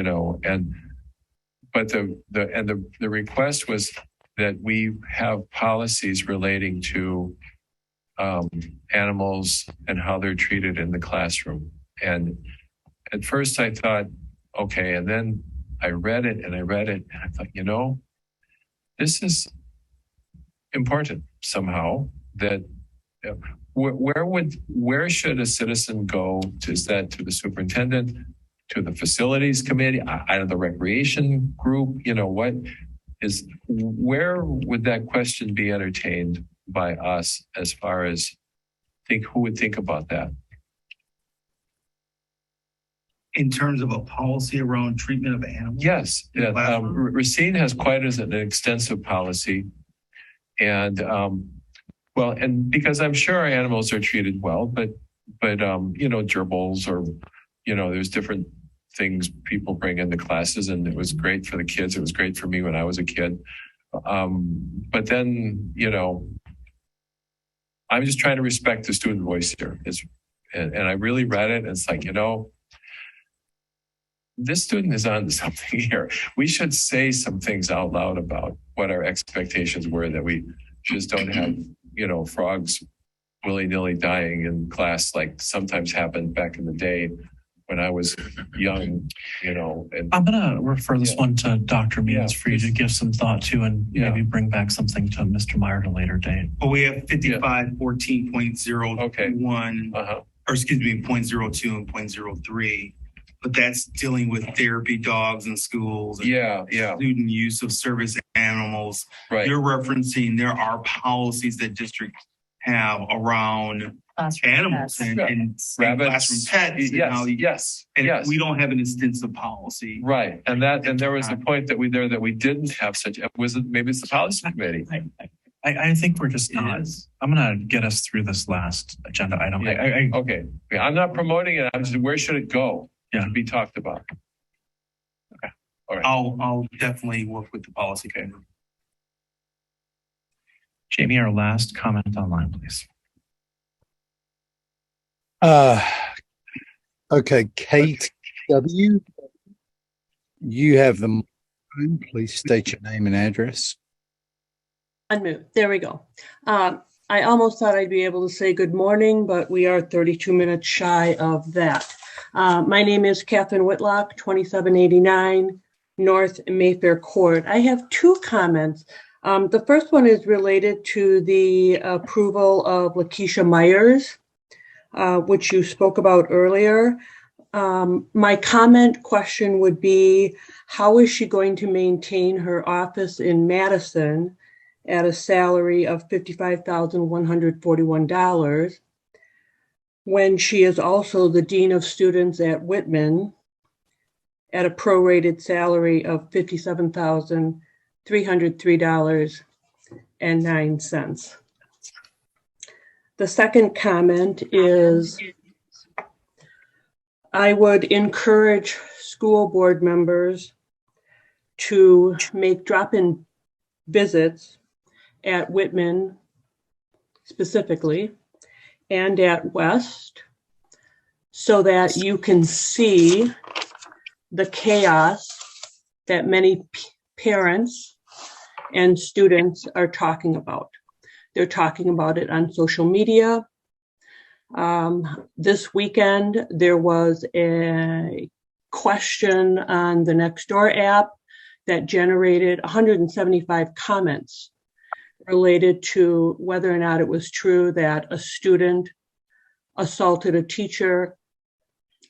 but the request was that we have policies relating to animals and how they're treated in the classroom. And at first I thought, okay, and then I read it and I thought, this is important somehow. That where should a citizen go? Is that to the superintendent, to the facilities committee, out of the recreation group? Where would that question be entertained by us as far as who would think about that? In terms of a policy around treatment of animals? Yes. Yeah. Racine has quite an extensive policy. And well, and because I'm sure our animals are treated well, but gerbils or, there's different things people bring into classes, and it was great for the kids. It was great for me when I was a kid. But then, I'm just trying to respect the student voice here. And I really read it. And it's like, this student is on to something here. We should say some things out loud about what our expectations were, that we just don't have, frogs willy-nilly dying in class like sometimes happened back in the day when I was young, And I'm going to refer this one to Dr. Means for you to give some thought to, and maybe bring back something to Mr. Meyer at a later date. Well, we have 5514.01, or excuse me, 0.02 and 0.03. But that's dealing with therapy dogs in schools. And student use of service animals. Right. You're referencing there are policies that districts have around animals and rabbits, classroom pets. Yes. And we don't have an extensive policy. Right. And there was a point that we didn't have such. Maybe it's the policy committee. I think we're just not. I'm going to get us through this last agenda item. Okay. I'm not promoting it. I'm just, where should it go? To be talked about. Okay. All right. I'll definitely work with the policy committee. Jamie, our last comment online, please. Okay, Kate W. You have the microphone. Please state your name and address. Unmute. There we go. I almost thought I'd be able to say good morning, but we are 32 minutes shy of that. My name is Catherine Whitlock, 2789 North Mayfair Court. I have two comments. The first one is related to the approval of Lakeisha Myers, which you spoke about earlier. My question would be, how is she going to maintain her office in Madison at a salary of $55,141 when she is also the Dean of Students at Whitman at a prorated salary of $57,303.09. The second comment is, I would encourage school board members to make drop-in visits at Whitman specifically and at West so that you can see the chaos that many parents and students are talking about. They're talking about it on social media. This weekend, there was a question on the Nextdoor app that generated 175 comments related to whether or not it was true that a student assaulted a teacher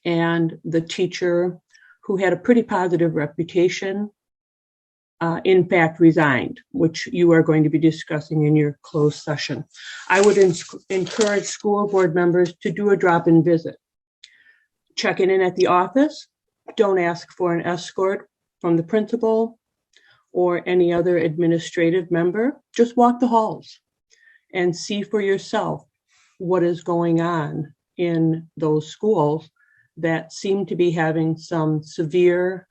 and the teacher, who had a pretty positive reputation, in fact resigned, which you are going to be discussing in your closed session. I would encourage school board members to do a drop-in visit. Check in at the office. Don't ask for an escort from the principal or any other administrative member. Just walk the halls and see for yourself what is going on in those schools that seem to be having some severe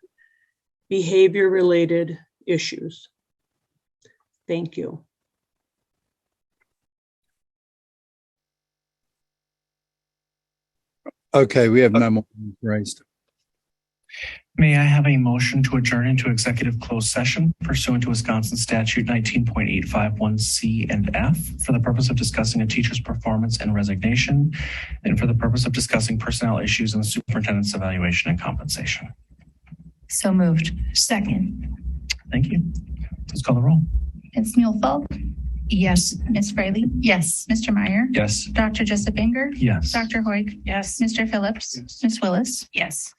behavior-related issues. Thank you. Okay, we have no more hands raised. May I have a motion to adjourn into executive closed session pursuant to Wisconsin Statute 19.851C and F for the purpose of discussing a teacher's performance and resignation and for the purpose of discussing personnel issues and the superintendent's evaluation and compensation. So moved. Second. Thank you. Please call the roll. Ms. Muehlfeld? Yes. Ms. Fraley? Yes. Mr. Meyer? Yes. Dr. Jessup Banger? Yes. Dr. Hoyk? Yes. Mr. Phillips? Yes. Ms. Willis? Yes.